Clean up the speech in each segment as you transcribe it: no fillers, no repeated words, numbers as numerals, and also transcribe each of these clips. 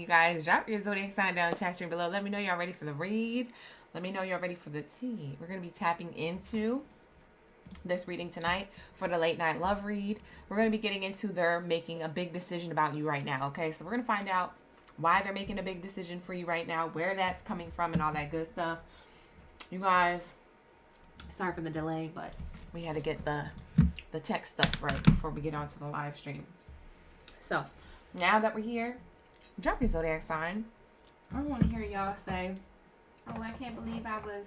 you guys. Drop your zodiac sign down in the chat stream below. Let me know y'all ready for the read. Let me know you're ready for the tea. We're going to be tapping into this reading tonight for the late night love read. We're going to be getting into their making a big decision about you right now. Okay, so we're going to find out why they're making a big decision for you right now, where that's coming from, and all that good stuff. You guys, sorry for the delay, but we had to get the tech stuff right before we get onto the live stream. So now that we're here, drop your zodiac sign. I want to hear y'all say, "Oh, I can't believe I was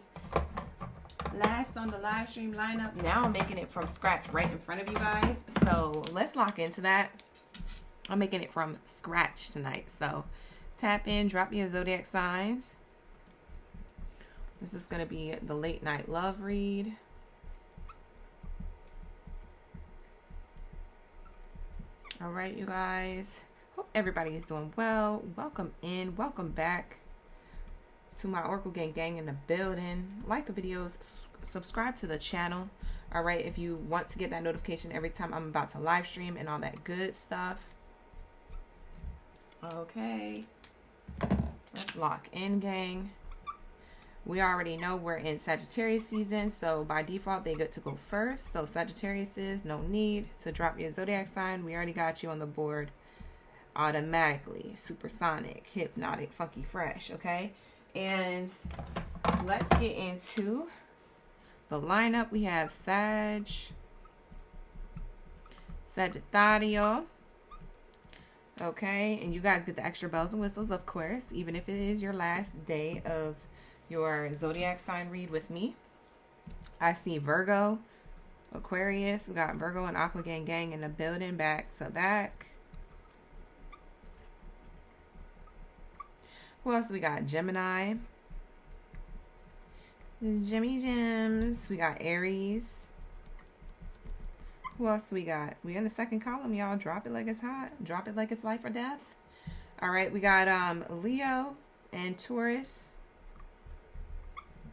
last on the live stream lineup." Now I'm making it from scratch right in front of you guys. So let's lock into that. I'm making it from scratch tonight. So tap in, drop your zodiac signs. This is going to be the late night love read. All right, you guys. Hope everybody is doing well. Welcome in. Welcome back to my Oracle gang in the building. Like the videos, subscribe to the channel. All right, if you want to get that notification every time I'm about to live stream and all that good stuff. Okay, let's lock in, gang. We already know we're in Sagittarius season, so by default they get to go first. So Sagittarius is no need to drop your zodiac sign. We already got you on the board automatically. Supersonic, hypnotic, funky, fresh. Okay, and let's get into the lineup. We have Sagittario. Okay, and you guys get the extra bells and whistles, of course, even if it is your last day of your zodiac sign read with me. I see Virgo, Aquarius. We got Virgo and Aqua gang in the building, back to back. Who else do we got? Gemini. Jimmy Gems. We got Aries. Who else do we got? We in the second column, y'all. Drop it like it's hot. Drop it like it's life or death. All right, we got Leo and Taurus.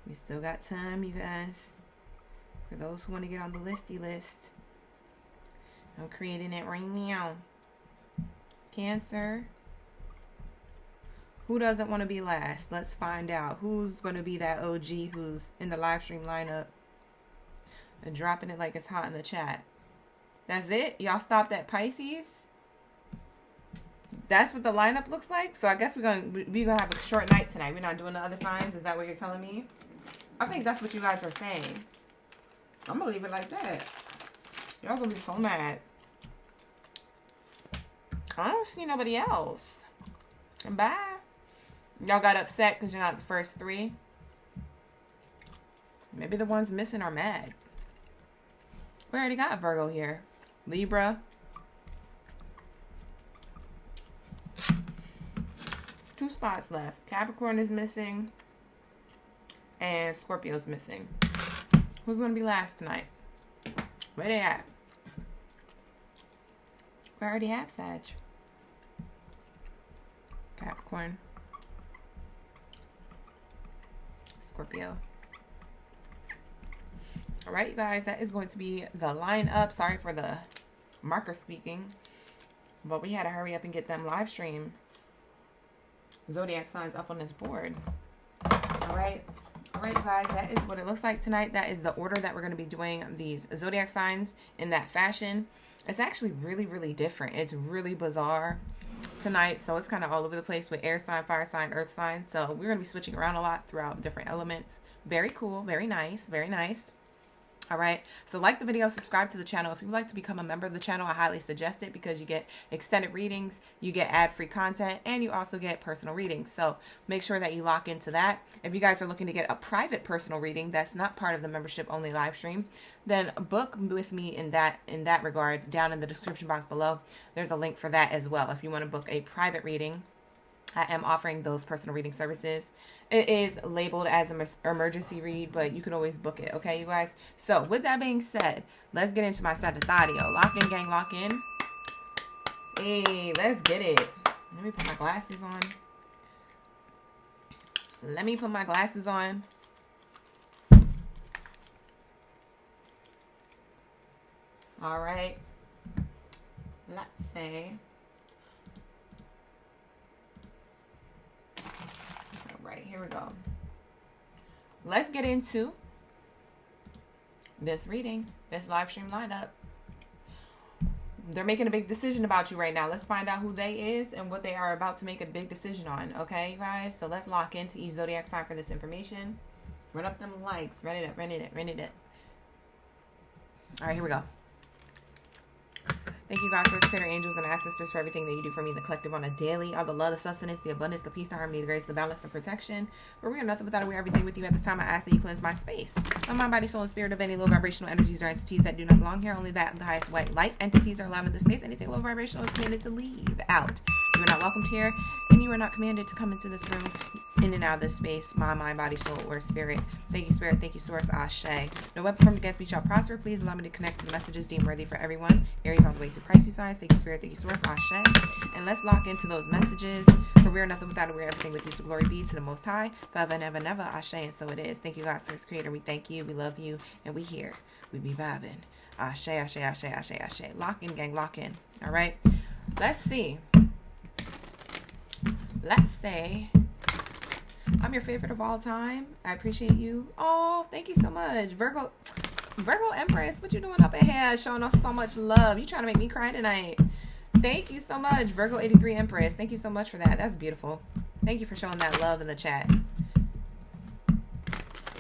We still got time, you guys. For those who want to get on the listy list. I'm creating it right now. Cancer. Who doesn't want to be last? Let's find out. Who's going to be that OG who's in the live stream lineup and dropping it like it's hot in the chat? That's it? Y'all stopped at Pisces? That's what the lineup looks like? So I guess we're gonna have a short night tonight. We're not doing the other signs? Is that what you're telling me? I think that's what you guys are saying. I'm gonna leave it like that. Y'all gonna be so mad. I don't see nobody else. Bye. Y'all got upset because you're not the first three. Maybe the ones missing are mad. We already got Virgo here. Libra. 2 spots left. Capricorn is missing. And Scorpio's missing. Who's going to be last tonight? Where they at? We already have Sag. Capricorn. Scorpio. All right, you guys, that is going to be the lineup. Sorry for the marker squeaking, but we had to hurry up and get them live stream zodiac signs up on this board. All right, you guys, that is what it looks like tonight. That is the order that we're going to be doing these zodiac signs in, that fashion. It's actually really, really different. It's really bizarre tonight, so it's kind of all over the place with air sign, fire sign, earth sign. So we're going to be switching around a lot throughout different elements. Very cool, very nice, very nice. All right, so like the video, subscribe to the channel. If you would like to become a member of the channel, I highly suggest it because you get extended readings, you get ad-free content, and you also get personal readings. So make sure that you lock into that. If you guys are looking to get a private personal reading that's not part of the membership only live stream, then book with me in that regard. Down in the description box below, there's a link for that as well. If you want to book a private reading, I am offering those personal reading services. It is labeled as an emergency read, but you can always book it, okay, you guys? So with that being said, let's get into my Sagittario. Lock in, gang, lock in. Hey, let's get it. Let me put my glasses on. All right. Let's say here we go. Let's get into this reading, this live stream lineup. They're making a big decision about you right now. Let's find out who they is and what they are about to make a big decision on. Okay, you guys? So let's lock into each zodiac sign for this information. Run up them likes. Run it up, run it up, run it up. All right, here we go. Thank you, God, source, creator, angels, and ancestors for everything that you do for me, the collective, on a daily. All the love, the sustenance, the abundance, the peace, the harmony, the grace, the balance, the protection. For we are nothing without it. We are everything with you. At this time, I ask that you cleanse my space. My mind, body, soul, and spirit of any low vibrational energies or entities that do not belong here. Only that the highest white light entities are allowed in this space. Anything low vibrational is commanded to leave out. You are not welcomed here, and you are not commanded to come into this room, in and out of this space. My mind, body, soul, or spirit. Thank you, spirit. Thank you, source. Ashe. No weapon formed against me shall prosper. Please allow me to connect to the messages deemed worthy for everyone. Aries all the way through Pisces signs. Thank you, spirit. Thank you, source. Ashe. And let's lock into those messages. For we are nothing without it. We are everything with you. So glory be to the Most High. Forever and ever and ever. Ashe. And so it is. Thank you, God, source, creator. We thank you. We love you. And we here. We be vibing. Ashe, ashe, ashe, ashe, ashe. Lock in, gang. Lock in. All right. Let's see. Let's say I'm your favorite of all time. I appreciate you. Oh, thank you so much. Virgo Empress, what you doing up ahead? Showing us so much love. You trying to make me cry tonight. Thank you so much. Virgo 83 Empress. Thank you so much for that. That's beautiful. Thank you for showing that love in the chat.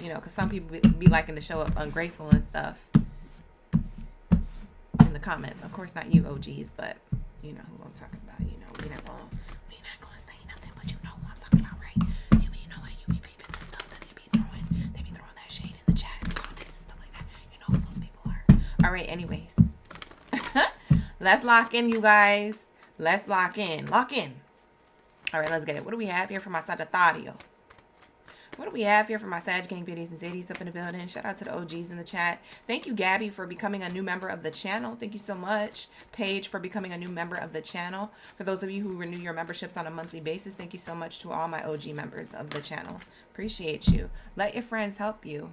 You know, because some people be liking to show up ungrateful and stuff in the comments. Of course, not you OGs, but you know who I'm talking about. You know, we not going to say nothing, but you know who I'm talking about, right? You be knowing, you be peeping the stuff that they be throwing that shade in the chat, comments and stuff like that. You know who those people are. All right, anyways. Let's lock in, you guys. Let's lock in. Lock in. All right, let's get it. What do we have here for my Sagittario? What do we have here for my Sag Gang Biddies and Zadies up in the building? Shout out to the OGs in the chat. Thank you, Gabby, for becoming a new member of the channel. Thank you so much, Paige, for becoming a new member of the channel. For those of you who renew your memberships on a monthly basis, thank you so much to all my OG members of the channel. Appreciate you. Let your friends help you.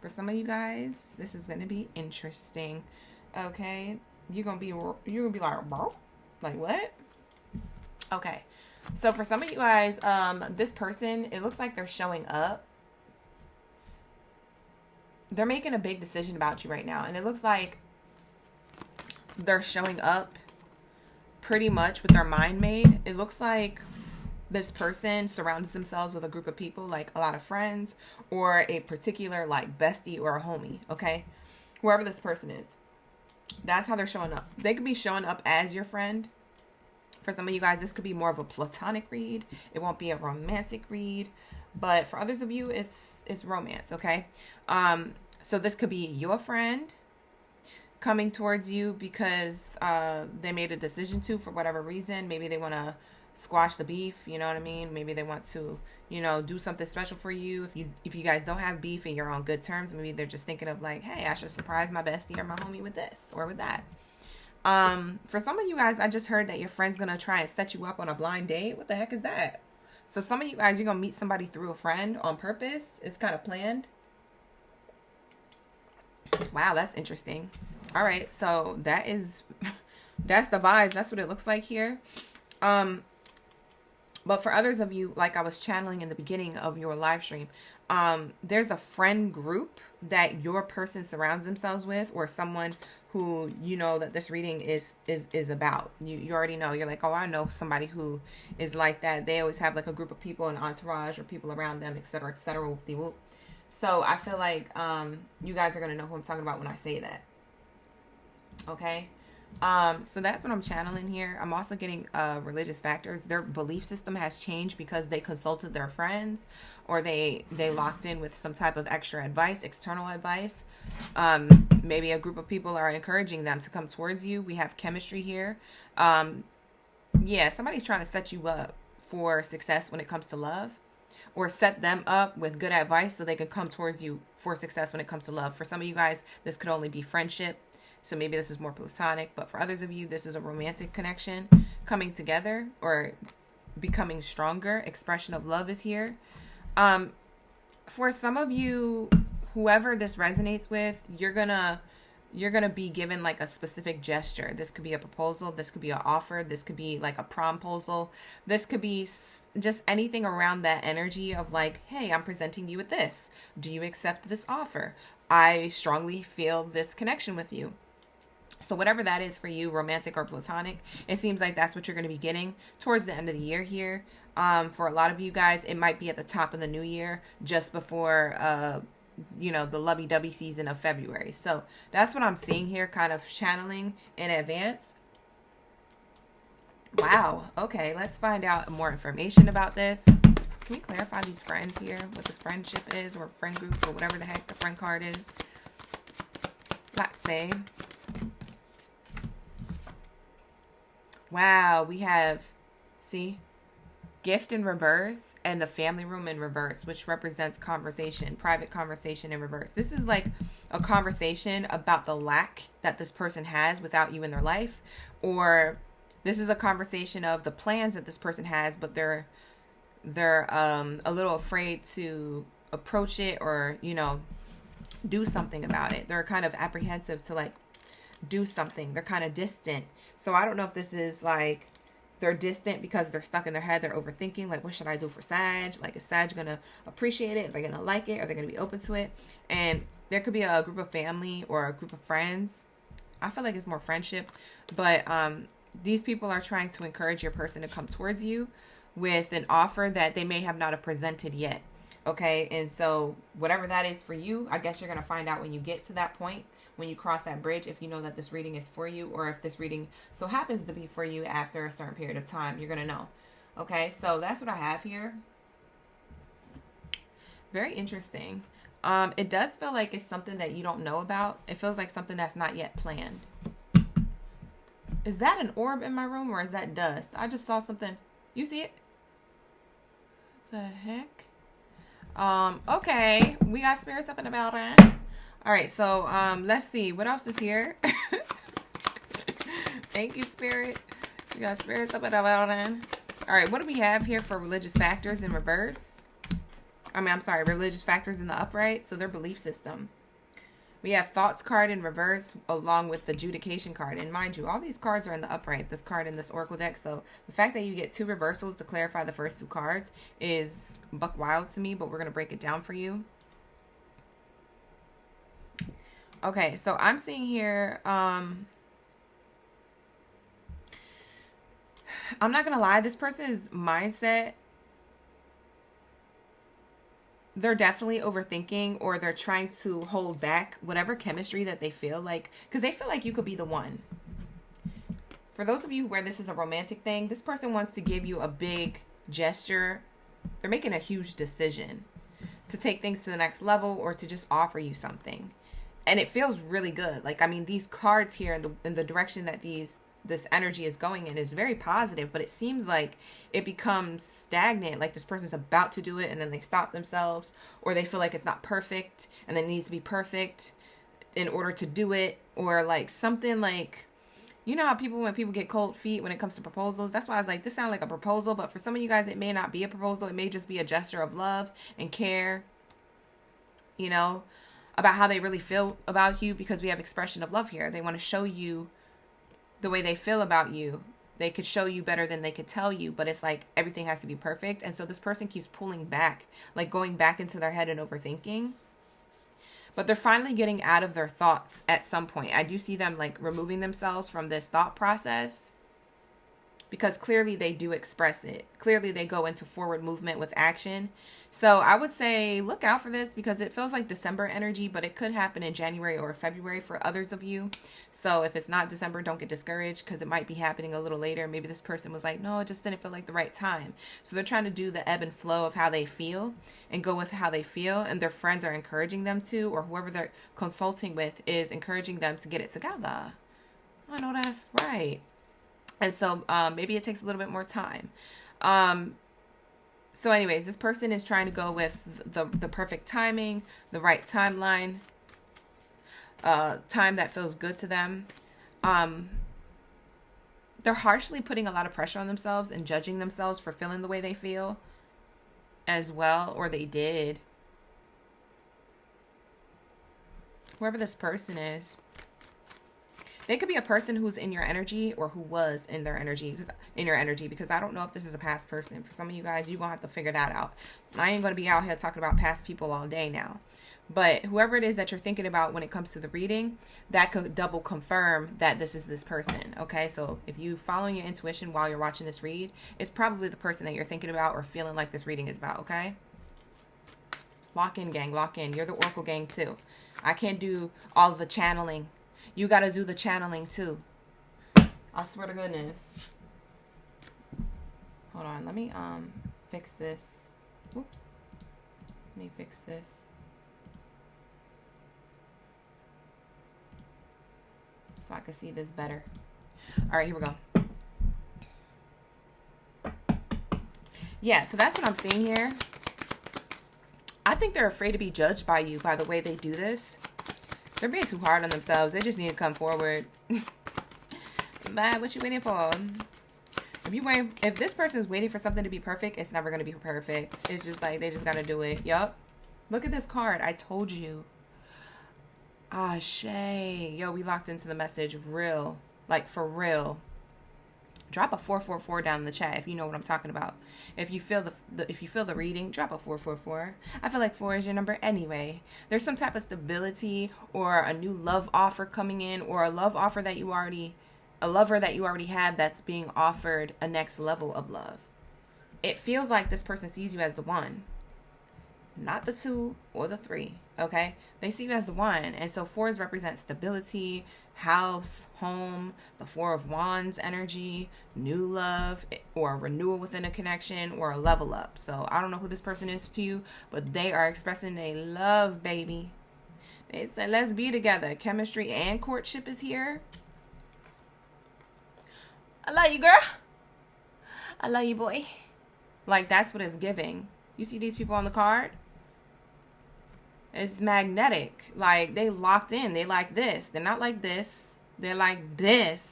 For some of you guys, this is going to be interesting. Okay? You're gonna be like, bro? Like, what? Okay. So for some of you guys, this person, it looks like they're showing up. They're making a big decision about you right now. And it looks like they're showing up pretty much with their mind made. It looks like this person surrounds themselves with a group of people, like a lot of friends, or a particular like bestie or a homie, okay? Whoever this person is. That's how they're showing up. They could be showing up as your friend. For some of you guys, this could be more of a platonic read. It won't be a romantic read. But for others of you, it's romance, okay? So this could be your friend coming towards you because they made a decision to, for whatever reason. Maybe they want to squash the beef, you know what I mean? Maybe they want to, you know, do something special for you. If you guys don't have beef and you're on good terms, maybe they're just thinking of like, hey, I should surprise my bestie or my homie with this or with that. For some of you guys, I just heard that your friend's gonna try and set you up on a blind date. What the heck is that? So some of you guys, you're gonna meet somebody through a friend on purpose. It's kind of planned. Wow, that's interesting. All right, so that's the vibes. That's what it looks like here. But for others of you, like I was channeling in the beginning of your live stream, there's a friend group that your person surrounds themselves with, or someone who you know that this reading is about. You already know. You're like, oh, I know somebody who is like that. They always have like a group of people, an entourage, or people around them, etc., etc. Whoop-de-whoop. So I feel like you guys are gonna know who I'm talking about when I say that. Okay. So that's what I'm channeling here. I'm also getting religious factors. Their belief system has changed because they consulted their friends, or they locked in with some type of extra advice, external advice. Maybe a group of people are encouraging them to come towards you. We have chemistry here. Yeah, somebody's trying to set you up for success when it comes to love, or set them up with good advice so they can come towards you for success when it comes to love. For some of you guys, this could only be friendship. So maybe this is more platonic, but for others of you, this is a romantic connection coming together or becoming stronger. Expression of love is here. For some of you, whoever this resonates with, you're gonna you're going to be given like a specific gesture. This could be a proposal. This could be an offer. This could be like a promposal. This could be just anything around that energy of like, hey, I'm presenting you with this. Do you accept this offer? I strongly feel this connection with you. So whatever that is for you, romantic or platonic, it seems like that's what you're going to be getting towards the end of the year here. For a lot of you guys, it might be at the top of the new year, just before, the lovey-dovey season of February. So that's what I'm seeing here, kind of channeling in advance. Wow. Okay, let's find out more information about this. Can we clarify these friends here, what this friendship is, or friend group, or whatever the heck the friend card is? Let's say. Wow, we have, see, gift in reverse and the family room in reverse, which represents conversation, private conversation in reverse. This is like a conversation about the lack that this person has without you in their life, or this is a conversation of the plans that this person has, but they're a little afraid to approach it or, do something about it. They're kind of apprehensive to like do something. They're kind of distant. So I don't know if this is like they're distant because they're stuck in their head. They're overthinking, like, what should I do for Sag? Like, is Sag going to appreciate it? Are they going to like it? Are they going to be open to it? And there could be a group of family or a group of friends. I feel like it's more friendship. But these people are trying to encourage your person to come towards you with an offer that they may have not have presented yet. Okay? And so whatever that is for you, I guess you're going to find out when you get to that point. When you cross that bridge, if you know that this reading is for you, or if this reading so happens to be for you after a certain period of time, you're going to know. Okay, so that's what I have here. Very interesting. It does feel like it's something that you don't know about. It feels like something that's not yet planned. Is that an orb in my room, or is that dust? I just saw something. You see it? What the heck? Okay, we got spirits up in the building. All right, so let's see. What else is here? Thank you, Spirit. We got spirits up at the building. All right, what do we have here for religious factors in reverse? I'm sorry, religious factors in the upright. So their belief system. We have thoughts card in reverse along with the adjudication card. And mind you, all these cards are in the upright, this card in this oracle deck. So the fact that you get two reversals to clarify the first two cards is buck wild to me, but we're going to break it down for you. Okay, so I'm seeing here, I'm not going to lie, this person's mindset, they're definitely overthinking, or they're trying to hold back whatever chemistry that they feel like, because they feel like you could be the one. For those of you where this is a romantic thing, this person wants to give you a big gesture. They're making a huge decision to take things to the next level or to just offer you something. And it feels really good. Like, I mean, these cards here in the direction that this energy is going in is very positive, but it seems like it becomes stagnant. Like this person's about to do it and then they stop themselves, or they feel like it's not perfect and it needs to be perfect in order to do it, or like something like, you know how when people get cold feet when it comes to proposals. That's why I was like, this sounds like a proposal, but for some of you guys, it may not be a proposal. It may just be a gesture of love and care, about how they really feel about you, because we have expression of love here. They want to show you the way they feel about you. They could show you better than they could tell you, but it's like everything has to be perfect. And so this person keeps pulling back, like going back into their head and overthinking. But they're finally getting out of their thoughts at some point. I do see them like removing themselves from this thought process, because clearly they do express it. Clearly they go into forward movement with action. So I would say look out for this, because it feels like December energy, but it could happen in January or February for others of you. So if it's not December, don't get discouraged, because it might be happening a little later. Maybe this person was like, no, it just didn't feel like the right time. So they're trying to do the ebb and flow of how they feel and go with how they feel. And their friends are encouraging them to, or whoever they're consulting with is encouraging them to get it together. I know that's right. And so maybe it takes a little bit more time. So anyways, this person is trying to go with the perfect timing, the right timeline, time that feels good to them. They're harshly putting a lot of pressure on themselves and judging themselves for feeling the way they feel as well, or they did. Whoever this person is. They could be a person who's in your energy or who was in their energy, because I don't know if this is a past person. For some of you guys, you're going to have to figure that out. I ain't going to be out here talking about past people all day now. But whoever it is that you're thinking about when it comes to the reading, that could double confirm that this is this person, okay? So if you following your intuition while you're watching this read, it's probably the person that you're thinking about or feeling like this reading is about, okay? Lock in, gang. Lock in. You're the Oracle gang, too. I can't do all of the channeling. You got to do the channeling, too. I swear to goodness. Hold on. Let me fix this. Whoops. Let me fix this. So I can see this better. All right, here we go. Yeah, so that's what I'm seeing here. I think they're afraid to be judged by you by the way they do this. They're being too hard on themselves. They just need to come forward. Bye, what you waiting for? If this person's waiting for something to be perfect, it's never going to be perfect. It's just like they just got to do it. Yup. Look at this card. I told you. Ah, Shay. Yo, we locked into the message real. Like, for real. Drop a 444 down in the chat if you know what I'm talking about. If you feel the reading, drop a 444. I feel like 4 is your number anyway. There's some type of stability or a new love offer coming in, or a lover that you already have that's being offered a next level of love. It feels like this person sees you as the one. Not the 2 or the 3, okay? They see you as the one. And so 4s represent stability, house, home, the 4 of Wands energy, new love, or renewal within a connection, or a level up. So I don't know who this person is to you, but they are expressing they love, baby. They said, let's be together. Chemistry and courtship is here. I love you, girl. I love you, boy. Like, that's what it's giving. You see these people on the card? It's magnetic. Like, they locked in. They like this. They're not like this. They're like this.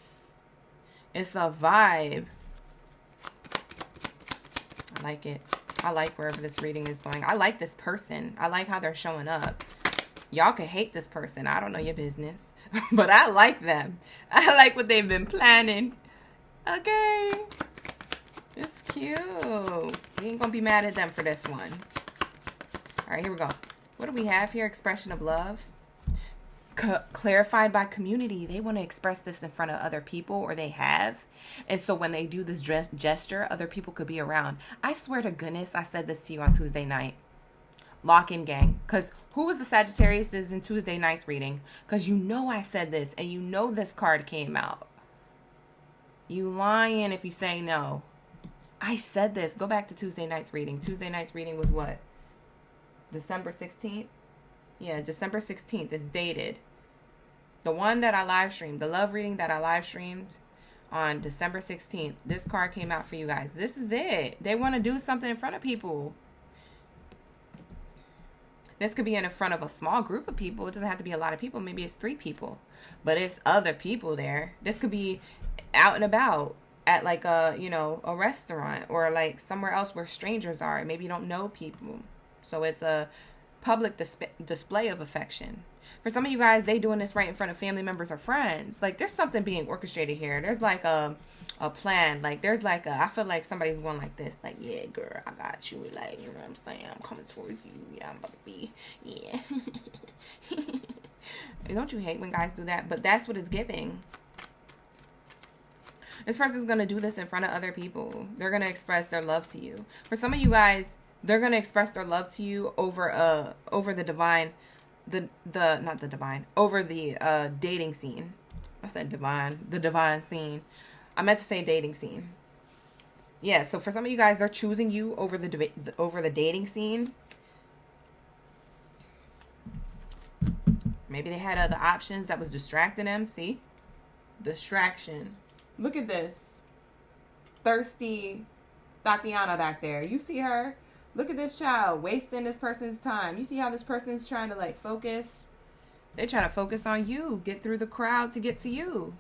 It's a vibe. I like it. I like wherever this reading is going. I like this person. I like how they're showing up. Y'all can hate this person. I don't know your business. But I like them. I like what they've been planning. Okay. It's cute. We ain't gonna be mad at them for this one. All right, here we go. What do we have here? Expression of love. Clarified by community. They want to express this in front of other people, or they have. And so when they do this gesture, other people could be around. I swear to goodness, I said this to you on Tuesday night. Lock in, gang. Because who was the Sagittarius is in Tuesday night's reading? Because you know I said this, and you know this card came out. You lying if you say no. I said this. Go back to Tuesday night's reading. Tuesday night's reading was what? December 16th? Yeah, December 16th. It's dated. The one that I live streamed, the love reading that I live streamed on December 16th. This card came out for you guys. This is it. They want to do something in front of people. This could be in front of a small group of people. It doesn't have to be a lot of people. Maybe it's 3 people. But it's other people there. This could be out and about at like a, a restaurant, or like somewhere else where strangers are. Maybe you don't know people. So it's a public display of affection. For some of you guys, they doing this right in front of family members or friends. Like, there's something being orchestrated here. There's like a plan. Like, there's like I feel like somebody's going like this. Like, yeah, girl, I got you. Like, you know what I'm saying? I'm coming towards you. Yeah, I'm about to be. Yeah. Don't you hate when guys do that? But that's what it's giving. This person's going to do this in front of other people. They're going to express their love to you. For some of you guys, they're going to express their love to you over the divine, over the dating scene. I said divine, the divine scene. I meant to say dating scene. Yeah, so for some of you guys, they're choosing you over the dating scene. Maybe they had other options that was distracting them. See? Distraction. Look at this. Thirsty Tatiana back there. You see her? Look at this child wasting this person's time. You see how this person's trying to like focus? They're trying to focus on you. Get through the crowd to get to you.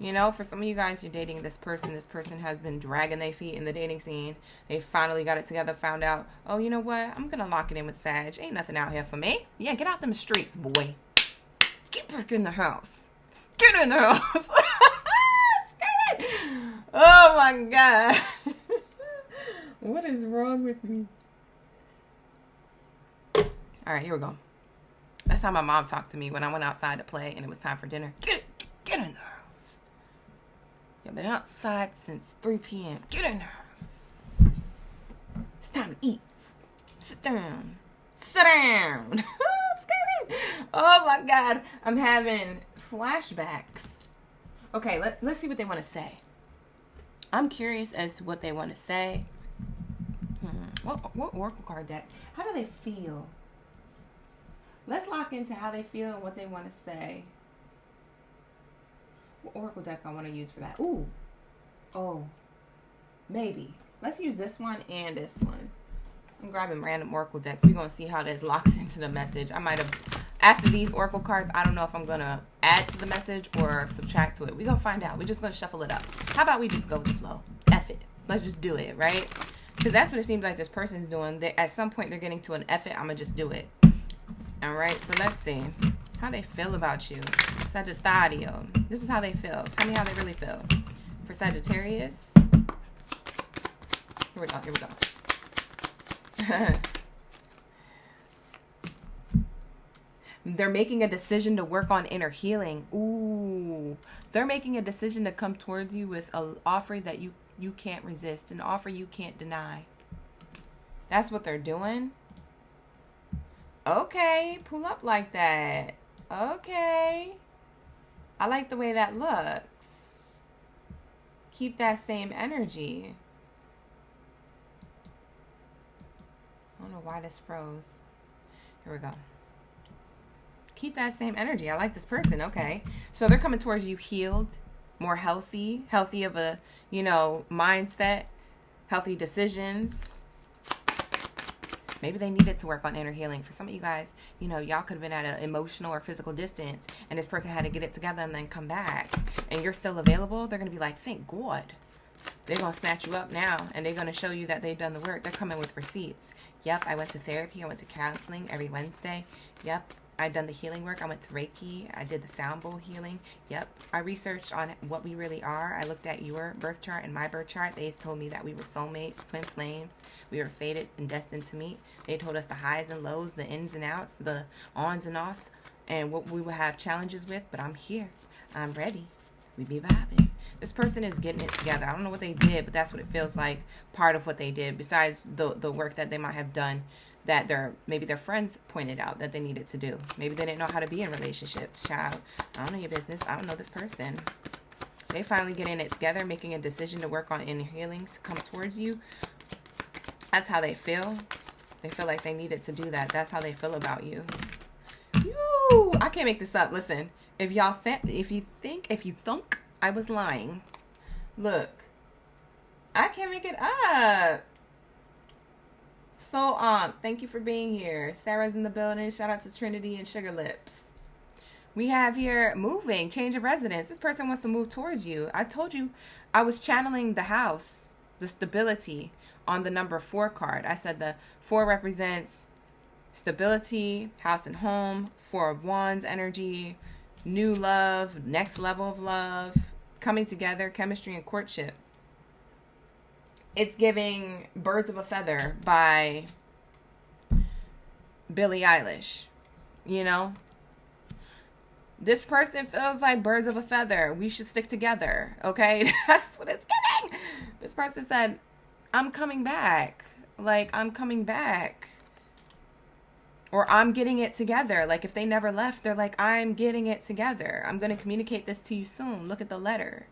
For some of you guys, you're dating this person. This person has been dragging their feet in the dating scene. They finally got it together, found out, oh, you know what? I'm going to lock it in with Sag. Ain't nothing out here for me. Yeah, get out them streets, boy. Get back in the house. Get in the house. Oh my God. What is wrong with me? All right, here we go. That's how my mom talked to me when I went outside to play and it was time for dinner. Get in the house. You've been outside since 3 p.m. Get in the house. It's time to eat. Sit down. Sit down. I'm screaming. Oh my God. I'm having flashbacks. Okay, let's see what they want to say. I'm curious as to what they want to say. What oracle card deck? How do they feel? Let's lock into how they feel and what they want to say. What oracle deck I want to use for that? Ooh. Oh. Maybe. Let's use this one and this one. I'm grabbing random oracle decks. We're going to see how this locks into the message. I might have, after these oracle cards, I don't know if I'm going to add to the message or subtract to it. We're going to find out. We're just going to shuffle it up. How about we just go with the flow? F it. Let's just do it, right? Because that's what it seems like this person's doing. At some point, they're getting to an F it. I'm going to just do it. All right, so let's see how they feel about you. Sagittario. This is how they feel. Tell me how they really feel. For Sagittarius. Here we go. Here we go. They're making a decision to work on inner healing. Ooh. They're making a decision to come towards you with an offer that you can't resist. An offer you can't deny. That's what they're doing. Okay. Pull up like that. Okay. I like the way that looks. Keep that same energy. I don't know why this froze. Here we go. Keep that same energy. I like this person. Okay. So they're coming towards you healed, more healthy of a, mindset, healthy decisions. Maybe they needed to work on inner healing. For some of you guys, y'all could have been at an emotional or physical distance and this person had to get it together and then come back and you're still available. They're going to be like, thank God. They're going to snatch you up now and they're going to show you that they've done the work. They're coming with receipts. Yep, I went to therapy. I went to counseling every Wednesday. Yep, I've done the healing work. I went to Reiki. I did the sound bowl healing. Yep, I researched on what we really are. I looked at your birth chart and my birth chart. They told me that we were soulmates, twin flames. We were fated and destined to meet. They told us the highs and lows, the ins and outs, the ons and offs, and what we would have challenges with. But I'm here. I'm ready. We be vibing. This person is getting it together. I don't know what they did, but that's what it feels like. Part of what they did, besides the work that they might have done, that maybe their friends pointed out that they needed to do. Maybe they didn't know how to be in relationships. Child, I don't know your business. I don't know this person. They finally getting it together, making a decision to work on inner healing to come towards you. That's how they feel. They feel like they needed to do that. That's how they feel about you. Woo! I can't make this up. Listen, if you think I was lying, look, I can't make it up. So, thank you for being here. Sarah's in the building. Shout out to Trinity and Sugar Lips. We have here moving, change of residence. This person wants to move towards you. I told you I was channeling the house, the stability on the number 4 card. I said the 4 represents stability, house and home, 4 of Wands energy, new love, next level of love, coming together, chemistry and courtship. It's giving Birds of a Feather by Billie Eilish. This person feels like birds of a feather. We should stick together. Okay? That's what it's giving. This person said, I'm coming back. Like, I'm coming back. Or I'm getting it together. Like, if they never left, they're like, I'm getting it together. I'm going to communicate this to you soon. Look at the letter.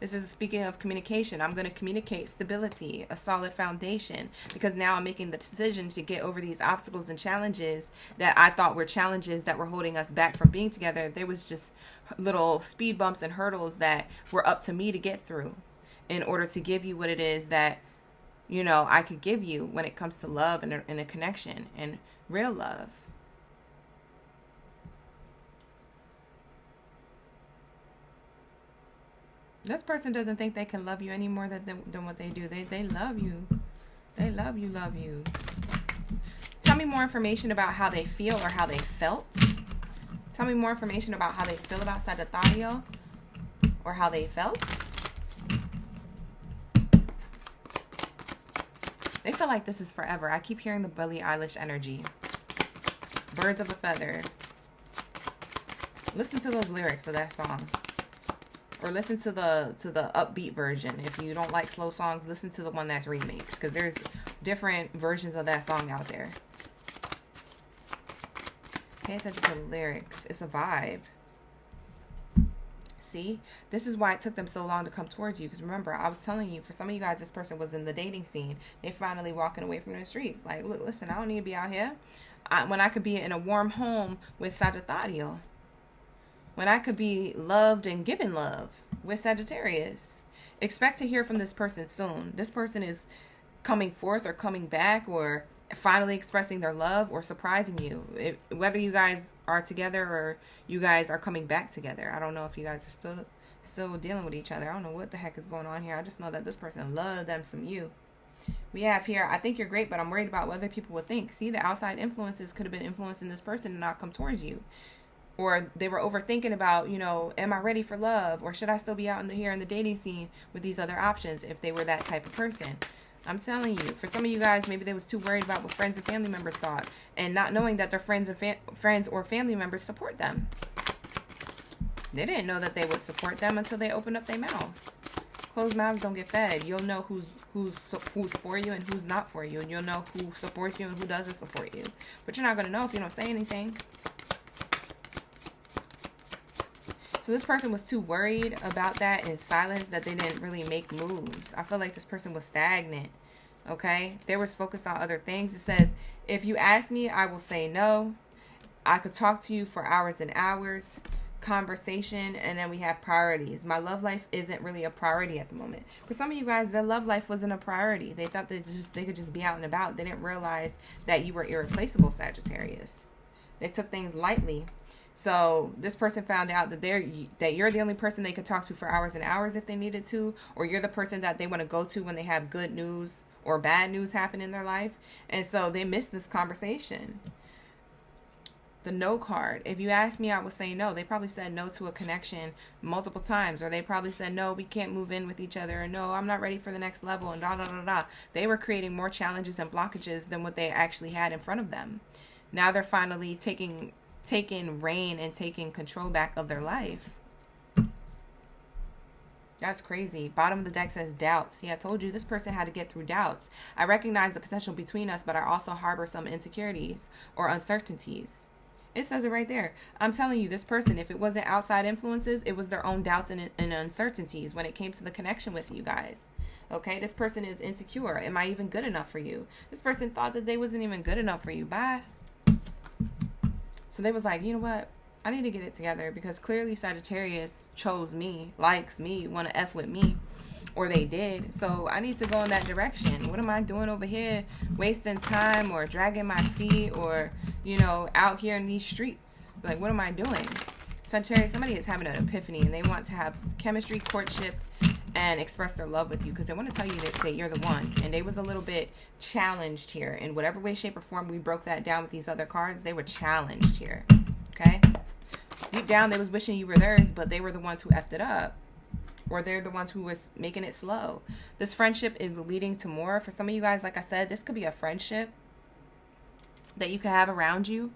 This is speaking of communication. I'm going to communicate stability, a solid foundation, because now I'm making the decision to get over these obstacles and challenges that I thought were challenges that were holding us back from being together. There was just little speed bumps and hurdles that were up to me to get through in order to give you what it is that, I could give you when it comes to love and a connection and real love. This person doesn't think they can love you any more than what they do. They love you. They love you. Tell me more information about how they feel or how they felt. Tell me more information about how they feel about Sagittario, or how they felt. They feel like this is forever. I keep hearing the Billie Eilish energy. Birds of a feather. Listen to those lyrics of that song. Or listen to the upbeat version. If you don't like slow songs, listen to the one that's remixed. Because there's different versions of that song out there. Pay attention to the lyrics. It's a vibe. See? This is why it took them so long to come towards you. Because remember, I was telling you, for some of you guys, this person was in the dating scene. They're finally walking away from the streets. Like, look, listen, I don't need to be out here. When I could be in a warm home with Sagittario. When I could be loved and given love with Sagittarius. Expect to hear from this person soon. This person is coming forth or coming back or finally expressing their love or surprising you. Whether you guys are together or you guys are coming back together. I don't know if you guys are still dealing with each other. I don't know what the heck is going on here. I just know that this person loves them some you. We have here, I think you're great, but I'm worried about what other people would think. See, the outside influences could have been influencing this person to not come towards you. Or they were overthinking about, you know, am I ready for love? Or should I still be out here in the dating scene with these other options if they were that type of person? I'm telling you, for some of you guys, maybe they was too worried about what friends and family members thought. And not knowing that their friends or family members support them. They didn't know that they would support them until they opened up their mouth. Closed mouths don't get fed. You'll know who's for you and who's not for you. And you'll know who supports you and who doesn't support you. But you're not going to know if you don't say anything. So this person was too worried about that in silence that they didn't really make moves. I feel like this person was stagnant. Okay? They were focused on other things. It says, if you ask me, I will say no. I could talk to you for hours and hours. Conversation. And then we have priorities. My love life isn't really a priority at the moment. For some of you guys, their love life wasn't a priority. They thought they could just be out and about. They didn't realize that you were irreplaceable, Sagittarius. They took things lightly. So this person found out that you're the only person they could talk to for hours and hours if they needed to, or you're the person that they want to go to when they have good news or bad news happen in their life. And so they missed this conversation. The no card. If you ask me, I would say no. They probably said no to a connection multiple times, or they probably said no, we can't move in with each other, or no, I'm not ready for the next level, and da da da da. They were creating more challenges and blockages than what they actually had in front of them. Now they're finally taking reign and taking control back of their life. That's crazy. Bottom of the deck says doubts. See, I told you this person had to get through doubts. I recognize the potential between us, but I also harbor some insecurities or uncertainties. It says it right there. I'm telling you, this person, if it wasn't outside influences, it was their own doubts and uncertainties when it came to the connection with you guys. Okay, this person is insecure. Am I even good enough for you? This person thought that they wasn't even good enough for you. Bye. So they was like, you know what? I need to get it together because clearly Sagittarius chose me, likes me, want to F with me. Or they did. So I need to go in that direction. What am I doing over here? Wasting time or dragging my feet or, you know, out here in these streets. Like, what am I doing? Sagittarius, somebody is having an epiphany and they want to have chemistry, courtship, and express their love with you because they want to tell you that you're the one. And they was a little bit challenged here. In whatever way, shape, or form we broke that down with these other cards, they were challenged here. Okay? Deep down, they was wishing you were theirs, but they were the ones who effed it up. Or they're the ones who was making it slow. This friendship is leading to more. For some of you guys, like I said, this could be a friendship that you could have around you.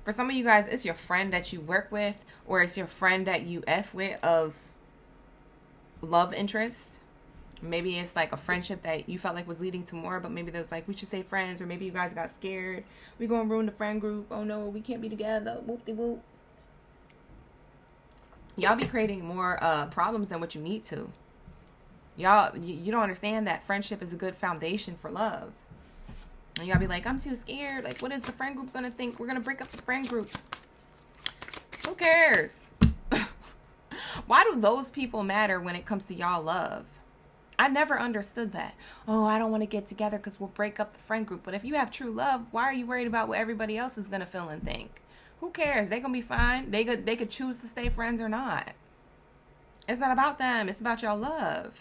For some of you guys, it's your friend that you work with, or it's your friend that you F with of love interest. Maybe it's like a friendship that you felt like was leading to more, but maybe there's like, we should stay friends, or maybe you guys got scared. We're going to ruin the friend group. Oh no, we can't be together. Whoop-de-whoop. Y'all be creating more problems than what you need to. Y'all, you don't understand that friendship is a good foundation for love. And y'all be like, I'm too scared. Like, what is the friend group going to think? We're going to break up the friend group. Who cares? Why do those people matter when it comes to y'all love? I never understood that. Oh, I don't want to get together because we'll break up the friend group. But if you have true love, why are you worried about what everybody else is going to feel and think? Who cares? They're going to be fine. They could choose to stay friends or not. It's not about them. It's about your love.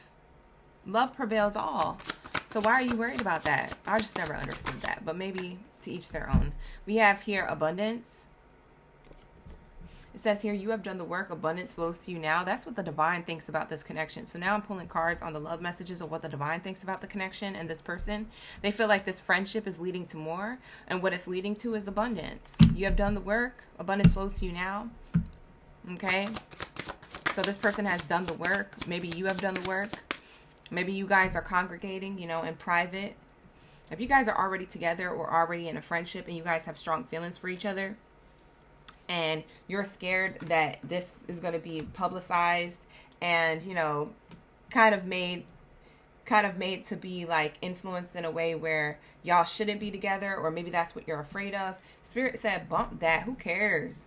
Love prevails all. So why are you worried about that? I just never understood that. But maybe to each their own. We have here abundance. It says here, you have done the work, abundance flows to you now. That's what the divine thinks about this connection. So now I'm pulling cards on the love messages of what the divine thinks about the connection and this person. They feel like this friendship is leading to more, and what it's leading to is abundance. You have done the work, abundance flows to you now. Okay, so this person has done the work. Maybe you have done the work. Maybe you guys are congregating, you know, in private. If you guys are already together or already in a friendship and you guys have strong feelings for each other, and you're scared that this is going to be publicized and, you know, kind of made to be like influenced in a way where y'all shouldn't be together, or maybe that's what you're afraid of. Spirit said, bump that. Who cares?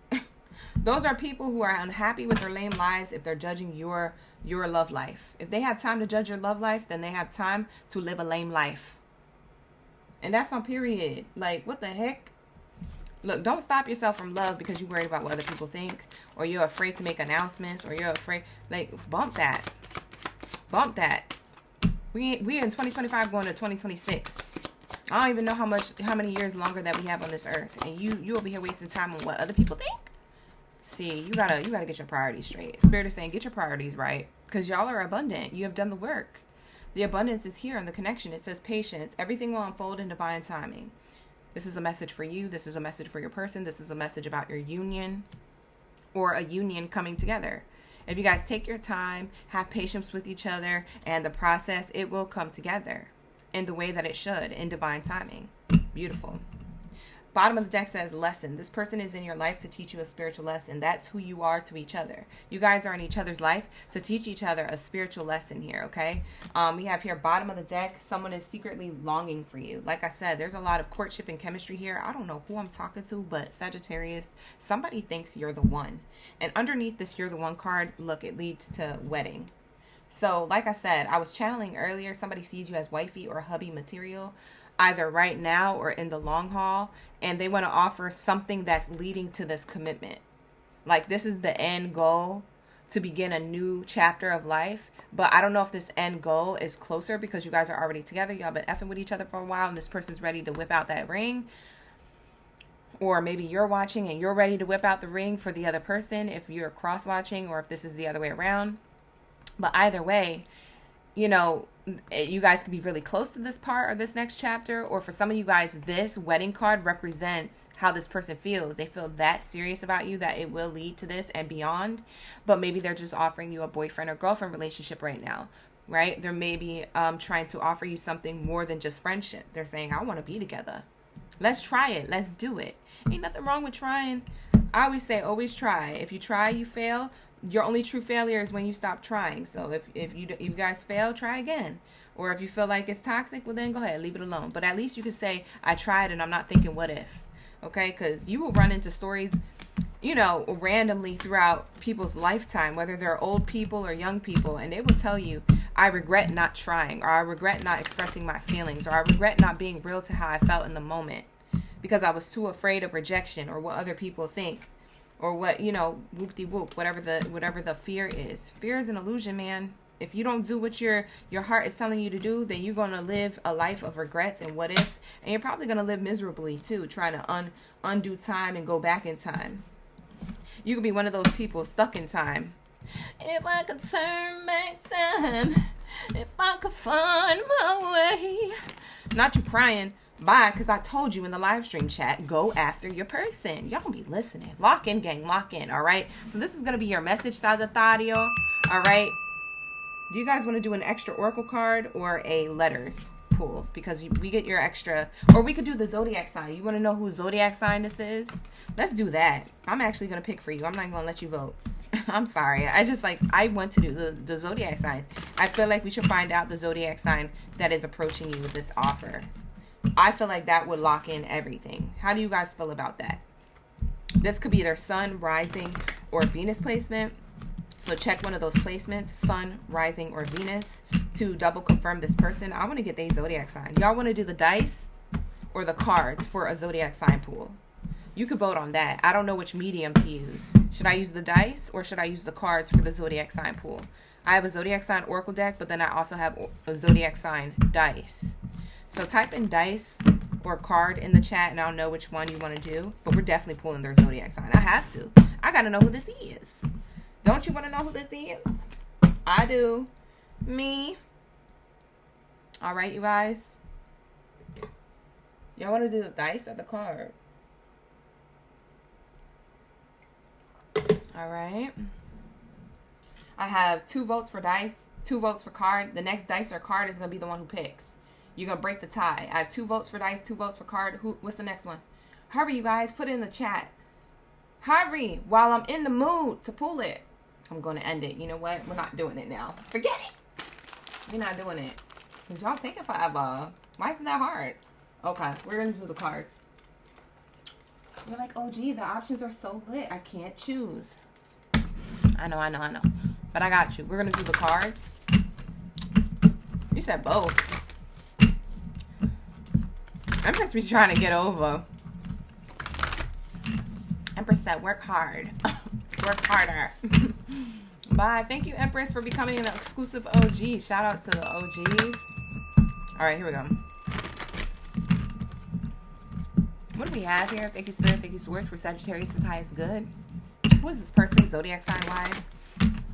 Those are people who are unhappy with their lame lives if they're judging your love life. If they have time to judge your love life, then they have time to live a lame life. And that's on period. Like, what the heck? Look, don't stop yourself from love because you're worried about what other people think, or you're afraid to make announcements, or you're afraid. Like, bump that. Bump that. We in 2025 going to 2026. I don't even know how many years longer that we have on this earth, and you over here wasting time on what other people think. See, you gotta get your priorities straight. Spirit is saying, get your priorities right, because y'all are abundant. You have done the work. The abundance is here in the connection. It says patience. Everything will unfold in divine timing. This is a message for you. This is a message for your person. This is a message about your union, or a union coming together. If you guys take your time, have patience with each other, and the process, it will come together in the way that it should, in divine timing. Beautiful. Bottom of the deck says lesson. This person is in your life to teach you a spiritual lesson. That's who you are to each other. You guys are in each other's life to teach each other a spiritual lesson here, okay? We have here, bottom of the deck, someone is secretly longing for you. Like I said, there's a lot of courtship and chemistry here. I don't know who I'm talking to, but Sagittarius, somebody thinks you're the one. And underneath this you're the one card, look, it leads to wedding. So like I said, I was channeling earlier, somebody sees you as wifey or hubby material, either right now or in the long haul, and they want to offer something that's leading to this commitment. Like, this is the end goal, to begin a new chapter of life. But I don't know if this end goal is closer because you guys are already together. Y'all been effing with each other for a while, and this person's ready to whip out that ring. Or maybe you're watching and you're ready to whip out the ring for the other person, if you're cross watching, or if this is the other way around. But either way, you know, you guys could be really close to this part or this next chapter, or for some of you guys, this wedding card represents how this person feels. They feel that serious about you that it will lead to this and beyond, but maybe they're just offering you a boyfriend or girlfriend relationship right now, right? They're maybe trying to offer you something more than just friendship. They're saying, I want to be together. Let's try it. Let's do it. Ain't nothing wrong with trying. I always say, always try. If you try, you fail. Your only true failure is when you stop trying. So if you guys fail, try again. Or if you feel like it's toxic, well then go ahead, leave it alone. But at least you can say, I tried and I'm not thinking what if. Okay? Because you will run into stories, you know, randomly throughout people's lifetime, whether they're old people or young people, and they will tell you, I regret not trying, or I regret not expressing my feelings, or I regret not being real to how I felt in the moment because I was too afraid of rejection or what other people think. Or what, you know, whoop-de-whoop, whatever the fear is. Fear is an illusion, man. If you don't do what your heart is telling you to do, then you're going to live a life of regrets and what ifs. And you're probably going to live miserably, too, trying to undo time and go back in time. You could be one of those people stuck in time. If I could turn back time, if I could find my way. Not you crying. Bye, because I told you in the live stream chat, go after your person. Y'all be listening. Lock in, gang. Lock in, all right? So this is going to be your message, Sagittario, all right? Do you guys want to do an extra oracle card or a letters pull? Because we get your extra, or we could do the Zodiac sign. You want to know whose Zodiac sign this is? Let's do that. I'm actually going to pick for you. I'm not going to let you vote. I'm sorry. I want to do the Zodiac signs. I feel like we should find out the Zodiac sign that is approaching you with this offer. I feel like that would lock in everything. How do you guys feel about that? This could be their sun, rising, or Venus placement. So check one of those placements, sun, rising, or Venus, to double confirm this person. I want to get their Zodiac sign. Y'all want to do the dice or the cards for a Zodiac sign pool? You could vote on that. I don't know which medium to use. Should I use the dice or should I use the cards for the Zodiac sign pool? I have a Zodiac sign oracle deck, but then I also have a Zodiac sign dice. So type in dice or card in the chat and I'll know which one you want to do. But we're definitely pulling their Zodiac sign. I have to. I got to know who this is. Don't you want to know who this is? I do. Me. All right, you guys. Y'all want to do the dice or the card? All right. I have 2 votes for dice, 2 votes for card. The next dice or card is going to be the one who picks. You're going to break the tie. I have 2 votes for dice, 2 votes for card. What's the next one? Hurry, you guys. Put it in the chat. Hurry while I'm in the mood to pull it. I'm going to end it. You know what? We're not doing it now. Forget it. We're not doing it. Because y'all taking forever. Why is it that hard? Okay. We're going to do the cards. You're like, oh, gee, the options are so lit. I can't choose. I know. But I got you. We're going to do the cards. You said both. Empress be trying to get over. Empress said, work hard. Work harder. Bye. Thank you, Empress, for becoming an exclusive OG. Shout out to the OGs. All right, here we go. What do we have here? Thank you, Spirit. Thank you, Source, for Sagittarius' highest good. Who is this person? Zodiac sign-wise.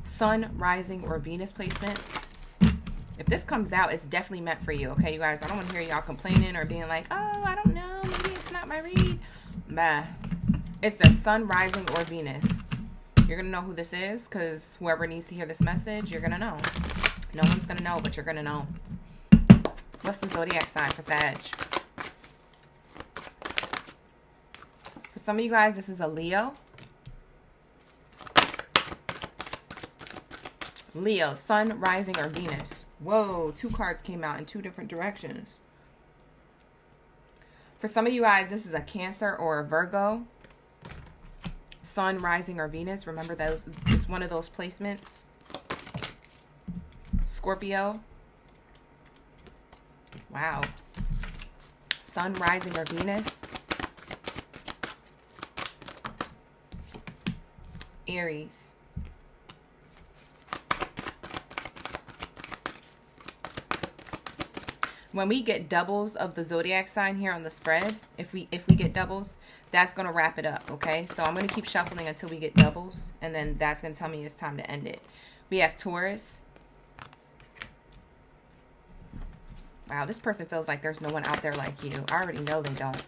Sun, rising, or Venus placement. If this comes out, it's definitely meant for you, okay, you guys? I don't want to hear y'all complaining or being like, oh, I don't know. Maybe it's not my read. Bah. It's their Sun, rising, or Venus. You're going to know who this is because whoever needs to hear this message, you're going to know. No one's going to know, but you're going to know. What's the Zodiac sign for Sag? For some of you guys, this is a Leo. Leo, Sun, rising, or Venus. Whoa, 2 cards came out in 2 different directions. For some of you guys, this is a Cancer or a Virgo. Sun, rising, or Venus. Remember, that it's one of those placements. Scorpio. Wow. Sun, rising, or Venus. Aries. When we get doubles of the Zodiac sign here on the spread, if we get doubles, that's going to wrap it up, okay? So I'm going to keep shuffling until we get doubles, and then that's going to tell me it's time to end it. We have Taurus. Wow, this person feels like there's no one out there like you. I already know they don't.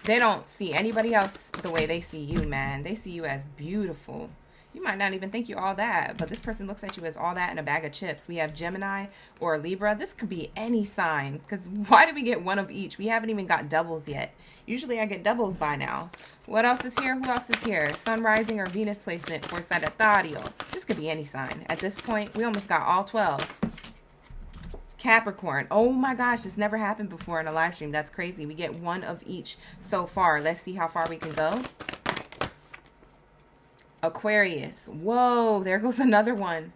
They don't see anybody else the way they see you, man. They see you as beautiful. You might not even think you're all that, but this person looks at you as all that in a bag of chips. We have Gemini or Libra. This could be any sign, because why did we get one of each? We haven't even got doubles yet. Usually I get doubles by now. What else is here? Who else is here? Sun, rising, or Venus placement for Sagittario. This could be any sign. At this point, we almost got all 12. Capricorn. Oh my gosh, this never happened before in a live stream. That's crazy. We get one of each so far. Let's see how far we can go. Aquarius. Whoa, there goes another one.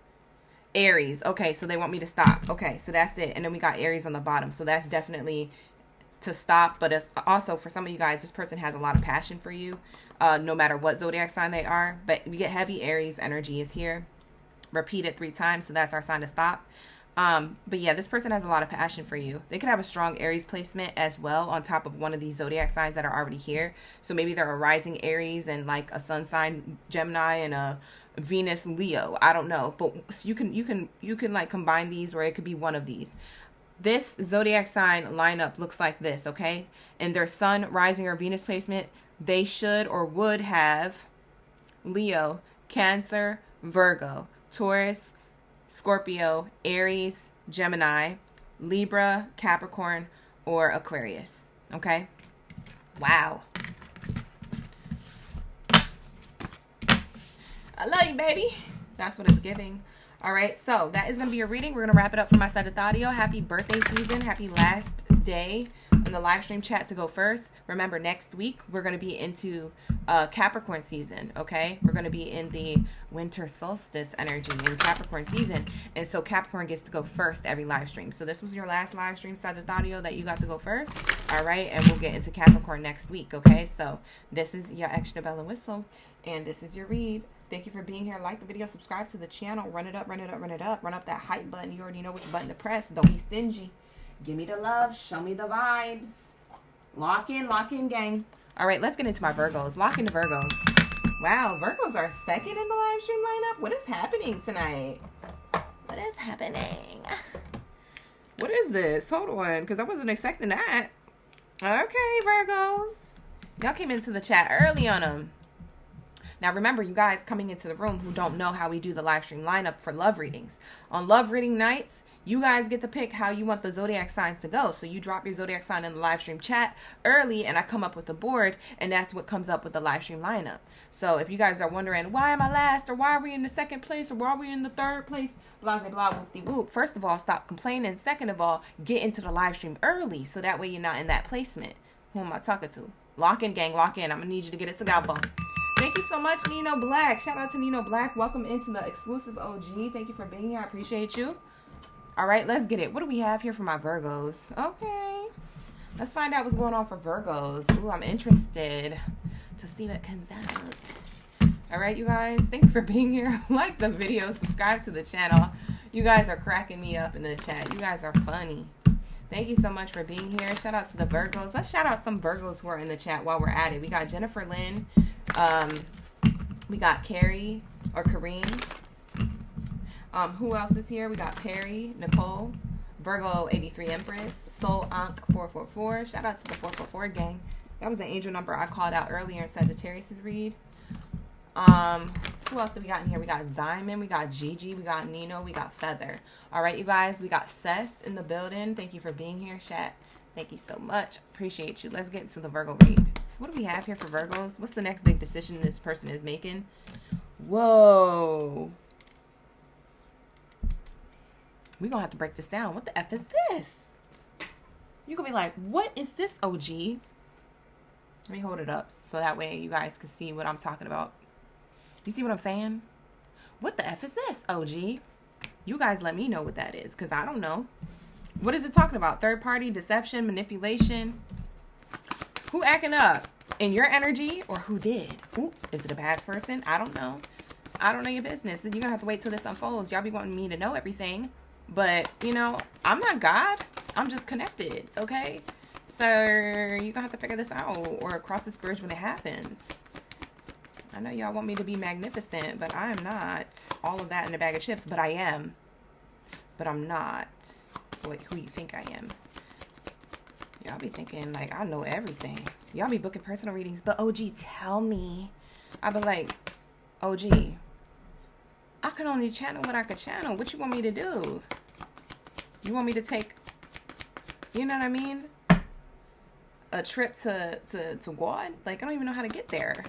Aries. Okay, so they want me to stop. Okay, so that's it. And then we got Aries on the bottom. So that's definitely to stop. But it's also, for some of you guys, this person has a lot of passion for you, no matter what zodiac sign they are. But we get heavy Aries energy is here. Repeat it 3 times. So that's our sign to stop. But yeah, this person has a lot of passion for you. They could have a strong Aries placement as well on top of one of these zodiac signs that are already here. So maybe they're a rising Aries and like a sun sign Gemini and a Venus Leo. I don't know, but you can like combine these, or it could be one of these. This zodiac sign lineup looks like this, okay? And their sun, rising, or Venus placement, they should or would have Leo, Cancer, Virgo, Taurus, Scorpio, Aries, Gemini, Libra, Capricorn, or Aquarius. Okay? Wow. I love you, baby. That's what it's giving. All right, so that is going to be your reading. We're going to wrap it up for my Sagittario. Happy birthday season. Happy last day in the live stream chat to go first. Remember, next week, we're going to be into Capricorn season, okay? We're going to be in the winter solstice energy in Capricorn season. And so Capricorn gets to go first every live stream. So this was your last live stream, Sagittario, that you got to go first. All right, and we'll get into Capricorn next week, okay? So this is your extra bell and whistle, and this is your read. Thank you for being here. Like the video, subscribe to the channel, run it up, run it up, run it up. Run up that hype button. You already know which button to press. Don't be stingy. Give me the love. Show me the vibes. Lock in, gang. All right, let's get into my Virgos. Lock into Virgos. Wow, Virgos are second in the live stream lineup. What is happening tonight? What is happening? What is this? Hold on, because I wasn't expecting that. Okay, Virgos. Y'all came into the chat early on them. Now, remember, you guys coming into the room who don't know how we do the live stream lineup for love readings. On love reading nights, you guys get to pick how you want the zodiac signs to go. So you drop your zodiac sign in the live stream chat early, and I come up with a board, and that's what comes up with the live stream lineup. So if you guys are wondering, why am I last, or why are we in the second place, or why are we in the third place, blah, blah, blah, whoop-de-whoop. First of all, stop complaining. Second of all, get into the live stream early, so that way you're not in that placement. Who am I talking to? Lock in, gang, lock in. I'm going to need you to get it together. Thank you so much, Nino Black. Shout out to Nino Black. Welcome into the exclusive OG. Thank you for being here. I appreciate you. All right, let's get it. What do we have here for my Virgos? Okay. Let's find out what's going on for Virgos. Ooh, I'm interested to see what comes out. All right, you guys. Thank you for being here. Like the video. Subscribe to the channel. You guys are cracking me up in the chat. You guys are funny. Thank you so much for being here. Shout out to the Virgos. Let's shout out some Virgos who are in the chat while we're at it. We got Jennifer Lynn. We got Carrie or Kareem. Who else is here? We got Perry, Nicole, Virgo 83 Empress, Soul Ankh 444. Shout out to the 444 gang. That was the angel number I called out earlier in Sagittarius's read. Who else do we got in here? We got Zyman, we got Gigi, we got Nino, we got Feather. All right, you guys, we got Cess in the building. Thank you for being here, chat. Thank you so much. Appreciate you. Let's get into the Virgo read. What do we have here for Virgos? What's the next big decision this person is making? Whoa. We're going to have to break this down. What the F is this? You're going to be like, what is this, OG? Let me hold it up so that way you guys can see what I'm talking about. You see what I'm saying? What the F is this, OG? You guys let me know what that is, because I don't know. What is it talking about? Third party, deception, manipulation? Who acting up? In your energy, or who did? Ooh, is it a past person? I don't know. I don't know your business. You're going to have to wait till this unfolds. Y'all be wanting me to know everything. But, you know, I'm not God. I'm just connected, okay? So you're going to have to figure this out or cross this bridge when it happens. I know y'all want me to be magnificent, but I am not all of that in a bag of chips. But I am. But I'm not who you think I am. Y'all be thinking, like, I know everything. Y'all be booking personal readings. But, OG, tell me. I be like, OG, I can only channel what I could channel. What you want me to do? You want me to take, you know what I mean? A trip to God? Like, I don't even know how to get there.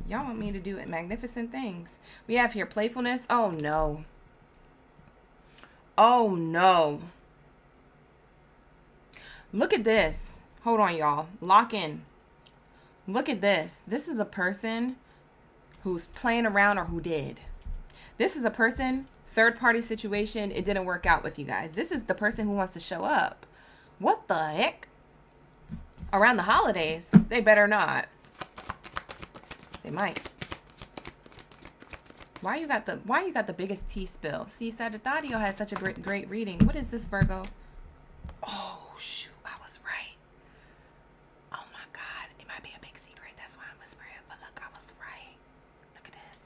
Y'all want me to do magnificent things. We have here playfulness. Oh, no. Oh, no. Look at this. Hold on, y'all. Lock in. Look at this. This is a person who's playing around or who did. This is a person, third party situation. It didn't work out with you guys. This is the person who wants to show up. What the heck? Around the holidays, they better not. They might. Why you got the biggest tea spill? See, Sagittario has such a great reading. What is this, Virgo? Oh, shoot. I was right. Oh, my God. It might be a big secret. That's why I'm whispering. But look, I was right. Look at this.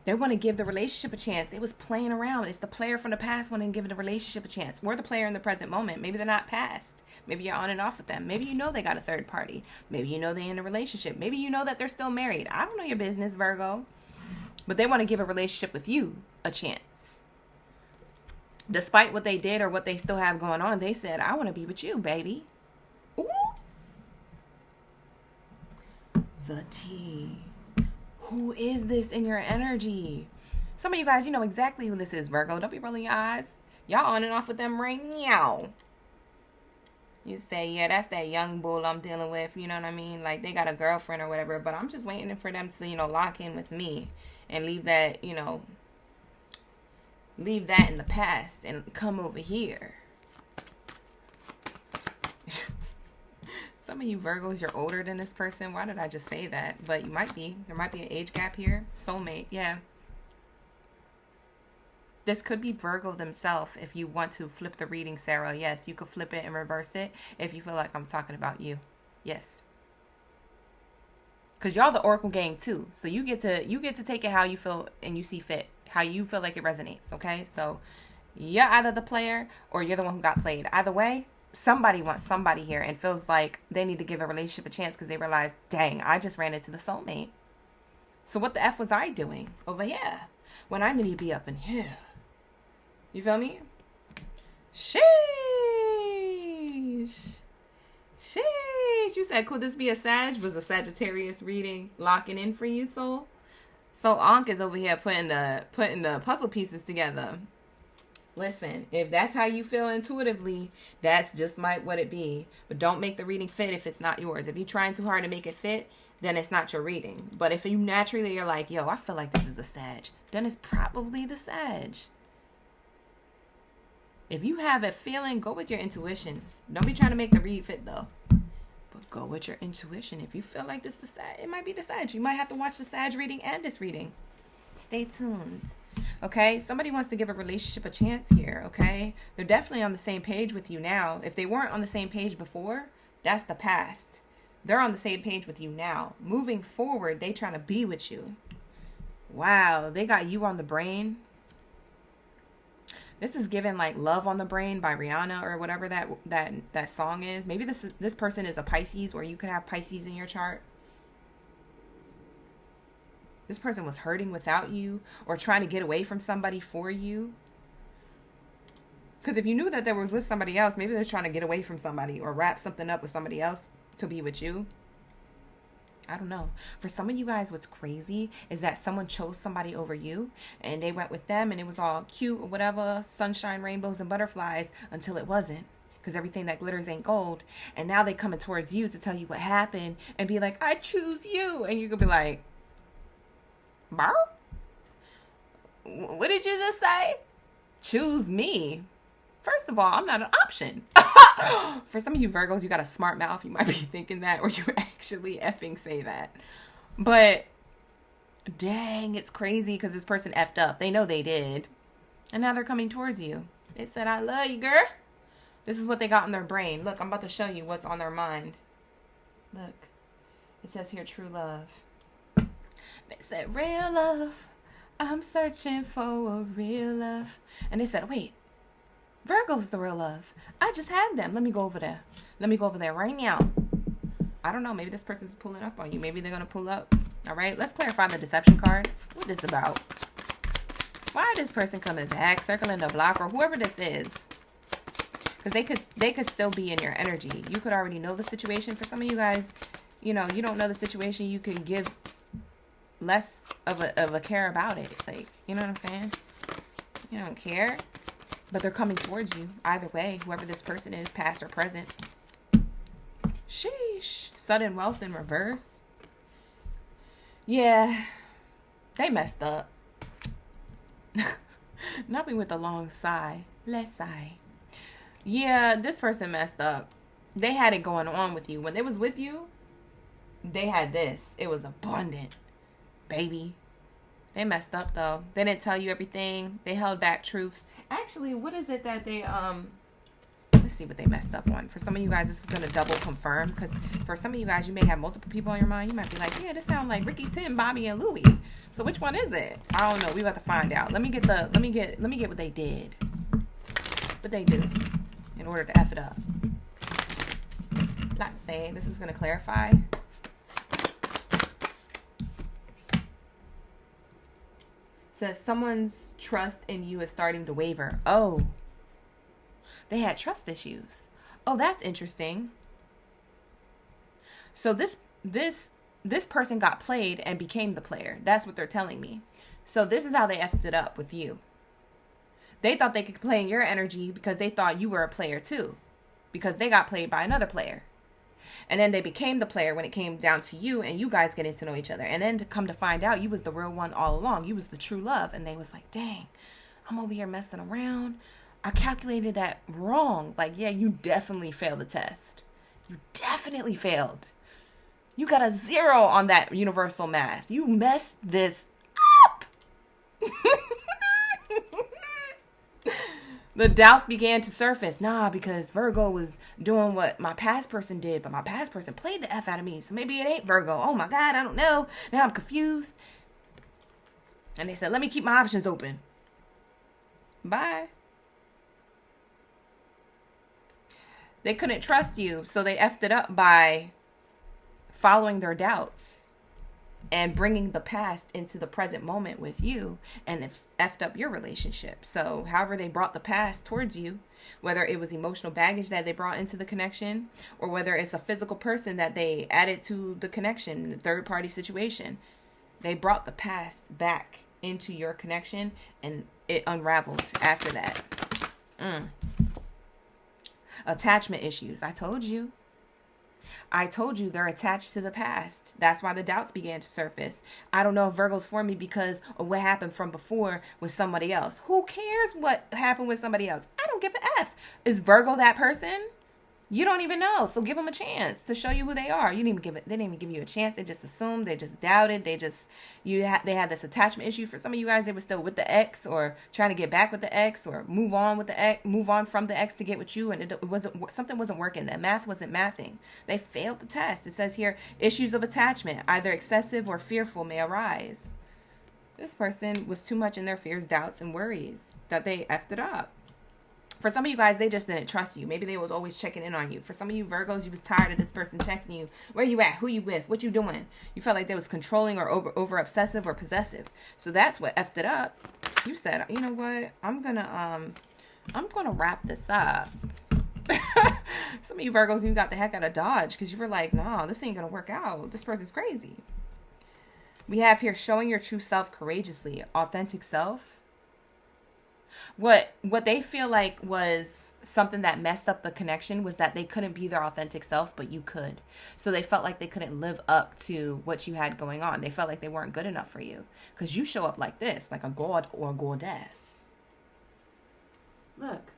They want to give the relationship a chance. They was playing around. It's the player from the past wanting to give the relationship a chance. We're the player in the present moment. Maybe they're not past. Maybe you're on and off with them. Maybe you know they got a third party. Maybe you know they're in a relationship. Maybe you know that they're still married. I don't know your business, Virgo. But they want to give a relationship with you a chance. Despite what they did or what they still have going on, they said, I want to be with you, baby. Ooh. The tea. Who is this in your energy? Some of you guys, you know exactly who this is, Virgo. Don't be rolling your eyes. Y'all on and off with them right now. You say, yeah, that's that young bull I'm dealing with. You know what I mean? Like, they got a girlfriend or whatever. But I'm just waiting for them to, you know, lock in with me. And leave that, you know, leave that in the past and come over here. Some of you Virgos, you're older than this person. Why did I just say that? But you might be. There might be an age gap here. Soulmate, yeah. This could be Virgo themselves if you want to flip the reading, Sarah. Yes, you could flip it and reverse it if you feel like I'm talking about you. Yes. Because y'all the Oracle gang too. So you get to take it how you feel and you see fit. How you feel like it resonates, okay? So you're either the player or you're the one who got played. Either way, somebody wants somebody here and feels like they need to give a relationship a chance because they realize, dang, I just ran into the soulmate. So what the F was I doing over here when I need to be up in here? You feel me? Sheesh. Sheesh. You said, could this be a Sag? Was a Sagittarius reading locking in for you, soul? So Ankh is over here putting the puzzle pieces together. Listen, if that's how you feel intuitively, that's just might what it be. But don't make the reading fit if it's not yours. If you're trying too hard to make it fit, then it's not your reading. But if you naturally are like, yo, I feel like this is the Sag, then it's probably the Sag. If you have a feeling, go with your intuition. Don't be trying to make the read fit though. But go with your intuition. If you feel like this is the Sag, it might be the Sag. You might have to watch the Sag reading and this reading. Stay tuned. Okay, somebody wants to give a relationship a chance here, okay? They're definitely on the same page with you now. If they weren't on the same page before, that's the past. They're on the same page with you now. Moving forward, they trying to be with you. Wow, they got you on the brain. This is given like Love on the Brain by Rihanna or whatever that song is. Maybe this person is a Pisces, or you could have Pisces in your chart. This person was hurting without you or trying to get away from somebody for you. Because if you knew that they was with somebody else, maybe they're trying to get away from somebody or wrap something up with somebody else to be with you. I don't know. For some of you guys, what's crazy is that someone chose somebody over you and they went with them and it was all cute or whatever, sunshine, rainbows, and butterflies until it wasn't. Because everything that glitters ain't gold. And now they coming towards you to tell you what happened and be like, I choose you. And you could be like, Barb? What did you just say? Choose me. First of all, I'm not an option. For some of you Virgos, you got a smart mouth. You might be thinking that, or you actually effing say that. But dang, it's crazy because this person effed up. They know they did. And now they're coming towards you. They said, I love you, girl. This is what they got in their brain. Look, I'm about to show you what's on their mind. Look. It says here, true love. They said, real love. I'm searching for a real love. And they said, wait. Virgo's the real love. I just had them. Let me go over there. Let me go over there right now. I don't know. Maybe this person's pulling up on you. Maybe they're going to pull up. All right. Let's clarify the deception card. What is this about? Why is this person coming back, circling the block, or whoever this is? Because they could still be in your energy. You could already know the situation. For some of you guys, you know, you don't know the situation. You can give less of a care about it. Like, you know what I'm saying? You don't care. But they're coming towards you. Either way, whoever this person is, past or present. Sheesh. Sudden wealth in reverse. Yeah. They messed up. Not me with a long sigh. Let's sigh. Yeah, this person messed up. They had it going on with you. When they was with you, they had this. It was abundant. Baby. They messed up though. They didn't tell you everything. They held back truths. Actually, what is it that they, let's see what they messed up on. For some of you guys, this is going to double confirm. Because for some of you guys, you may have multiple people on your mind. You might be like, yeah, this sounds like Ricky, Tim, Bobby, and Louie. So which one is it? I don't know. We about to find out. Let me get what they did. What they do in order to F it up. Not saying this is going to clarify. Says someone's trust in you is starting to waver. Oh, they had trust issues. Oh, that's interesting. So this person got played and became the player. That's what they're telling me. So this is how they effed it up with you. They thought they could play in your energy because they thought you were a player too, because they got played by another player. And then they became the player when it came down to you and you guys getting to know each other. And then to come to find out, you was the real one all along. You was the true love. And they was like, dang, I'm over here messing around. I calculated that wrong. Like, yeah, you definitely failed the test. You definitely failed. You got a 0 on that universal math. You messed this up. The doubts began to surface. Nah, because Virgo was doing what my past person did, but my past person played the F out of me. So maybe it ain't Virgo. Oh my God, I don't know. Now I'm confused. And they said, let me keep my options open. Bye. They couldn't trust you, so they effed it up by following their doubts and bringing the past into the present moment with you, and it effed up your relationship. So however they brought the past towards you, whether it was emotional baggage that they brought into the connection, or whether it's a physical person that they added to the connection, the third party situation, they brought the past back into your connection, and it unraveled after that. Attachment issues. I told you they're attached to the past. That's why the doubts began to surface. I don't know if Virgo's for me because of what happened from before with somebody else. Who cares what happened with somebody else? I don't give an F. Is Virgo that person? You don't even know. So give them a chance to show you who they are. They didn't even give you a chance. They just assumed. They just doubted. They had this attachment issue. For some of you guys, they were still with the ex, or trying to get back with the ex, or move on from the ex to get with you. And something wasn't working. The math wasn't mathing. They failed the test. It says here, issues of attachment, either excessive or fearful, may arise. This person was too much in their fears, doubts, and worries that they effed it up. For some of you guys, they just didn't trust you. Maybe they was always checking in on you. For some of you Virgos, you was tired of this person texting you. Where you at? Who you with? What you doing? You felt like they was controlling or over obsessive or possessive. So that's what effed it up. You said, you know what? I'm gonna wrap this up. Some of you Virgos, you got the heck out of Dodge because you were like, no, this ain't gonna work out. This person's crazy. We have here showing your true self courageously, authentic self. What they feel like was something that messed up the connection was that they couldn't be their authentic self, but you could. So they felt like they couldn't live up to what you had going on. They felt like they weren't good enough for you because you show up like this, like a god or a goddess. Look.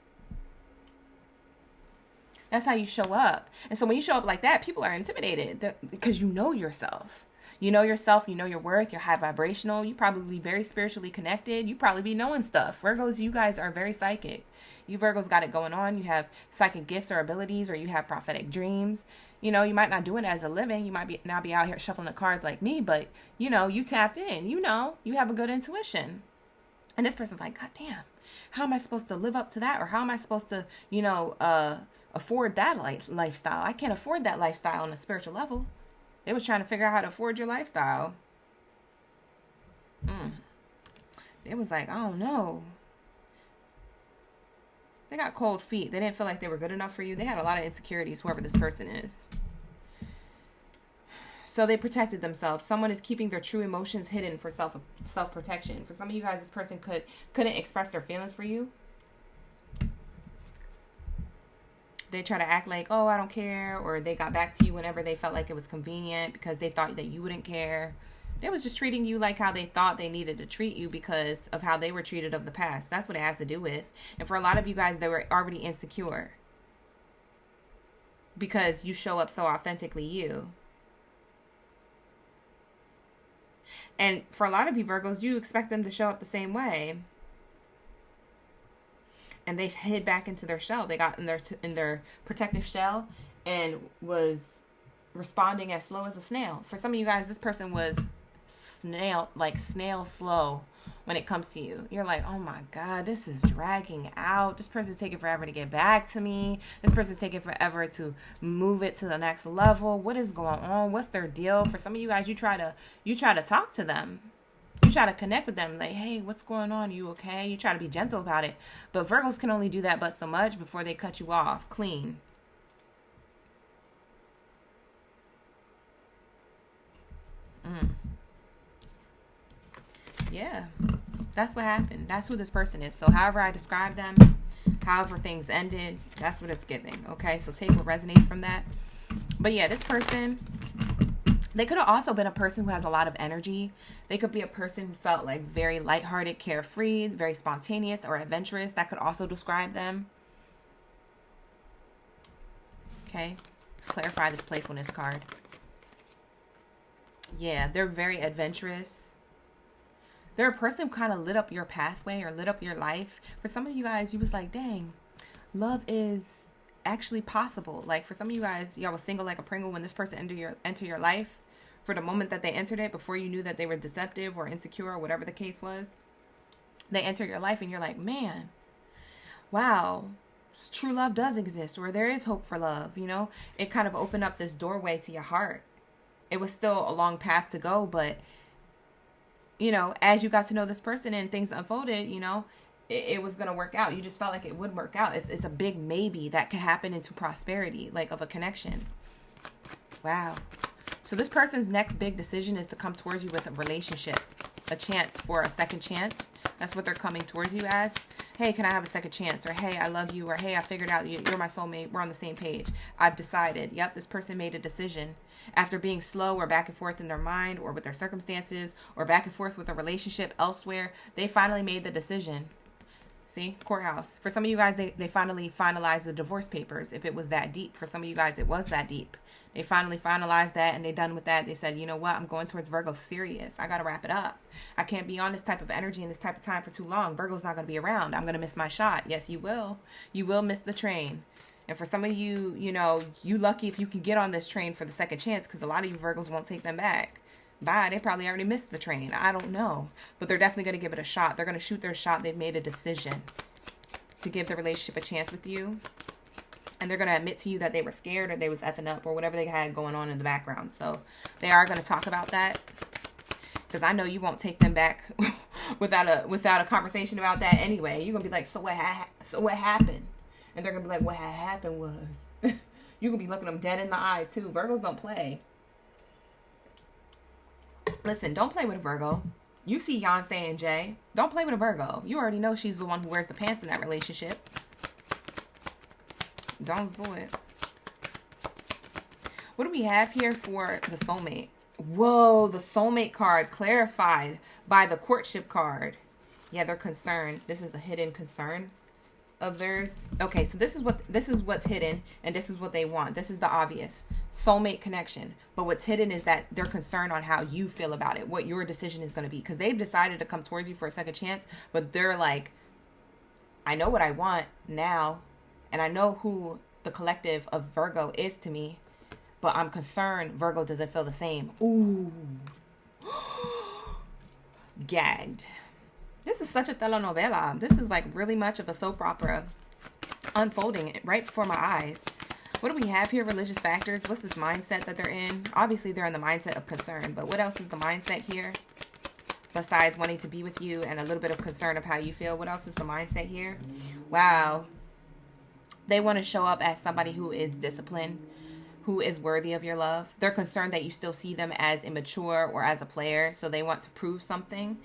That's how you show up. And so when you show up like that, people are intimidated because you know yourself. You know yourself, you know your worth, you're high vibrational, you probably very spiritually connected, you probably be knowing stuff. Virgos, you guys are very psychic. You Virgos got it going on. You have psychic gifts or abilities, or you have prophetic dreams. You know, you might not do it as a living. You might not be out here shuffling the cards like me, but, you know, you tapped in. You know, you have a good intuition. And this person's like, God damn, how am I supposed to live up to that? Or how am I supposed to, you know, afford that lifestyle? I can't afford that lifestyle on a spiritual level. They was trying to figure out how to afford your lifestyle. It was like, I don't know. They got cold feet. They didn't feel like they were good enough for you. They had a lot of insecurities, whoever this person is. So they protected themselves. Someone is keeping their true emotions hidden for self-protection. For some of you guys, this person couldn't express their feelings for you. They try to act like, oh, I don't care. Or they got back to you whenever they felt like it was convenient because they thought that you wouldn't care. They was just treating you like how they thought they needed to treat you because of how they were treated of the past. That's what it has to do with. And for a lot of you guys, they were already insecure because you show up so authentically you. And for a lot of you Virgos, you expect them to show up the same way. And they hid back into their shell. They got in their protective shell and was responding as slow as a snail. For some of you guys, this person was snail slow when it comes to you. You're like, oh my God, this is dragging out. This person's taking forever to get back to me. This person's taking forever to move it to the next level. What is going on? What's their deal? For some of you guys, you try to talk to them. You try to connect with them like, hey, what's going on? You okay? You try to be gentle about it. But Virgos can only do that but so much before they cut you off clean. Yeah, that's what happened. That's who this person is. So however I describe them, however things ended, that's what it's giving. Okay, so take what resonates from that. But yeah, this person, they could have also been a person who has a lot of energy. They could be a person who felt like very lighthearted, carefree, very spontaneous or adventurous. That could also describe them. Okay, let's clarify this playfulness card. Yeah, they're very adventurous. They're a person who kind of lit up your pathway or lit up your life. For some of you guys, you was like, dang, love is actually possible. Like for some of you guys, y'all was single like a Pringle when this person enter your life. For the moment that they entered it, before you knew that they were deceptive or insecure or whatever the case was, they enter your life and you're like, man, wow, true love does exist, or there is hope for love. You know, it kind of opened up this doorway to your heart. It was still a long path to go, but you know, as you got to know this person and things unfolded, you know, it was going to work out. You just felt like it would work out. It's a big maybe that could happen into prosperity, like of a connection. Wow. So this person's next big decision is to come towards you with a relationship, a chance for a second chance. That's what they're coming towards you as. Hey, can I have a second chance? Or hey, I love you. Or hey, I figured out you're my soulmate. We're on the same page. I've decided. Yep, this person made a decision. After being slow or back and forth in their mind or with their circumstances or back and forth with a relationship elsewhere, they finally made the decision. See, courthouse. For some of you guys, they finally finalized the divorce papers. If it was that deep. For some of you guys, it was that deep. They finally finalized that and they done with that. They said, you know what? I'm going towards Virgo serious. I got to wrap it up. I can't be on this type of energy and this type of time for too long. Virgo's not going to be around. I'm going to miss my shot. Yes, you will. You will miss the train. And for some of you, you know, you lucky if you can get on this train for the second chance, because a lot of you Virgos won't take them back. Bye. They probably already missed the train. I don't know. But they're definitely going to give it a shot. They're going to shoot their shot. They've made a decision to give the relationship a chance with you. And they're going to admit to you that they were scared or they was effing up or whatever they had going on in the background. So they are going to talk about that. Because I know you won't take them back without a conversation about that anyway. You're going to be like, so what happened? And they're going to be like, what had happened was. You're going to be looking them dead in the eye too. Virgos don't play. Listen, don't play with a Virgo. You see Beyonce and Jay. Don't play with a Virgo. You already know she's the one who wears the pants in that relationship. Don't do it. What do we have here for the soulmate? Whoa, the soulmate card clarified by the courtship card. Yeah, they're concerned. This is a hidden concern of theirs. Okay, so this is what's hidden, and this is what they want. This is the obvious soulmate connection. But what's hidden is that they're concerned on how you feel about it, what your decision is going to be, because they've decided to come towards you for a second chance, but they're like, I know what I want now, and I know who the collective of Virgo is to me, but I'm concerned Virgo doesn't feel the same. Ooh. Gagged. This is such a telenovela. This is like really much of a soap opera unfolding right before my eyes. What do we have here? Religious factors. What's this mindset that they're in? Obviously, they're in the mindset of concern. But what else is the mindset here? Besides wanting to be with you and a little bit of concern of how you feel. What else is the mindset here? Wow. They want to show up as somebody who is disciplined, who is worthy of your love. They're concerned that you still see them as immature or as a player. So they want to prove something.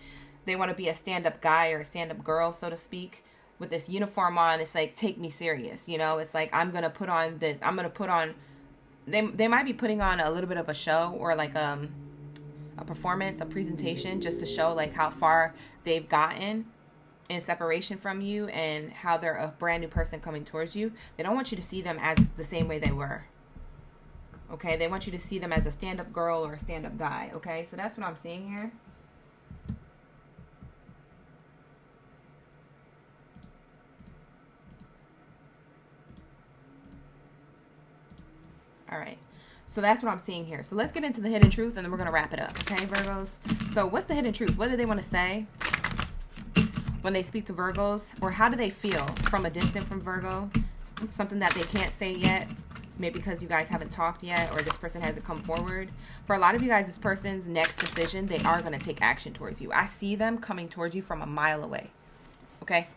They want to be a stand-up guy or a stand-up girl, so to speak. With this uniform on, it's like, take me serious, you know? It's like, I'm going to put on this, I'm going to put on, they might be putting on a little bit of a show or like a performance, a presentation, just to show like how far they've gotten in separation from you and how they're a brand new person coming towards you. They don't want you to see them as the same way they were. Okay? They want you to see them as a stand-up girl or a stand-up guy. Okay? So that's what I'm seeing here. All right, so that's what I'm seeing here. So let's get into the hidden truth, and then we're going to wrap it up. Okay, Virgos? So what's the hidden truth? What do they want to say when they speak to Virgos? Or how do they feel from a distance from Virgo? Something that they can't say yet, maybe because you guys haven't talked yet or this person hasn't come forward. For a lot of you guys, this person's next decision, they are going to take action towards you. I see them coming towards you from a mile away. Okay?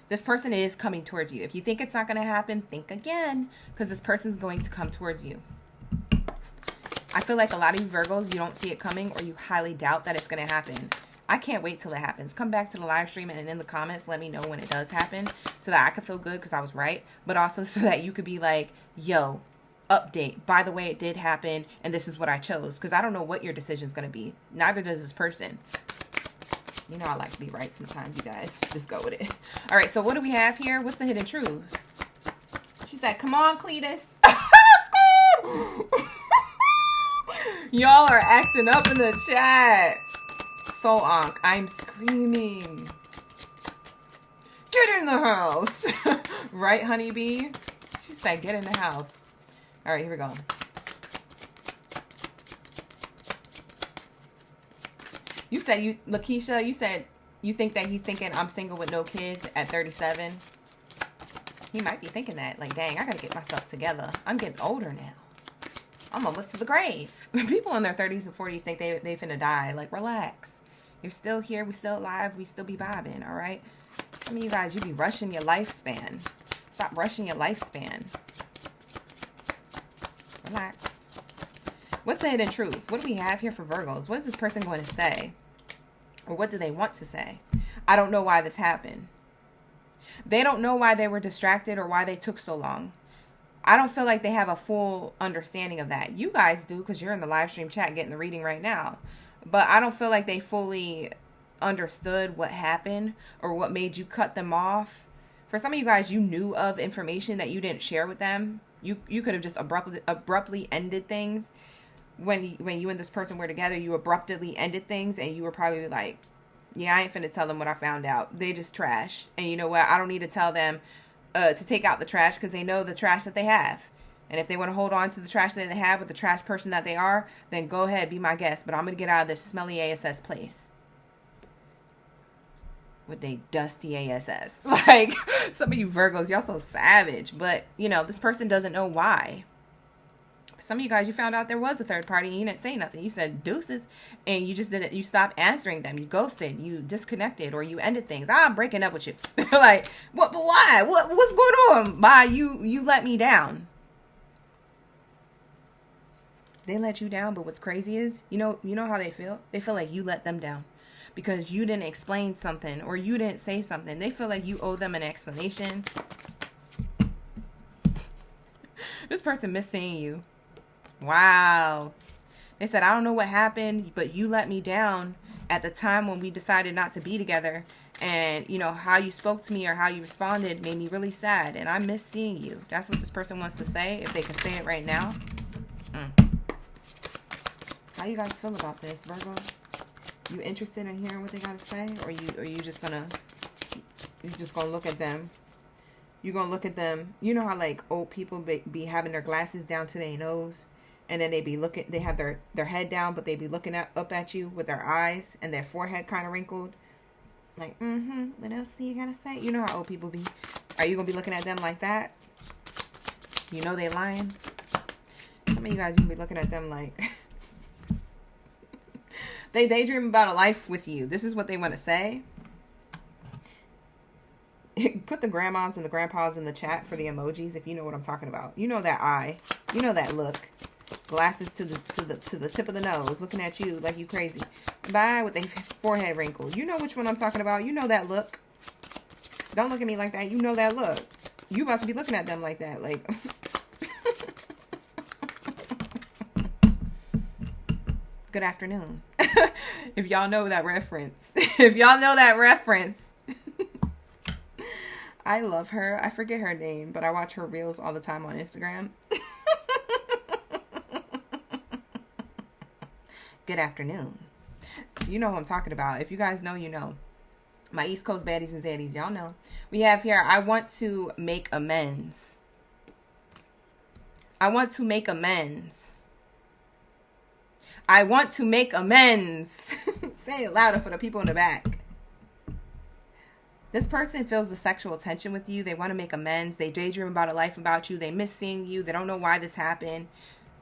This person is coming towards you. If you think it's not going to happen, think again, because this person's going to come towards you. I feel like a lot of you Virgos, you don't see it coming or you highly doubt that it's going to happen. I can't wait till it happens. Come back to the live stream and in the comments, let me know when it does happen so that I can feel good because I was right, but also so that you could be like, yo, update. By the way, it did happen and this is what I chose, because I don't know what your decision is going to be. Neither does this person. You know I like to be right sometimes, you guys. Just go with it. All right, so what do we have here? What's the hidden truth? She said, come on, Cletus. Y'all are acting up in the chat. So Ankh, I'm screaming. Get in the house. Right, honeybee? She said, get in the house. All right, here we go. You said, Lakeisha, you said you think that he's thinking I'm single with no kids at 37. He might be thinking that. Like, dang, I got to get myself together. I'm getting older now. I'm almost to the grave. People in their 30s and 40s think they finna die. Like, relax. You're still here. We still alive. We still be vibing, all right? Some of you guys, you be rushing your lifespan. Stop rushing your lifespan. Relax. What's the hidden truth? What do we have here for Virgos? What is this person going to say? Or what do they want to say? I don't know why this happened. They don't know why they were distracted or why they took so long. I don't feel like they have a full understanding of that. You guys do because you're in the live stream chat getting the reading right now. But I don't feel like they fully understood what happened or what made you cut them off. For some of you guys, you knew of information that you didn't share with them. You could have just abruptly ended things. When you and this person were together, you abruptly ended things and you were probably like, yeah, I ain't finna tell them what I found out. They just trash. And you know what? I don't need to tell them to take out the trash because they know the trash that they have. And if they want to hold on to the trash that they have with the trash person that they are, then go ahead, be my guest. But I'm going to get out of this smelly ASS place. With they dusty ASS. Like, some of you Virgos, y'all so savage. But, you know, this person doesn't know why. Some of you guys, you found out there was a third party and you didn't say nothing. You said deuces and you just didn't, you stopped answering them. You ghosted, you disconnected, or you ended things. I'm breaking up with you. Like, what, but why? What's going on? Why you let me down? They let you down, but what's crazy is, you know how they feel? They feel like you let them down because you didn't explain something or you didn't say something. They feel like you owe them an explanation. This person missed seeing you. Wow. They said, I don't know what happened, but you let me down at the time when we decided not to be together. And, you know, how you spoke to me or how you responded made me really sad. And I miss seeing you. That's what this person wants to say, if they can say it right now. How you guys feel about this, Virgo? You interested in hearing what they got to say? Or you just gonna look at them? You're gonna look at them. You know how like old people be having their glasses down to their nose? And then they have their head down, but they be looking up at you with their eyes and their forehead kind of wrinkled. Like, what else do you gotta say? You know how old people be. Are you gonna be looking at them like that? You know they lying. Some of you guys, you can be looking at them like they daydream about a life with you. This is what they want to say. Put the grandmas and the grandpas in the chat for the emojis if you know what I'm talking about. You know that eye. You know that look. Glasses to the tip of the nose, looking at you like you crazy. Bye with a forehead wrinkle. You know which one I'm talking about. You know that look. Don't look at me like that. You know that look. You about to be looking at them like that. Like, good afternoon. If y'all know that reference. If y'all know that reference. I love her. I forget her name, but I watch her reels all the time on Instagram. Good afternoon. You know what I'm talking about. If you guys know, you know. My East Coast baddies and zaddies, y'all know. We have here, I want to make amends. I want to make amends. I want to make amends. Say it louder for the people in the back. This person feels the sexual tension with you. They want to make amends. They daydream about a life about you. They miss seeing you. They don't know why this happened.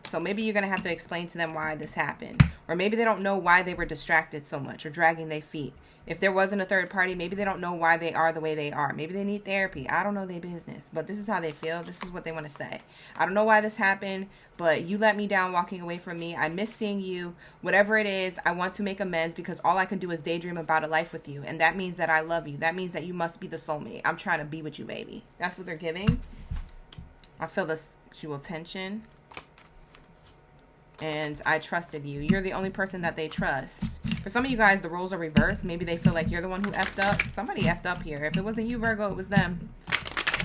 So maybe you're going to have to explain to them why this happened. Or maybe they don't know why they were distracted so much or dragging their feet. If there wasn't a third party, maybe they don't know why they are the way they are. Maybe they need therapy. I don't know their business. But this is how they feel. This is what they want to say. I don't know why this happened, but you let me down walking away from me. I miss seeing you. Whatever it is, I want to make amends because all I can do is daydream about a life with you. And that means that I love you. That means that you must be the soulmate. I'm trying to be with you, baby. That's what they're giving. I feel the sexual tension. And I trusted you. You're the only person that they trust. For some of you guys, the roles are reversed. Maybe they feel like you're the one who effed up. Somebody effed up here. If it wasn't you, Virgo, it was them.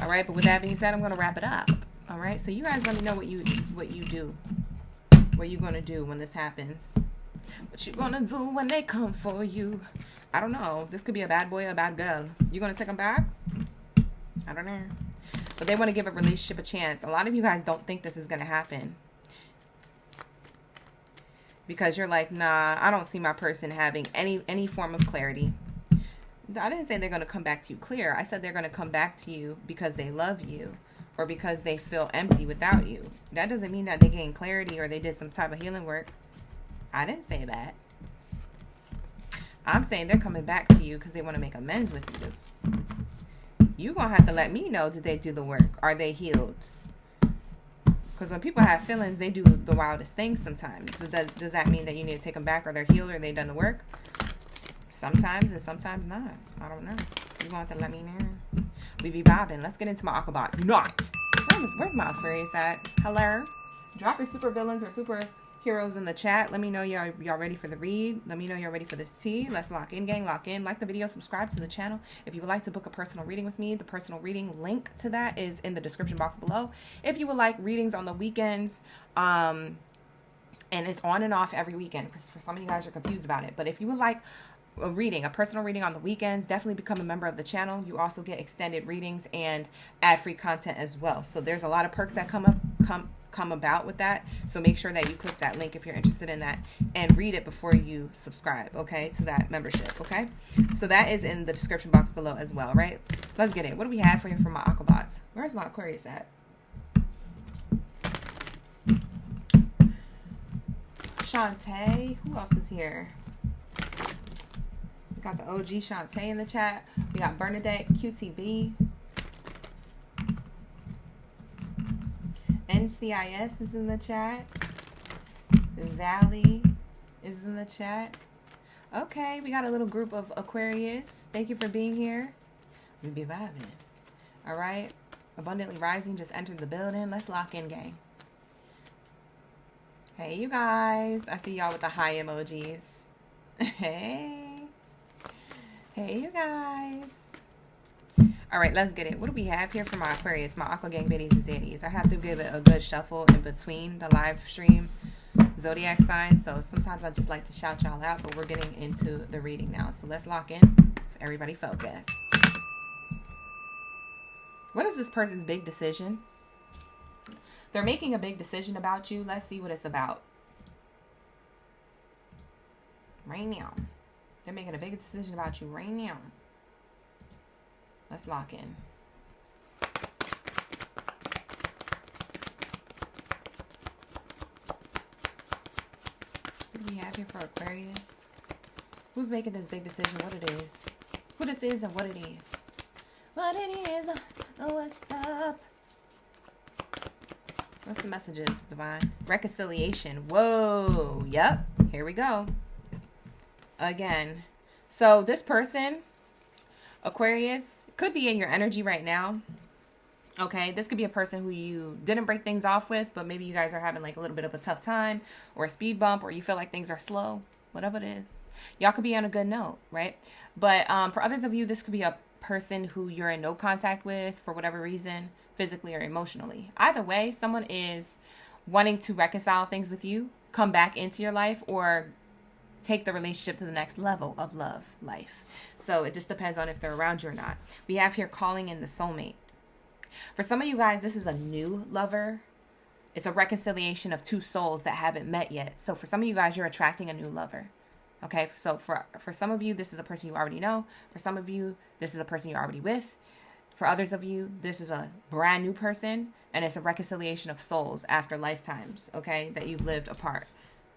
All right. But with that being said, I'm going to wrap it up. All right. So you guys let me know what you do. What you're going to do when this happens. What you gonna do when they come for you? I don't know. This could be a bad boy or a bad girl. You gonna take them back? I don't know. But they want to give a relationship a chance. A lot of you guys don't think this is gonna happen. Because you're like, nah, I don't see my person having any form of clarity. I didn't say they're going to come back to you clear. I said they're going to come back to you because they love you or because they feel empty without you. That doesn't mean that they gained clarity or they did some type of healing work. I didn't say that. I'm saying they're coming back to you because they want to make amends with you. You're going to have to let me know, did they do the work? Are they healed? Because when people have feelings, they do the wildest things sometimes. Does that mean that you need to take them back or they're healed or they done the work? Sometimes and sometimes not. I don't know. You want to let me know? We be bobbing. Let's get into my Aquabots. Not. Where's my Aquarius at? Hello? Drop your super villains or superheroes in the chat. Let me know y'all ready for the read. Let me know y'all ready for this tea. Let's lock in, gang. Lock in. Like the video. Subscribe to the channel. If you would like to book a personal reading with me, the personal reading link to that is in the description box below. If you would like readings on the weekends, and it's on and off every weekend. For some of you guys are confused about it. But if you would like a personal reading on the weekends, definitely become a member of the channel. You also get extended readings and ad-free content as well. So there's a lot of perks that come about with that. So make sure that you click that link if you're interested in that and read it before you subscribe, okay, to that membership, okay? So that is in the description box below as well, right? Let's get it. What do we have for you for my Aquabots? Where's my Aquarius at? Shantae. Who else is here? We got the OG Shantae in the chat. We got Bernadette, QTB. NCIS is in the chat. Valley is in the chat. Okay, we got a little group of Aquarius. Thank you for being here. We be vibing. All right. Abundantly Rising just entered the building. Let's lock in, gang. Hey, you guys. I see y'all with the high emojis. Hey. Hey, you guys. All right, let's get it. What do we have here for my Aquarius, my Aqua Gang Biddies and Zaddies? I have to give it a good shuffle in between the live stream Zodiac signs. So sometimes I just like to shout y'all out, but we're getting into the reading now. So let's lock in. Everybody focus. What is this person's big decision? They're making a big decision about you. Let's see what it's about. Right now. They're making a big decision about you right now. Let's lock in. What do we have here for Aquarius? Who's making this big decision? What it is? Who this is and what it is? What it is? What's up? What's the messages, Divine? Reconciliation. Whoa. Yep. Here we go. Again. So this person, Aquarius, could be in your energy right now. Okay, this could be a person who you didn't break things off with, but maybe you guys are having like a little bit of a tough time or a speed bump, or you feel like things are slow, whatever it is. Y'all could be on a good note, right? But for others of you, this could be a person who you're in no contact with for whatever reason, physically or emotionally. Either way, someone is wanting to reconcile things with you, come back into your life, or take the relationship to the next level of love life. So it just depends on if they're around you or not. We have here calling in the soulmate. For some of you guys, this is a new lover. It's a reconciliation of two souls that haven't met yet. So for some of you guys, you're attracting a new lover. Okay, so for some of you, this is a person you already know. For some of you, this is a person you're already with. For others of you, this is a brand new person, and it's a reconciliation of souls after lifetimes, okay, that you've lived apart.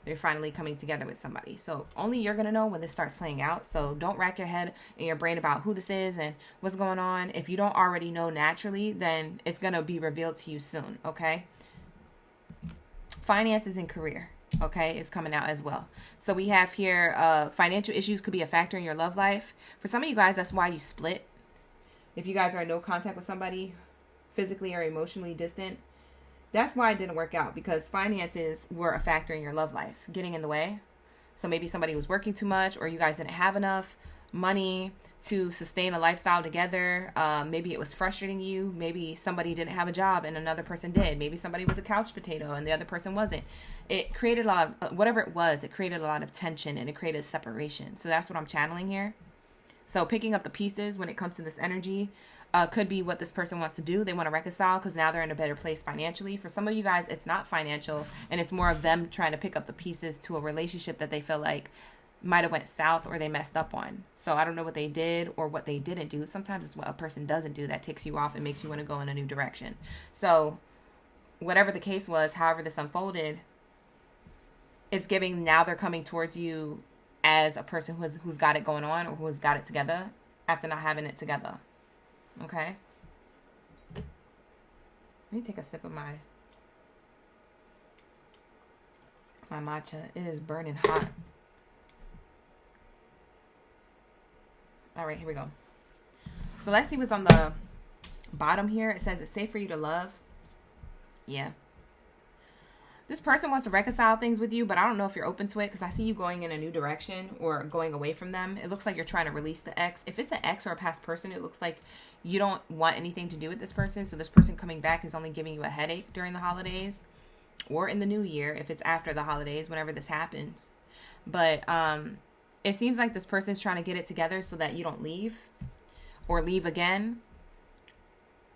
You're finally coming together with somebody. So only you're going to know when this starts playing out. So don't rack your head and your brain about who this is and what's going on. If you don't already know naturally, then it's going to be revealed to you soon, okay? Finances and career, okay, is coming out as well. So we have here financial issues could be a factor in your love life. For some of you guys, that's why you split. If you guys are in no contact with somebody, physically or emotionally distant, that's why it didn't work out, because finances were a factor in your love life, getting in the way. So maybe somebody was working too much, or you guys didn't have enough money to sustain a lifestyle together. Maybe it was frustrating you. Maybe somebody didn't have a job and another person did. Maybe somebody was a couch potato and the other person wasn't. It created a lot of, whatever it was, it created a lot of tension and it created separation. So that's what I'm channeling here. So picking up the pieces when it comes to this energy could be what this person wants to do. They want to reconcile because now they're in a better place financially. For some of you guys, it's not financial, and it's more of them trying to pick up the pieces to a relationship that they feel like might have went south or they messed up on. So I don't know what they did or what they didn't do. Sometimes it's what a person doesn't do that ticks you off and makes you want to go in a new direction. So whatever the case was, however this unfolded, it's giving now they're coming towards you as a person who's got it going on or who's got it together after not having it together. Okay? Let me take a sip of my matcha. It is burning hot. All right, here we go. So let's see what's on the bottom here. It says it's safe for you to love. Yeah. This person wants to reconcile things with you, but I don't know if you're open to it because I see you going in a new direction or going away from them. It looks like you're trying to release the ex. If it's an ex or a past person, it looks like you don't want anything to do with this person. So this person coming back is only giving you a headache during the holidays or in the new year if it's after the holidays, whenever this happens. But it seems like this person's trying to get it together so that you don't leave or leave again.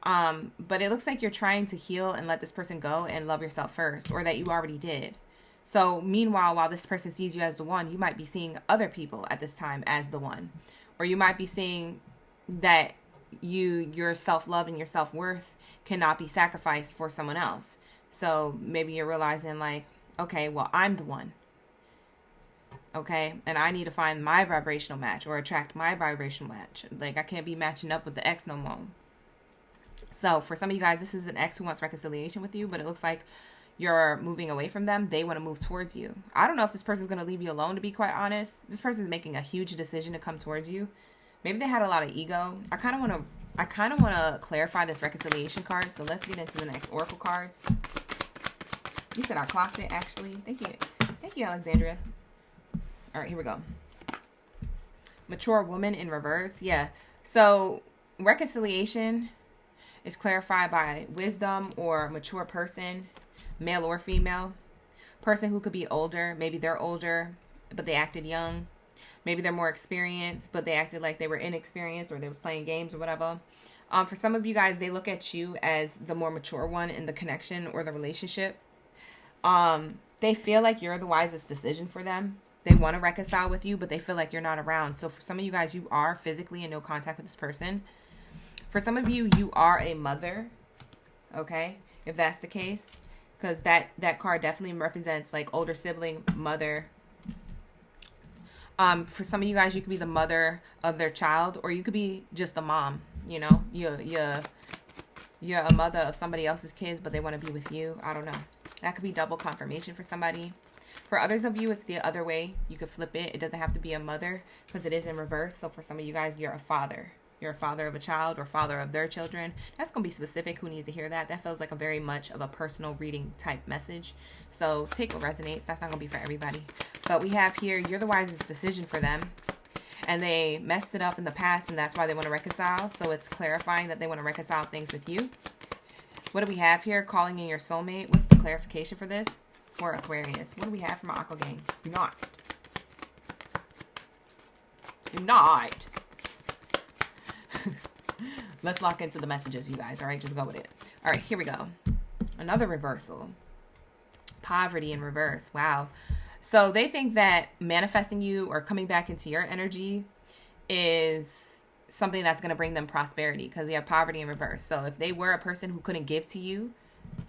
But it looks like you're trying to heal and let this person go and love yourself first, or that you already did. So meanwhile, while this person sees you as the one, you might be seeing other people at this time as the one, or you might be seeing that your self-love and your self-worth cannot be sacrificed for someone else. So maybe you're realizing like, okay, well, I'm the one. Okay. And I need to find my vibrational match or attract my vibrational match. Like I can't be matching up with the ex no more. So for some of you guys, this is an ex who wants reconciliation with you, but it looks like you're moving away from them. They want to move towards you. I don't know if this person's going to leave you alone, to be quite honest. This person's making a huge decision to come towards you. Maybe they had a lot of ego. I kind of want to clarify this reconciliation card. So let's get into the next oracle cards. You said I clocked it, actually. Thank you. Thank you, Alexandria. All right, here we go. Mature woman in reverse. Yeah. So reconciliation is clarified by wisdom or mature person, male or female. Person who could be older. Maybe they're older, but they acted young. Maybe they're more experienced, but they acted like they were inexperienced or they was playing games or whatever. For some of you guys, they look at you as the more mature one in the connection or the relationship. They feel like you're the wisest decision for them. They want to reconcile with you, but they feel like you're not around. So for some of you guys, you are physically in no contact with this person. For some of you, you are a mother, okay, if that's the case, because that card definitely represents like older sibling, mother. For some of you guys, you could be the mother of their child, or you could be just a mom, you know, you're a mother of somebody else's kids, but they want to be with you. I don't know. That could be double confirmation for somebody. For others of you, it's the other way. You could flip it. It doesn't have to be a mother because it is in reverse. So for some of you guys, you're a father. You're a father of a child or father of their children. That's going to be specific. Who needs to hear that? That feels like a very much of a personal reading type message. So take what resonates. That's not going to be for everybody. But we have here, you're the wisest decision for them. And they messed it up in the past, and that's why they want to reconcile. So it's clarifying that they want to reconcile things with you. What do we have here? Calling in your soulmate. What's the clarification for this? For Aquarius. What do we have from our Aqua gang? Do not. Do not. Let's lock into the messages, you guys. All right, just go with it. All right, here we go. Another reversal. Poverty in reverse. Wow. So they think that manifesting you or coming back into your energy is something that's going to bring them prosperity because we have poverty in reverse. So if they were a person who couldn't give to you,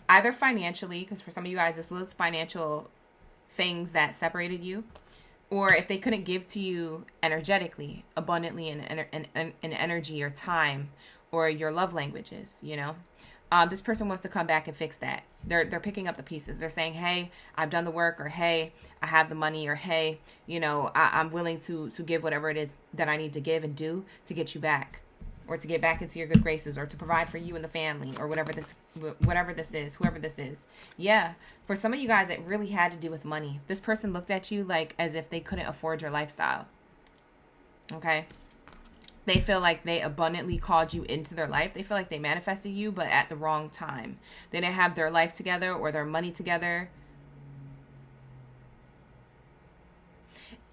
either financially, because for some of you guys, this was financial things that separated you, or if they couldn't give to you energetically, abundantly in energy or time or your love languages, you know, this person wants to come back and fix that. They're picking up the pieces. They're saying, hey, I've done the work, or hey, I have the money, or hey, you know, I'm willing to give whatever it is that I need to give and do to get you back, or to get back into your good graces, or to provide for you and the family, or whatever this is, whoever this is. Yeah. For some of you guys, it really had to do with money. This person looked at you like as if they couldn't afford your lifestyle. Okay. They feel like they abundantly called you into their life. They feel like they manifested you, but at the wrong time. They didn't have their life together or their money together.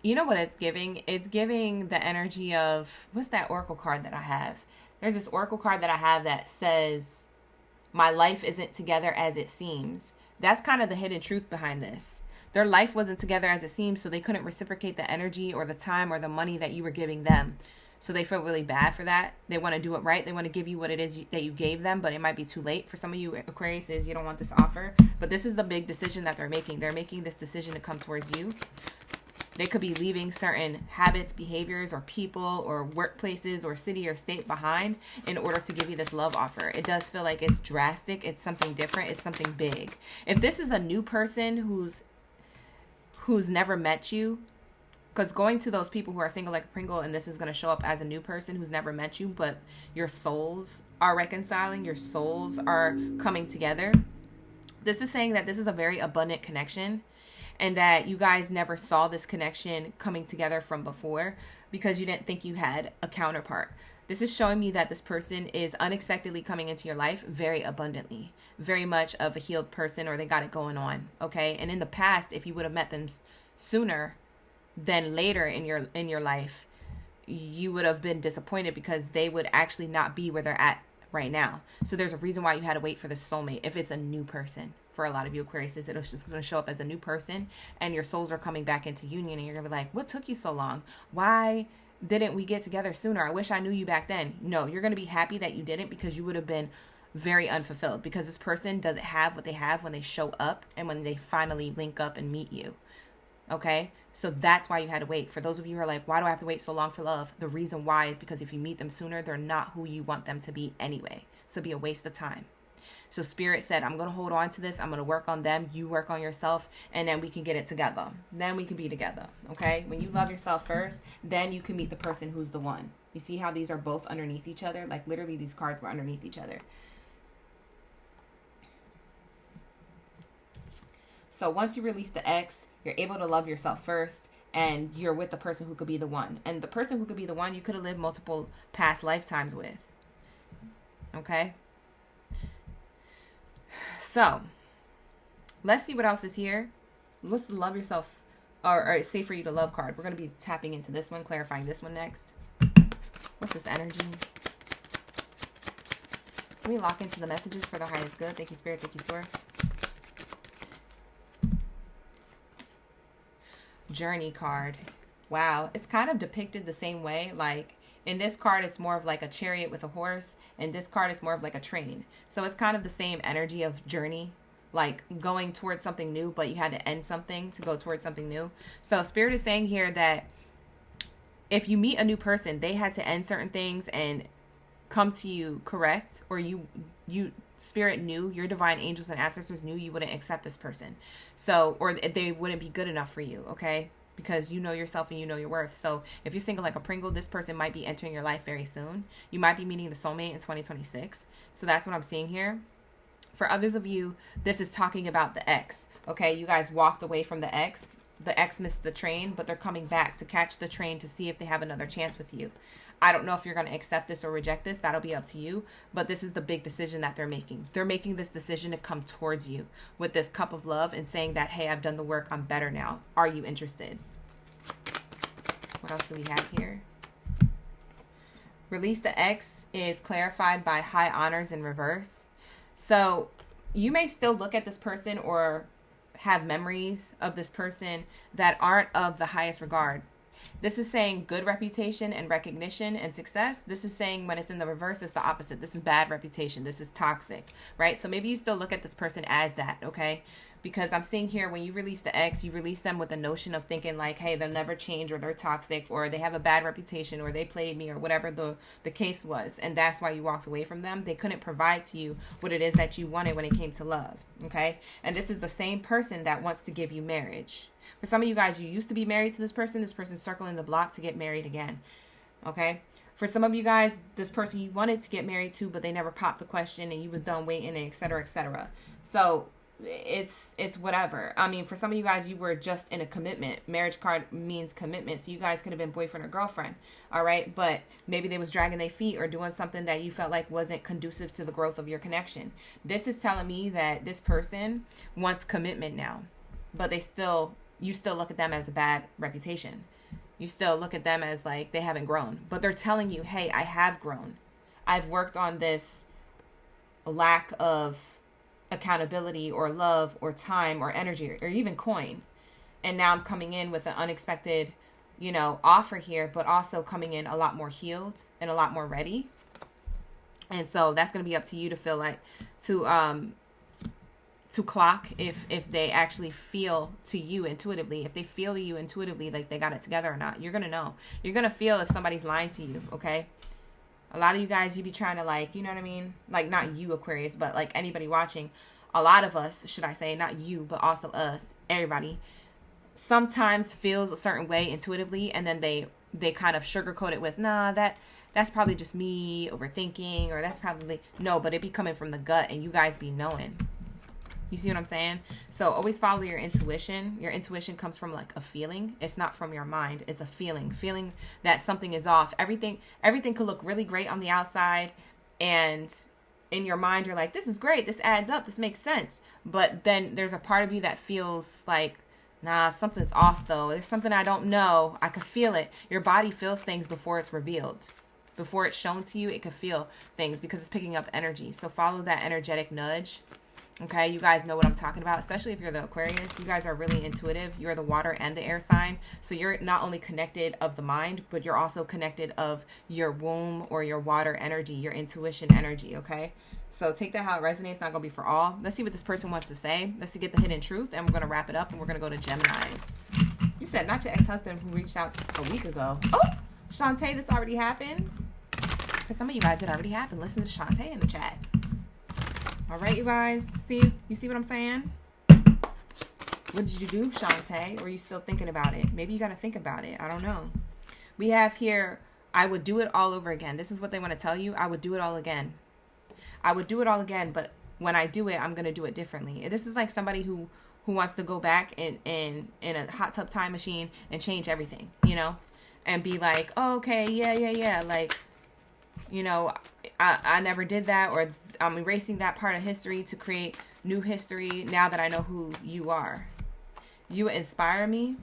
You know what it's giving? It's giving the energy of, what's that oracle card that I have? There's this oracle card that I have that says, my life isn't together as it seems. That's kind of the hidden truth behind this. Their life wasn't together as it seems, so they couldn't reciprocate the energy or the time or the money that you were giving them. So they feel really bad for that. They want to do it right. They want to give you what it is that you gave them, but it might be too late. For some of you Aquariuses, you don't want this offer. But this is the big decision that they're making. They're making this decision to come towards you. They could be leaving certain habits, behaviors, or people, or workplaces, or city, or state behind in order to give you this love offer. It does feel like it's drastic. It's something different. It's something big. If this is a new person who's never met you, because going to those people who are single like a Pringle, and this is going to show up as a new person who's never met you, but your souls are reconciling, your souls are coming together. This is saying that this is a very abundant connection, and that you guys never saw this connection coming together from before because you didn't think you had a counterpart. This is showing me that this person is unexpectedly coming into your life very abundantly, very much of a healed person, or they got it going on, okay? And in the past, if you would have met them sooner than later in your life, you would have been disappointed because they would actually not be where they're at right now. So there's a reason why you had to wait for the soulmate. If it's a new person, for a lot of you Aquarius, it's just going to show up as a new person, and your souls are coming back into union, and you're going to be like, what took you so long? Why didn't we get together sooner? I wish I knew you back then. No, you're going to be happy that you didn't, because you would have been very unfulfilled, because this person doesn't have what they have when they show up and when they finally link up and meet you. Okay, so that's why you had to wait. For those of you who are like, why do I have to wait so long for love? The reason why is because if you meet them sooner, they're not who you want them to be anyway. So it'd be a waste of time. So Spirit said, I'm going to hold on to this. I'm going to work on them. You work on yourself, and then we can get it together. Then we can be together. Okay, when you love yourself first, then you can meet the person who's the one. You see how these are both underneath each other? Like literally these cards were underneath each other. So once you release the X, you're able to love yourself first, and you're with the person who could be the one. And the person who could be the one, you could have lived multiple past lifetimes with. Okay? So, let's see what else is here. Let's love yourself, or say for you to love card. We're going to be tapping into this one, clarifying this one next. What's this energy? Let me lock into the messages for the highest good. Thank you, Spirit. Thank you, Source. Journey card. Wow, it's kind of depicted the same way. Like in this card, it's more of like a chariot with a horse, and this card is more of like a train. So it's kind of the same energy of journey, like going towards something new, but you had to end something to go towards something new. So Spirit is saying here that if you meet a new person, they had to end certain things and come to you correct, or you Spirit knew, your divine angels and ancestors knew you wouldn't accept this person. So, or they wouldn't be good enough for you, okay? Because you know yourself and you know your worth. So if you're single like a Pringle, this person might be entering your life very soon. You might be meeting the soulmate in 2026. So that's what I'm seeing here. For others of you, this is talking about the ex, okay? You guys walked away from the ex. The ex missed the train, but they're coming back to catch the train to see if they have another chance with you. I don't know if you're going to accept this or reject this. That'll be up to you. But this is the big decision that they're making. They're making this decision to come towards you with this cup of love and saying that, hey, I've done the work. I'm better now. Are you interested? What else do we have here? Release the X is clarified by high honors in reverse. So you may still look at this person or have memories of this person that aren't of the highest regard. This is saying good reputation and recognition and success. This is saying when it's in the reverse, it's the opposite. This is bad reputation. This is toxic, right? So maybe you still look at this person as that, okay? Because I'm seeing here when you release the X, you release them with the notion of thinking like, hey, they'll never change, or they're toxic, or they have a bad reputation, or they played me, or whatever the case was. And that's why you walked away from them. They couldn't provide to you what it is that you wanted when it came to love, okay? And this is the same person that wants to give you marriage. For some of you guys, you used to be married to this person. This person's circling the block to get married again. Okay? For some of you guys, this person you wanted to get married to, but they never popped the question and you was done waiting, and et cetera, et cetera. So it's whatever. I mean, for some of you guys, you were just in a commitment. Marriage card means commitment. So you guys could have been boyfriend or girlfriend. All right. But maybe they was dragging their feet or doing something that you felt like wasn't conducive to the growth of your connection. This is telling me that this person wants commitment now, but you still look at them as a bad reputation. You still look at them as like they haven't grown, but they're telling you, hey, I have grown. I've worked on this lack of accountability or love or time or energy or even coin. And now I'm coming in with an unexpected, offer here, but also coming in a lot more healed and a lot more ready. And so that's going to be up to you to feel like to clock if they actually feel to you intuitively. If they feel to you intuitively like they got it together or not, you're going to know. You're going to feel if somebody's lying to you, okay? A lot of you guys, you be trying to like, you know what I mean? Like not you, Aquarius, but like anybody watching. A lot of us, should I say, not you, but also us, everybody, sometimes feels a certain way intuitively, and then they kind of sugarcoat it with, nah, that's probably just me overthinking, or that's probably, no, but it be coming from the gut, and you guys be knowing. You see what I'm saying? So always follow your intuition. Your intuition comes from like a feeling. It's not from your mind. It's a feeling that something is off. Everything could look really great on the outside, and in your mind, you're like, this is great. This adds up. This makes sense. But then there's a part of you that feels like, nah, something's off though. There's something I don't know. I could feel it. Your body feels things before it's revealed. Before it's shown to you, it could feel things because it's picking up energy. So follow that energetic nudge. Okay, you guys know what I'm talking about, especially if you're the Aquarius. You guys are really intuitive. You're the water and the air sign. So you're not only connected of the mind, but you're also connected of your womb or your water energy, your intuition energy, okay? So take that how it resonates. It's not going to be for all. Let's see what this person wants to say. Let's get the hidden truth, and we're going to wrap it up, and we're going to go to Geminis. You said not your ex-husband who reached out a week ago. Oh, Shantae, this already happened? For some of you guys, it already happened. Listen to Shantae in the chat. All right, you guys. You see what I'm saying? What did you do, Shantae? Or are you still thinking about it? Maybe you got to think about it. I don't know. We have here, I would do it all over again. This is what they want to tell you. I would do it all again. I would do it all again, but when I do it, I'm going to do it differently. This is like somebody who wants to go back in a hot tub time machine and change everything, and be like, oh, okay, yeah. Like, I never did that, or I'm erasing that part of history to create new history now that I know who you are. You inspire me.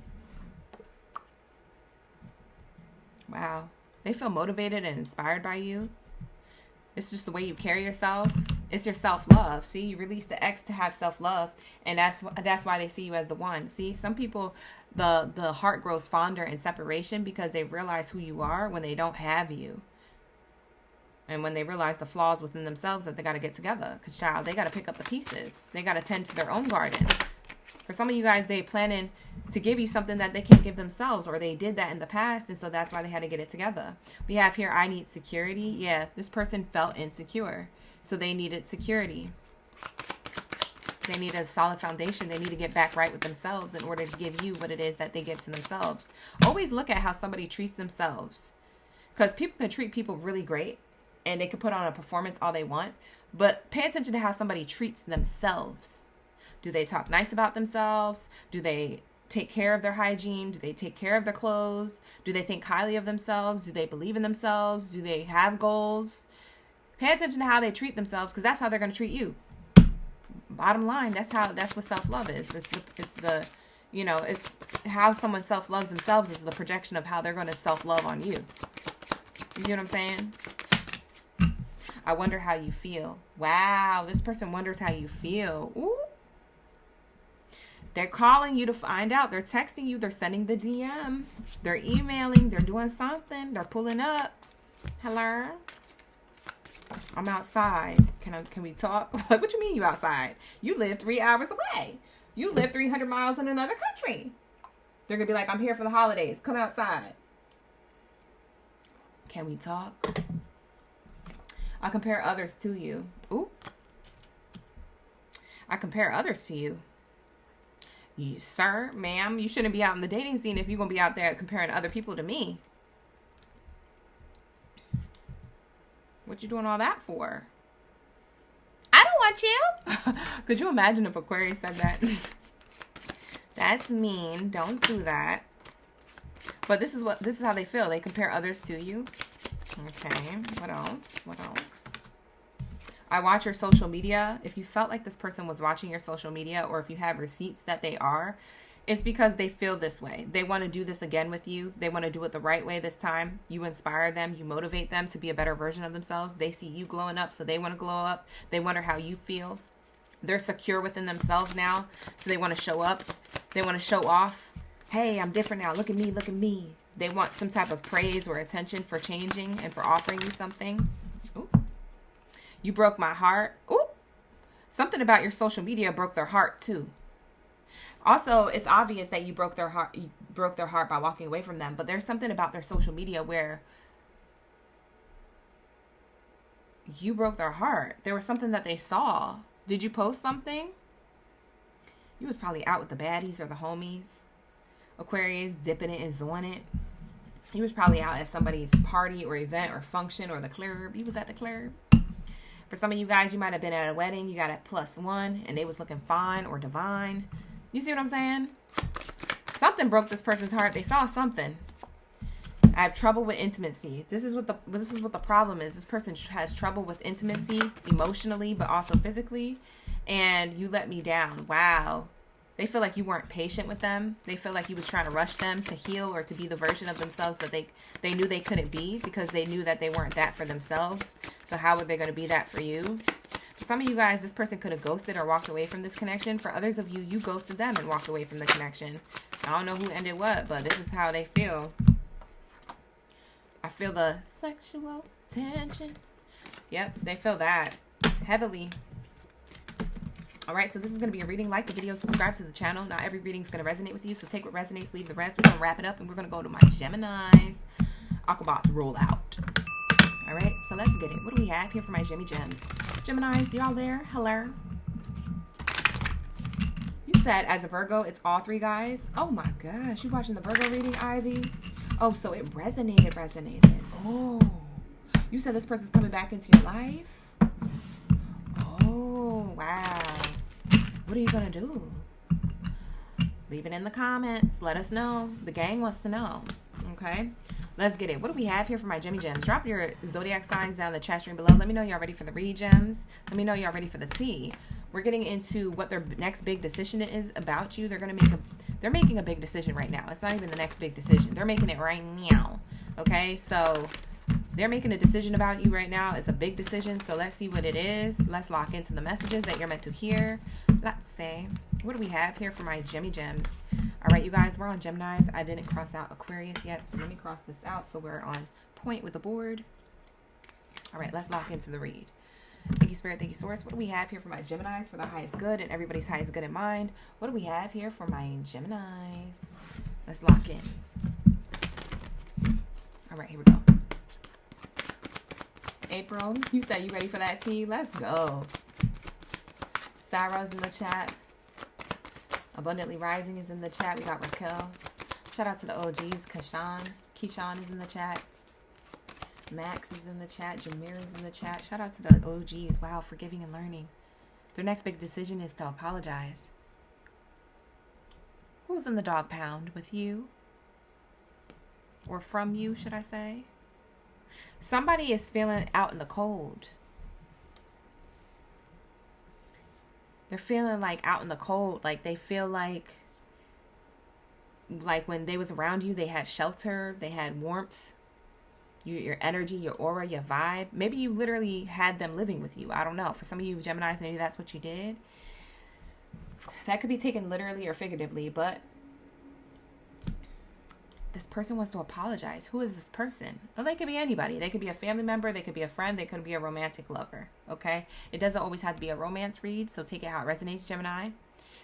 Wow. They feel motivated and inspired by you. It's just the way you carry yourself. It's your self-love. See, you release the X to have self-love, and that's why they see you as the one. See, some people, the heart grows fonder in separation because they realize who you are when they don't have you. And when they realize the flaws within themselves that they got to get together. Because, child, they got to pick up the pieces. They got to tend to their own garden. For some of you guys, they planning to give you something that they can't give themselves. Or they did that in the past. And so that's why they had to get it together. We have here, I need security. Yeah, this person felt insecure. So they needed security. They need a solid foundation. They need to get back right with themselves in order to give you what it is that they give to themselves. Always look at how somebody treats themselves. Because people can treat people really great. And they can put on a performance all they want. But pay attention to how somebody treats themselves. Do they talk nice about themselves? Do they take care of their hygiene? Do they take care of their clothes? Do they think highly of themselves? Do they believe in themselves? Do they have goals? Pay attention to how they treat themselves, because that's how they're going to treat you. Bottom line, that's what self-love is. It's how someone self-loves themselves is the projection of how they're going to self-love on you. You see what I'm saying? I wonder how you feel. Wow, this person wonders how you feel. Ooh. They're calling you to find out. They're texting you. They're sending the DM. They're emailing. They're doing something. They're pulling up. Hello? I'm outside. Can we talk? What you mean you outside? You live 3 hours away. You live 300 miles in another country. They're going to be like, I'm here for the holidays. Come outside. Can we talk? I compare others to you. Ooh. I compare others to you. You, sir, ma'am, you shouldn't be out in the dating scene if you're going to be out there comparing other people to me. What you doing all that for? I don't want you. Could you imagine if Aquarius said that? That's mean. Don't do that. But this is how they feel. They compare others to you. Okay. What else? What else? I watch your social media. If you felt like this person was watching your social media, or if you have receipts that they are, it's because they feel this way. They want to do this again with you. They want to do it the right way this time. You inspire them. You motivate them to be a better version of themselves. They see you glowing up, so they want to glow up. They wonder how you feel. They're secure within themselves now, so they want to show up. They want to show off. Hey, I'm different now. Look at me. Look at me. They want some type of praise or attention for changing and for offering you something. Ooh. You broke my heart. Ooh. Something about your social media broke their heart too. Also, it's obvious that you broke their heart. You broke their heart by walking away from them. But there's something about their social media where you broke their heart. There was something that they saw. Did you post something? You was probably out with the baddies or the homies. Aquarius dipping it and zoing it. You was probably out at somebody's party or event or function or the club. You was at the club. For some of you guys, you might have been at a wedding. You got a +1 and they was looking fine or divine. You see what I'm saying? Something broke this person's heart. They saw something. I have trouble with intimacy. This is what the problem is. This person has trouble with intimacy emotionally, but also physically. And you let me down. Wow. They feel like you weren't patient with them. They feel like you was trying to rush them to heal or to be the version of themselves that they knew they couldn't be, because they knew that they weren't that for themselves. So how were they going to be that for you? For some of you guys, this person could have ghosted or walked away from this connection. For others of you, you ghosted them and walked away from the connection. I don't know who ended what, but this is how they feel. I feel the sexual tension. Yep, they feel that heavily. All right, so this is going to be a reading. Like the video, subscribe to the channel. Not every reading is going to resonate with you, so take what resonates, leave the rest. We're going to wrap it up, and we're going to go to my Geminis. Aquabots roll out. All right, so let's get it. What do we have here for my Gemmy Gems? Geminis, y'all there? Hello? You said as a Virgo, it's all 3 guys. Oh my gosh, you watching the Virgo reading, Ivy? Oh, so it resonated. Oh, you said this person's coming back into your life? Oh, wow. What are you going to do? Leave it in the comments. Let us know. The gang wants to know. Okay, let's get it. What do we have here for my Gemmy Gems? Drop your zodiac signs down in the chat stream below. Let me know y'all ready for the read, gems. Let me know y'all ready for the tea. We're getting into what their next big decision is about you. They're making a big decision right now. It's not even the next big decision. They're making it right now. Okay, so they're making a decision about you right now. It's a big decision, so let's see what it is. Let's lock into the messages that you're meant to hear. Let's see. What do we have here for my Gemmy Gems? All right, you guys, we're on Geminis. I didn't cross out Aquarius yet, so let me cross this out so we're on point with the board. All right, let's lock into the read. Thank you, Spirit. Thank you, Source. What do we have here for my Geminis for the highest good and everybody's highest good in mind? What do we have here for my Geminis? Let's lock in. All right, here we go. April, you said you ready for that tea? Let's go. Sarah's in the chat. Abundantly Rising is in the chat. We got Raquel. Shout out to the OGs. Keyshawn is in the chat. Max is in the chat. Jameer is in the chat. Shout out to the OGs. Wow, forgiving and learning. Their next big decision is to apologize. Who's in the dog pound with you? Or from you, should I say? Somebody is feeling out in the cold. They're feeling like out in the cold. Like they feel like when they was around you, they had shelter, they had warmth. Your energy, your aura, your vibe. Maybe you literally had them living with you. I don't know. For some of you Geminis, maybe that's what you did. That could be taken literally or figuratively, but this person wants to apologize. Who is this person? Well, they could be anybody. They could be a family member. They could be a friend. They could be a romantic lover. Okay? It doesn't always have to be a romance read, so take it how it resonates, Gemini.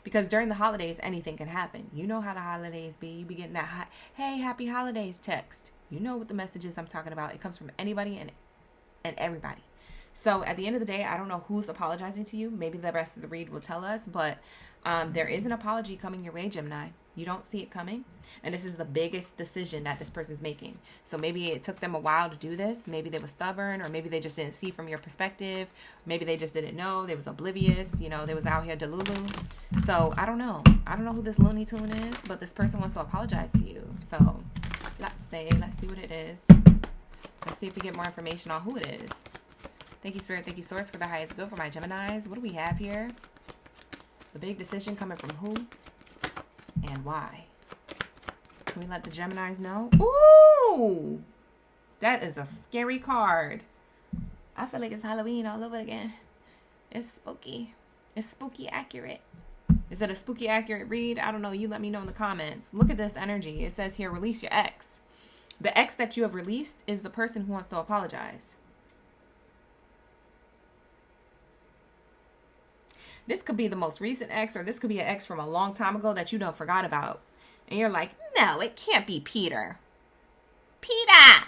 Because during the holidays, anything can happen. You know how the holidays be. You be getting that, hey, happy holidays text. You know what the message is I'm talking about. It comes from anybody and everybody. So at the end of the day, I don't know who's apologizing to you. Maybe the rest of the read will tell us. But there is an apology coming your way, Gemini. You don't see it coming. And this is the biggest decision that this person's making. So maybe it took them a while to do this. Maybe they were stubborn, or maybe they just didn't see from your perspective. Maybe they just didn't know. They was oblivious. You know, they was out here delulu. So I don't know. I don't know who this Looney Tune is, but this person wants to apologize to you. So let's see what it is. Let's see if we get more information on who it is. Thank you, Spirit. Thank you, Source, for the highest good for my Geminis. What do we have here? The big decision coming from who and why? Can we let the Geminis know? Ooh! That is a scary card. I feel like it's Halloween all over again. It's spooky. It's spooky accurate. Is it a spooky accurate read? I don't know. You let me know in the comments. Look at this energy. It says here, release your ex. The ex that you have released is the person who wants to apologize. This could be the most recent ex, or this could be an ex from a long time ago that you don't forgot about. And you're like, no, it can't be Peter. Peter!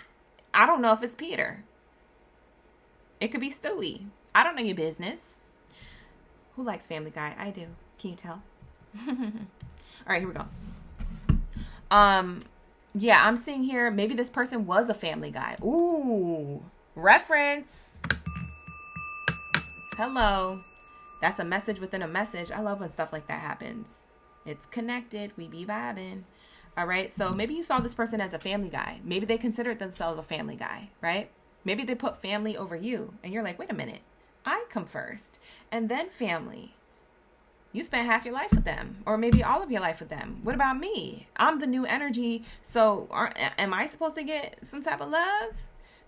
I don't know if it's Peter. It could be Stewie. I don't know your business. Who likes Family Guy? I do. Can you tell? All right, here we go. Yeah, I'm seeing here, maybe this person was a Family Guy. Ooh, reference. Hello. That's a message within a message. I love when stuff like that happens. It's connected. We be vibing. All right. So maybe you saw this person as a Family Guy. Maybe they considered themselves a Family Guy, right? Maybe they put family over you. And you're like, wait a minute. I come first. And then family. You spent half your life with them. Or maybe all of your life with them. What about me? I'm the new energy. So am I supposed to get some type of love?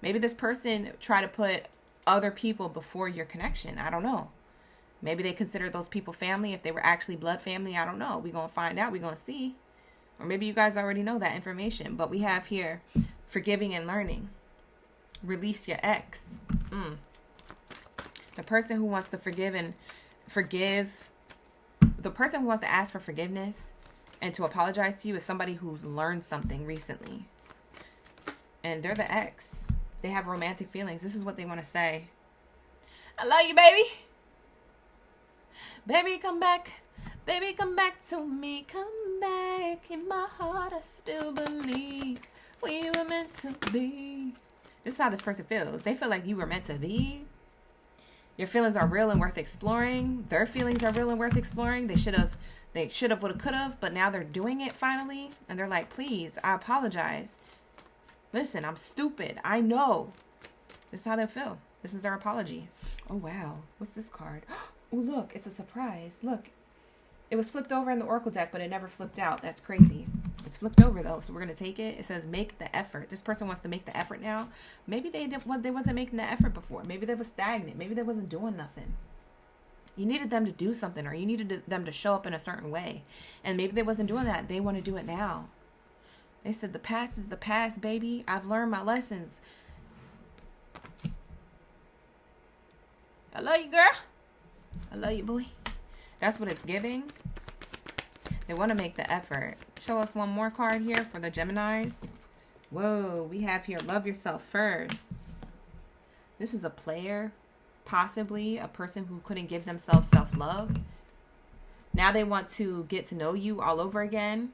Maybe this person tried to put other people before your connection. I don't know. Maybe they consider those people family if they were actually blood family. I don't know. We're going to find out. We're going to see. Or maybe you guys already know that information. But we have here forgiving and learning. Release your ex. The person who wants to forgive and forgive. The person who wants to ask for forgiveness and to apologize to you is somebody who's learned something recently. And they're the ex. They have romantic feelings. This is what they want to say. I love you, baby. Baby, come back. Baby, come back to me. Come back. In my heart, I still believe we were meant to be. This is how this person feels. They feel like you were meant to be. Your feelings are real and worth exploring. Their feelings are real and worth exploring. They should have, would have, could have, but now they're doing it finally. And they're like, please, I apologize. Listen, I'm stupid. I know. This is how they feel. This is their apology. Oh, wow. What's this card? Oh, look, it's a surprise. Look, it was flipped over in the Oracle deck, but it never flipped out. That's crazy. It's flipped over, though, so we're going to take it. It says make the effort. This person wants to make the effort now. Maybe they wasn't making the effort before. Maybe they were stagnant. Maybe they wasn't doing nothing. You needed them to do something, or you needed them to show up in a certain way. And maybe they wasn't doing that. They want to do it now. They said the past is the past, baby. I've learned my lessons. I love you, girl. I love you, boy. That's what it's giving. They want to make the effort. Show us one more card here for the Geminis. Whoa, we have here love yourself first. This is a player, possibly a person who couldn't give themselves self-love. Now they want to get to know you all over again.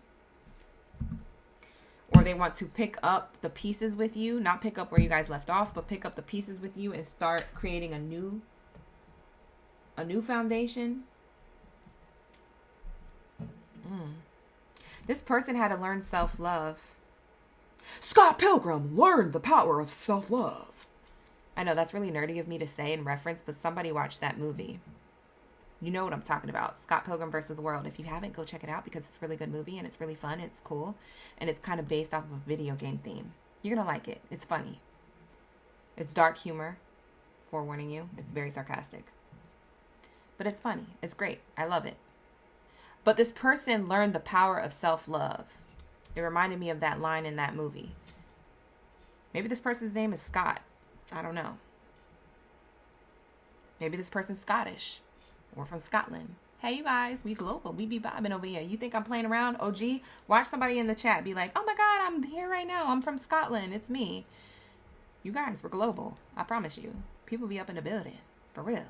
Or they want to pick up the pieces with you. Not pick up where you guys left off, but pick up the pieces with you and start creating a new foundation. This person had to learn self-love. Scott Pilgrim learned the power of self-love. I know that's really nerdy of me to say and reference, but somebody watched that movie. You know what I'm talking about. Scott Pilgrim versus the World. If you haven't, go check it out because it's a really good movie and it's really fun. It's cool. And it's kind of based off of a video game theme. You're going to like it. It's funny. It's dark humor. Forewarning you. It's very sarcastic. But it's funny. It's great. I love it. But this person learned the power of self-love. It reminded me of that line in that movie. Maybe this person's name is Scott. I don't know. Maybe this person's Scottish or from Scotland. Hey, you guys, we global. We be vibing over here. You think I'm playing around? OG, watch somebody in the chat be like, oh my God, I'm here right now. I'm from Scotland. It's me. You guys, we're global. I promise you. People be up in the building. For real.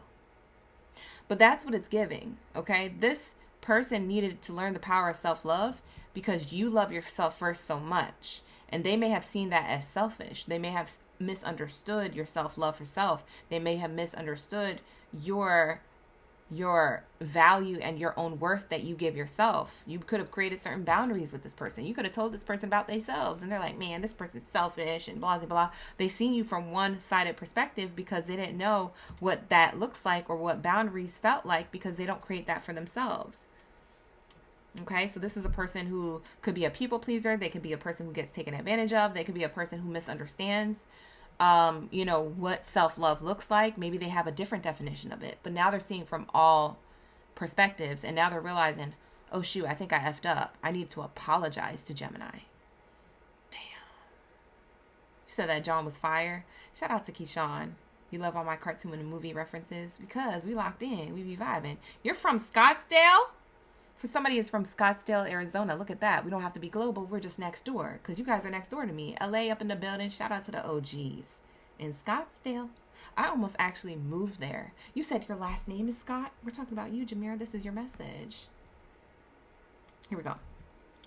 But that's what it's giving, okay? This person needed to learn the power of self-love because you love yourself first so much. And they may have seen that as selfish. They may have misunderstood your self-love for self. They may have misunderstood your value and your own worth that you give yourself. You could have created certain boundaries with this person. You could have told this person about themselves, and they're like, man, this person's selfish and blah, blah, blah. They seen you from one-sided perspective because they didn't know what that looks like or what boundaries felt like, because they don't create that for themselves. Okay, so this is a person who could be a people pleaser. They could be a person who gets taken advantage of. They could be a person who misunderstands, what self-love looks like. Maybe they have a different definition of it, but now they're seeing from all perspectives, and now they're realizing, oh shoot, I think I effed up. I need to apologize to Gemini. Damn. You said that John was fire. Shout out to Keyshawn. You love all my cartoon and movie references because we locked in. We be vibing. You're from Scottsdale? For somebody who's from Scottsdale, Arizona, look at that. We don't have to be global. We're just next door, because you guys are next door to me. LA up in the building. Shout out to the OGs in Scottsdale. I almost actually moved there. You said your last name is Scott. We're talking about you, Jameer. This is your message. Here we go.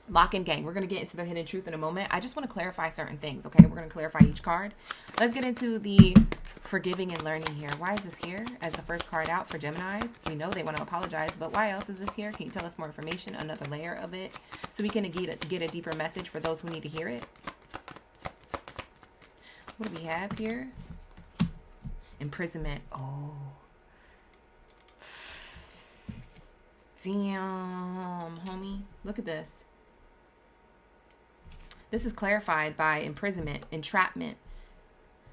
Lock and gang. We're going to get into the hidden truth in a moment. I just want to clarify certain things, okay? We're going to clarify each card. Let's get into the forgiving and learning here. Why is this here as the first card out for Geminis? We know they want to apologize, but why else is this here? Can you tell us more information, another layer of it, so we can get a deeper message for those who need to hear it? What do we have here? Imprisonment. Oh. Damn, homie. Look at this. This is clarified by imprisonment, entrapment.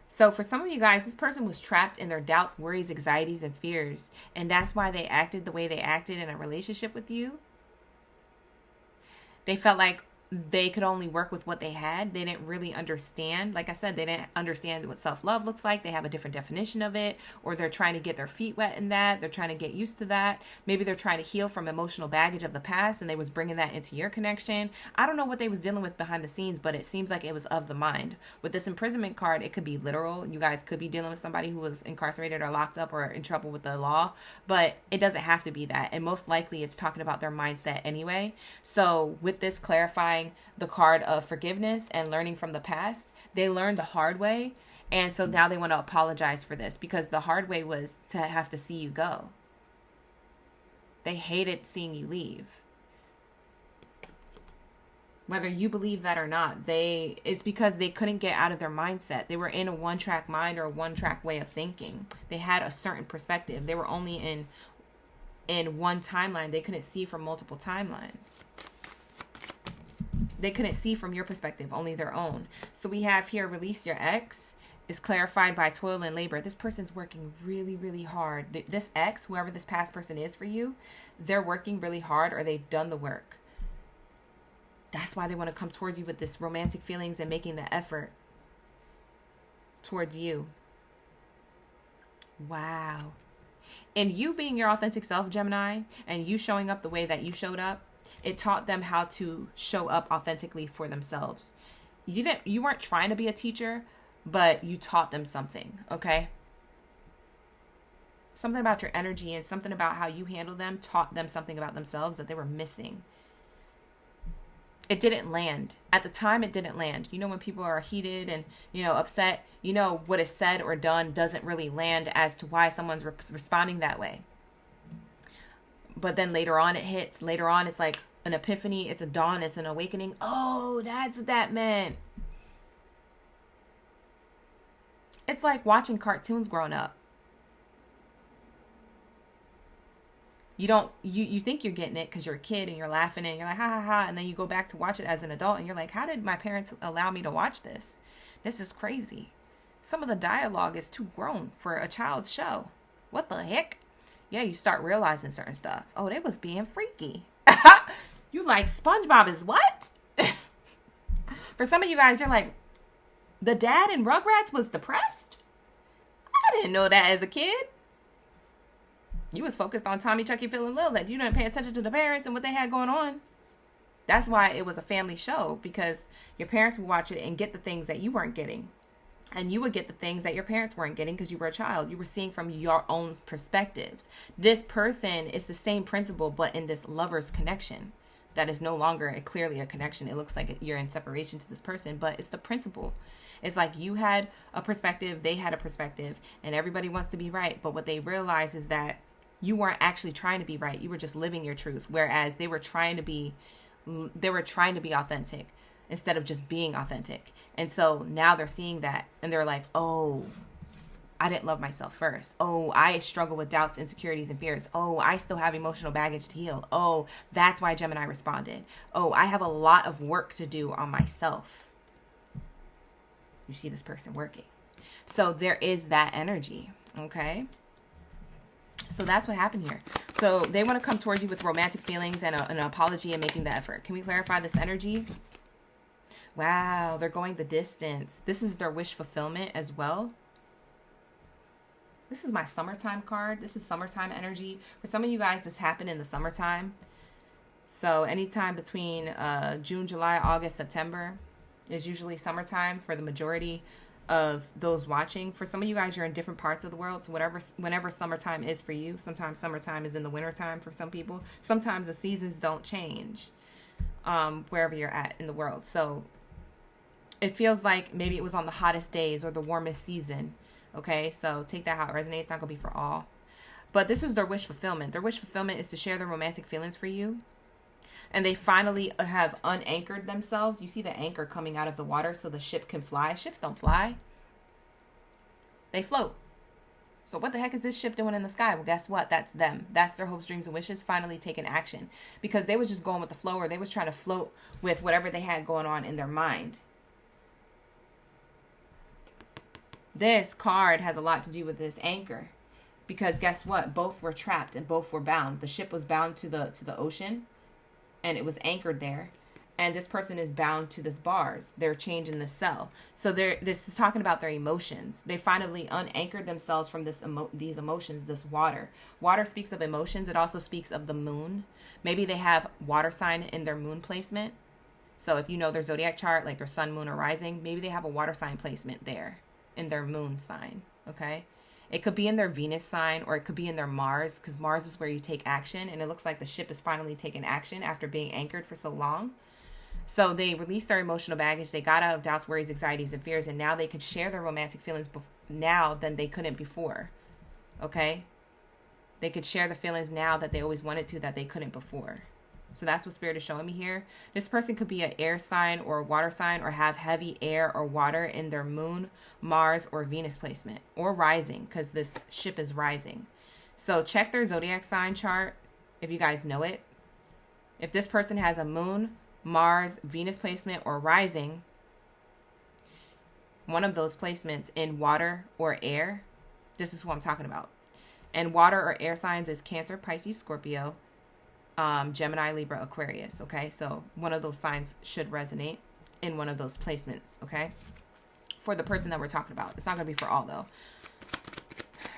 So for some of you guys, this person was trapped in their doubts, worries, anxieties, and fears. And that's why they acted the way they acted in a relationship with you. They felt like they could only work with what they had. They didn't really understand. Like I said, they didn't understand what self-love looks like. They have a different definition of it, or they're trying to get their feet wet in that. They're trying to get used to that. Maybe they're trying to heal from emotional baggage of the past, and they was bringing that into your connection. I don't know what they was dealing with behind the scenes, but it seems like it was of the mind. With this imprisonment card, it could be literal. You guys could be dealing with somebody who was incarcerated or locked up or in trouble with the law, but it doesn't have to be that. And most likely it's talking about their mindset anyway. So with this clarifying the card of forgiveness and learning from the past, they learned the hard way, and so now they want to apologize for this, because the hard way was to have to see you go. They hated seeing you leave. Whether you believe that or not, it's because they couldn't get out of their mindset. They were in a one-track mind or a one-track way of thinking. They had a certain perspective. They were only in one timeline. They couldn't see from multiple timelines. They couldn't see from your perspective, only their own. So we have here, release your ex is clarified by toil and labor. This person's working really, really hard. This ex, whoever this past person is for you, they're working really hard, or they've done the work. That's why they want to come towards you with this romantic feelings and making the effort towards you. Wow. And you being your authentic self, Gemini, and you showing up the way that you showed up, it taught them how to show up authentically for themselves. You weren't trying to be a teacher, but you taught them something, okay? Something about your energy and something about how you handle them taught them something about themselves that they were missing. It didn't land. At the time, it didn't land. You know, when people are heated and, upset, what is said or done doesn't really land as to why someone's responding that way. But then later on it hits. Later on, it's like an epiphany. It's a dawn. It's an awakening. Oh, that's what that meant. It's like watching cartoons growing up. You think you're getting it because you're a kid and you're laughing and you're like, ha ha ha. And then you go back to watch it as an adult and you're like, how did my parents allow me to watch this? This is crazy. Some of the dialogue is too grown for a child's show. What the heck? Yeah, you start realizing certain stuff. Oh, they was being freaky. You like SpongeBob is what? For some of you guys, you're like, the dad in Rugrats was depressed? I didn't know that as a kid. You was focused on Tommy, Chucky, Phil, and Lil, that you didn't pay attention to the parents and what they had going on. That's why it was a family show, because your parents would watch it and get the things that you weren't getting. And you would get the things that your parents weren't getting because you were a child. You were seeing from your own perspectives. This person is the same principle, but in this lover's connection. that is no longer clearly a connection. It looks like you're in separation to this person, but it's the principle. It's like you had a perspective, they had a perspective, and everybody wants to be right. But what they realize is that you weren't actually trying to be right. You were just living your truth. Whereas they were trying to be authentic instead of just being authentic. And so now they're seeing that and they're like, oh, I didn't love myself first. Oh, I struggle with doubts, insecurities, and fears. Oh, I still have emotional baggage to heal. Oh, that's why Gemini responded. Oh, I have a lot of work to do on myself. You see this person working. So there is that energy, okay? So that's what happened here. So they want to come towards you with romantic feelings and an apology and making the effort. Can we clarify this energy? Wow, they're going the distance. This is their wish fulfillment as well. This is my summertime card. This is summertime energy. For some of you guys, this happened in the summertime. So anytime between June, July, August, September is usually summertime for the majority of those watching. For some of you guys, you're in different parts of the world. So whenever summertime is for you, sometimes summertime is in the wintertime for some people. Sometimes the seasons don't change wherever you're at in the world. So it feels like maybe it was on the hottest days or the warmest season. Okay, so take that how it resonates. It's not going to be for all. But this is their wish fulfillment. Their wish fulfillment is to share their romantic feelings for you. And they finally have unanchored themselves. You see the anchor coming out of the water so the ship can fly. Ships don't fly. They float. So what the heck is this ship doing in the sky? Well, guess what? That's them. That's their hopes, dreams, and wishes finally taking action. Because they was just going with the flow, or they was trying to float with whatever they had going on in their mind. This card has a lot to do with this anchor. Because guess what? Both were trapped and both were bound. The ship was bound to the ocean. And it was anchored there. And this person is bound to this bars. They're chained in the cell. So this is talking about their emotions. They finally unanchored themselves from these emotions, this water. Water speaks of emotions. It also speaks of the moon. Maybe they have water sign in their moon placement. So if you know their zodiac chart, like their sun, moon, or rising, maybe they have a water sign placement there in their moon sign. Okay. It could be in their Venus sign, or it could be in their Mars, because Mars is where you take action. And it looks like the ship is finally taking action after being anchored for so long. So they released their emotional baggage. They got out of doubts, worries, anxieties, and fears. And now they could share their romantic feelings now than they couldn't before. Okay? They could share the feelings now that they always wanted to, that they couldn't before. So that's what Spirit is showing me here. This person could be an air sign or a water sign, or have heavy air or water in their moon, Mars, or Venus placement, or rising, because this ship is rising. So check their zodiac sign chart if you guys know it. If this person has a moon, Mars, Venus placement, or rising, one of those placements in water or air, this is who I'm talking about. And water or air signs is Cancer, Pisces, Scorpio, Gemini, Libra, Aquarius. Okay, so one of those signs should resonate in one of those placements. Okay, for the person that we're talking about. It's not going to be for all though.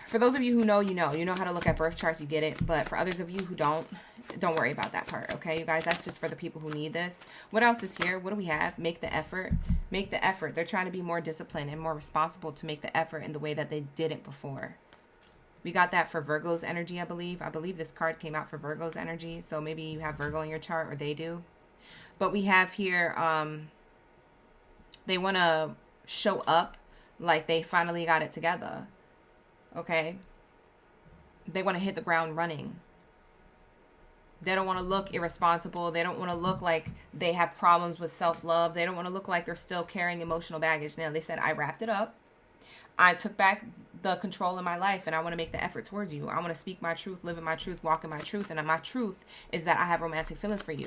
For those of you who know, you know how to look at birth charts, you get it. But for others of you who don't worry about that part. Okay, you guys, that's just for the people who need this. What else is here? What do we have? Make the effort. Make the effort. They're trying to be more disciplined and more responsible to make the effort in the way that they didn't before. We got that for Virgo's energy, I believe. I believe this card came out for Virgo's energy. So maybe you have Virgo in your chart, or they do. But we have here, they want to show up like they finally got it together. Okay? They want to hit the ground running. They don't want to look irresponsible. They don't want to look like they have problems with self-love. They don't want to look like they're still carrying emotional baggage. Now, they said, I wrapped it up. I took back the control in my life, and I want to make the effort towards you. I want to speak my truth, live in my truth, walk in my truth. And my truth is that I have romantic feelings for you.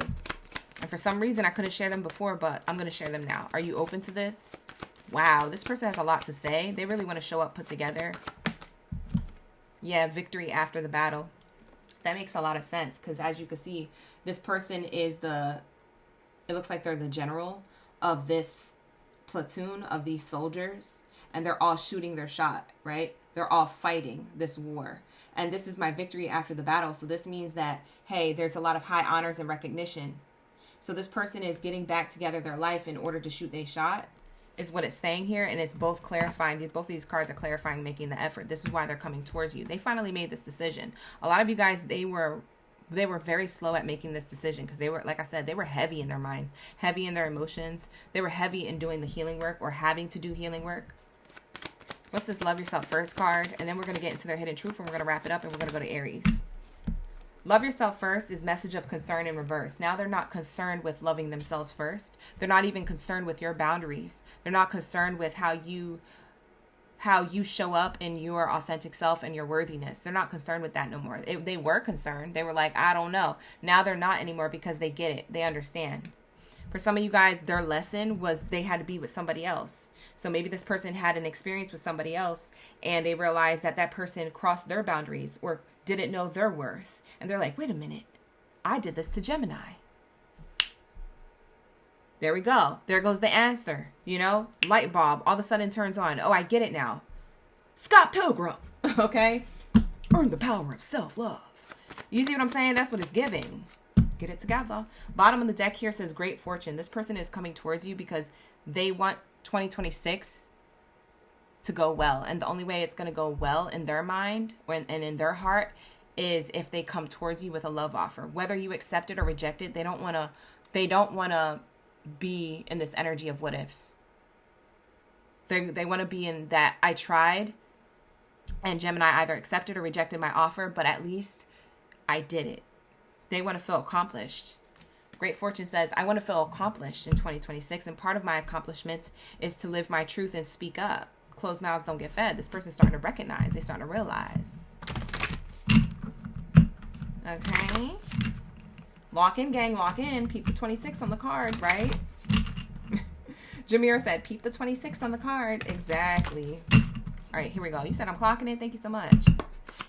And for some reason, I couldn't share them before, but I'm going to share them now. Are you open to this? Wow, this person has a lot to say. They really want to show up put together. Yeah, victory after the battle. That makes a lot of sense, because as you can see, this person is it looks like they're the general of this platoon of these soldiers. And they're all shooting their shot, right? They're all fighting this war. And this is my victory after the battle. So this means that, hey, there's a lot of high honors and recognition. So this person is getting back together their life in order to shoot their shot, is what it's saying here. And it's both clarifying. Both of these cards are clarifying, making the effort. This is why they're coming towards you. They finally made this decision. A lot of you guys, they were They were very slow at making this decision because they were, like I said, they were heavy in their mind, heavy in their emotions. They were heavy in doing the healing work or having to do healing work. What's this love yourself first card? And then we're going to get into their hidden truth and we're going to wrap it up and we're going to go to Aries. Love yourself first is message of concern in reverse. Now they're not concerned with loving themselves first. They're not even concerned with your boundaries. They're not concerned with how you show up in your authentic self and your worthiness. They're not concerned with that no more. They were concerned. They were like, I don't know. Now they're not anymore because they get it. They understand. For some of you guys, their lesson was they had to be with somebody else. So maybe this person had an experience with somebody else and they realized that that person crossed their boundaries or didn't know their worth. And they're like, wait a minute. I did this to Gemini. There we go. There goes the answer. You know, light bulb all of a sudden turns on. Oh, I get it now. Scott Pilgrim. Okay. Earn the power of self-love. You see what I'm saying? That's what it's giving. Get it together. Bottom of the deck here says great fortune. This person is coming towards you because they want 2026 to go well. And the only way it's going to go well in their mind and in their heart is if they come towards you with a love offer. Whether you accept it or reject it, they don't want to be in this energy of what ifs. They want to be in that I tried and Gemini either accepted or rejected my offer, but at least I did it. They want to feel accomplished. Great Fortune says, I want to feel accomplished in 2026. And part of my accomplishments is to live my truth and speak up. Closed mouths don't get fed. This person's starting to recognize. They're starting to realize. Okay. Lock in, gang. Lock in. Peep the 26 on the card, right? Jameer said, peep the 26 on the card. Exactly. All right, here we go. You said I'm clocking in. Thank you so much.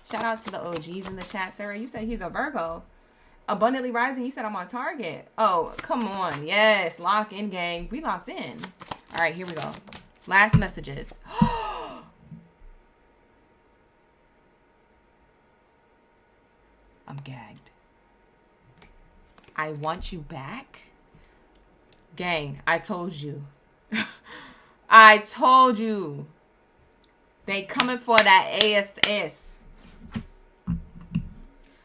Shout out to the OGs in the chat. Sarah, you said he's a Virgo. Abundantly Rising, you said I'm on target. Oh, come on. Yes, lock in, gang. We locked in. All right, here we go. Last messages. I'm gagged. I want you back? Gang, I told you. I told you. They coming for that ASS.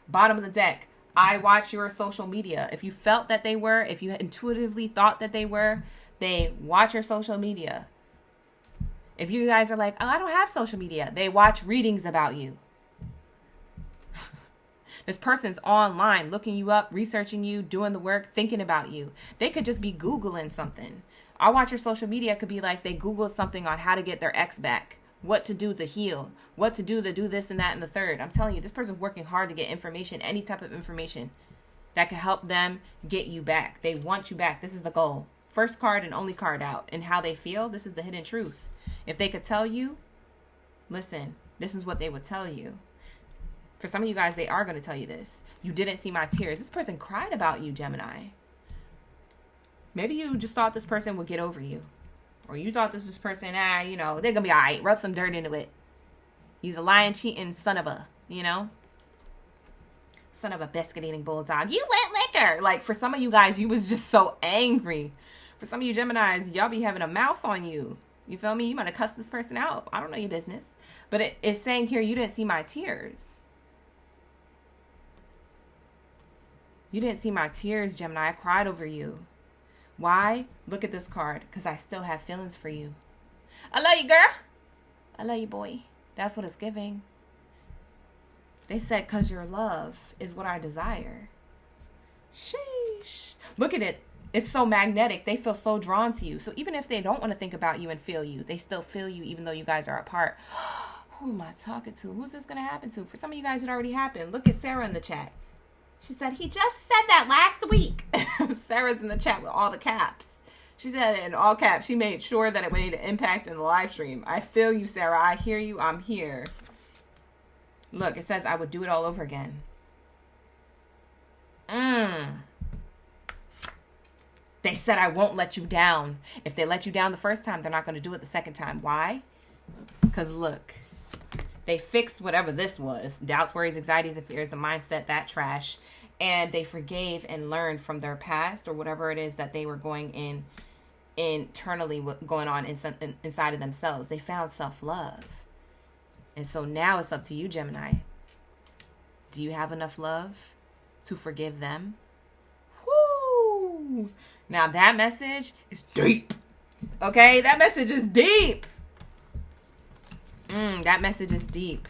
Bottom of the deck. I watch your social media. If you felt that they were, if you intuitively thought that they were, they watch your social media. If you guys are like, oh, I don't have social media, they watch readings about you. This person's online looking you up, researching you, doing the work, thinking about you. They could just be Googling something. I watch your social media could be like they Googled something on how to get their ex back. What to do to heal, what to do this and that and the third. I'm telling you, this person's working hard to get information, any type of information that can help them get you back. They want you back. This is the goal. First card and only card out. And how they feel, this is the hidden truth. If they could tell you, listen, this is what they would tell you. For some of you guys, they are going to tell you this. You didn't see my tears. This person cried about you, Gemini. Maybe you just thought this person would get over you. Or you thought this person, they're going to be all right. Rub some dirt into it. He's a lying, cheating son of a, son of a biscuit-eating bulldog. You wet liquor. Like, for some of you guys, you was just so angry. For some of you Geminis, y'all be having a mouth on you. You feel me? You might have cussed this person out. I don't know your business. But it's saying here, you didn't see my tears. You didn't see my tears, Gemini. I cried over you. Why? Look at this card. Because I still have feelings for you. I love you, girl. I love you, boy. That's what it's giving. They said, because your love is what I desire. Sheesh. Look at it. It's so magnetic. They feel so drawn to you. So even if they don't want to think about you and feel you, they still feel you even though you guys are apart. Who am I talking to? Who's this going to happen to? For some of you guys, it already happened. Look at Sarah in the chat. She said, he just said that last week. Sarah's in the chat with all the caps. She said it in all caps. She made sure that it made an impact in the live stream. I feel you, Sarah. I hear you. I'm here. Look, it says I would do it all over again. They said I won't let you down. If they let you down the first time, they're not going to do it the second time. Why? Because look. They fixed whatever this was. Doubts, worries, anxieties, and fears, the mindset, that trash. And they forgave and learned from their past or whatever it is that they were going internally going on inside of themselves. They found self-love. And so now it's up to you, Gemini. Do you have enough love to forgive them. Woo! Now that message is deep. Okay, that message is deep. That message is deep.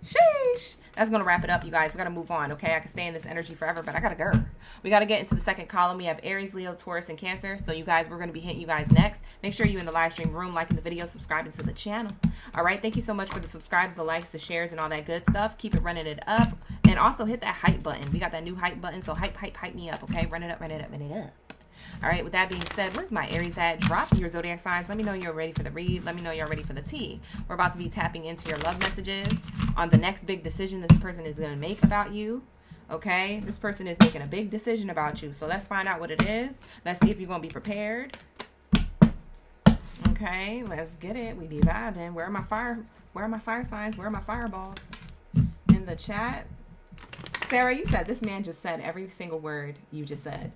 Sheesh. That's going to wrap it up, you guys. We got to move on, okay? I can stay in this energy forever, but I got to go. We got to get into the second column. We have Aries, Leo, Taurus, and Cancer. So, you guys, we're going to be hitting you guys next. Make sure you're in the live stream room, liking the video, subscribing to the channel. All right? Thank you so much for the subscribes, the likes, the shares, and all that good stuff. Keep it running it up. And also hit that hype button. We got that new hype button, so hype me up, okay? Run it up, run it up, run it up. All right, with that being said, where's my Aries at? Drop your zodiac signs. Let me know you're ready for the read. Let me know you're ready for the tea. We're about to be tapping into your love messages on the next big decision this person is going to make about you. Okay, this person is making a big decision about you. So let's find out what it is. Let's see if you're going to be prepared. Okay, let's get it. We be vibing. Where are my fire signs? Where are my fireballs? In the chat. Sarah, you said this man just said every single word you just said.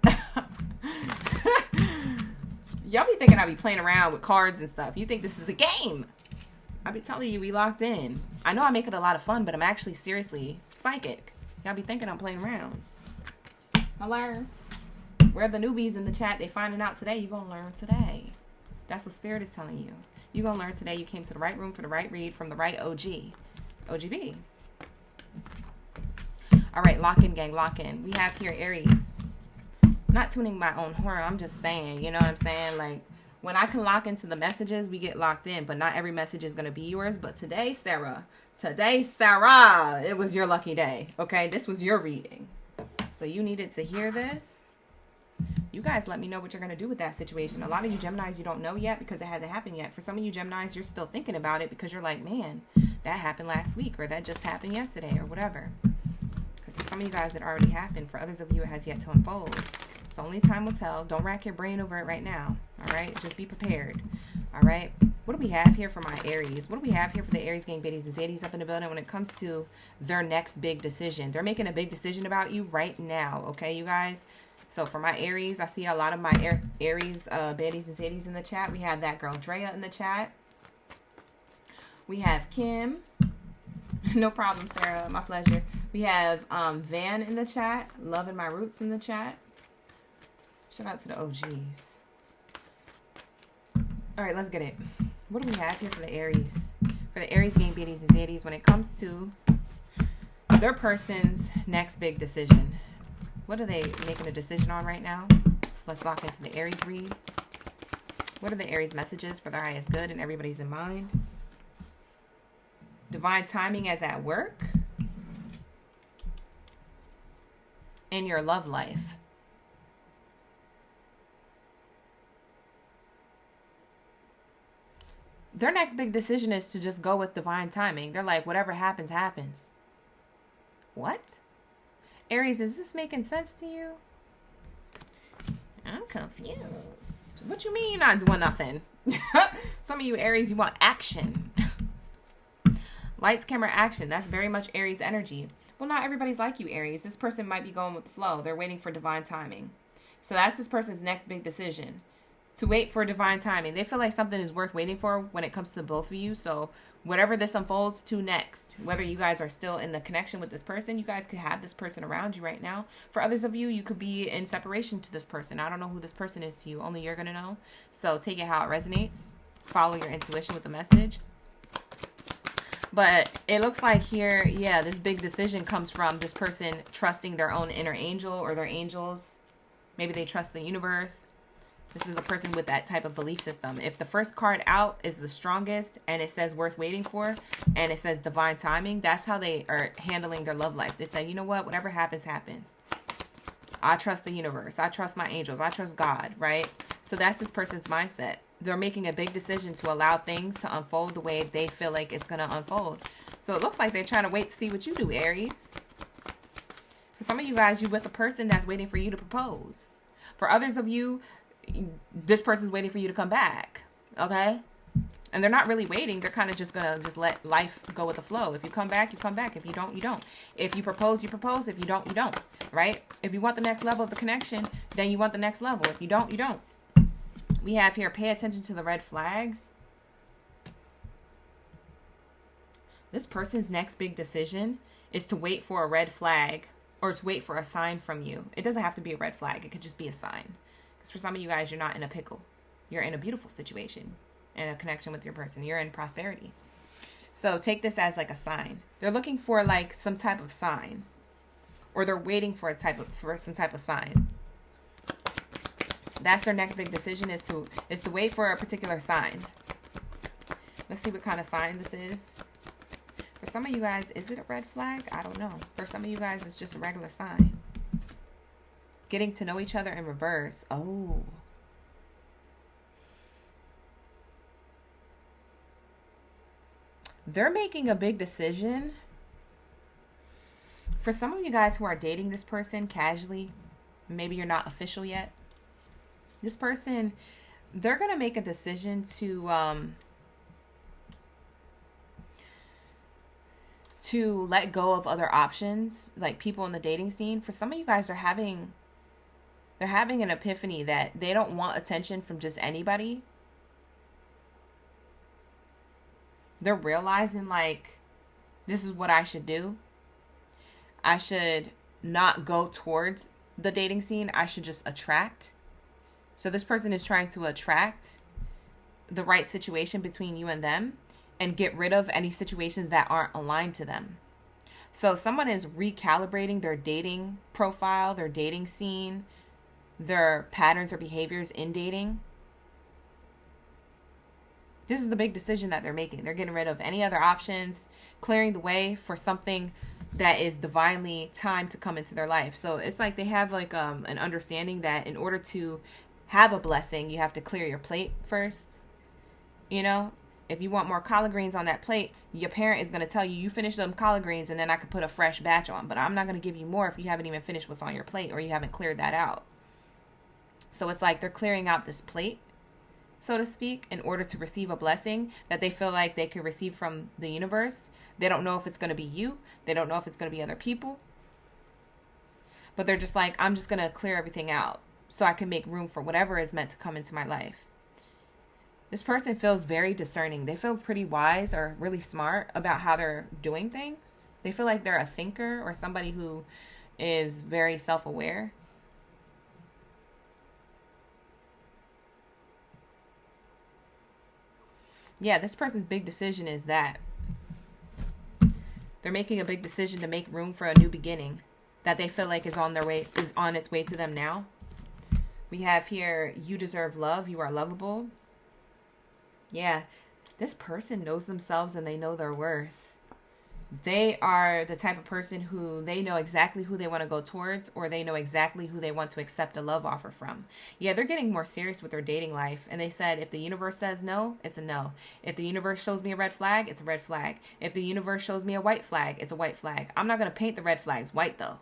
Y'all be thinking I be playing around with cards and stuff. You think this is a game. I be telling you we locked in. I know I make it a lot of fun, but I'm actually seriously psychic. Y'all be thinking I'm playing around. Hello. Where are the newbies in the chat? They finding out today. You're going to learn today. That's what Spirit is telling you. You're going to learn today. You came to the right room for the right read from the right OG. OGB. All right, lock in, gang, lock in. We have here Aries. Not tuning my own horn. I'm just saying, you know what I'm saying? Like, when I can lock into the messages, we get locked in. But not every message is going to be yours. But today, Sarah, it was your lucky day. Okay, this was your reading. So you needed to hear this. You guys let me know what you're going to do with that situation. A lot of you Geminis, you don't know yet because it hasn't happened yet. For some of you Geminis, you're still thinking about it because you're like, man, that happened last week or that just happened yesterday or whatever. Because for some of you guys, it already happened. For others of you, it has yet to unfold. So only time will tell. Don't rack your brain over it right now. All right? Just be prepared. All right? What do we have here for my Aries? What do we have here for the Aries gang Baddies and Zadies up in the building when it comes to their next big decision? They're making a big decision about you right now. Okay, you guys? So for my Aries, I see a lot of my Aries Baddies and Zadies in the chat. We have that girl Drea in the chat. We have Kim. No problem, Sarah. My pleasure. We have Van in the chat. Loving my roots in the chat. Shout out to the OGs. All right, let's get it. What do we have here for the Aries? For the Aries gang Baddies and Zadies when it comes to their person's next big decision. What are they making a decision on right now? Let's lock into the Aries read. What are the Aries messages for their highest good and everybody's in mind? Divine timing as at work. In your love life. Their next big decision is to just go with divine timing. They're like, whatever happens, happens. What? Aries, is this making sense to you? I'm confused. What you mean you're not doing nothing? Some of you Aries, you want action. Lights, camera, action. That's very much Aries energy. Well, not everybody's like you, Aries. This person might be going with the flow. They're waiting for divine timing. So that's this person's next big decision. To wait for divine timing. They feel like something is worth waiting for when it comes to the both of you. So whatever this unfolds to next, whether you guys are still in the connection with this person, you guys could have this person around you right now. For others of you, you could be in separation to this person. I don't know who this person is to you. Only you're going to know. So take it how it resonates. Follow your intuition with the message. But it looks like here, yeah, this big decision comes from this person trusting their own inner angel or their angels. Maybe they trust the universe. This is a person with that type of belief system. If the first card out is the strongest and it says worth waiting for and it says divine timing, that's how they are handling their love life. They say, you know what? Whatever happens, happens. I trust the universe. I trust my angels. I trust God, right? So that's this person's mindset. They're making a big decision to allow things to unfold the way they feel like it's going to unfold. So it looks like they're trying to wait to see what you do, Aries. For some of you guys, you're with a person that's waiting for you to propose. For others of you, this person's waiting for you to come back, okay? And they're not really waiting. They're kind of just going to just let life go with the flow. If you come back, you come back. If you don't, you don't. If you propose, you propose. If you don't, you don't, right? If you want the next level of the connection, then you want the next level. If you don't, you don't. We have here, pay attention to the red flags. This person's next big decision is to wait for a red flag or to wait for a sign from you. It doesn't have to be a red flag. It could just be a sign. Because for some of you guys, you're not in a pickle. You're in a beautiful situation and a connection with your person. You're in prosperity. So take this as like a sign. They're looking for like some type of sign, or they're waiting for some type of sign. That's their next big decision, is to wait for a particular sign. Let's see what kind of sign this is. For some of you guys, is it a red flag? I don't know. For some of you guys, it's just a regular sign. Getting to know each other in reverse. Oh. They're making a big decision. For some of you guys who are dating this person casually, maybe you're not official yet. This person, they're going to make a decision to let go of other options, like people in the dating scene. For some of you guys, they're having an epiphany that they don't want attention from just anybody. They're realizing, like, this is what I should do. I should not go towards the dating scene. I should just attract. So this person is trying to attract the right situation between you and them and get rid of any situations that aren't aligned to them. So someone is recalibrating their dating profile, their dating scene, their patterns or behaviors in dating. This is the big decision that they're making. They're getting rid of any other options, clearing the way for something that is divinely timed to come into their life. So it's like they have like an understanding that in order to have a blessing, you have to clear your plate first. You know, if you want more collard greens on that plate, your parent is going to tell you, you finish them collard greens and then I could put a fresh batch on. But I'm not going to give you more if you haven't even finished what's on your plate or you haven't cleared that out. So it's like they're clearing out this plate, so to speak, in order to receive a blessing that they feel like they can receive from the universe. They don't know if it's going to be you. They don't know if it's going to be other people. But they're just like, I'm just going to clear everything out so I can make room for whatever is meant to come into my life. This person feels very discerning. They feel pretty wise or really smart about how they're doing things. They feel like they're a thinker or somebody who is very self-aware. Yeah, this person's big decision is that they're making a big decision to make room for a new beginning that they feel like is on its way to them now. We have here, you deserve love. You are lovable. Yeah, this person knows themselves and they know their worth. They are the type of person who they know exactly who they want to go towards, or they know exactly who they want to accept a love offer from. Yeah, they're getting more serious with their dating life. And they said, if the universe says no, it's a no. If the universe shows me a red flag, it's a red flag. If the universe shows me a white flag, it's a white flag. I'm not going to paint the red flags white, though.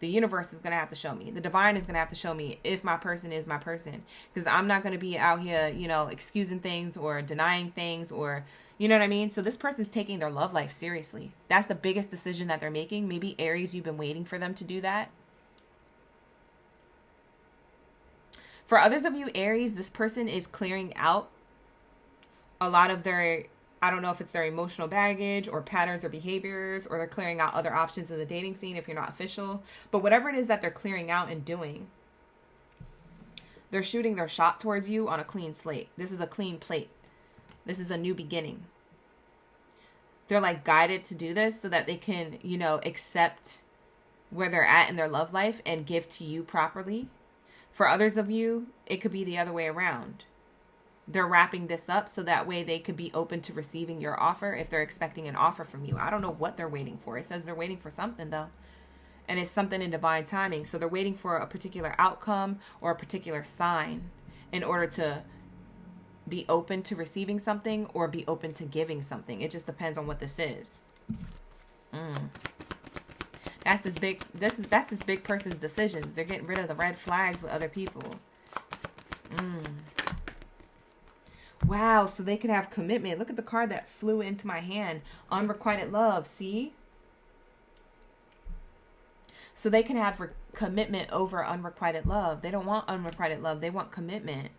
The universe is going to have to show me. The divine is going to have to show me if my person is my person. Because I'm not going to be out here, you know, excusing things or denying things or, you know what I mean? So this person's taking their love life seriously. That's the biggest decision that they're making. Maybe Aries, you've been waiting for them to do that. For others of you, Aries, this person is clearing out a lot of their, I don't know if it's their emotional baggage or patterns or behaviors, or they're clearing out other options in the dating scene if you're not official. But whatever it is that they're clearing out and doing, they're shooting their shot towards you on a clean slate. This is a clean plate. This is a new beginning. They're like guided to do this so that they can, you know, accept where they're at in their love life and give to you properly. For others of you, it could be the other way around. They're wrapping this up so that way they could be open to receiving your offer if they're expecting an offer from you. I don't know what they're waiting for. It says they're waiting for something though. And it's something in divine timing. So they're waiting for a particular outcome or a particular sign in order to be open to receiving something or be open to giving something. It just depends on what this is. That's this big person's decisions. They're getting rid of the red flags with other people. Wow, so they could have commitment. Look at the card that flew into my hand. Unrequited love, see? So they can have commitment over unrequited love. They don't want unrequited love. They want commitment.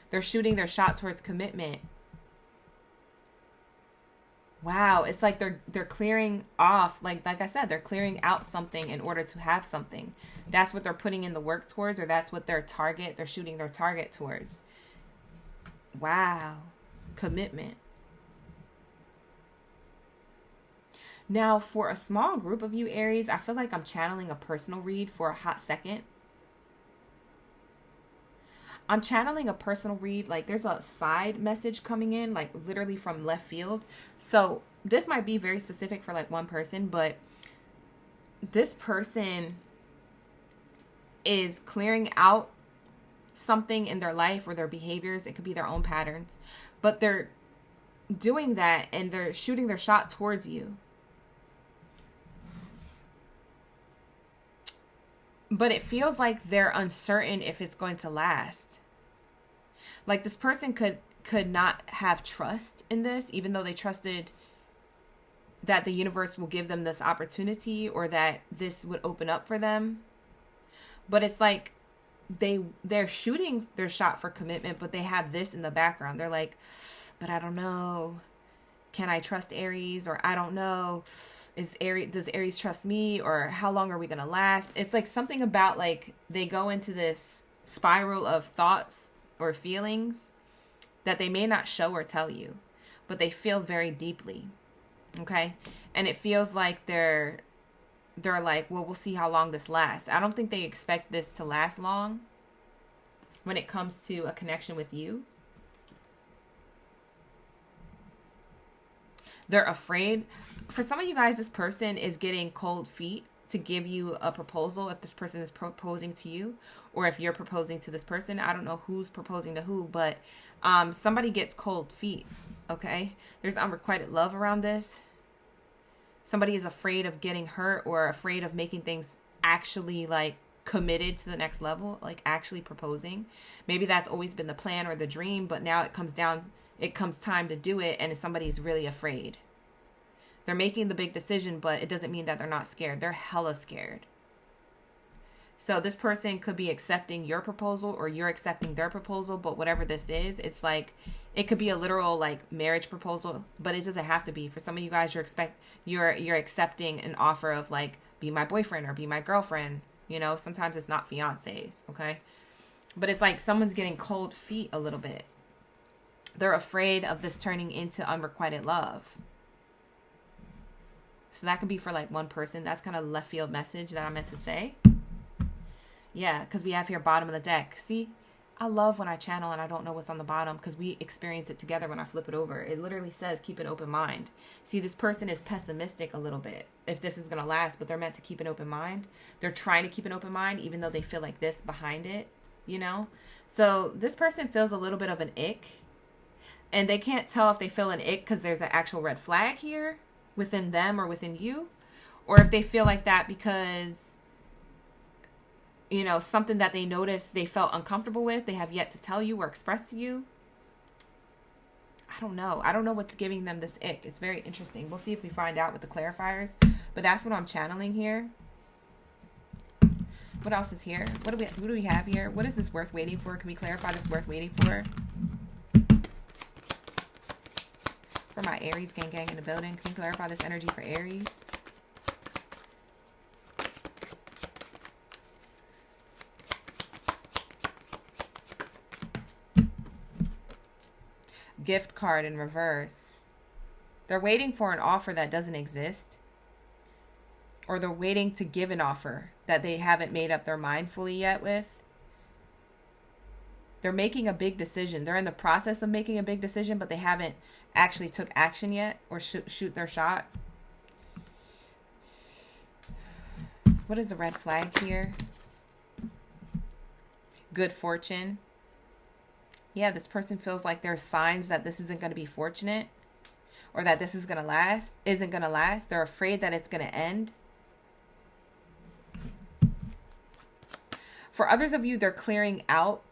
They're shooting their shot towards commitment. Wow, it's like they're clearing off, like I said, they're clearing out something in order to have something. That's what they're putting in the work towards, or that's what they're shooting their target towards. Wow. Commitment. Now, for a small group of you, Aries, I feel like I'm channeling a personal read for a hot second. I'm channeling a personal read. Like, there's a side message coming in, like, literally from left field. So, this might be very specific for, like, one person, but this person is clearing out something in their life or their behaviors. It could be their own patterns. But they're doing that, and they're shooting their shot towards you. But it feels like they're uncertain if it's going to last. Like, this person could not have trust in this, even though they trusted that the universe will give them this opportunity or that this would open up for them. But it's like they're shooting their shot for commitment, but they have this in the background. They're like, but I don't know. Can I trust Aries? Or I don't know. Does Aries trust me? Or how long are we going to last? It's like something about, like, they go into this spiral of thoughts or feelings that they may not show or tell you, but they feel very deeply. Okay. And it feels like they're like, well, we'll see how long this lasts. I don't think they expect this to last long when it comes to a connection with you. They're afraid. For some of you guys, this person is getting cold feet to give you a proposal if this person is proposing to you, or if you're proposing to this person. I don't know who's proposing to who, but somebody gets cold feet, okay? There's unrequited love around this. Somebody is afraid of getting hurt or afraid of making things actually, like, committed to the next level, like actually proposing. Maybe that's always been the plan or the dream, but now it comes time to do it, and somebody's really afraid. They're making the big decision, but it doesn't mean that they're not scared. They're hella scared. So this person could be accepting your proposal or you're accepting their proposal, but whatever this is, it's like, it could be a literal, like, marriage proposal, but it doesn't have to be. For some of you guys, you're accepting an offer of, like, be my boyfriend or be my girlfriend. You know, sometimes it's not fiancés, okay? But it's like someone's getting cold feet a little bit. They're afraid of this turning into unrequited love. So that could be for, like, one person. That's kind of left field message that I meant to say. Yeah, because we have here bottom of the deck. See, I love when I channel and I don't know what's on the bottom, because we experience it together when I flip it over. It literally says keep an open mind. See, this person is pessimistic a little bit if this is going to last, but they're meant to keep an open mind. They're trying to keep an open mind even though they feel like this behind it, you know? So this person feels a little bit of an ick, and they can't tell if they feel an ick because there's an actual red flag here within them or within you, or if they feel like that because, you know, something that they noticed they felt uncomfortable with, they have yet to tell you or express to you. I don't know. I don't know what's giving them this ick. It's very interesting. We'll see if we find out with the clarifiers, but that's what I'm channeling here. What else is here? What do we have here? What is this worth waiting for? Can we clarify this worth waiting for? For my Aries gang in the building, can you clarify this energy for Aries? Gift card in reverse. They're waiting for an offer that doesn't exist. Or they're waiting to give an offer that they haven't made up their mind fully yet with. They're making a big decision. They're in the process of making a big decision, but they haven't actually took action yet or shoot their shot. What is the red flag here? Good fortune. Yeah, this person feels like there's signs that this isn't going to be fortunate, or that this isn't going to last. They're afraid that it's going to end. For others of you, they're clearing out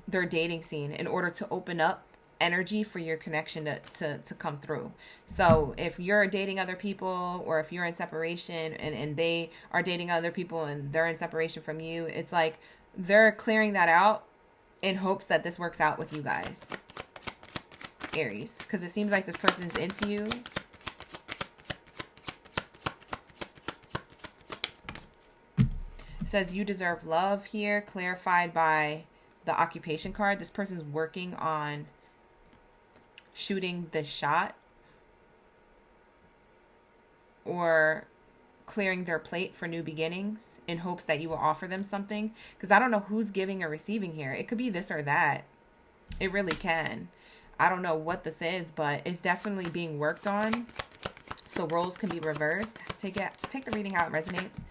their dating scene in order to open up energy for your connection to come through. So if you're dating other people, or if you're in separation and they are dating other people and they're in separation from you, it's like they're clearing that out in hopes that this works out with you guys, Aries, because it seems like this person's into you. says you deserve love here, clarified by the occupation card. This person's working on shooting the shot or clearing their plate for new beginnings in hopes that you will offer them something. Because I don't know who's giving or receiving here. It could be this or that. It really can. I don't know what this is, but it's definitely being worked on. So roles can be reversed. Take the reading how it resonates.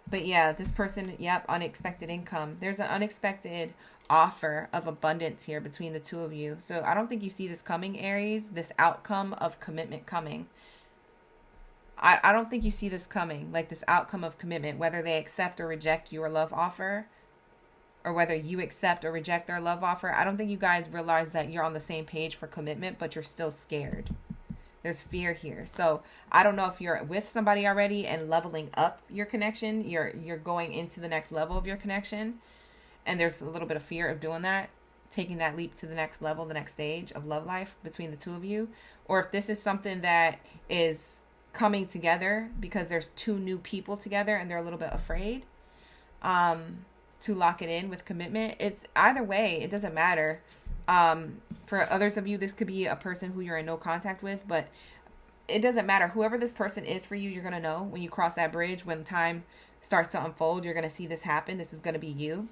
But yeah, this person, yep, unexpected income. There's an unexpected offer of abundance here between the two of you. So I don't think you see this coming, Aries, this outcome of commitment coming. I don't think you see this coming, like this outcome of commitment, whether they accept or reject your love offer, or whether you accept or reject their love offer. I don't think you guys realize that you're on the same page for commitment, but you're still scared. There's fear here. So I don't know if you're with somebody already and leveling up your connection. You're going into the next level of your connection. And there's a little bit of fear of doing that, taking that leap to the next level, the next stage of love life between the two of you. Or if this is something that is coming together because there's two new people together and they're a little bit afraid to lock it in with commitment. It's either way, it doesn't matter. For others of you, this could be a person who you're in no contact with, but it doesn't matter. Whoever this person is for you, you're going to know when you cross that bridge, when time starts to unfold, you're going to see this happen. This is going to be you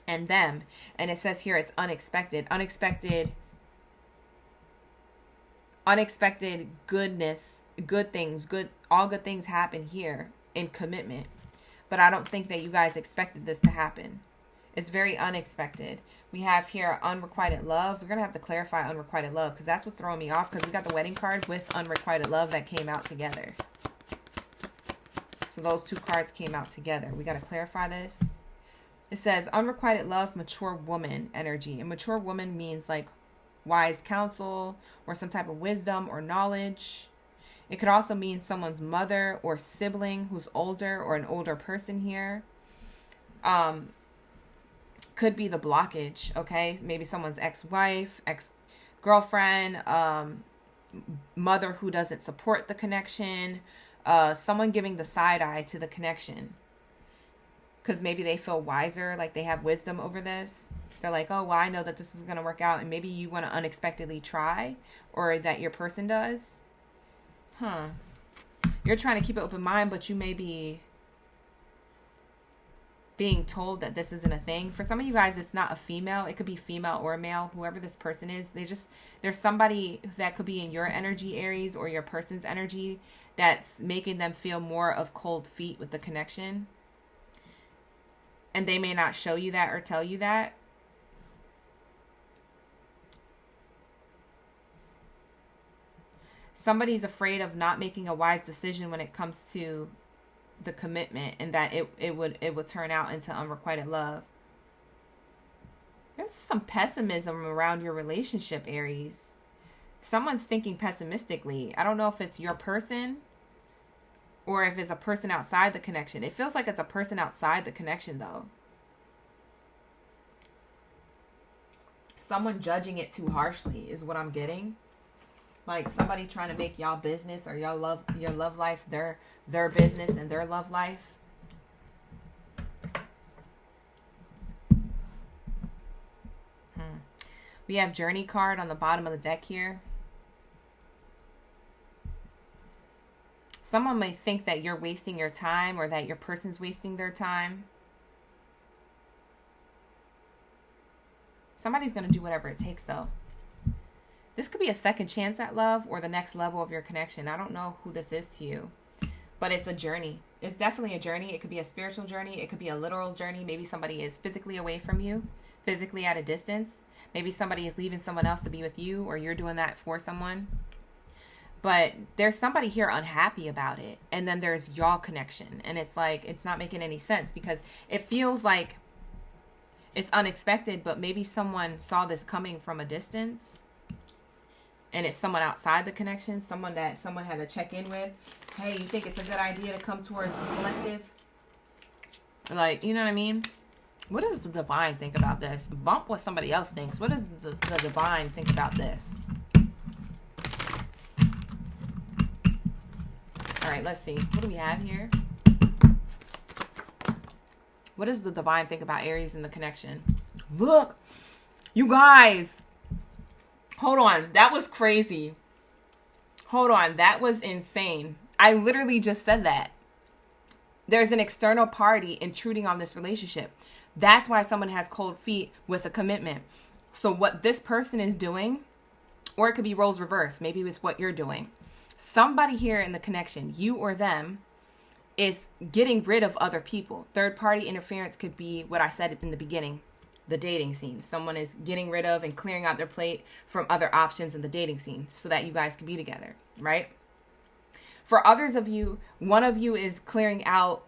and them. And it says here, it's unexpected goodness, good things, all good things happen here in commitment. But I don't think that you guys expected this to happen. It's very unexpected. We have here unrequited love. We're going to have to clarify unrequited love because that's what's throwing me off, because we got the wedding card with unrequited love that came out together. So those two cards came out together. We got to clarify this. It says unrequited love, mature woman energy. And mature woman means like wise counsel or some type of wisdom or knowledge. It could also mean someone's mother or sibling who's older, or an older person here. Could be the blockage, okay? Maybe someone's ex-wife, ex-girlfriend, mother who doesn't support the connection, someone giving the side eye to the connection. Because maybe they feel wiser, like they have wisdom over this. They're like, oh, well, I know that this is going to work out. And maybe you want to unexpectedly try, or that your person does. You're trying to keep an open mind, but you may be being told that this isn't a thing. For some of you guys, it's not a female. It could be female or male. Whoever this person is, there's somebody that could be in your energy, Aries, or your person's energy that's making them feel more of cold feet with the connection. And they may not show you that or tell you that. Somebody's afraid of not making a wise decision when it comes to the commitment, and that it would turn out into unrequited love. There's some pessimism around your relationship, Aries. Someone's thinking pessimistically. I don't know if it's your person or if it's a person outside the connection. It feels like it's a person outside the connection, though. Someone judging it too harshly is what I'm getting. Like somebody trying to make y'all business or your love life their business and their love life. We have Journey card on the bottom of the deck here. Someone may think that you're wasting your time, or that your person's wasting their time. Somebody's going to do whatever it takes, though. This could be a second chance at love, or the next level of your connection. I don't know who this is to you, but it's a journey. It's definitely a journey. It could be a spiritual journey. It could be a literal journey. Maybe somebody is physically away from you, physically at a distance. Maybe somebody is leaving someone else to be with you, or you're doing that for someone. But there's somebody here unhappy about it. And then there's y'all connection. And it's like, it's not making any sense, because it feels like it's unexpected, but maybe someone saw this coming from a distance. And it's someone outside the connection, someone that someone had to check in with. Hey, you think it's a good idea to come towards the collective? Like, you know what I mean? What does the divine think about this? Bump what somebody else thinks. What does the divine think about this? All right, let's see. What do we have here? What does the divine think about Aries in the connection? Look, you guys. Hold on. That was crazy. Hold on. That was insane. I literally just said that. There's an external party intruding on this relationship. That's why someone has cold feet with a commitment. So what this person is doing, or it could be roles reversed. Maybe it's what you're doing. Somebody here in the connection, you or them, is getting rid of other people. Third party interference could be what I said in the beginning, the dating scene. Someone is getting rid of and clearing out their plate from other options in the dating scene so that you guys can be together, right? For others of you, one of you is clearing out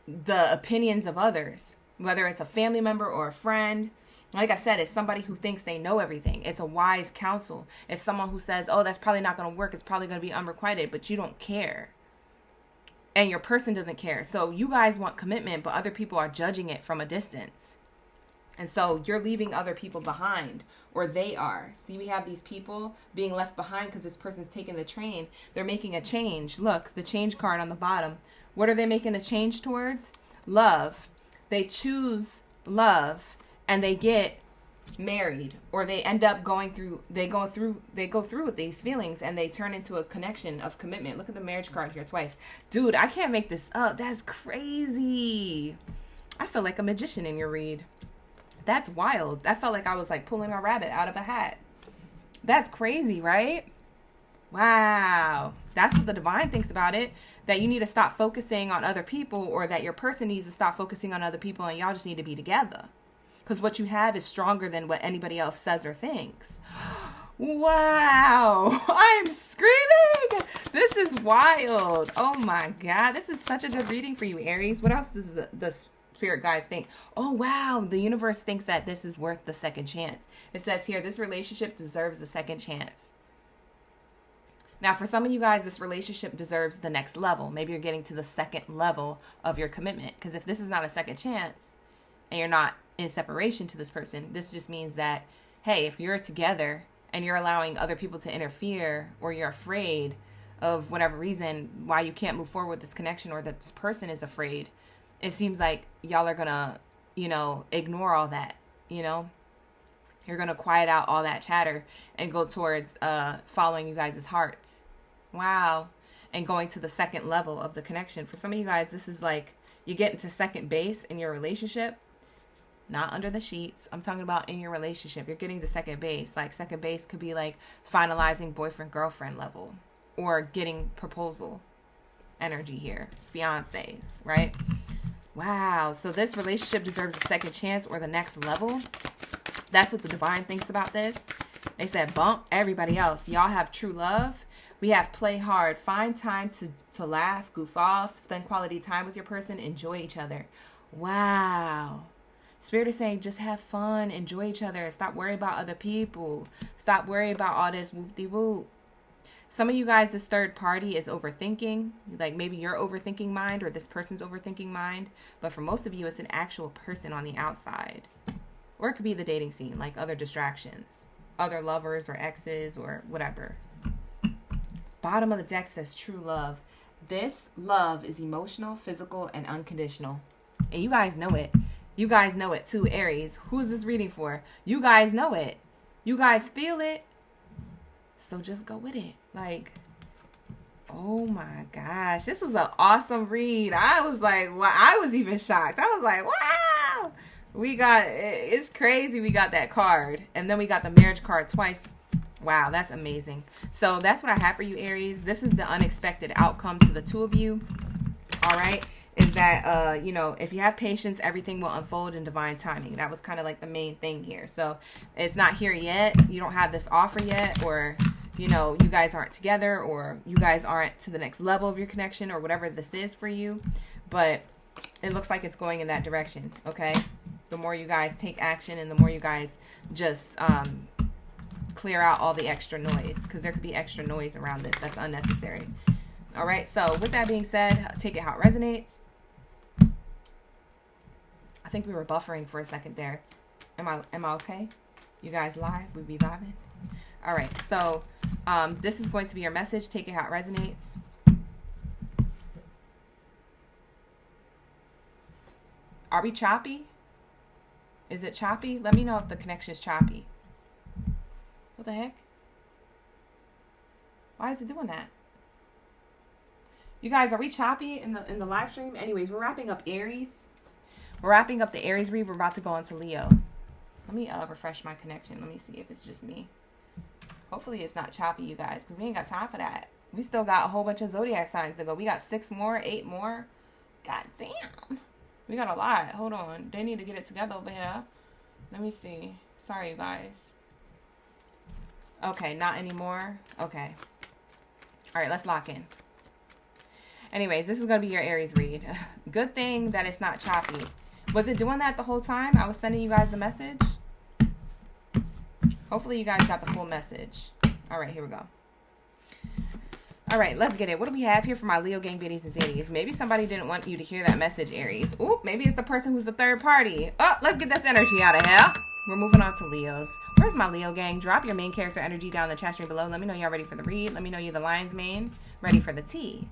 the opinions of others, whether it's a family member or a friend. Like I said, it's somebody who thinks they know everything. It's a wise counsel. It's someone who says, oh, that's probably not going to work. It's probably going to be unrequited, but you don't care. And your person doesn't care. So you guys want commitment, but other people are judging it from a distance. And so you're leaving other people behind, or they are. See, we have these people being left behind because this person's taking the train. They're making a change. Look, the change card on the bottom. What are they making a change towards? Love. They choose love and they get married, or they end up they go through with these feelings and they turn into a connection of commitment. Look at the marriage card here twice. Dude, I can't make this up. That's crazy. I feel like a magician in your read. That's wild. I felt like I was like pulling a rabbit out of a hat. That's crazy, right? Wow. That's what the divine thinks about it. That you need to stop focusing on other people, or that your person needs to stop focusing on other people, and y'all just need to be together. Because what you have is stronger than what anybody else says or thinks. Wow. I'm screaming. This is wild. Oh my God. This is such a good reading for you, Aries. What else does the spirit guides think? Oh, wow. The universe thinks that this is worth the second chance. It says here, this relationship deserves a second chance. Now, for some of you guys, this relationship deserves the next level. Maybe you're getting to the second level of your commitment. Because if this is not a second chance and you're not in separation to this person, this just means that, hey, if you're together and you're allowing other people to interfere, or you're afraid of whatever reason why you can't move forward with this connection, or that this person is afraid, it seems like y'all are gonna, ignore all that, You're gonna quiet out all that chatter and go towards following you guys' hearts. Wow. And going to the second level of the connection. For some of you guys, this is like you get into second base in your relationship. Not under the sheets. I'm talking about in your relationship. You're getting to second base. Like second base could be like finalizing boyfriend-girlfriend level, or getting proposal energy here. Fiancés, right? Wow. So this relationship deserves a second chance, or the next level. That's what the divine thinks about this. They said, bump everybody else. Y'all have true love. We have play hard. Find time to laugh, goof off, spend quality time with your person, enjoy each other. Wow. Spirit is saying, just have fun, enjoy each other. Stop worrying about other people. Stop worrying about all this whoop-de-whoop. Some of you guys, this third party is overthinking. Like maybe you're overthinking mind, or this person's overthinking mind. But for most of you, it's an actual person on the outside. Or it could be the dating scene, like other distractions, other lovers or exes or whatever. Bottom of the deck says true love. This love is emotional, physical, and unconditional. And you guys know it. You guys know it too, Aries. Who is this reading for? You guys know it. You guys feel it. So just go with it. Like, oh my gosh. This was an awesome read. I was like, wow. I was even shocked. I was like, wow. It's crazy we got that card. And then we got the marriage card twice. Wow, that's amazing. So that's what I have for you, Aries. This is the unexpected outcome to the two of you. All right. Is that, if you have patience, everything will unfold in divine timing. That was kind of like the main thing here. So it's not here yet. You don't have this offer yet, or, you guys aren't together, or you guys aren't to the next level of your connection, or whatever this is for you. But it looks like it's going in that direction. Okay. The more you guys take action, and the more you guys just clear out all the extra noise, because there could be extra noise around this that's unnecessary. All right. So with that being said, take it how it resonates. I think we were buffering for a second there. Am I okay? You guys live? We be vibing? All right. So this is going to be your message. Take it how it resonates. Are we choppy? Is it choppy? Let me know if the connection is choppy. What the heck? Why is it doing that? You guys, are we choppy in the live stream? Anyways, we're wrapping up Aries. We're wrapping up the Aries read. We're about to go into Leo. Let me refresh my connection. Let me see if it's just me. Hopefully it's not choppy, you guys, because we ain't got time for that. We still got a whole bunch of zodiac signs to go. We got 6 more, 8 more. God damn. We got a lot. Hold on. They need to get it together over here. Let me see. Sorry, you guys. Okay, not anymore. Okay. All right, let's lock in. Anyways, this is going to be your Aries read. Good thing that it's not choppy. Was it doing that the whole time? I was sending you guys the message. Hopefully you guys got the full message. All right, here we go. All right, let's get it. What do we have here for my Leo gang biddies and zaddies? Maybe somebody didn't want you to hear that message, Aries. Ooh, maybe it's the person who's the third party. Oh, let's get this energy out of here. We're moving on to Leos. Where's my Leo gang? Drop your main character energy down in the chat stream below. Let me know y'all ready for the read. Let me know you're the lion's mane, ready for the tea.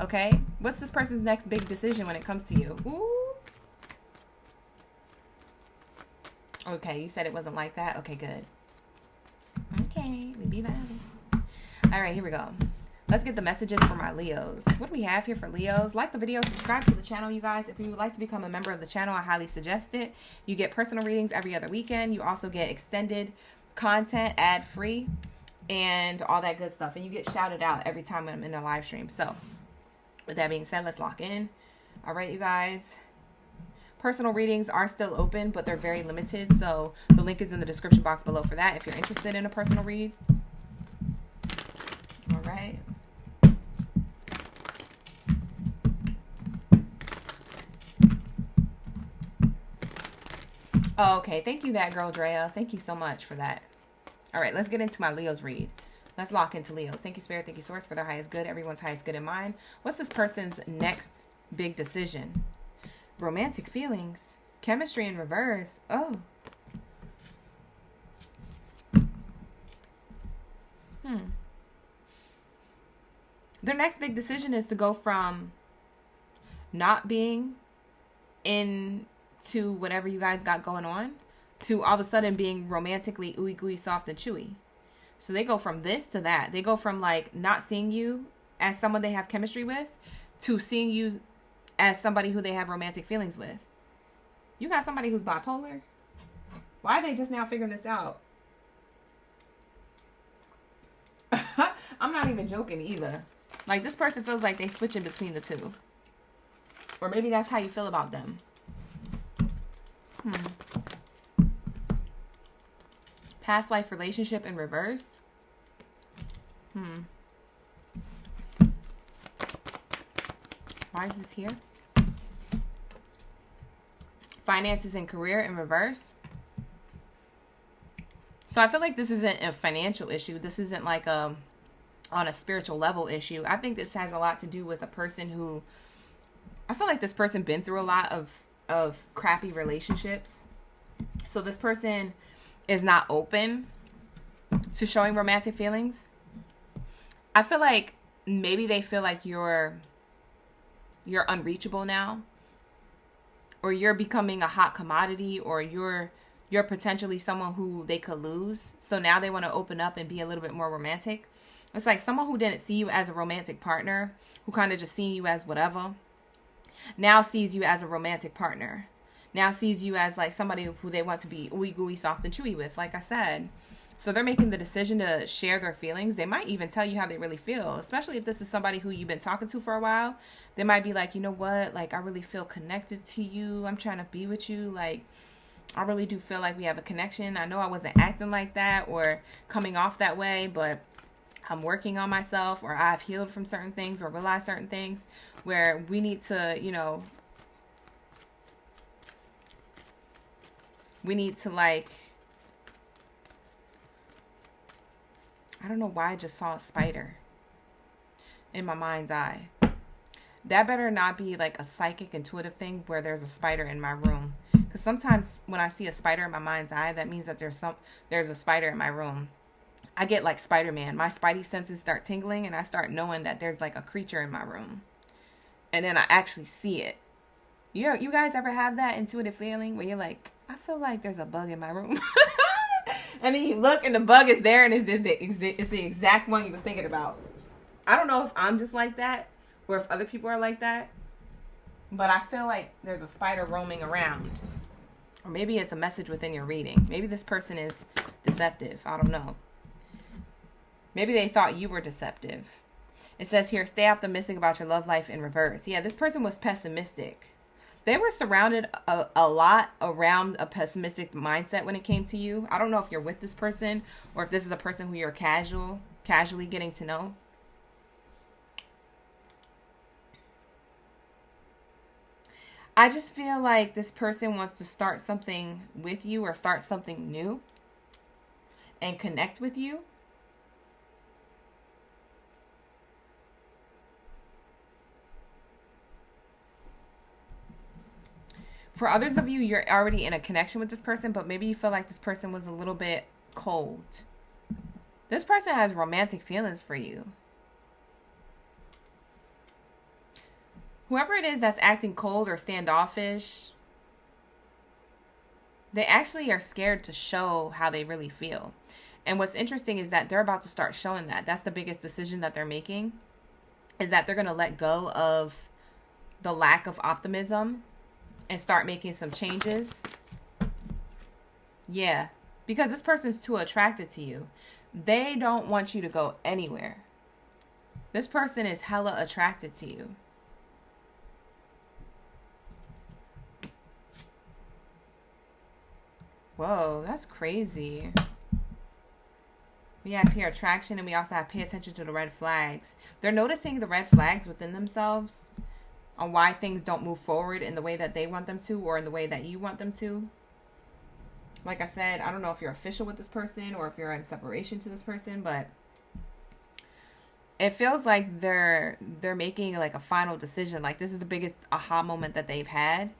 Okay? What's this person's next big decision when it comes to you? Ooh. Okay, you said it wasn't like that? Okay, good. Okay, we be Baddie. All right, here we go. Let's get the messages for my Leos. What do we have here for Leos? Like the video, subscribe to the channel, you guys. If you would like to become a member of the channel, I highly suggest it. You get personal readings every other weekend. You also get extended content, ad-free, and all that good stuff. And you get shouted out every time when I'm in a live stream. So, with that being said, let's lock in. All right, you guys. Personal readings are still open, but they're very limited. So, the link is in the description box below for that if you're interested in a personal read. All right. Oh, okay. Thank you, that girl, Drea. Thank you so much for that. All right, let's get into my Leos read. Let's lock into Leos. Thank you, Spirit. Thank you, Source, for their highest good. Everyone's highest good in mind. What's this person's next big decision? Romantic feelings. Chemistry in reverse. Oh. Their next big decision is to go from not being into whatever you guys got going on to all of a sudden being romantically ooey gooey, soft and chewy. So they go from this to that. They go from like not seeing you as someone they have chemistry with to seeing you as somebody who they have romantic feelings with. You got somebody who's bipolar? Why are they just now figuring this out? I'm not even joking either. Like, this person feels like they switching between the two. Or maybe that's how you feel about them. Past life relationship in reverse. Why is this here? Finances and career in reverse. So I feel like this isn't a financial issue. This isn't like on a spiritual level issue. I think this has a lot to do with a person who, I feel like this person been through a lot of crappy relationships. So this person is not open to showing romantic feelings. I feel like maybe they feel like you're unreachable now, or you're becoming a hot commodity, or you're potentially someone who they could lose. So now they want to open up and be a little bit more romantic. It's like someone who didn't see you as a romantic partner, who kind of just seen you as whatever, now sees you as a romantic partner. Now sees you as like somebody who they want to be ooey gooey, soft and chewy with, like I said. So they're making the decision to share their feelings. They might even tell you how they really feel, especially if this is somebody who you've been talking to for a while. They might be like, you know what? Like, I really feel connected to you. I'm trying to be with you. Like, I really do feel like we have a connection. I know I wasn't acting like that or coming off that way, but I'm working on myself, or I've healed from certain things or realized certain things where we need to, you know, we need to like, I don't know why I just saw a spider in my mind's eye. That better not be like a psychic intuitive thing where there's a spider in my room. Because sometimes when I see a spider in my mind's eye, that means that there's a spider in my room. I get like Spider-Man. My spidey senses start tingling and I start knowing that there's like a creature in my room. And then I actually see it. You guys ever have that intuitive feeling where you're like, I feel like there's a bug in my room? And then you look and the bug is there and it's the exact one you was thinking about. I don't know if I'm just like that or if other people are like that, but I feel like there's a spider roaming around. Or maybe it's a message within your reading. Maybe this person is deceptive. I don't know. Maybe they thought you were deceptive. It says here, stay optimistic about your love life in reverse. Yeah, this person was pessimistic. They were surrounded a lot around a pessimistic mindset when it came to you. I don't know if you're with this person or if this is a person who you're casually getting to know. I just feel like this person wants to start something with you or start something new and connect with you. For others of you, you're already in a connection with this person, but maybe you feel like this person was a little bit cold. This person has romantic feelings for you. Whoever it is that's acting cold or standoffish, they actually are scared to show how they really feel. And what's interesting is that they're about to start showing that. That's the biggest decision that they're making, is that they're going to let go of the lack of optimism and start making some changes. Yeah, because this person's too attracted to you. They don't want you to go anywhere. This person is hella attracted to you. Whoa, that's crazy. We have here attraction, and we also have pay attention to the red flags. They're noticing the red flags within themselves on why things don't move forward in the way that they want them to or in the way that you want them to. Like I said, I don't know if you're official with this person or if you're in separation to this person, but it feels like they're making like a final decision. Like this is the biggest aha moment that they've had,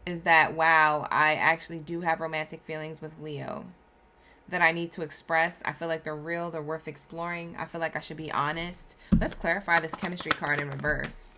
is that, wow, I actually do have romantic feelings with Leo that I need to express. I feel like they're real. They're worth exploring. I feel like I should be honest. Let's clarify this chemistry card in reverse.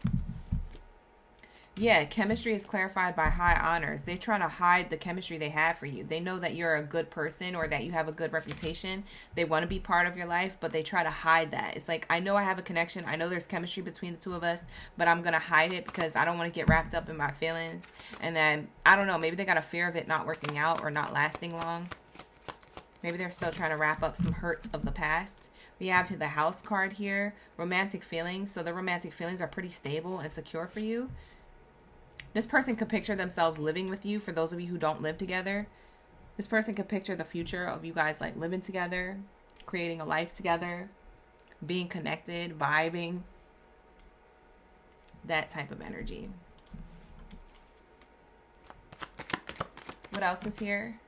Yeah, chemistry is clarified by high honors. They're trying to hide the chemistry they have for you. They know that you're a good person or that you have a good reputation. They want to be part of your life, but they try to hide that. It's like, I know I have a connection. I know there's chemistry between the two of us, but I'm going to hide it because I don't want to get wrapped up in my feelings. And then, I don't know, maybe they got a fear of it not working out or not lasting long. Maybe they're still trying to wrap up some hurts of the past. We have the house card here, romantic feelings. So the romantic feelings are pretty stable and secure for you. This person could picture themselves living with you. For those of you who don't live together, this person could picture the future of you guys like living together, creating a life together, being connected, vibing, that type of energy. What else is here?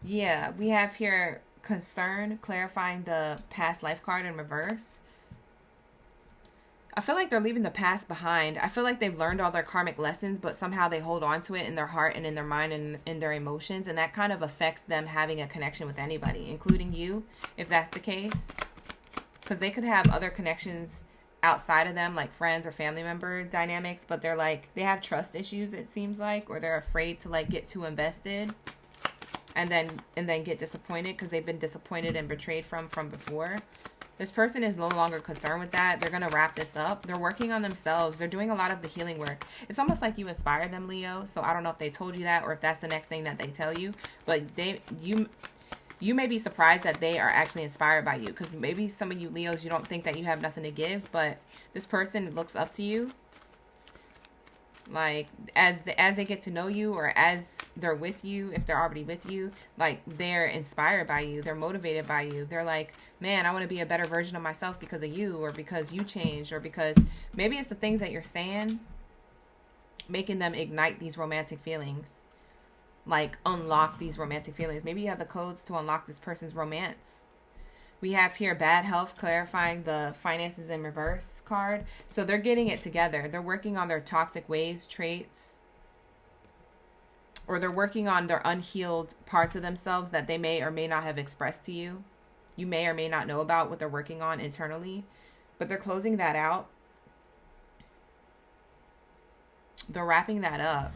Yeah, we have here concern, clarifying the past life card in reverse. I feel like they're leaving the past behind. I feel like they've learned all their karmic lessons, but somehow they hold on to it in their heart and in their mind and in their emotions. And that kind of affects them having a connection with anybody, including you, if that's the case. Because they could have other connections outside of them, like friends or family member dynamics, but they're like, they have trust issues, it seems like, or they're afraid to like get too invested and then get disappointed because they've been disappointed and betrayed from before. This person is no longer concerned with that. They're going to wrap this up. They're working on themselves. They're doing a lot of the healing work. It's almost like you inspired them, Leo. So I don't know if they told you that or if that's the next thing that they tell you. But you may be surprised that they are actually inspired by you. Because maybe some of you Leos, you don't think that you have nothing to give. But this person looks up to you. Like, as they get to know you or as they're with you, if they're already with you, like, they're inspired by you. They're motivated by you. They're like, man, I want to be a better version of myself because of you, or because you changed, or because maybe it's the things that you're saying making them ignite these romantic feelings, like unlock these romantic feelings. Maybe you have the codes to unlock this person's romance. We have here bad health, clarifying the finances in reverse card. So they're getting it together. They're working on their toxic ways, traits, or they're working on their unhealed parts of themselves that they may or may not have expressed to you. You may or may not know about what they're working on internally, but they're closing that out. They're wrapping that up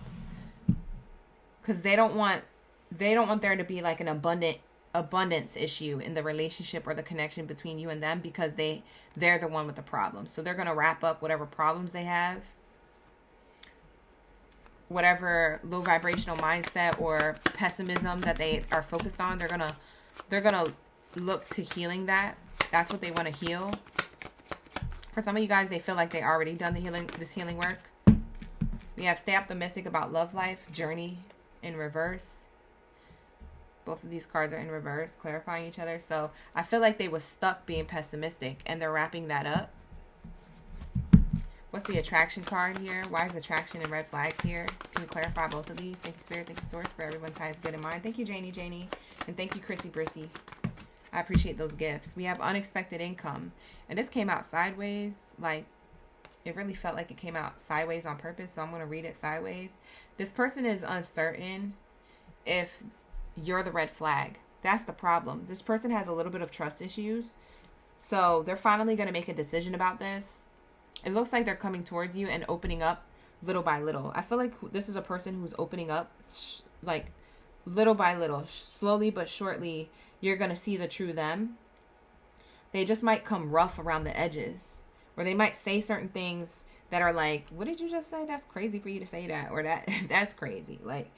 because they don't want there to be like an abundance issue in the relationship or the connection between you and them, because they're the one with the problem. So they're going to wrap up whatever problems they have, whatever low vibrational mindset or pessimism that they are focused on. They're gonna look to healing that. That's what they want to heal. For some of you guys, they feel like they already done this healing work. We have stay optimistic about love life, journey in reverse. Both of these cards are in reverse, clarifying each other. So I feel like they were stuck being pessimistic, and they're wrapping that up. What's the attraction card here? Why is attraction and red flags here? Can you clarify both of these? Thank you, Spirit. Thank you, Source, for everyone's highest good in mind. Thank you, Janie. And thank you, Chrissy Brissy. I appreciate those gifts. We have unexpected income. And this came out sideways. Like, it really felt like it came out sideways on purpose. So I'm going to read it sideways. This person is uncertain if you're the red flag. That's the problem. This person has a little bit of trust issues. So they're finally going to make a decision about this. It looks like they're coming towards you and opening up little by little. I feel like this is a person who's opening up like little by little, slowly but surely. You're going to see the true them. They just might come rough around the edges, or they might say certain things that are like, what did you just say? That's crazy for you to say that, or that's crazy. Like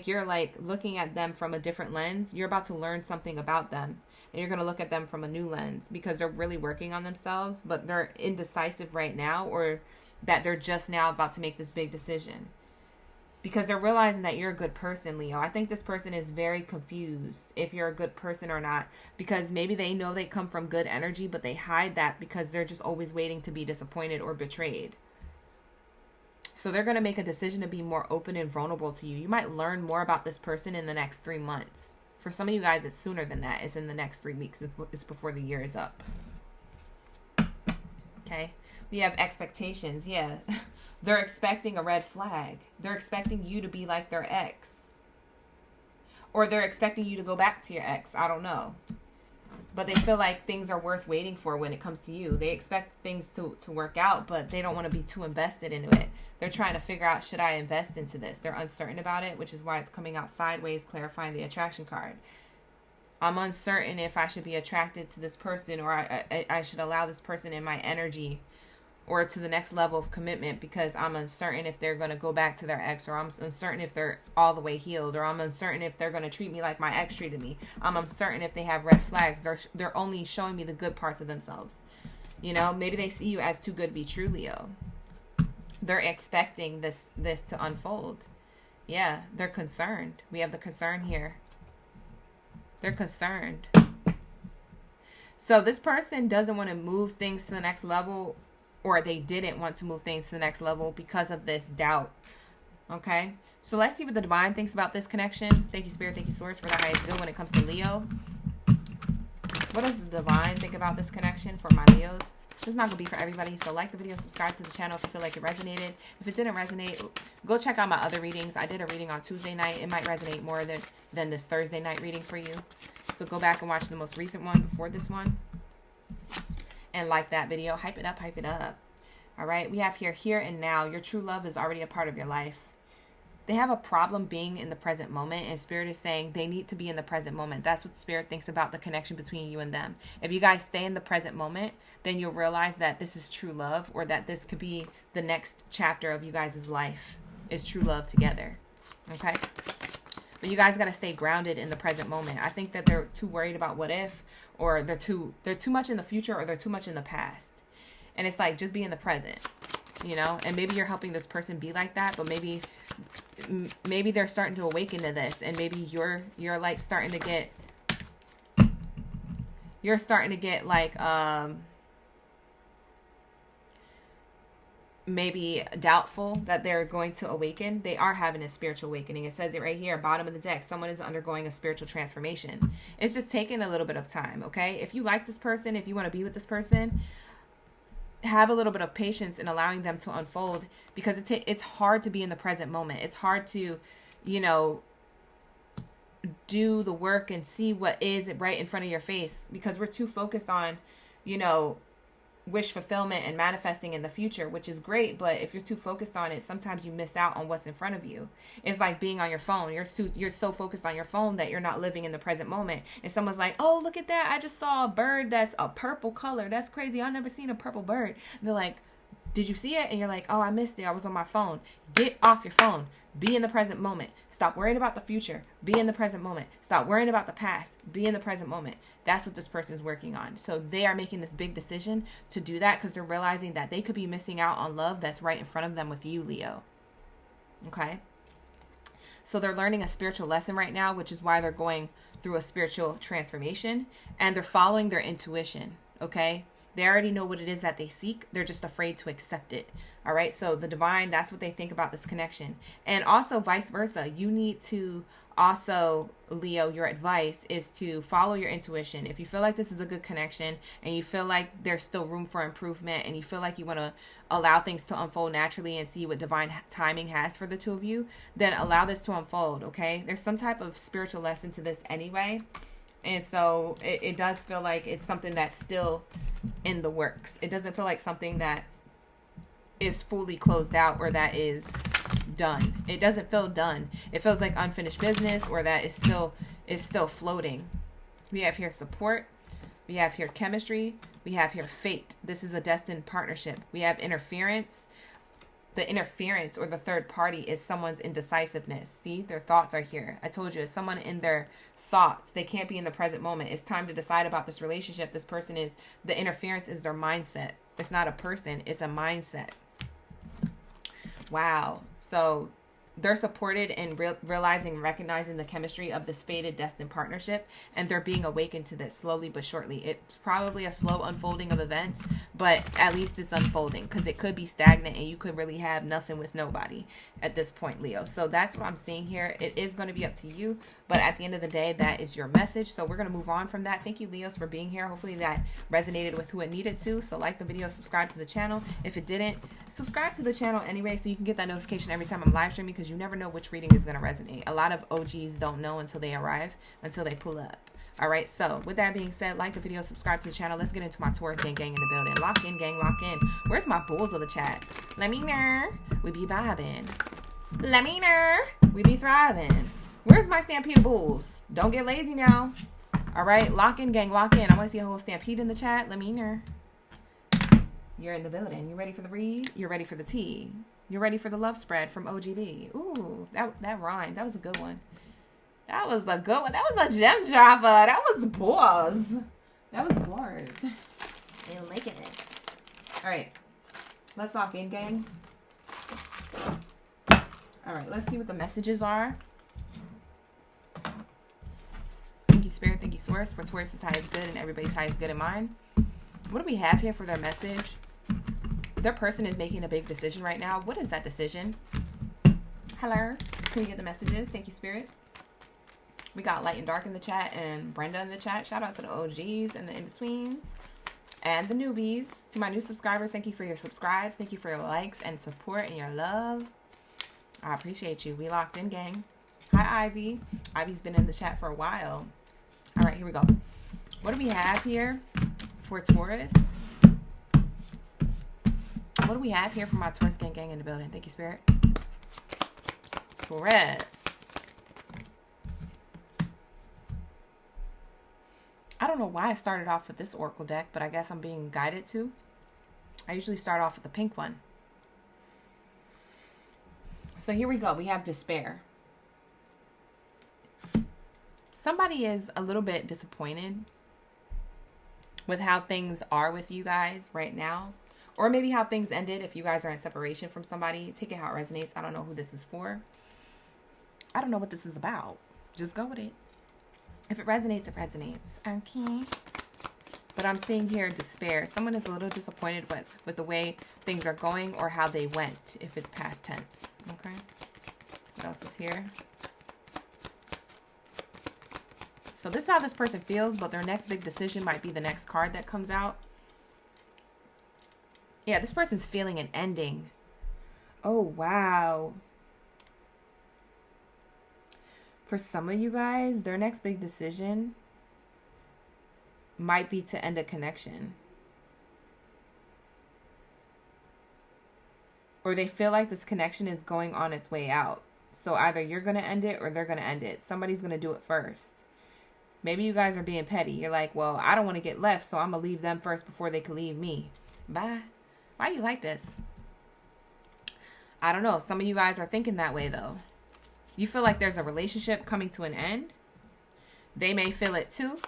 you're like looking at them from a different lens. You're about to learn something about them, and you're going to look at them from a new lens, because they're really working on themselves, but they're indecisive right now, or that they're just now about to make this big decision, because they're realizing that you're a good person, Leo. I think this person is very confused if you're a good person or not, because maybe they know they come from good energy, but they hide that because they're just always waiting to be disappointed or betrayed. So they're going to make a decision to be more open and vulnerable to you. You might learn more about this person in the next 3 months. For some of you guys, it's sooner than that. It's in the next 3 weeks. It's before the year is up. Okay. We have expectations. Yeah. They're expecting a red flag. They're expecting you to be like their ex. Or they're expecting you to go back to your ex. I don't know. But they feel like things are worth waiting for when it comes to you. They expect things to work out, but they don't want to be too invested into it. They're trying to figure out, should I invest into this? They're uncertain about it, which is why it's coming out sideways, clarifying the attraction card. I'm uncertain if I should be attracted to this person, or I should allow this person in my energy, or to the next level of commitment, because I'm uncertain if they're going to go back to their ex, or I'm uncertain if they're all the way healed, or I'm uncertain if they're going to treat me like my ex treated me. I'm uncertain if they have red flags. They're only showing me the good parts of themselves. You know, maybe they see you as too good to be true, Leo. They're expecting this to unfold. Yeah, they're concerned. We have the concern here. They're concerned. So this person doesn't want to move things to the next level, or they didn't want to move things to the next level because of this doubt. Okay? So let's see what the divine thinks about this connection. Thank you, Spirit. Thank you, Source, for the highest good when it comes to Leo. What does the divine think about this connection for my Leos? This is not going to be for everybody, so like the video, subscribe to the channel if you feel like it resonated. If it didn't resonate, go check out my other readings. I did a reading on Tuesday night. It might resonate more than this Thursday night reading for you. So go back and watch the most recent one before this one. And like that video. Hype it up, hype it up. All right, we have here and now. Your true love is already a part of your life. They have a problem being in the present moment, and Spirit is saying they need to be in the present moment. That's what Spirit thinks about the connection between you and them. If you guys stay in the present moment, then you'll realize that this is true love, or that this could be the next chapter of you guys' life, is true love together. Okay? But you guys got to stay grounded in the present moment. I think that they're too worried about what if, or they're too much in the future, or they're too much in the past. And it's like, just be in the present, you know? And maybe you're helping this person be like that, but maybe they're starting to awaken to this, and maybe you're like starting to get like maybe doubtful that they're going to awaken. They are having a spiritual awakening. It says it right here, bottom of the deck. Someone is undergoing a spiritual transformation. It's just taking a little bit of time, okay? If you like this person, if you want to be with this person, have a little bit of patience in allowing them to unfold, because it's hard to be in the present moment. It's hard to, you know, do the work and see what is right in front of your face, because we're too focused on, you know, wish fulfillment and manifesting in the future, which is great. But if you're too focused on it, sometimes you miss out on what's in front of you. It's like being on your phone. You're so focused on your phone that you're not living in the present moment. And someone's like, oh, look at that. I just saw a bird that's a purple color. That's crazy. I've never seen a purple bird. And they're like, did you see it? And you're like, oh, I missed it. I was on my phone. Get off your phone. Be in the present moment. Stop worrying about the future. Be in the present moment. Stop worrying about the past. Be in the present moment. That's what this person is working on. So they are making this big decision to do that because they're realizing that they could be missing out on love that's right in front of them with you, Leo. Okay? So they're learning a spiritual lesson right now, which is why they're going through a spiritual transformation, and they're following their intuition. Okay? They already know what it is that they seek. They're just afraid to accept it. All right. So the divine, that's what they think about this connection. And also vice versa. You need to also, Leo, your advice is to follow your intuition. If you feel like this is a good connection and you feel like there's still room for improvement and you feel like you want to allow things to unfold naturally and see what divine timing has for the two of you, then allow this to unfold. Okay. There's some type of spiritual lesson to this anyway. And so it does feel like it's something that's still in the works. It doesn't feel like something that is fully closed out or that is done. It doesn't feel done. It feels like unfinished business or that is still floating. We have here support. We have here chemistry. We have here fate. This is a destined partnership. We have interference. The interference or the third party is someone's indecisiveness. See, their thoughts are here. I told you, it's someone in their thoughts. They can't be in the present moment. It's time to decide about this relationship. This person is, the interference is their mindset. It's not a person. It's a mindset. Wow. So they're supported in realizing, recognizing the chemistry of this fated destined partnership, and they're being awakened to this slowly but shortly. It's probably a slow unfolding of events, but at least it's unfolding, because it could be stagnant and you could really have nothing with nobody at this point, Leo. So that's what I'm seeing here. It is going to be up to you, but at the end of the day, that is your message. So we're going to move on from that. Thank you, Leos, for being here. Hopefully that resonated with who it needed to. So like the video, subscribe to the channel. If it didn't, subscribe to the channel anyway, so you can get that notification every time I'm live streaming, because you never know which reading is going to resonate. A lot of OGs don't know until they arrive, until they pull up. All right. So with that being said, like the video, subscribe to the channel. Let's get into my Taurus gang in the building. Lock in, gang, lock in. Where's my bulls of the chat? Let me know. We be vibing. Let me know. We be thriving. Where's my stampede bulls? Don't get lazy now. All right. Lock in, gang, lock in. I want to see a whole stampede in the chat. Let me know. You're in the building. You ready for the read? You're ready for the tea. You're ready for the love spread from OGB. Ooh, that rhymed. That was a good one. That was a good one. That was a gem dropper. That was bars. That was bars. You're making it. All right. Let's lock in, gang. All right. Let's see what the messages are. Thank you, Spirit. Thank you, Source. For Source's highest good and everybody's highest good in mind. What do we have here for their message? Their person is making a big decision right now. What is that decision? Hello. Can we get the messages? Thank you, Spirit. We got Light and Dark in the chat and Brenda in the chat. Shout out to the OGs and the in-betweens and the newbies. To my new subscribers, thank you for your subscribes. Thank you for your likes and support and your love. I appreciate you. We locked in, gang. Hi, Ivy. Ivy's been in the chat for a while. All right, here we go. What do we have here for Taurus? What do we have here for my Taurus gang in the building? Thank you, Spirit. Taurus. I don't know why I started off with this Oracle deck, but I guess I'm being guided to. I usually start off with the pink one. So here we go. We have despair. Somebody is a little bit disappointed with how things are with you guys right now. Or maybe how things ended if you guys are in separation from somebody. Take it how it resonates. I don't know who this is for. I don't know what this is about. Just go with it. If it resonates, it resonates. Okay. But I'm seeing here despair. Someone is a little disappointed with the way things are going or how they went, if it's past tense. Okay. What else is here? So this is how this person feels, but their next big decision might be the next card that comes out. Yeah, this person's feeling an ending. Oh, wow. For some of you guys, their next big decision might be to end a connection. or they feel like this connection is going on its way out. So either you're going to end it or they're going to end it. Somebody's going to do it first. Maybe you guys are being petty. You're like, well, I don't want to get left, so I'm going to leave them first before they can leave me. Bye. Why you like this? I don't know. Some of you guys are thinking that way, though. You feel like there's a relationship coming to an end. They may feel it, too.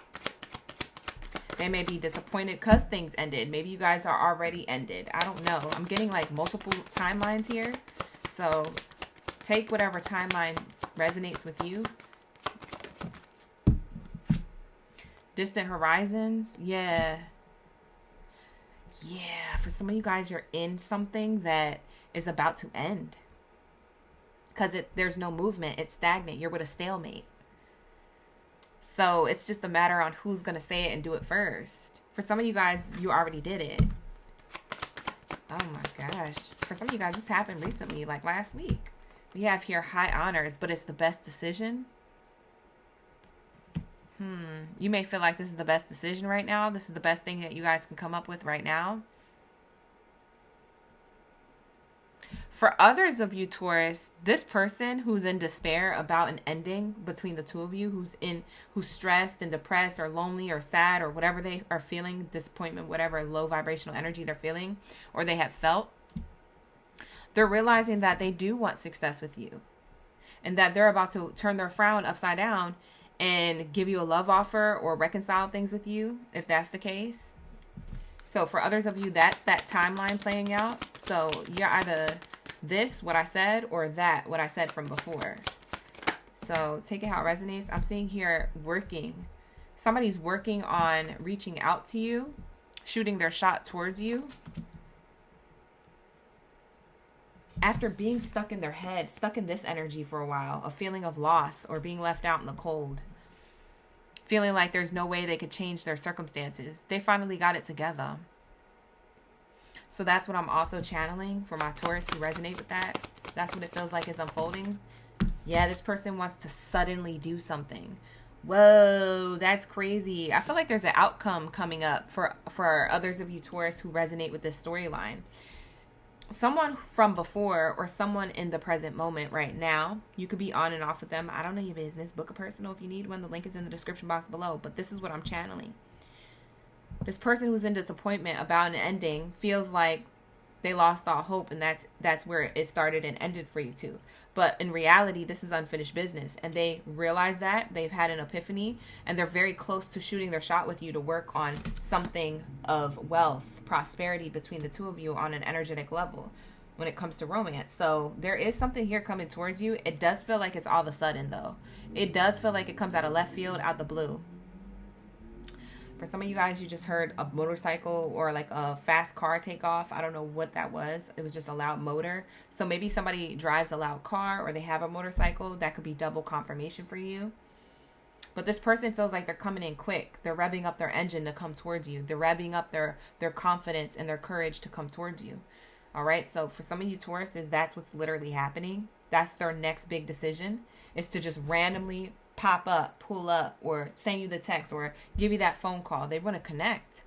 They may be disappointed because things ended. Maybe you guys are already ended. I don't know. I'm getting like multiple timelines here. So take whatever timeline resonates with you. Distant horizons. Yeah. Yeah. For some of you guys, you're in something that is about to end. Because there's no movement. It's stagnant. You're with a stalemate. So it's just a matter on who's going to say it and do it first. For some of you guys, you already did it. Oh my gosh. For some of you guys, this happened recently, like last week. We have here high honors, but it's the best decision. You may feel like this is the best decision right now. This is the best thing that you guys can come up with right now. For others of you, Taurus, this person who's in despair about an ending between the two of you, who's stressed and depressed or lonely or sad or whatever they are feeling, disappointment, whatever low vibrational energy they're feeling or they have felt, they're realizing that they do want success with you and that they're about to turn their frown upside down and give you a love offer or reconcile things with you, if that's the case. So for others of you, that's that timeline playing out. So you're either this, what I said, or that, what I said from before. So take it how it resonates. I'm seeing here working. Somebody's working on reaching out to you, shooting their shot towards you. After being stuck in their head, stuck in this energy for a while, a feeling of loss or being left out in the cold, feeling like there's no way they could change their circumstances, they finally got it together. So that's what I'm also channeling for my Taurus who resonate with that. That's what it feels like is unfolding. Yeah, this person wants to suddenly do something. Whoa, that's crazy. I feel like there's an outcome coming up for others of you Taurus who resonate with this storyline. Someone from before or someone in the present moment right now. You could be on and off with them. I don't know your business. Book a personal if you need one. The link is in the description box below. But this is what I'm channeling. This person who's in disappointment about an ending feels like they lost all hope, and that's where it started and ended for you too. But in reality, this is unfinished business, and they realize that they've had an epiphany, and they're very close to shooting their shot with you to work on something of wealth, prosperity between the two of you on an energetic level when it comes to romance. So there is something here coming towards you. It does feel like it's all of a sudden, though. It does feel like it comes out of left field, out the blue. For some of you guys, you just heard a motorcycle or like a fast car take off. I don't know what that was. It was just a loud motor. So maybe somebody drives a loud car or they have a motorcycle. That could be double confirmation for you. But this person feels like they're coming in quick. They're revving up their engine to come towards you. They're revving up their confidence and their courage to come towards you. All right. So for some of you Tauruses, that's what's literally happening. That's their next big decision, is to just randomly pop up, pull up, or send you the text or give you that phone call. They want to connect.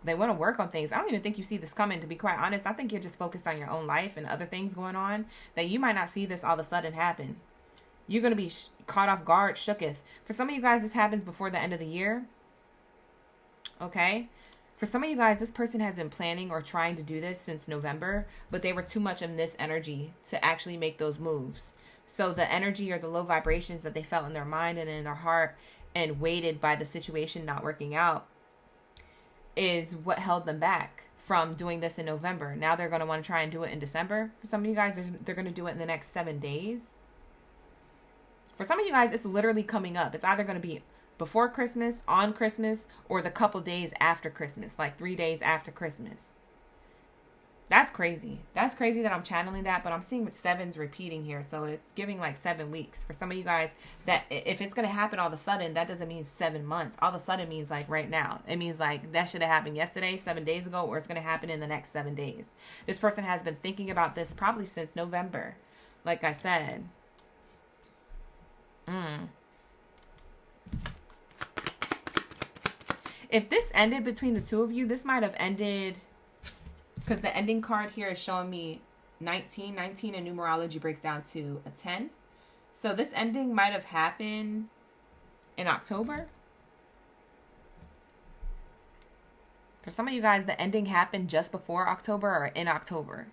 They want to work on things. I don't even think you see this coming, to be quite honest. I think you're just focused on your own life and other things going on that you might not see this all of a sudden happen. You're going to be caught off guard, shooketh. For some of you guys, this happens before the end of the year. Okay? For some of you guys, this person has been planning or trying to do this since November, but they were too much in this energy to actually make those moves. So the energy or the low vibrations that they felt in their mind and in their heart and weighted by the situation not working out is what held them back from doing this in November. Now they're going to want to try and do it in December. For some of you guys, they're going to do it in the next 7 days. For some of you guys, it's literally coming up. It's either going to be before Christmas, on Christmas, or the couple days after Christmas, like 3 days after Christmas. That's crazy. That's crazy that I'm channeling that, but I'm seeing sevens repeating here. So it's giving like 7 weeks. For some of you guys, that if it's going to happen all of a sudden, that doesn't mean 7 months. All of a sudden means like right now. It means like that should have happened yesterday, 7 days ago, or it's going to happen in the next 7 days. This person has been thinking about this probably since November. Like I said. If this ended between the two of you, this might have ended Because the ending card here is showing me 19. 19 in numerology breaks down to a 10. So this ending might have happened in October. For some of you guys, the ending happened just before October or in October.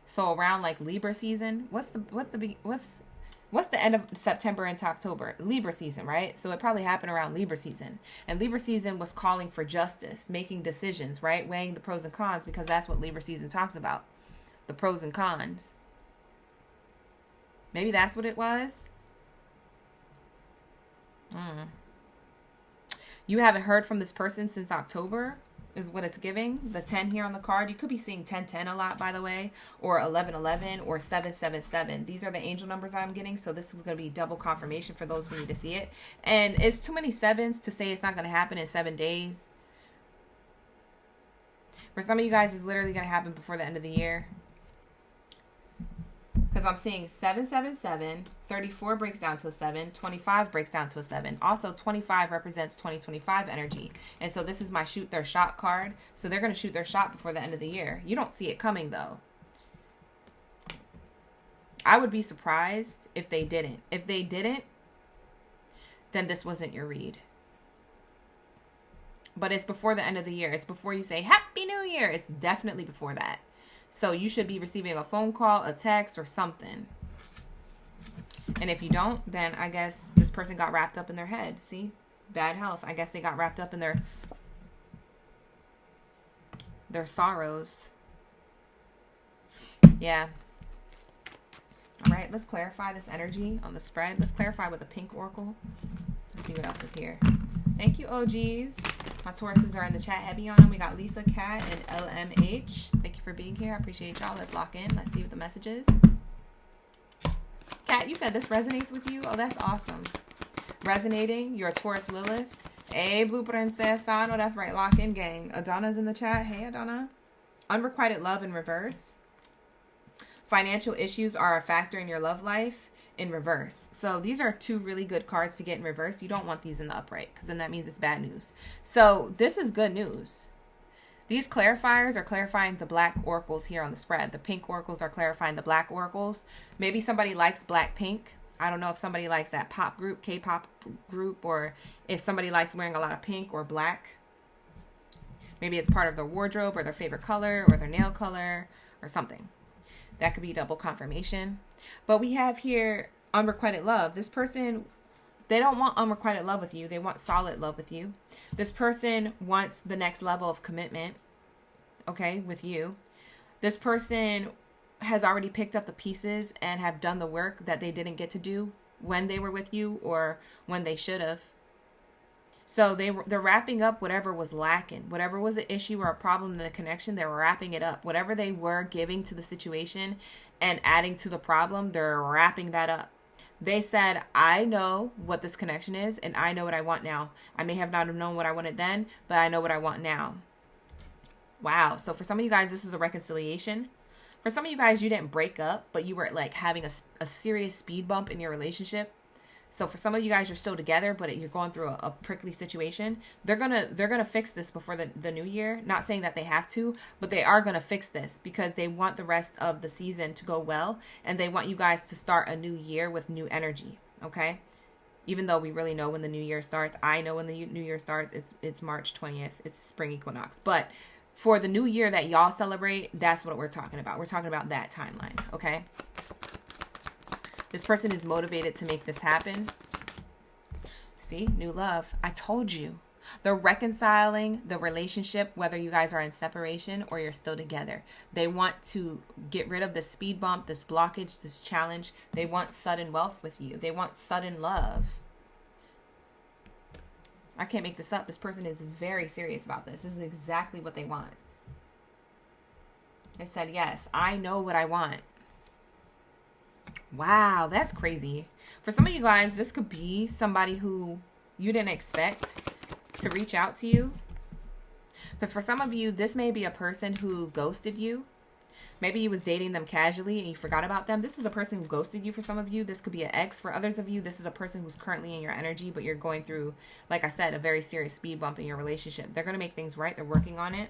So around like Libra season. What's the end of September into October? Libra season, right? So it probably happened around Libra season. And Libra season was calling for justice, making decisions, right? Weighing the pros and cons, because that's what Libra season talks about. The pros and cons. Maybe that's what it was. You haven't heard from this person since October is what it's giving. The 10 here on the card. You could be seeing 1010 a lot, by the way, or 1111 or 777. These are the angel numbers I'm getting. So this is going to be double confirmation for those who need to see it. And it's too many sevens to say it's not going to happen in 7 days. For some of you guys, it's literally going to happen before the end of the year. Because I'm seeing 777, 34 breaks down to a 7, 25 breaks down to a 7. Also, 25 represents 2025 energy. And so this is my shoot their shot card. So they're going to shoot their shot before the end of the year. You don't see it coming, though. I would be surprised if they didn't. If they didn't, then this wasn't your read. But it's before the end of the year. It's before you say, Happy New Year. It's definitely before that. So you should be receiving a phone call, a text, or something. And if you don't, then I guess this person got wrapped up in their head. See? Bad health. I guess they got wrapped up in their sorrows. Yeah. All right, let's clarify this energy on the spread. Let's clarify with the pink oracle. Let's see what else is here. Thank you, OGs. My Tauruses are in the chat heavy on them. We got Lisa, Cat, and LMH. Thank you for being here. I appreciate y'all. Let's lock in. Let's see what the message is. Cat, you said this resonates with you? Oh, that's awesome. Resonating. You're a Taurus Lilith. Hey, Blue Princesa. No, that's right. Lock in, gang. Adana's in the chat. Hey, Adana. Unrequited love in reverse. Financial issues are a factor in your love life. In reverse. So these are two really good cards to get in reverse. You don't want these in the upright because then that means it's bad news. So this is good news. These clarifiers are clarifying the black oracles here on the spread. The pink oracles are clarifying the black oracles. Maybe somebody likes Blackpink. I don't know if somebody likes that pop group, K-pop group, or if somebody likes wearing a lot of pink or black. Maybe it's part of their wardrobe or their favorite color or their nail color or something. That could be double confirmation. But we have here unrequited love. This person, they don't want unrequited love with you. They want solid love with you. This person wants the next level of commitment, okay, with you. This person has already picked up the pieces and have done the work that they didn't get to do when they were with you or when they should have. So they're wrapping up whatever was lacking. Whatever was an issue or a problem in the connection, they're wrapping it up. Whatever they were giving to the situation and adding to the problem, they're wrapping that up. They said, I know what this connection is and I know what I want now. I may have not have known what I wanted then, but I know what I want now. Wow. So for some of you guys, this is a reconciliation. For some of you guys, you didn't break up, but you were like having a serious speed bump in your relationship. So for some of you guys, you're still together, but you're going through a prickly situation. They're gonna fix this before the new year. Not saying that they have to, but they are gonna fix this because they want the rest of the season to go well, and they want you guys to start a new year with new energy. Okay, even though we really know when the new year starts. I know when the new year starts. It's March 20th. It's spring equinox. But for the new year that y'all celebrate, that's what we're talking about. We're talking about that timeline. Okay. This person is motivated to make this happen. See, new love. I told you. They're reconciling the relationship, whether you guys are in separation or you're still together. They want to get rid of this speed bump, this blockage, this challenge. They want sudden wealth with you. They want sudden love. I can't make this up. This person is very serious about this. This is exactly what they want. They said, yes, I know what I want. Wow, that's crazy. For some of you guys, this could be somebody who you didn't expect to reach out to you. Because for some of you, this may be a person who ghosted you. Maybe you was dating them casually and you forgot about them. This is a person who ghosted you for some of you. This could be an ex for others of you. This is a person who's currently in your energy, but you're going through, like I said, a very serious speed bump in your relationship. They're going to make things right. They're working on it.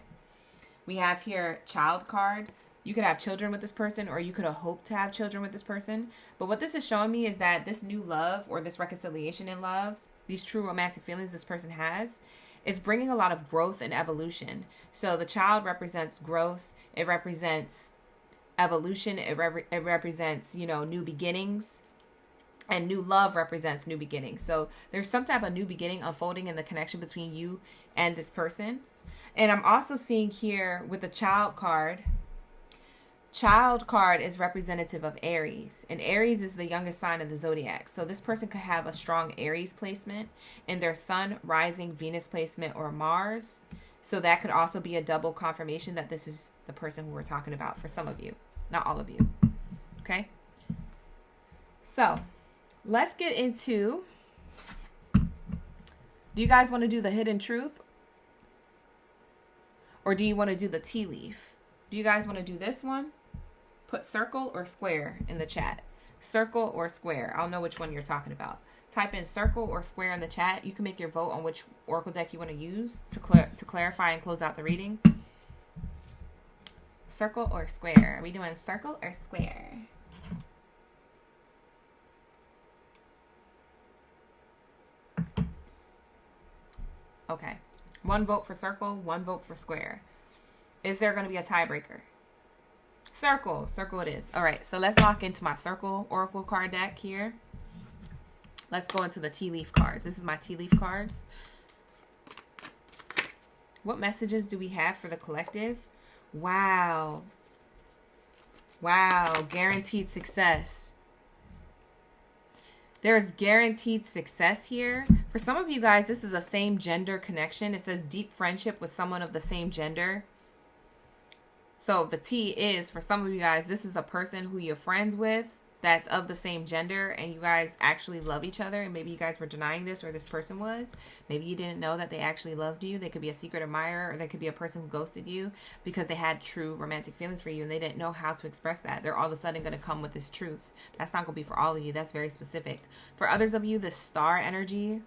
We have here child card. You could have children with this person, or you could have hoped to have children with this person. But what this is showing me is that this new love, or this reconciliation in love, these true romantic feelings this person has, is bringing a lot of growth and evolution. So the child represents growth. It represents evolution. It represents, you know, new beginnings. And new love represents new beginnings. So there's some type of new beginning unfolding in the connection between you and this person. And I'm also seeing here with the child card is representative of Aries. And Aries is the youngest sign of the zodiac. So this person could have a strong Aries placement in their sun, rising, Venus placement, or Mars. So that could also be a double confirmation that this is the person who we're talking about for some of you. Not all of you. Okay? So let's get into, do you guys want to do the hidden truth? Or do you want to do the tea leaf? Do you guys want to do this one? Put circle or square in the chat. Circle or square. I'll know which one you're talking about. Type in circle or square in the chat. You can make your vote on which oracle deck you want to use to clarify and close out the reading. Circle or square? Are we doing circle or square? Okay. One vote for circle, one vote for square. Is there going to be a tiebreaker? Circle. Circle it is. All right. So let's lock into my circle oracle card deck here. Let's go into the tea leaf cards. This is my tea leaf cards. What messages do we have for the collective? Wow. Wow. Guaranteed success. There's guaranteed success here. For some of you guys, this is a same gender connection. It says deep friendship with someone of the same gender. So the T is, for some of you guys, this is a person who you're friends with that's of the same gender, and you guys actually love each other. And maybe you guys were denying this, or this person was. Maybe you didn't know that they actually loved you. They could be a secret admirer, or they could be a person who ghosted you because they had true romantic feelings for you and they didn't know how to express that. They're all of a sudden going to come with this truth. That's not going to be for all of you. That's very specific. For others of you, the star energy,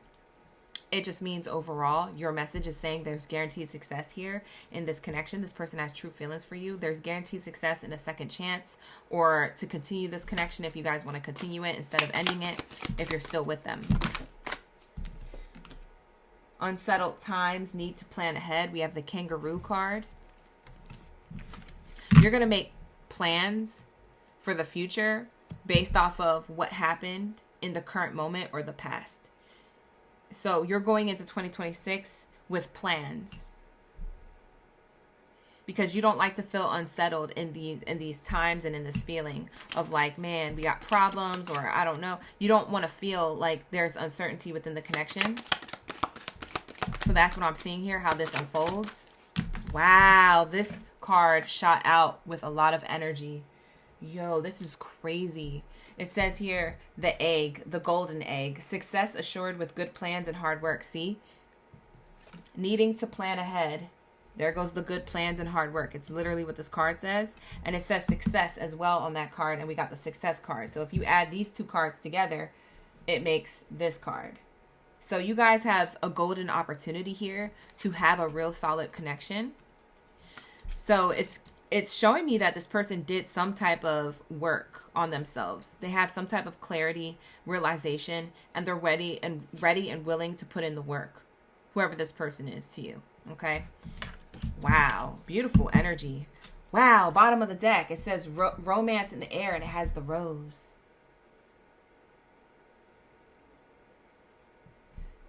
it just means overall your message is saying there's guaranteed success here in this connection. This person has true feelings for you. There's guaranteed success in a second chance, or to continue this connection if you guys want to continue it instead of ending it if you're still with them. Unsettled times, need to plan ahead. We have the kangaroo card. You're going to make plans for the future based off of what happened in the current moment or the past. So you're going into 2026 with plans because you don't like to feel unsettled in these times and in this feeling of like, man, we got problems, or I don't know. You don't want to feel like there's uncertainty within the connection. So that's what I'm seeing here, how this unfolds. Wow, this card shot out with a lot of energy. Yo, this is crazy. It says here, the egg, the golden egg, success assured with good plans and hard work. See, needing to plan ahead. There goes the good plans and hard work. It's literally what this card says. And it says success as well on that card. And we got the success card. So if you add these two cards together, it makes this card. So you guys have a golden opportunity here to have a real solid connection. So it's showing me that this person did some type of work on themselves. They have some type of clarity, realization, and they're ready and willing to put in the work, whoever this person is to you. Okay. Wow. Beautiful energy. Wow. Bottom of the deck. It says romance in the air, and it has the rose.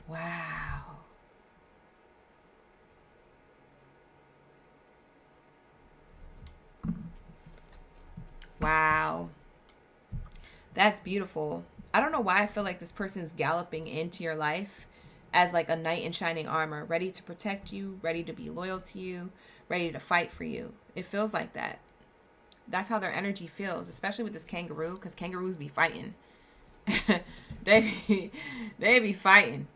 Wow. Wow. That's beautiful. I don't know why I feel like this person is galloping into your life as like a knight in shining armor, ready to protect you, ready to be loyal to you, ready to fight for you. It feels like that. That's how their energy feels, especially with this kangaroo, because kangaroos be fighting. they be fighting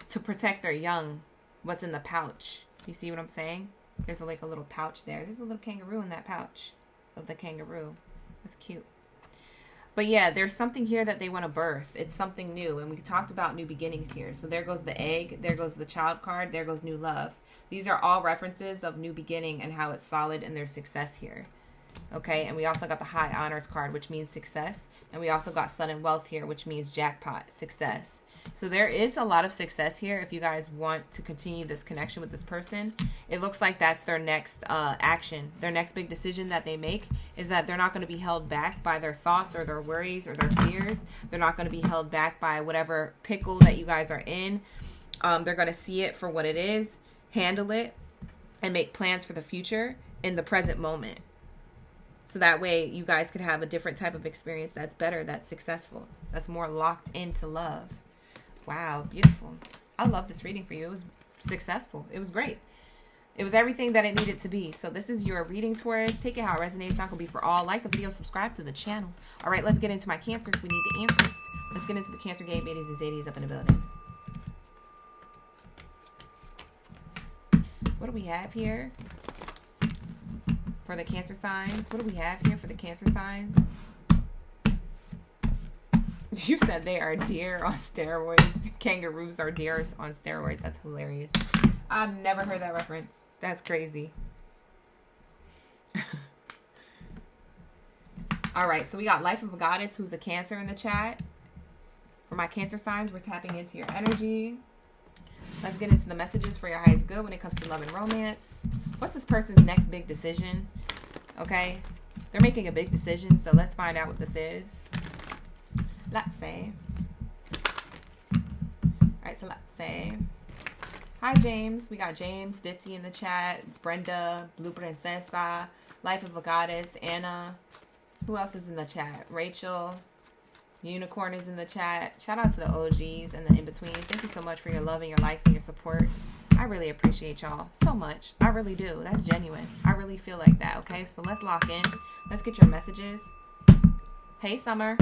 to protect their young. What's in the pouch? You see what I'm saying? There's like a little pouch there. There's a little kangaroo in that pouch of the kangaroo. That's cute. But yeah, there's something here that they want to birth. It's something new. And we talked about new beginnings here. So there goes the egg. There goes the child card. There goes new love. These are all references of new beginning and how it's solid and there's success here. Okay, and we also got the high honors card, which means success. And we also got sun and wealth here, which means jackpot, success. So there is a lot of success here if you guys want to continue this connection with this person. It looks like that's their next action. Their next big decision that they make is that they're not going to be held back by their thoughts or their worries or their fears. They're not going to be held back by whatever pickle that you guys are in. They're going to see it for what it is, handle it, and make plans for the future in the present moment. So that way you guys could have a different type of experience that's better, that's successful, that's more locked into love. Wow, beautiful. I love this reading for you. It was successful. It was great. It was everything that it needed to be. So this is your reading, Taurus. Take it how it resonates. It's not going to be for all. Like the video, subscribe to the channel. All right, let's get into my Cancers. We need the answers. Let's get into the Cancer game. Baddies and Zadies up in the building. What do we have here for the Cancer signs? What do we have here for the Cancer signs? You said they are deer on steroids. Kangaroos are deers on steroids. That's hilarious. I've never heard that reference. That's crazy. All right, so we got Life of a Goddess, who's a Cancer in the chat. For my Cancer signs, we're tapping into your energy. Let's get into the messages for your highest good when it comes to love and romance. What's this person's next big decision? Okay, they're making a big decision, so let's find out what this is. Let's say. Alright, so let's say. Hi, James. We got James, Ditzy in the chat, Brenda, Blue Princesa, Life of a Goddess, Anna. Who else is in the chat? Rachel, Unicorn is in the chat. Shout out to the OGs and the in-betweens. Thank you so much for your love and your likes and your support. I really appreciate y'all so much. I really do. That's genuine. I really feel like that, okay? So let's lock in. Let's get your messages. Hey, Summer.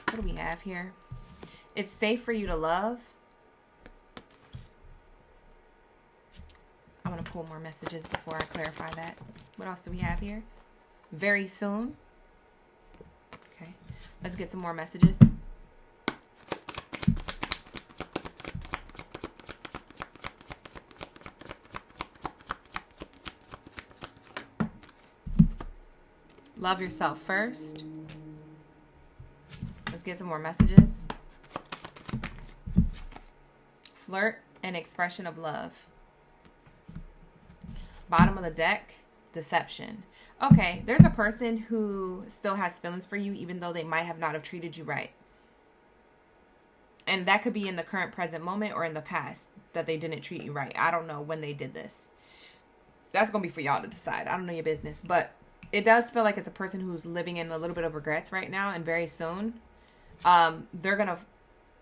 What do we have here? It's safe for you to love. I'm going to pull more messages before I clarify that. What else do we have here? Very soon. Okay. Let's get some more messages. Love yourself first. Let's get some more messages. Flirt and expression of love. Bottom of the deck, deception. Okay, there's a person who still has feelings for you even though they might have not have treated you right. And that could be in the current present moment or in the past that they didn't treat you right. I don't know when they did this. That's going to be for y'all to decide. I don't know your business. But it does feel like it's a person who's living in a little bit of regrets right now, and very soon they're going to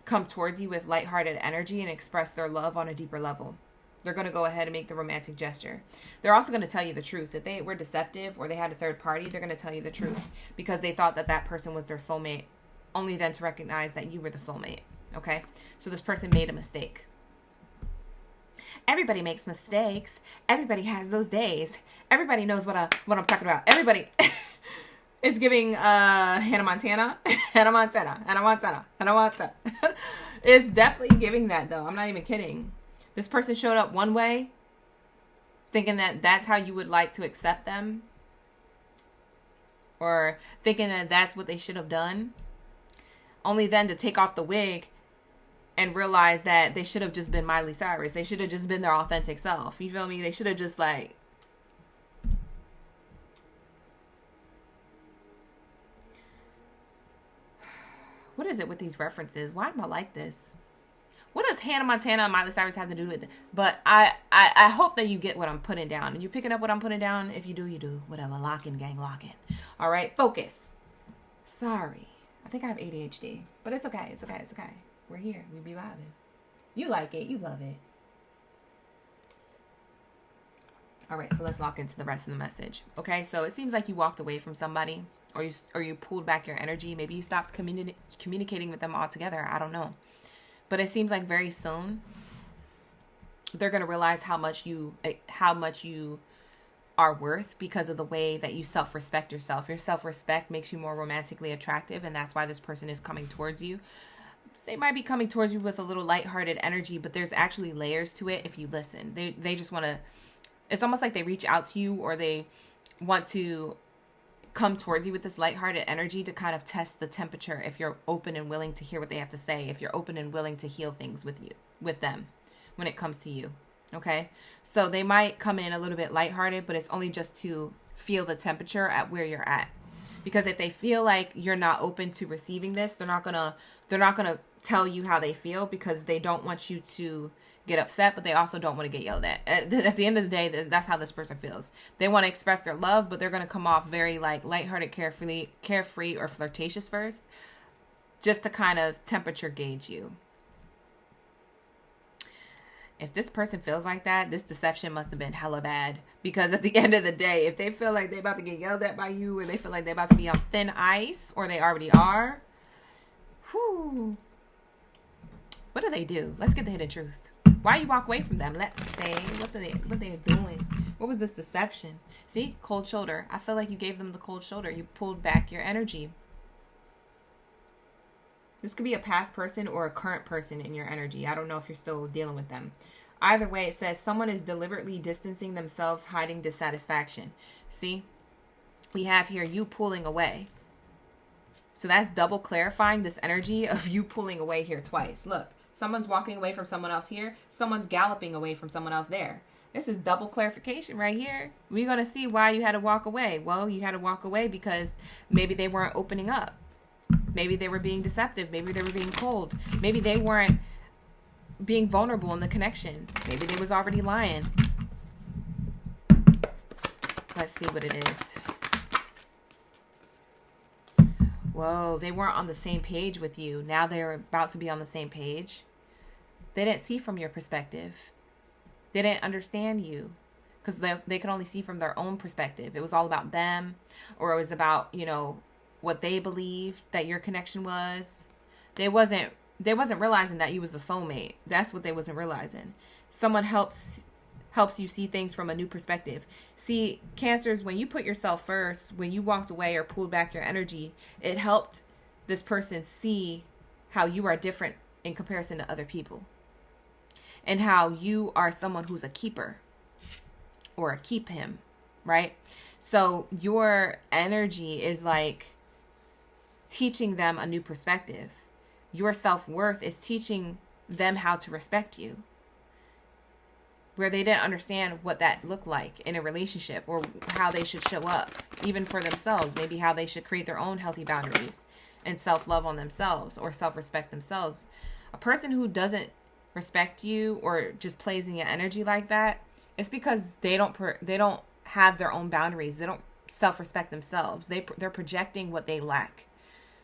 come towards you with lighthearted energy and express their love on a deeper level. They're going to go ahead and make the romantic gesture. They're also going to tell you the truth. If they were deceptive or they had a third party, they're going to tell you the truth because they thought that that person was their soulmate, only then to recognize that you were the soulmate. Okay? So this person made a mistake. Everybody makes mistakes. Everybody has those days. Everybody knows what I'm talking about. Everybody is giving Hannah Montana. Hannah Montana. Hannah Montana. Hannah Montana. It's definitely giving that, though. I'm not even kidding. This person showed up one way, thinking that that's how you would like to accept them, or thinking that that's what they should have done, only then to take off the wig and realize that they should have just been Miley Cyrus. They should have just been their authentic self. You feel me? They should have just like... What is it with these references? Why am I like this? What does Hannah Montana and Miley Cyrus have to do with it? But I hope that you get what I'm putting down. And you picking up what I'm putting down? If you do, you do. Whatever. Lock in, gang. Lock in. All right. Focus. Sorry. I think I have ADHD. But it's okay. It's okay. It's okay. We're here. We be vibing. You like it. You love it. All right. So let's lock into the rest of the message. Okay. So it seems like you walked away from somebody. Or you pulled back your energy. Maybe you stopped communicating with them altogether. I don't know. But it seems like very soon they're going to realize how much you our worth because of the way that you self-respect yourself. Your self-respect makes you more romantically attractive, and that's why this person is coming towards you. They might be coming towards you with a little lighthearted energy, but there's actually layers to it if you listen. They just want to, it's almost like they reach out to you, or they want to come towards you with this lighthearted energy to kind of test the temperature if you're open and willing to hear what they have to say, if you're open and willing to heal things with them when it comes to you. Okay, so they might come in a little bit lighthearted, but it's only just to feel the temperature at where you're at. Because if they feel like you're not open to receiving this, they're not gonna tell you how they feel, because they don't want you to get upset, but they also don't want to get yelled at. At the end of the day, that's how this person feels. They want to express their love, but they're gonna come off very like lighthearted, carefree, or flirtatious first, just to kind of temperature gauge you. If this person feels like that, this deception must have been hella bad. Because at the end of the day, if they feel like they're about to get yelled at by you, or they feel like they're about to be on thin ice, or they already are, whew, what do they do? Let's get the hidden truth. Why you walk away from them? Let's say, what are they doing? What was this deception? See, cold shoulder. I feel like you gave them the cold shoulder. You pulled back your energy. This could be a past person or a current person in your energy. I don't know if you're still dealing with them. Either way, it says someone is deliberately distancing themselves, hiding dissatisfaction. See, we have here you pulling away. So that's double clarifying this energy of you pulling away here twice. Look, someone's walking away from someone else here. Someone's galloping away from someone else there. This is double clarification right here. We're going to see why you had to walk away. Well, you had to walk away because maybe they weren't opening up. Maybe they were being deceptive. Maybe they were being cold. Maybe they weren't being vulnerable in the connection. Maybe they was already lying. Let's see what it is. Whoa, they weren't on the same page with you. Now they're about to be on the same page. They didn't see from your perspective. They didn't understand you because they could only see from their own perspective. It was all about them, or it was about, what they believed that your connection was. They wasn't realizing that you was a soulmate. That's what they wasn't realizing. Someone helps you see things from a new perspective. See, Cancers, when you put yourself first, when you walked away or pulled back your energy, it helped this person see how you are different in comparison to other people. And how you are someone who's a keeper or a keep him, right? So your energy is like teaching them a new perspective. Your self-worth is teaching them how to respect you, where they didn't understand what that looked like in a relationship, or how they should show up even for themselves. Maybe how they should create their own healthy boundaries and self-love on themselves, or self-respect themselves. A person who doesn't respect you or just plays in your energy like that, it's because they don't have their own boundaries. They don't self-respect themselves. They're projecting what they lack.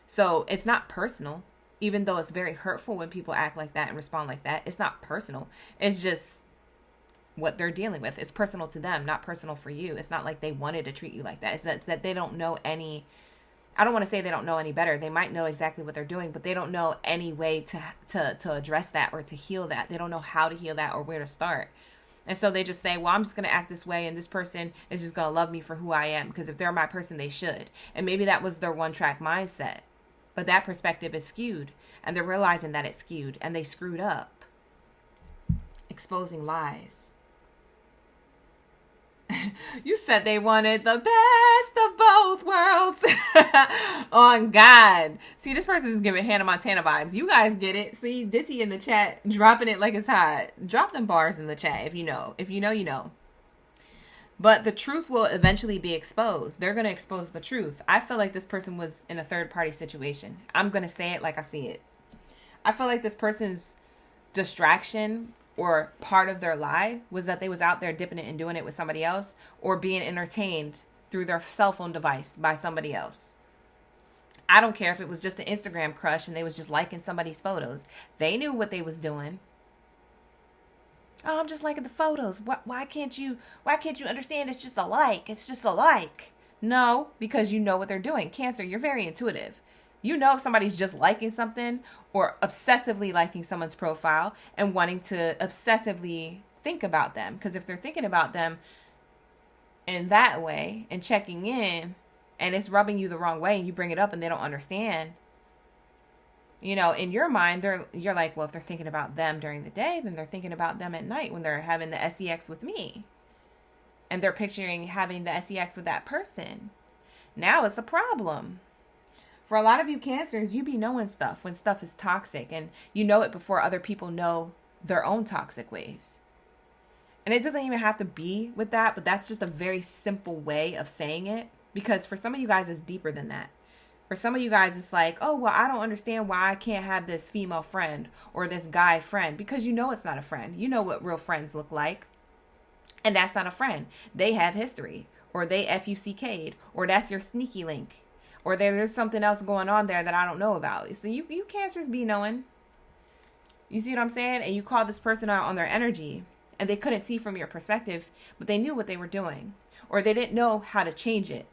So it's not personal, even though it's very hurtful when people act like that and respond like that. It's not personal. It's just what they're dealing with. It's personal to them, not personal for you. It's not like they wanted to treat you like that. It's that they don't know any, I don't want to say they don't know any better. They might know exactly what they're doing, but they don't know any way to address that or to heal that. They don't know how to heal that or where to start. And so they just say, well, I'm just going to act this way, and this person is just going to love me for who I am, because if they're my person, they should. And maybe that was their one-track mindset. But that perspective is skewed, and they're realizing that it's skewed, and they screwed up. Exposing lies. You said they wanted the best of both worlds. On God. See, this person is giving Hannah Montana vibes. You guys get it. See, Dizzy in the chat, dropping it like it's hot. Drop them bars in the chat if you know. If you know, you know. But the truth will eventually be exposed. They're going to expose the truth. I feel like this person was in a third-party situation. I'm going to say it like I see it. I feel like this person's distraction or part of their lie was that they was out there dipping it and doing it with somebody else, or being entertained through their cell phone device by somebody else. I don't care if it was just an Instagram crush and they was just liking somebody's photos. They knew what they was doing. Oh, I'm just liking the photos. Why can't you understand? It's just a like. It's just a like. No, because you know what they're doing. Cancer, you're very intuitive. You know if somebody's just liking something or obsessively liking someone's profile and wanting to obsessively think about them. Because if they're thinking about them, in that way and checking in, and it's rubbing you the wrong way, and you bring it up and they don't understand, you know, in your mind, you're like, well, if they're thinking about them during the day, then they're thinking about them at night when they're having the sex with me. And they're picturing having the sex with that person. Now it's a problem. For a lot of you Cancers, you be knowing stuff when stuff is toxic, and you know it before other people know their own toxic ways. And it doesn't even have to be with that, but that's just a very simple way of saying it, because for some of you guys, it's deeper than that. For some of you guys, it's like, oh, well, I don't understand why I can't have this female friend or this guy friend, because you know it's not a friend. You know what real friends look like. And that's not a friend. They have history, or they FUCK'd, or that's your sneaky link, or there's something else going on there that I don't know about. So you Cancers be knowing. You see what I'm saying? And you call this person out on their energy, and they couldn't see from your perspective, but they knew what they were doing, or they didn't know how to change it.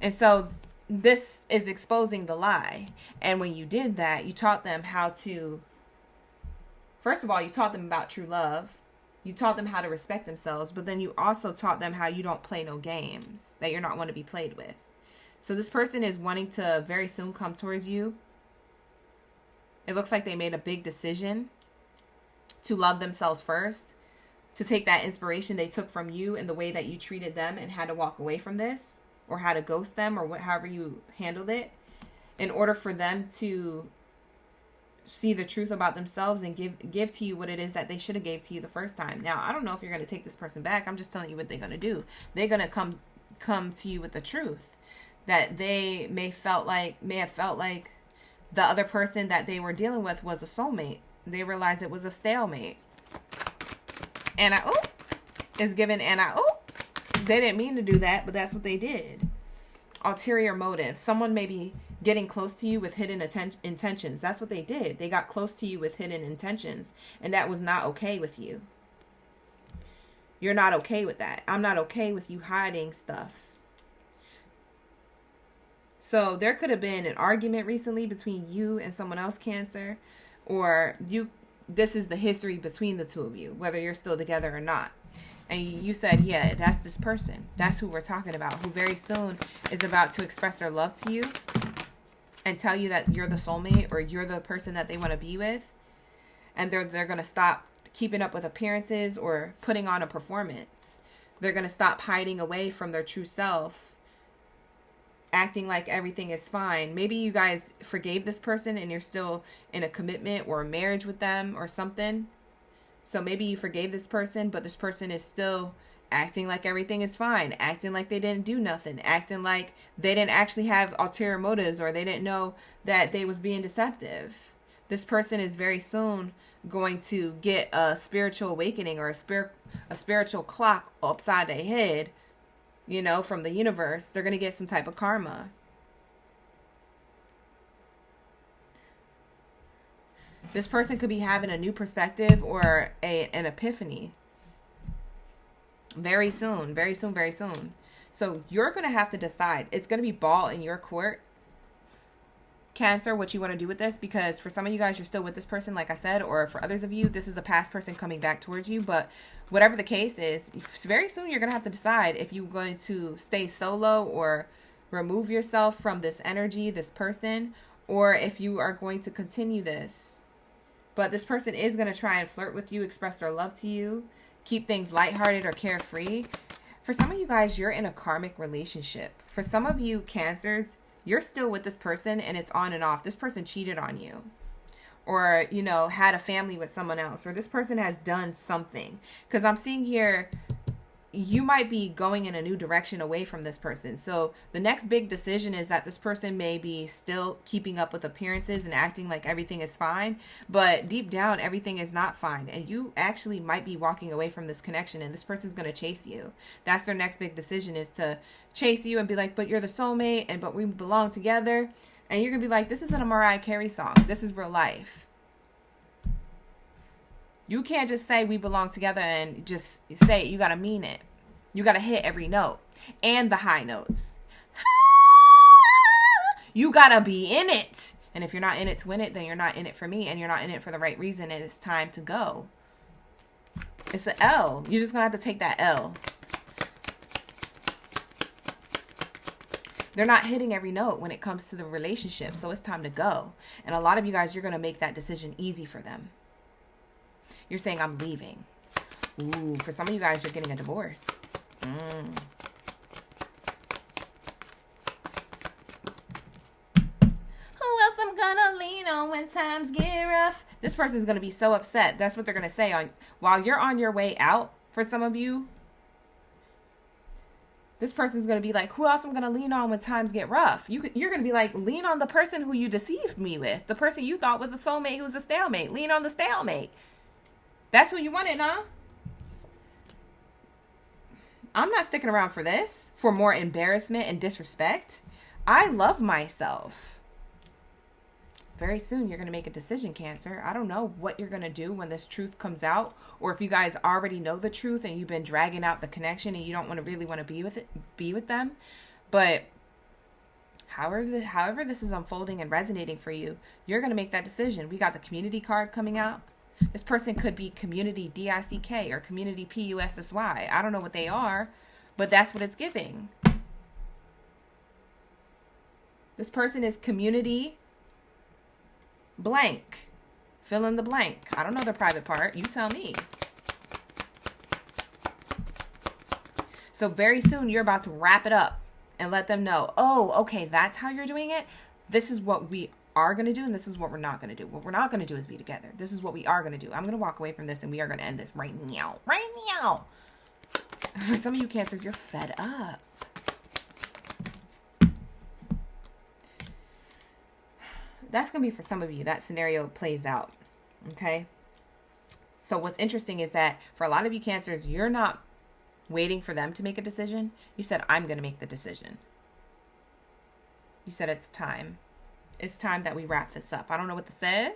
And so this is exposing the lie. And when you did that, you taught them how to, first of all, you taught them about true love. You taught them how to respect themselves, but then you also taught them how you don't play no games, that you're not one to be played with. So this person is wanting to very soon come towards you. It looks like they made a big decision to love themselves first, to take that inspiration they took from you and the way that you treated them and had to walk away from this, or how to ghost them, or however you handled it, in order for them to see the truth about themselves and give to you what it is that they should have gave to you the first time. Now, I don't know if you're going to take this person back. I'm just telling you what they're going to do. They're going to come to you with the truth that they may have felt like the other person that they were dealing with was a soulmate. They realized it was a stalemate. And is given, and they didn't mean to do that, but that's what they did. Ulterior motive. Someone may be getting close to you with hidden intentions. That's what they did. They got close to you with hidden intentions, and that was not okay with you. You're not okay with that. I'm not okay with you hiding stuff. So there could have been an argument recently between you and someone else, Cancer, or this is the history between the two of you, whether you're still together or not. And you said, yeah, that's this person. That's who we're talking about, who very soon is about to express their love to you and tell you that you're the soulmate, or you're the person that they want to be with. And they're going to stop keeping up with appearances or putting on a performance. They're going to stop hiding away from their true self, acting like everything is fine. Maybe you guys forgave this person and you're still in a commitment or a marriage with them or something. So maybe you forgave this person, but this person is still acting like everything is fine, acting like they didn't do nothing, acting like they didn't actually have ulterior motives, or they didn't know that they was being deceptive. This person is very soon going to get a spiritual awakening, or a spiritual clock upside their head, you know, from the universe. They're going to get some type of karma. This person could be having a new perspective or an epiphany. Very soon, very soon, very soon. So you're going to have to decide. It's going to be ball in your court, Cancer, what you want to do with this. Because for some of you guys, you're still with this person, like I said. Or for others of you, this is a past person coming back towards you. But whatever the case is, very soon you're going to have to decide if you're going to stay solo or remove yourself from this energy, this person, or if you are going to continue this. But this person is going to try and flirt with you, express their love to you, keep things lighthearted or carefree. For some of you guys, you're in a karmic relationship. For some of you Cancers, you're still with this person and it's on and off. This person cheated on you, or, you know, had a family with someone else, or this person has done something. Because I'm seeing here, you might be going in a new direction away from this person. So the next big decision is that this person may be still keeping up with appearances and acting like everything is fine, but deep down everything is not fine, and you actually might be walking away from this connection, and this person's going to chase you. That's their next big decision, is to chase you and be like, but you're the soulmate, and but we belong together. And you're going to be like, this isn't a Mariah Carey song. This is real life. You can't just say we belong together and just say it. You got to mean it. You got to hit every note and the high notes. You got to be in it. And if you're not in it to win it, then you're not in it for me, and you're not in it for the right reason, and it's time to go. It's an L. You're just going to have to take that L. They're not hitting every note when it comes to the relationship. So it's time to go. And a lot of you guys, you're going to make that decision easy for them. You're saying, I'm leaving. Ooh, for some of you guys, you're getting a divorce. Who else I'm gonna lean on when times get rough? This person's gonna be so upset. That's what they're gonna say on while you're on your way out. For some of you, this person's gonna be like, who else I'm gonna lean on when times get rough? You're gonna be like, lean on the person who you deceived me with, the person you thought was a soulmate who's a stalemate. Lean on the stalemate. That's who you wanted, huh? I'm not sticking around for this, for more embarrassment and disrespect. I love myself. Very soon, you're going to make a decision, Cancer. I don't know what you're going to do when this truth comes out, or if you guys already know the truth and you've been dragging out the connection and you don't really want to be with them. But however this is unfolding and resonating for you, you're going to make that decision. We got the community card coming out. This person could be community DICK or community PUSSY. I don't know what they are, but that's what it's giving. This person is community blank. Fill in the blank. I don't know the private part. You tell me. So very soon you're about to wrap it up and let them know, oh, okay, that's how you're doing it. This is what we are going to do, and this is what we're not going to do. What we're not going to do is be together. This is what we are going to do. I'm going to walk away from this, and we are going to end this right now. Right now. For some of you Cancers, you're fed up. That's going to be for some of you. That scenario plays out. Okay? So what's interesting is that for a lot of you Cancers, you're not waiting for them to make a decision. You said, I'm going to make the decision. You said it's time. It's time that we wrap this up. I don't know what this says,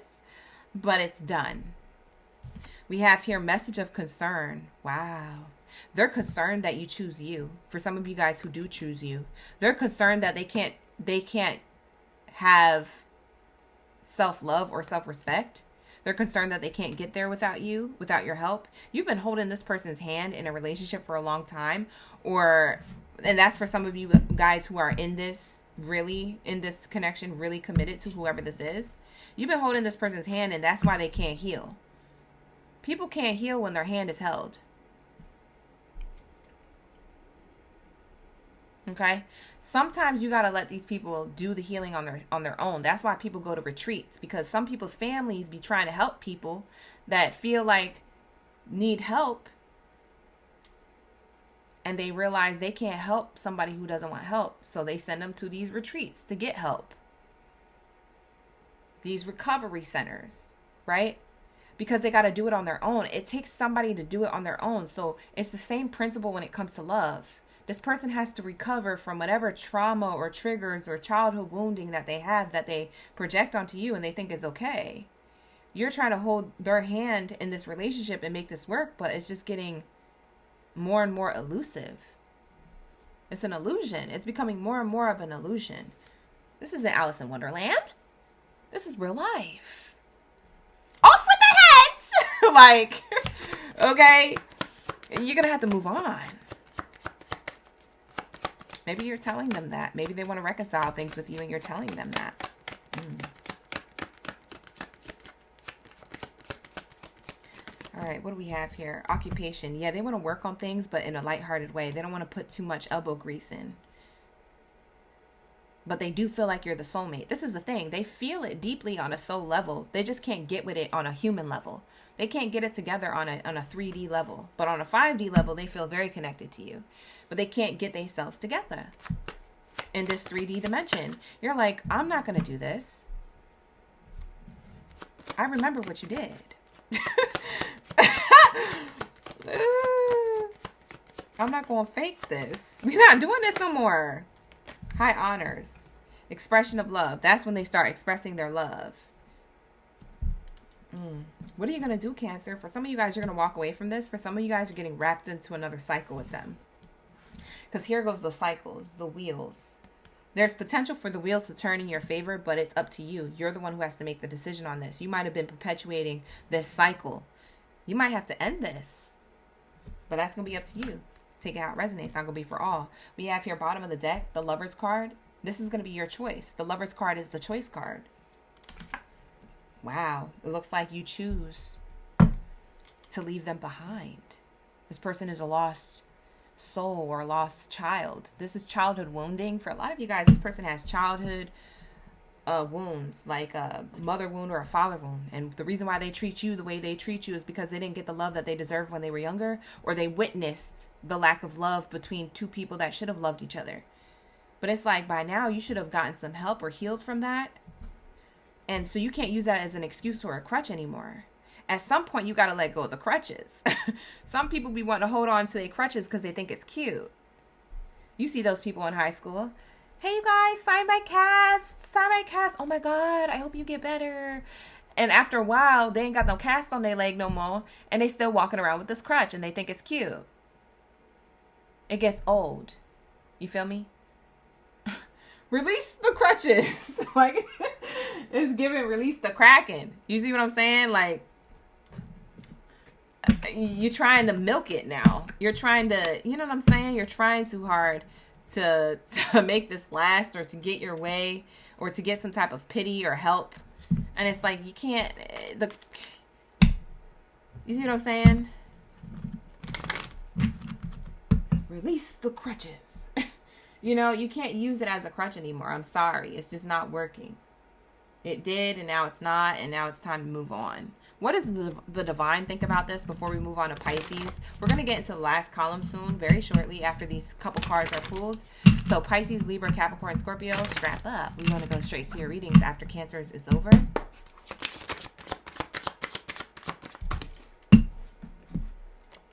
but it's done. We have here message of concern. Wow. They're concerned that you choose you. For some of you guys who do choose you, they're concerned that they can't have self-love or self-respect. They're concerned that they can't get there without you, without your help. You've been holding this person's hand in a relationship for a long time, and that's for some of you guys who are in this connection, really committed to whoever this is. You've been holding this person's hand, and that's why they can't heal. People can't heal when their hand is held. Okay? Sometimes you got to let these people do the healing on their own. That's why people go to retreats, because some people's families be trying to help people that feel like need help, and they realize they can't help somebody who doesn't want help. So they send them to these retreats to get help. These recovery centers, right? Because they got to do it on their own. It takes somebody to do it on their own. So it's the same principle when it comes to love. This person has to recover from whatever trauma or triggers or childhood wounding that they have that they project onto you and they think is okay. You're trying to hold their hand in this relationship and make this work, but it's just getting more and more elusive. It's an illusion. It's becoming more and more of an illusion. This isn't Alice in Wonderland. This is real life. Off with their heads! Like, okay? You're going to have to move on. Maybe you're telling them that. Maybe they want to reconcile things with you and you're telling them that. All right, what do we have here? Occupation. Yeah, they want to work on things, but in a lighthearted way. They don't want to put too much elbow grease in. But they do feel like you're the soulmate. This is the thing. They feel it deeply on a soul level. They just can't get with it on a human level. They can't get it together on a 3D level. But on a 5D level, they feel very connected to you. But they can't get themselves together in this 3D dimension. You're like, I'm not going to do this. I remember what you did. I'm not going to fake this. We're not doing this no more. High honors. Expression of love. That's when they start expressing their love. What are you going to do, Cancer? For some of you guys, you're going to walk away from this. For some of you guys, you're getting wrapped into another cycle with them. Because here goes the cycles, the wheels. There's potential for the wheel to turn in your favor, but it's up to you. You're the one who has to make the decision on this. You might have been perpetuating this cycle. You might have to end this. But that's going to be up to you. Take it how it resonates. It's not going to be for all. We have here, bottom of the deck, the Lover's card. This is going to be your choice. The Lover's card is the choice card. Wow. It looks like you choose to leave them behind. This person is a lost soul or a lost child. This is childhood wounding. For a lot of you guys, this person has childhood wounds, like a mother wound or a father wound. And the reason why they treat you the way they treat you is because they didn't get the love that they deserved when they were younger, or they witnessed the lack of love between two people that should have loved each other. But it's like by now you should have gotten some help or healed from that. And so you can't use that as an excuse or a crutch anymore. At some point, you got to let go of the crutches. Some people be wanting to hold on to their crutches because they think it's cute. You see those people in high school. Hey, you guys, sign my cast. Sign my cast. Oh, my God. I hope you get better. And after a while, they ain't got no cast on their leg no more. And they still walking around with this crutch. And they think it's cute. It gets old. You feel me? Release the crutches. Like, it's giving release the Kraken. You see what I'm saying? Like, you're trying to milk it now. You're trying to, you know what I'm saying? You're trying too hard to make this last, or to get your way, or to get some type of pity or help. And it's like, you can't, you see what I'm saying? Release the crutches. You know, you can't use it as a crutch anymore. I'm sorry. It's just not working. It did, and now it's not, and now it's time to move on. What does the divine think about this before we move on to Pisces? We're going to get into the last column soon, very shortly after these couple cards are pulled. So Pisces, Libra, Capricorn, Scorpio, strap up. We're going to go straight to your readings after Cancer's is over.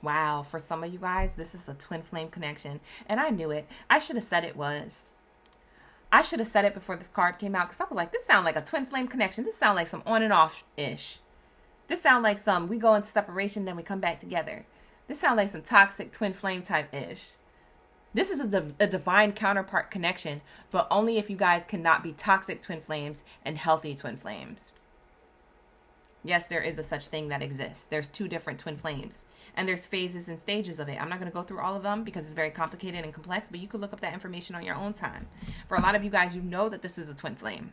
Wow, for some of you guys, this is a twin flame connection. And I knew it. I should have said it was. I should have said it before this card came out, because I was like, this sounds like a twin flame connection. This sounds like some on and off-ish. This sounds like some, we go into separation, then we come back together. This sounds like some toxic twin flame type-ish. This is a divine counterpart connection, but only if you guys cannot be toxic twin flames and healthy twin flames. Yes, there is a such thing that exists. There's two different twin flames. And there's phases and stages of it. I'm not going to go through all of them because it's very complicated and complex, but you can look up that information on your own time. For a lot of you guys, you know that this is a twin flame.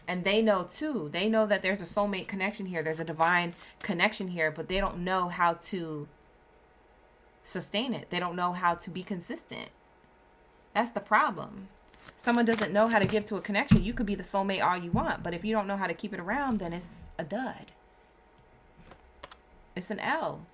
And they know too. They know that there's a soulmate connection here. There's a divine connection here, but they don't know how to sustain it. They don't know how to be consistent. That's the problem. Someone doesn't know how to give to a connection. You could be the soulmate all you want, but if you don't know how to keep it around, then it's a dud. It's an L.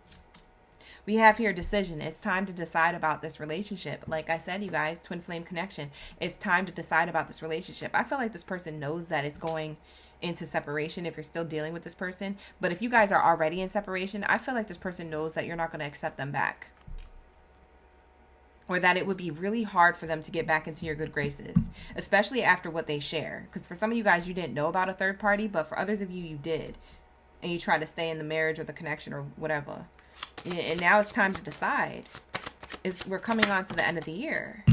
We have here decision. It's time to decide about this relationship. Like I said, you guys, twin flame connection. It's time to decide about this relationship. I feel like this person knows that it's going into separation if you're still dealing with this person. But if you guys are already in separation, I feel like this person knows that you're not going to accept them back. Or that it would be really hard for them to get back into your good graces, especially after what they share. Because for some of you guys, you didn't know about a third party, but for others of you, you did. And you tried to stay in the marriage or the connection or whatever. And now it's time to decide. We're coming on to the end of the year.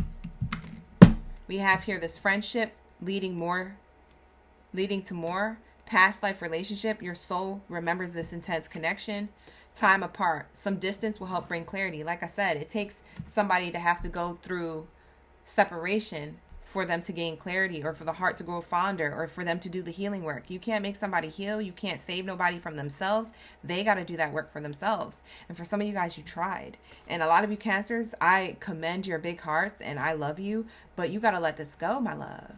We have here this friendship leading to more. Past life relationship. Your soul remembers this intense connection. Time apart. Some distance will help bring clarity. Like I said, it takes somebody to have to go through separation for them to gain clarity, or for the heart to grow fonder, or for them to do the healing work. You can't make somebody heal. You can't save nobody from themselves. They got to do that work for themselves. And for some of you guys, you tried. And a lot of you Cancers, I commend your big hearts and I love you, but you got to let this go, my love.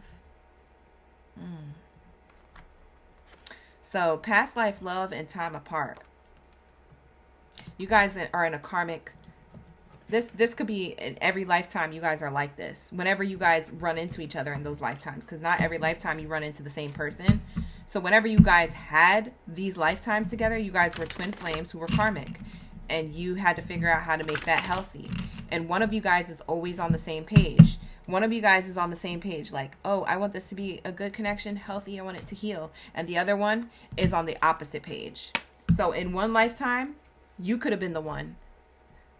So past life, love, and time apart. You guys are in a karmic. This could be in every lifetime you guys are like this. Whenever you guys run into each other in those lifetimes. Because not every lifetime you run into the same person. So whenever you guys had these lifetimes together, you guys were twin flames who were karmic. And you had to figure out how to make that healthy. And one of you guys is always on the same page. One of you guys is on the same page. Like, oh, I want this to be a good connection, healthy. I want it to heal. And the other one is on the opposite page. So in one lifetime, you could have been the one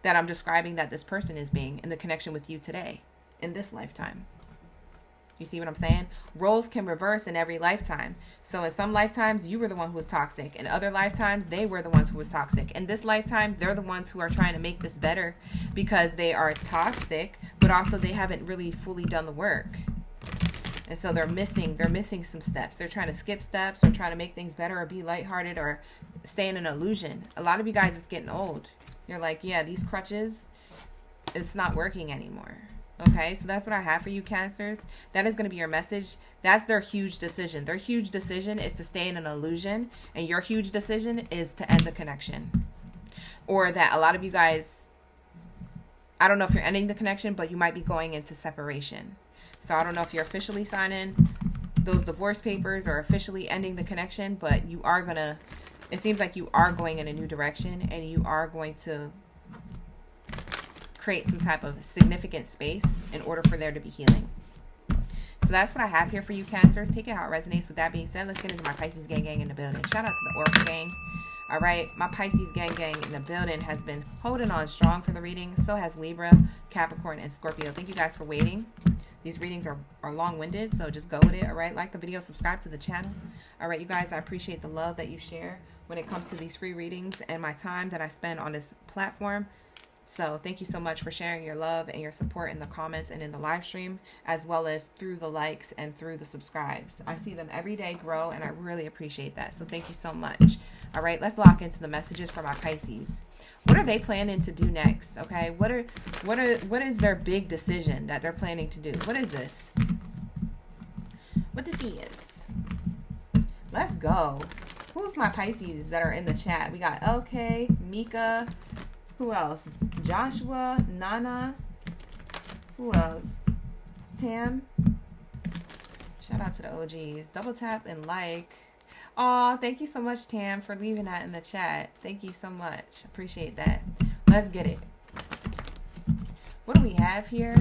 that I'm describing that this person is being in the connection with you today, in this lifetime. You see what I'm saying? Roles can reverse in every lifetime. So in some lifetimes, you were the one who was toxic. In other lifetimes, they were the ones who was toxic. In this lifetime, they're the ones who are trying to make this better because they are toxic, but also they haven't really fully done the work. And so they're missing some steps. They're trying to skip steps or trying to make things better or be lighthearted or stay in an illusion. A lot of you guys is getting old. You're like, yeah, these crutches, it's not working anymore. Okay, so that's what I have for you, Cancers. That is going to be your message. That's their huge decision. Their huge decision is to stay in an illusion, and your huge decision is to end the connection. Or that a lot of you guys, I don't know if you're ending the connection, but you might be going into separation. So I don't know if you're officially signing those divorce papers or officially ending the connection, but you are going to, it seems like you are going in a new direction, and you are going to create some type of significant space in order for there to be healing. So that's what I have here for you, Cancers. Take it how it resonates. With that being said, let's get into my Pisces gang in the building. Shout out to the Oracle gang. All right, my Pisces gang in the building has been holding on strong for the reading. So has Libra, Capricorn, and Scorpio. Thank you guys for waiting. These readings are long-winded, so just go with it. All right, like the video, subscribe to the channel. All right, you guys, I appreciate the love that you share when it comes to these free readings and my time that I spend on this platform. So thank you so much for sharing your love and your support in the comments and in the live stream, as well as through the likes and through the subscribes. I see them every day grow, and I really appreciate that. So thank you so much. All right, let's lock into the messages for my Pisces. What are they planning to do next? Okay, what is their big decision that they're planning to do? What is this? What this is? Let's go. Who's my Pisces that are in the chat? We got LK, Mika. Who else? Joshua, Nana. Who else? Tam. Shout out to the OGs. Double tap and like. Aw, thank you so much, Tam, for leaving that in the chat. Thank you so much. Appreciate that. Let's get it. What do we have here?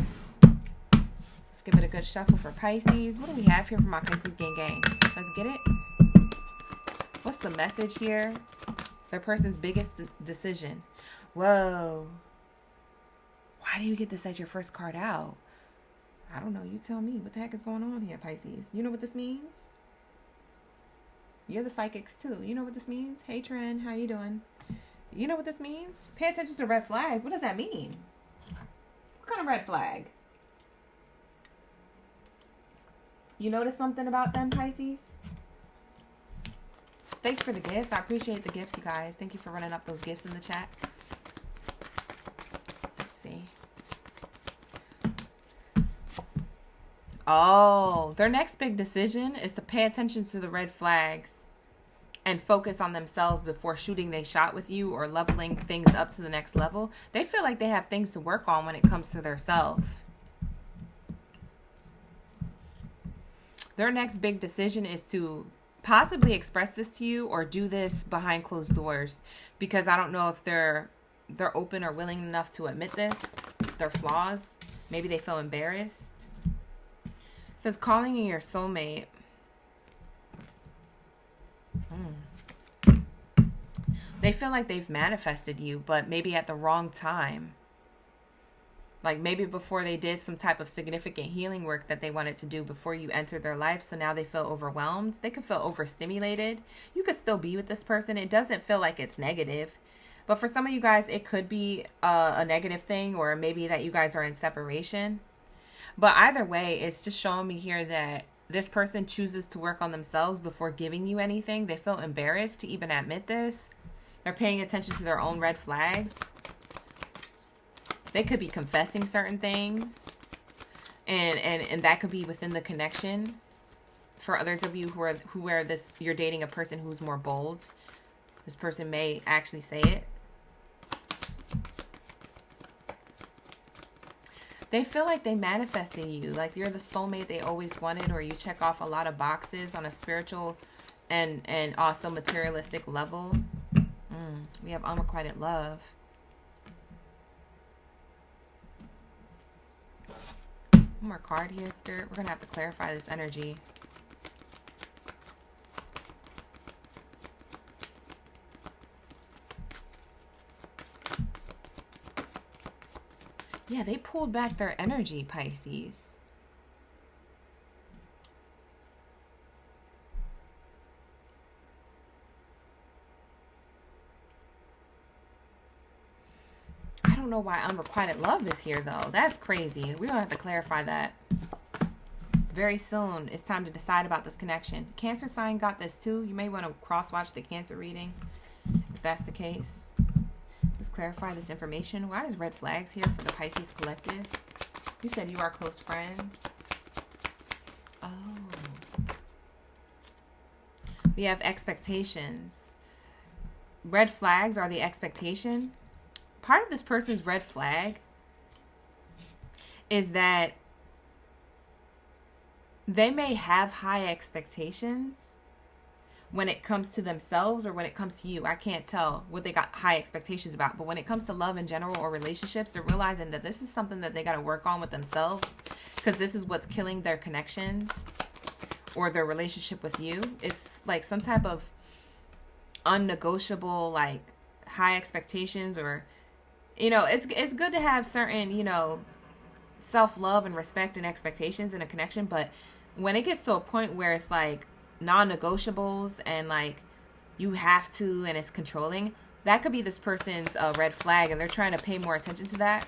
Let's give it a good shuffle for Pisces. What do we have here for my Pisces gang? Let's get it. What's the message here? Their person's biggest decision. Whoa. Why do you get this as your first card out? I don't know. You tell me. What the heck is going on here, Pisces? You know what this means? You're the psychics too. You know what this means? Hey, Trin. How you doing? You know what this means? Pay attention to red flags. What does that mean? What kind of red flag? You notice something about them, Pisces? Thanks for the gifts. I appreciate the gifts, you guys. Thank you for running up those gifts in the chat. Let's see. Oh, their next big decision is to pay attention to the red flags and focus on themselves before shooting their shot with you or leveling things up to the next level. They feel like they have things to work on when it comes to their self. Their next big decision is to possibly express this to you or do this behind closed doors, because I don't know if they're open or willing enough to admit this, their flaws. Maybe they feel embarrassed. It says calling in your soulmate. They feel like they've manifested you, but maybe at the wrong time. Like maybe before they did some type of significant healing work that they wanted to do before you entered their life. So now they feel overwhelmed. They could feel overstimulated. You could still be with this person. It doesn't feel like it's negative. But for some of you guys, it could be a negative thing, or maybe that you guys are in separation. But either way, it's just showing me here that this person chooses to work on themselves before giving you anything. They feel embarrassed to even admit this. They're paying attention to their own red flags. They could be confessing certain things, and that could be within the connection. For others of you who are this, you're dating a person who's more bold. This person may actually say it. They feel like they manifested you, like you're the soulmate they always wanted, or you check off a lot of boxes on a spiritual and also materialistic level. We have unrequited love. One more card here, Spirit. We're going to have to clarify this energy. Yeah, they pulled back their energy, Pisces. I don't know why unrequited love is here, though. That's crazy. We're going to have to clarify that. very soon. It's time to decide about this connection. Cancer sign got this too. You may want to cross-watch the Cancer reading if that's the case. Let's clarify this information. Why is red flags here for the Pisces collective? You said you are close friends. Oh. We have expectations. Red flags are the expectation. Part of this person's red flag is that they may have high expectations when it comes to themselves or when it comes to you. I can't tell what they got high expectations about. But when it comes to love in general or relationships, they're realizing that this is something that they got to work on with themselves, because this is what's killing their connections or their relationship with you. It's like some type of unnegotiable, like high expectations, or, you know, it's good to have certain, you know, self-love and respect and expectations in a connection. But when it gets to a point where it's like non-negotiables and like you have to, and it's controlling, that could be this person's red flag, and they're trying to pay more attention to that.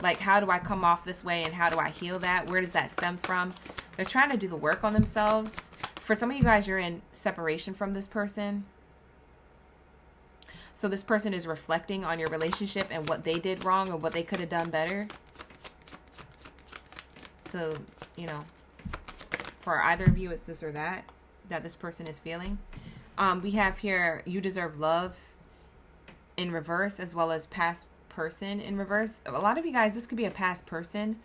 Like, how do I come off this way, and how do I heal that? Where does that stem from? They're trying to do the work on themselves. For some of you guys, you're in separation from this person. So this person is reflecting on your relationship and what they did wrong or what they could have done better. So, you know, for either of you, it's this or that this person is feeling. We have here, you deserve love in reverse, as well as past person in reverse. A lot of you guys, this could be a past person.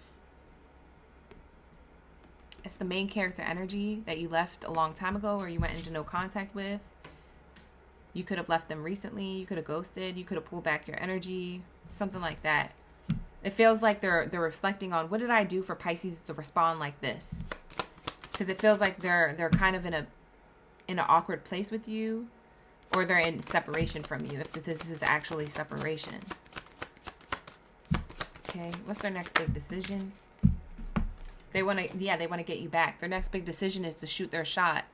It's the main character energy that you left a long time ago, or you went into no contact with. You could have left them recently. You could have ghosted. You could have pulled back your energy. Something like that. It feels like they're reflecting on, what did I do for Pisces to respond like this? Because it feels like they're kind of in an awkward place with you, or they're in separation from you, if this is actually separation. Okay, what's their next big decision? They want to get you back. Their next big decision is to shoot their shot.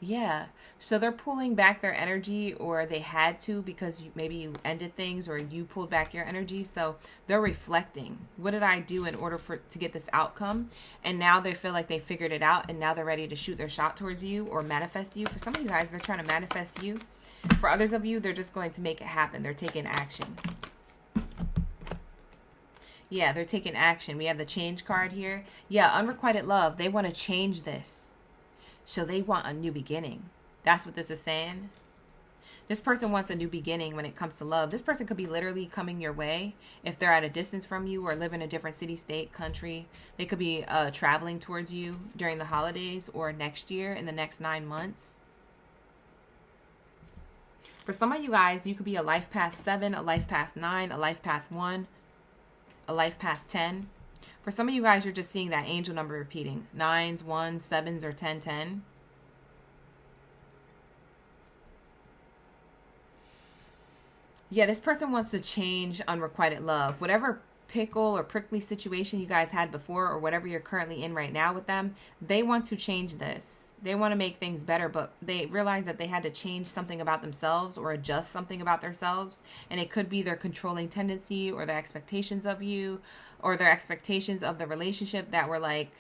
Yeah, so they're pulling back their energy, or they had to because maybe you ended things, or you pulled back your energy. So they're reflecting. What did I do in order to get this outcome? And now they feel like they figured it out, and now they're ready to shoot their shot towards you or manifest you. For some of you guys, they're trying to manifest you. For others of you, they're just going to make it happen. They're taking action. Yeah, they're taking action. We have the change card here. Yeah, unrequited love. They want to change this. So they want a new beginning. That's what this is saying. This person wants a new beginning when it comes to love. This person could be literally coming your way if they're at a distance from you or live in a different city, state, country. They could be traveling towards you during the holidays or next year, in the next 9 months. For some of you guys, you could be a life path 7, a life path 9, a life path 1, a life path 10. For some of you guys, you're just seeing that angel number repeating. 9s, 1s, 7s, or 10, 10. Yeah, this person wants to change unrequited love. Whatever pickle or prickly situation you guys had before, or whatever you're currently in right now with them, they want to change this. They want to make things better, but they realize that they had to change something about themselves or adjust something about themselves. And it could be their controlling tendency, or their expectations of you, or their expectations of the relationship that were like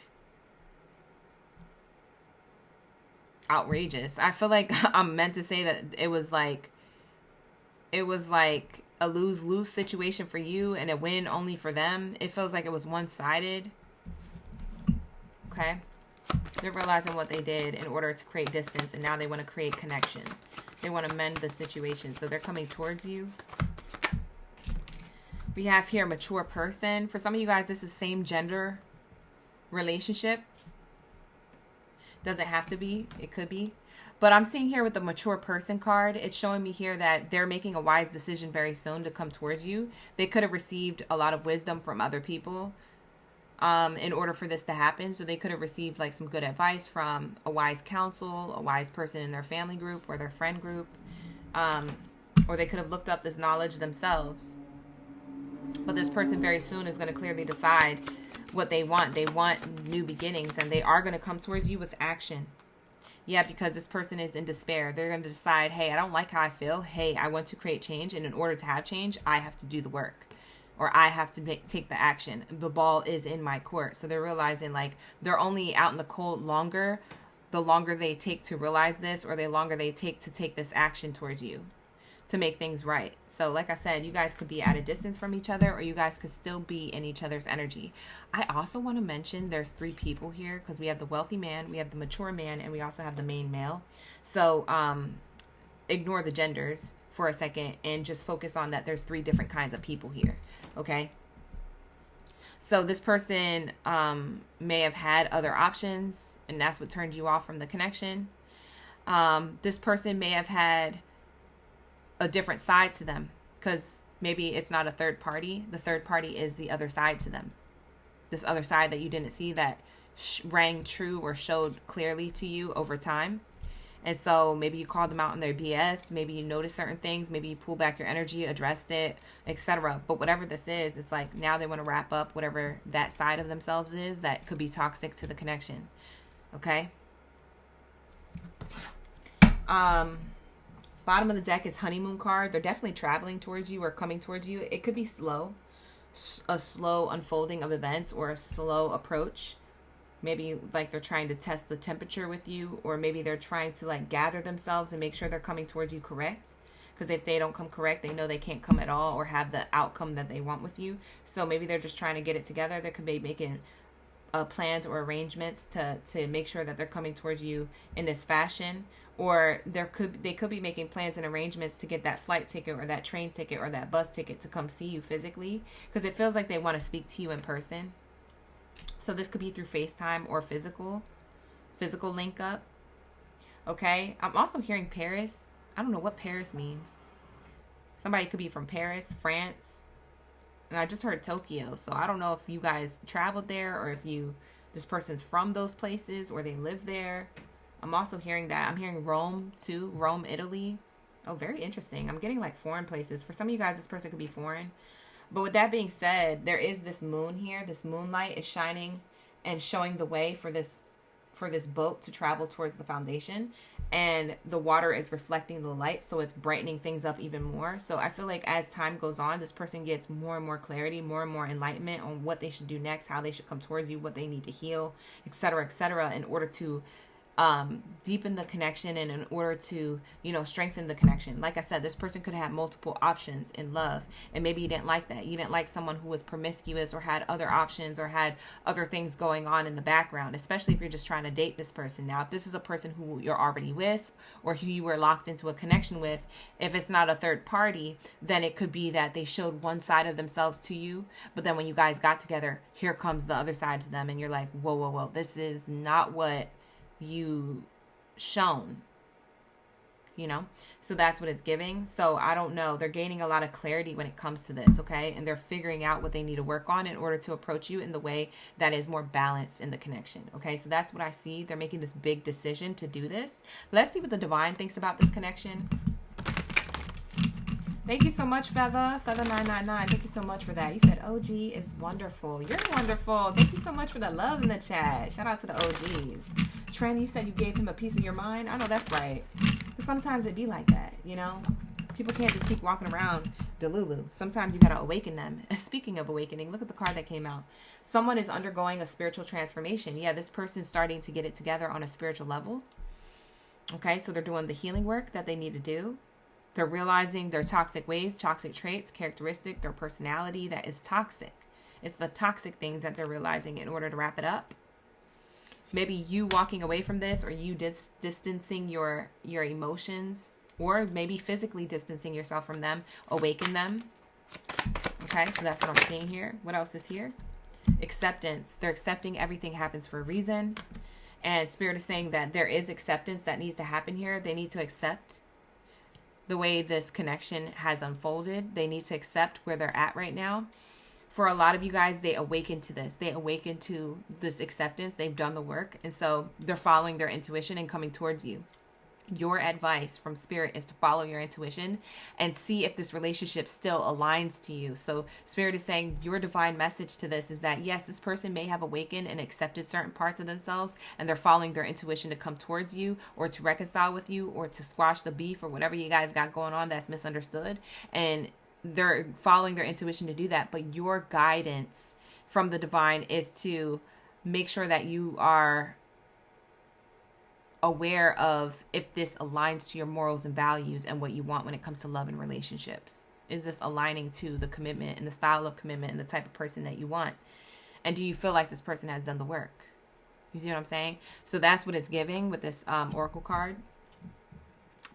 outrageous. I feel like I'm meant to say that it was like a lose-lose situation for you and a win only for them. It feels like it was one-sided. Okay? They're realizing what they did in order to create distance, and now they want to create connection. They want to mend the situation, so they're coming towards you. We have here a mature person. For some of you guys, this is same gender relationship. Doesn't have to be. It could be. But I'm seeing here with the mature person card, it's showing me here that they're making a wise decision very soon to come towards you. They could have received a lot of wisdom from other people in order for this to happen. So they could have received like some good advice from a wise counsel, a wise person in their family group or their friend group. Or they could have looked up this knowledge themselves. But this person very soon is going to clearly decide what they want. They want new beginnings, and they are going to come towards you with action. Yeah, because this person is in despair. They're going to decide, hey, I don't like how I feel. Hey, I want to create change. And in order to have change, I have to do the work. or I have to take the action. The ball is in my court. So they're realizing like they're only out in the cold longer, the longer they take to realize this, or the longer they take to take this action towards you to make things right. So like I said, you guys could be at a distance from each other, or you guys could still be in each other's energy. I also want to mention there's 3 people here, because we have the wealthy man, we have the mature man, and we also have the main male. So ignore the genders for a second and just focus on that there's 3 different kinds of people here. Okay, so this person may have had other options, and that's what turned you off from the connection. This person may have had a different side to them, because maybe it's not a third party. The third party is the other side to them. This other side that you didn't see, that rang true or showed clearly to you over time. And so maybe you called them out on their BS. Maybe you noticed certain things. Maybe you pulled back your energy, addressed it, etc. But whatever this is, it's like now they want to wrap up whatever that side of themselves is that could be toxic to the connection. Okay? Bottom of the deck is honeymoon card. They're definitely traveling towards you or coming towards you. It could be slow. A slow unfolding of events, or a slow approach. Maybe like they're trying to test the temperature with you, or maybe they're trying to like gather themselves and make sure they're coming towards you correct. Because if they don't come correct, they know they can't come at all or have the outcome that they want with you. So maybe they're just trying to get it together. They could be making plans or arrangements to make sure that they're coming towards you in this fashion. Or they could be making plans and arrangements to get that flight ticket or that train ticket or that bus ticket to come see you physically, because it feels like they want to speak to you in person. So this could be through FaceTime or physical link up. Okay, I'm also hearing Paris. I don't know what Paris means. Somebody could be from Paris, France, and I just heard Tokyo. So I don't know if you guys traveled there, or if this person's from those places, or they live there. I'm also hearing that. I'm hearing Rome too. Rome, Italy. Oh, very interesting. I'm getting like foreign places. For some of you guys, this person could be foreign. But with that being said, there is this moon here. This moonlight is shining and showing the way for this boat to travel towards the foundation. And the water is reflecting the light, so it's brightening things up even more. So I feel like as time goes on, this person gets more and more clarity, more and more enlightenment on what they should do next, how they should come towards you, what they need to heal, etc., in order to deepen the connection, and in order to, strengthen the connection. Like I said, this person could have multiple options in love, and maybe you didn't like that. You didn't like someone who was promiscuous or had other options or had other things going on in the background, especially if you're just trying to date this person. Now, if this is a person who you're already with, or who you were locked into a connection with, if it's not a third party, then it could be that they showed one side of themselves to you, but then when you guys got together, here comes the other side to them, and you're like, whoa, this is not what you shown, so that's what it's giving. So I don't know, they're gaining a lot of clarity when it comes to this, okay, and they're figuring out what they need to work on in order to approach you in the way that is more balanced in the connection. Okay, so that's what I see. They're making this big decision to do this. Let's see what the divine thinks about this connection. Thank you so much, Feather 999. Thank you so much for that. You said OG is wonderful. You're wonderful. Thank you so much for the love in the chat. Shout out to the OGs. Trent, you said you gave him a piece of your mind. I know that's right. But sometimes it be like that, People can't just keep walking around delulu. Sometimes you got to awaken them. Speaking of awakening, look at the card that came out. Someone is undergoing a spiritual transformation. Yeah, this person's starting to get it together on a spiritual level. Okay, so they're doing the healing work that they need to do. They're realizing their toxic ways, toxic traits, characteristic, their personality that is toxic. It's the toxic things that they're realizing in order to wrap it up. Maybe you walking away from this, or you distancing your emotions, or maybe physically distancing yourself from them, awaken them. Okay, so that's what I'm seeing here. What else is here? Acceptance. They're accepting everything happens for a reason. And Spirit is saying that there is acceptance that needs to happen here. They need to accept the way this connection has unfolded. They need to accept where they're at right now. For a lot of you guys, they awaken to this. They awaken to this acceptance. They've done the work. And so they're following their intuition and coming towards you. Your advice from Spirit is to follow your intuition and see if this relationship still aligns to you. So Spirit is saying your divine message to this is that, yes, this person may have awakened and accepted certain parts of themselves, and they're following their intuition to come towards you, or to reconcile with you, or to squash the beef, or whatever you guys got going on that's misunderstood. And they're following their intuition to do that. But your guidance from the divine is to make sure that you are aware of if this aligns to your morals and values and what you want when it comes to love and relationships. Is this aligning to the commitment and the style of commitment and the type of person that you want? And do you feel like this person has done the work? You see what I'm saying? So that's what it's giving with this oracle card.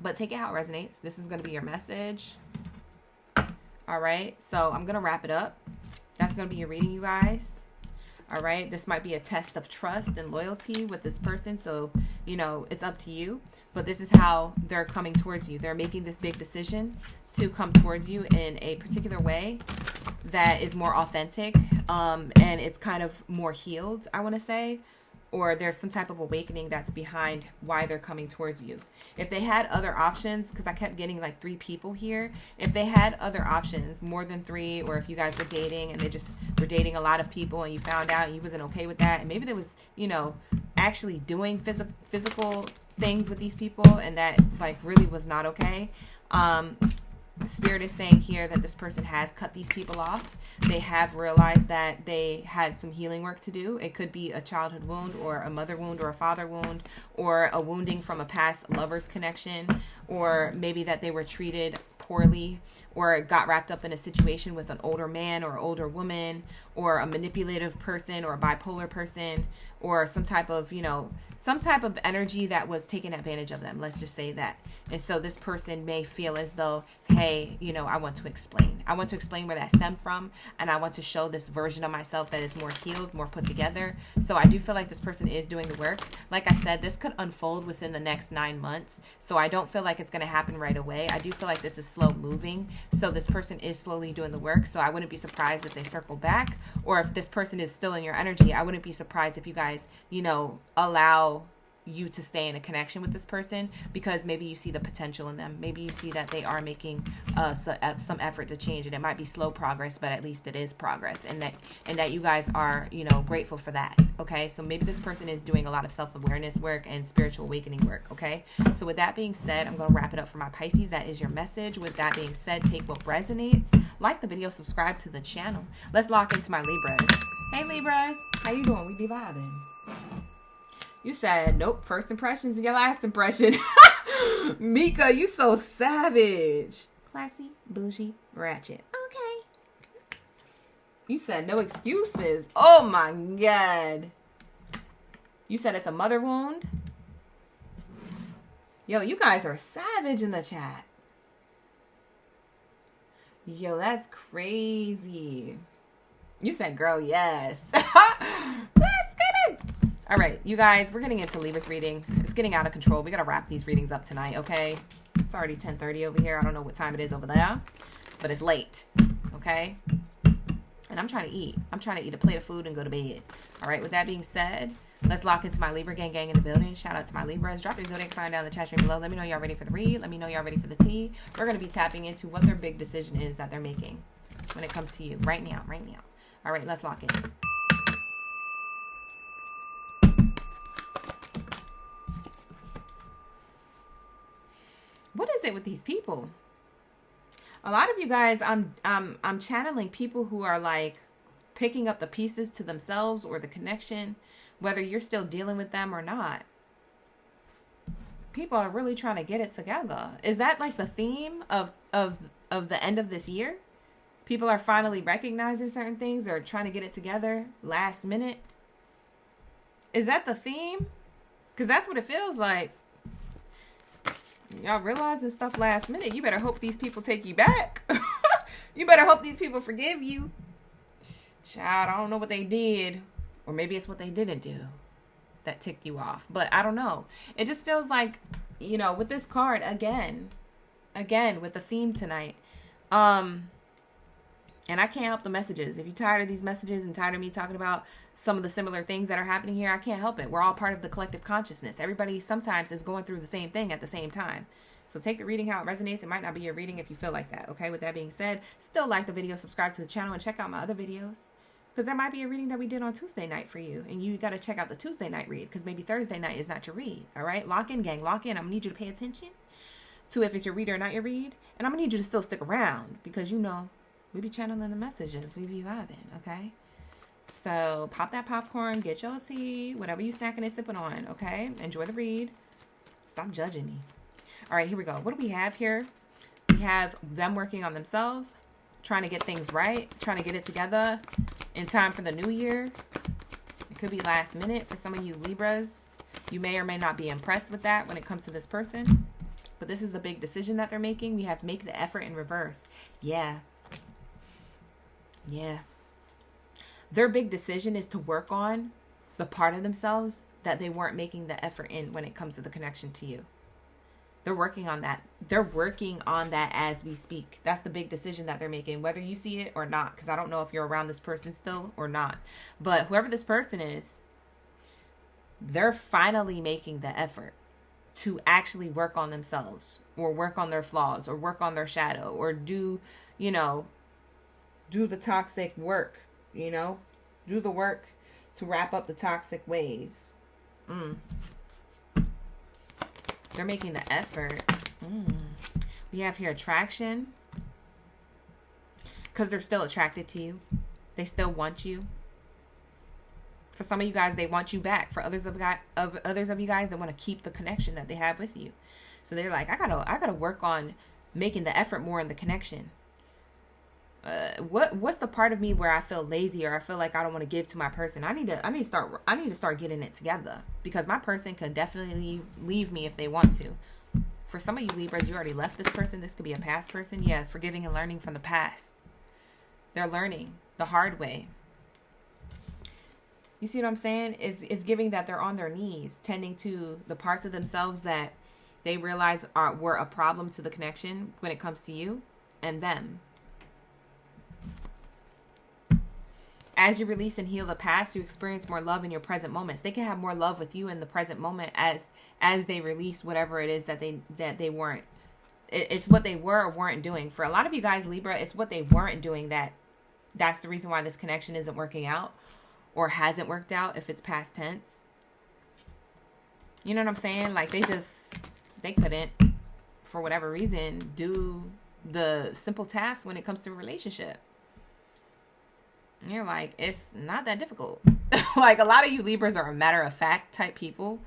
But take it how it resonates. This is going to be your message. All right. So I'm going to wrap it up. That's going to be your reading, you guys. All right. This might be a test of trust and loyalty with this person. So, you know, it's up to you. But this is how they're coming towards you. They're making this big decision to come towards you in a particular way that is more authentic. And it's kind of more healed, I want to say. Or there's some type of awakening that's behind why they're coming towards you. If they had other options, because I kept getting like 3 people here. If they had other options, more than 3, or if you guys were dating and they just were dating a lot of people and you found out you wasn't okay with that. And maybe there was, you know, actually doing physical things with these people and that like really was not okay. Spirit is saying here that this person has cut these people off. They have realized that they had some healing work to do. It could be a childhood wound or a mother wound or a father wound or a wounding from a past lover's connection, or maybe that they were treated poorly or got wrapped up in a situation with an older man or older woman or a manipulative person or a bipolar person or some type of, you know, some type of energy that was taking advantage of them. Let's just say that. And so this person may feel as though, hey, you know, I want to explain. I want to explain where that stemmed from. And I want to show this version of myself that is more healed, more put together. So I do feel like this person is doing the work. Like I said, this could unfold within the next 9 months. So I don't feel like it's going to happen right away. I do feel like this is slow moving. So this person is slowly doing the work. So I wouldn't be surprised if they circle back, or if this person is still in your energy. I wouldn't be surprised if you guys, you know, allow you to stay in a connection with this person because maybe you see the potential in them. Maybe you see that they are making some effort to change, and it might be slow progress, but at least it is progress, and that you guys are, you know, grateful for that. Okay, so maybe this person is doing a lot of self-awareness work and spiritual awakening work. Okay, so with that being said, I'm going to wrap it up for my Pisces. That is your message. With that being said, take what resonates, like the video, subscribe to the channel. Let's lock into my Libras. Hey Libras, how you doing? We be vibing. You said, nope, first impressions and your last impression. Mika, you so savage. Classy, bougie, ratchet. Okay. You said no excuses. Oh my God. You said it's a mother wound. Yo, you guys are savage in the chat. Yo, that's crazy. You said, girl, yes. All right, you guys, we're getting into Libra's reading. It's getting out of control. We got to wrap these readings up tonight, okay? It's already 10:30 over here. I don't know what time it is over there, but it's late, okay? And I'm trying to eat. I'm trying to eat a plate of food and go to bed. All right, with that being said, let's lock into my Libra gang in the building. Shout out to my Libras. Drop your Zodiac sign down in the chat stream below. Let me know y'all ready for the read. Let me know y'all ready for the tea. We're going to be tapping into what their big decision is that they're making when it comes to you right now, right now. All right, let's lock in. What is it with these people? A lot of you guys, I'm channeling people who are like picking up the pieces to themselves or the connection, whether you're still dealing with them or not. People are really trying to get it together. Is that like the theme of the end of this year? People are finally recognizing certain things or trying to get it together last minute. Is that the theme? Because that's what it feels like. Y'all realizing stuff last minute. You better hope these people take you back. You better hope these people forgive you. Child, I don't know what they did. Or maybe it's what they didn't do that ticked you off. But I don't know. It just feels like, you know, with this card, again, with the theme tonight. And I can't help the messages. If you're tired of these messages and tired of me talking about some of the similar things that are happening here, I can't help it. We're all part of the collective consciousness. Everybody sometimes is going through the same thing at the same time. So take the reading how it resonates. It might not be your reading if you feel like that. Okay, with that being said, still like the video, subscribe to the channel, and check out my other videos. Because there might be a reading that we did on Tuesday night for you. And you got to check out the Tuesday night read. Because maybe Thursday night is not your read. All right, lock in, gang. Lock in. I'm going to need you to pay attention. Two, if it's your read or not your read. And I'm going to need you to still stick around because, you know, we be channeling the messages. We be vibing, okay? So pop that popcorn, get your tea, whatever you snacking and sipping on, okay? Enjoy the read. Stop judging me. All right, here we go. What do we have here? We have them working on themselves, trying to get things right, trying to get it together in time for the new year. It could be last minute for some of you Libras. You may or may not be impressed with that when it comes to this person. But this is the big decision that they're making. We have make the effort in reverse. Yeah. Yeah. Their big decision is to work on the part of themselves that they weren't making the effort in when it comes to the connection to you. They're working on that. They're working on that as we speak. That's the big decision that they're making, whether you see it or not, because I don't know if you're around this person still or not. But whoever this person is, they're finally making the effort to actually work on themselves or work on their flaws or work on their shadow or do, you know, do the toxic work, you know, do the work to wrap up the toxic ways. They're making the effort. We have here attraction because they're still attracted to you. They still want you. For some of you guys, they want you back. For others of you guys, they want to keep the connection that they have with you. So they're like, I gotta work on making the effort more in the connection. What's the part of me where I feel lazy or I feel like I don't want to give to my person? I need to start getting it together because my person can definitely leave me if they want to. For some of you Libras, you already left this person. This could be a past person. Yeah, forgiving and learning from the past. They're learning the hard way. You see what I'm saying? It's giving that they're on their knees, tending to the parts of themselves that they realize were a problem to the connection when it comes to you and them. As you release and heal the past, you experience more love in your present moments. They can have more love with you in the present moment as they release whatever it is that they weren't. It's what they were or weren't doing. For a lot of you guys, Libra, it's what they weren't doing that's the reason why this connection isn't working out. Or hasn't worked out if it's past tense. You know what I'm saying? Like they couldn't, for whatever reason, do the simple tasks when it comes to a relationship. And you're like, it's not that difficult. Like a lot of you Libras are a matter of fact type people.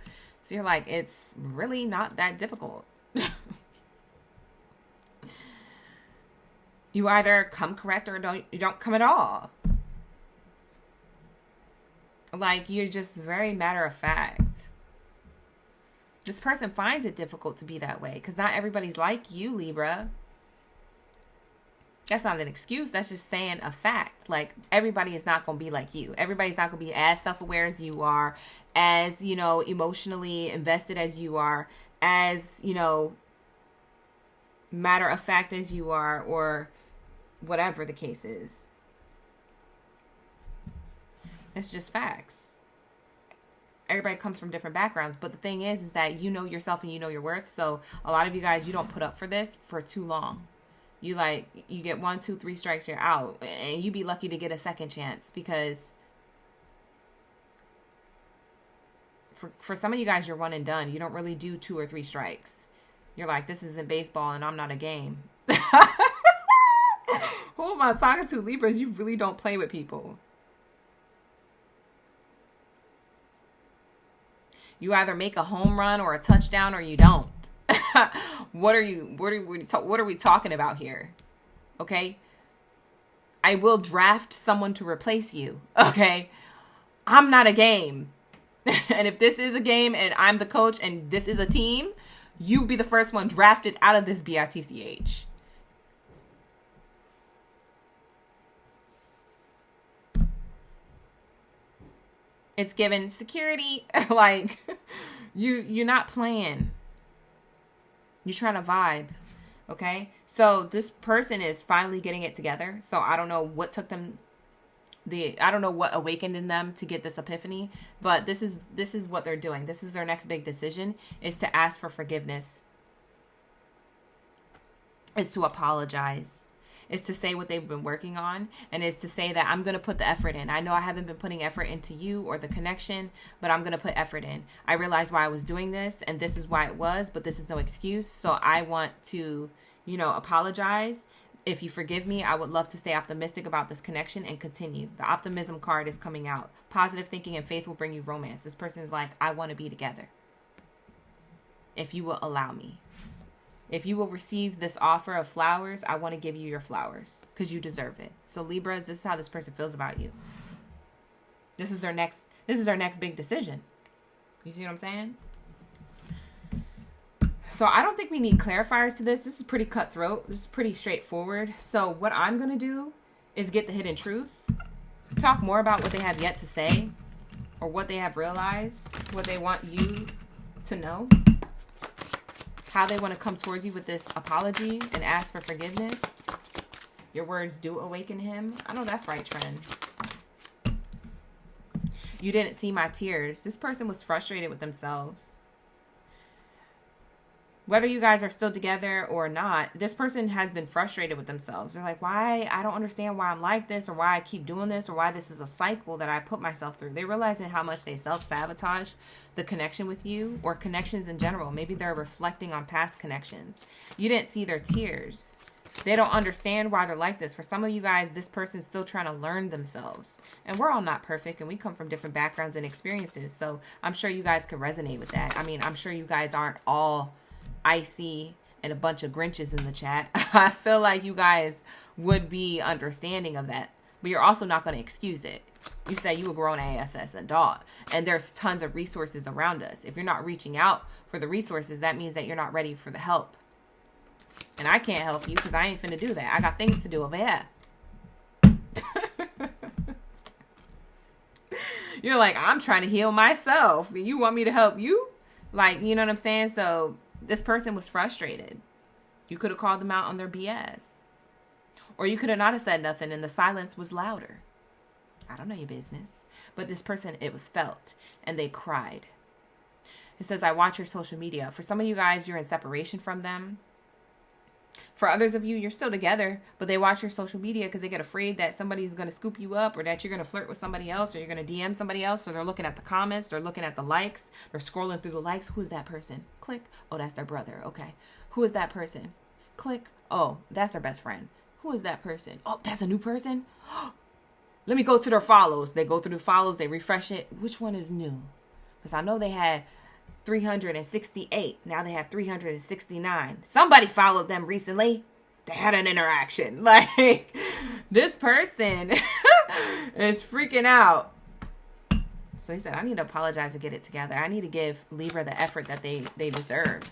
So you're like, it's really not that difficult. You either come correct or you don't come at all. Like, you're just very matter of fact. This person finds it difficult to be that way because not everybody's like you, Libra. That's not an excuse. That's just saying a fact. Like, everybody is not going to be like you. Everybody's not going to be as self-aware as you are, as, you know, emotionally invested as you are, as, you know, matter of fact as you are, or whatever the case is. It's just facts. Everybody comes from different backgrounds. But the thing is that you know yourself and you know your worth. So a lot of you guys, you don't put up for this for too long. You get 1, 2, 3 strikes, you're out. And you be lucky to get a second chance. Because for some of you guys, you're one and done. You don't really do 2 or 3 strikes. You're like, this isn't baseball and I'm not a game. Who am I talking to, Libras? You really don't play with people. You either make a home run or a touchdown or you don't. What are we talking about here? Okay? I will draft someone to replace you. Okay? I'm not a game. And if this is a game and I'm the coach and this is a team, you be the first one drafted out of this BITCH. It's given security. Like, you're not playing. You're trying to vibe. Okay? So this person is finally getting it together. So I don't know what took them I don't know what awakened in them to get this epiphany, but this is what they're doing. This is their next big decision, is to ask for forgiveness. Is to apologize. is to say what they've been working on, and is to say that I'm going to put the effort in. I know I haven't been putting effort into you or the connection, but I'm going to put effort in. I realized why I was doing this, and this is why it was, but this is no excuse. So I want to, you know, apologize. If you forgive me, I would love to stay optimistic about this connection and continue. The optimism card is coming out. Positive thinking and faith will bring you romance. This person is like, I want to be together. If you will allow me. If you will receive this offer of flowers, I want to give you your flowers because you deserve it. So Libras, this is how this person feels about you. This is their next big decision. You see what I'm saying? So I don't think we need clarifiers to this. This is pretty cutthroat. This is pretty straightforward. So what I'm going to do is get the hidden truth. Talk more about what they have yet to say or what they have realized, what they want you to know. How they want to come towards you with this apology and ask for forgiveness. Your words do awaken him. I know that's right, Trend. You didn't see my tears. This person was frustrated with themselves. Whether you guys are still together or not, this person has been frustrated with themselves. They're like, why? I don't understand why I'm like this, or why I keep doing this, or why this is a cycle that I put myself through. They're realizing how much they self-sabotage the connection with you, or connections in general. Maybe they're reflecting on past connections. You didn't see their tears. They don't understand why they're like this. For some of you guys, this person's still trying to learn themselves. And we're all not perfect, and we come from different backgrounds and experiences. So I'm sure you guys can resonate with that. I mean, I'm sure you guys aren't all icy and a bunch of Grinches in the chat. I feel like you guys would be understanding of that, but you're also not going to excuse it. You say you a grown ass adult, and there's tons of resources around us. If you're not reaching out for the resources, that means that you're not ready for the help. And I can't help you because I ain't finna do that. I got things to do over here. You're like, I'm trying to heal myself. You want me to help you? Like, you know what I'm saying? So this person was frustrated. You could have called them out on their BS. Or you could have not have said nothing and the silence was louder. I don't know your business. But this person, it was felt. And they cried. It says, I watch your social media. For some of you guys, you're in separation from them. For others of you, you're still together, but they watch your social media because they get afraid that somebody's going to scoop you up, or that you're going to flirt with somebody else, or you're going to DM somebody else. So they're looking at the comments. They're looking at the likes. They're scrolling through the likes. Who is that person? Click. Oh, that's their brother. Okay. Who is that person? Click. Oh, that's their best friend. Who is that person? Oh, that's a new person. Let me go to their follows. They go through the follows. They refresh it. Which one is new? Because I know they had 368. Now they have 369. Somebody followed them recently. They had an interaction. Like, this person is freaking out. So he said, I need to apologize and get it together. I need to give Libra the effort that they deserve.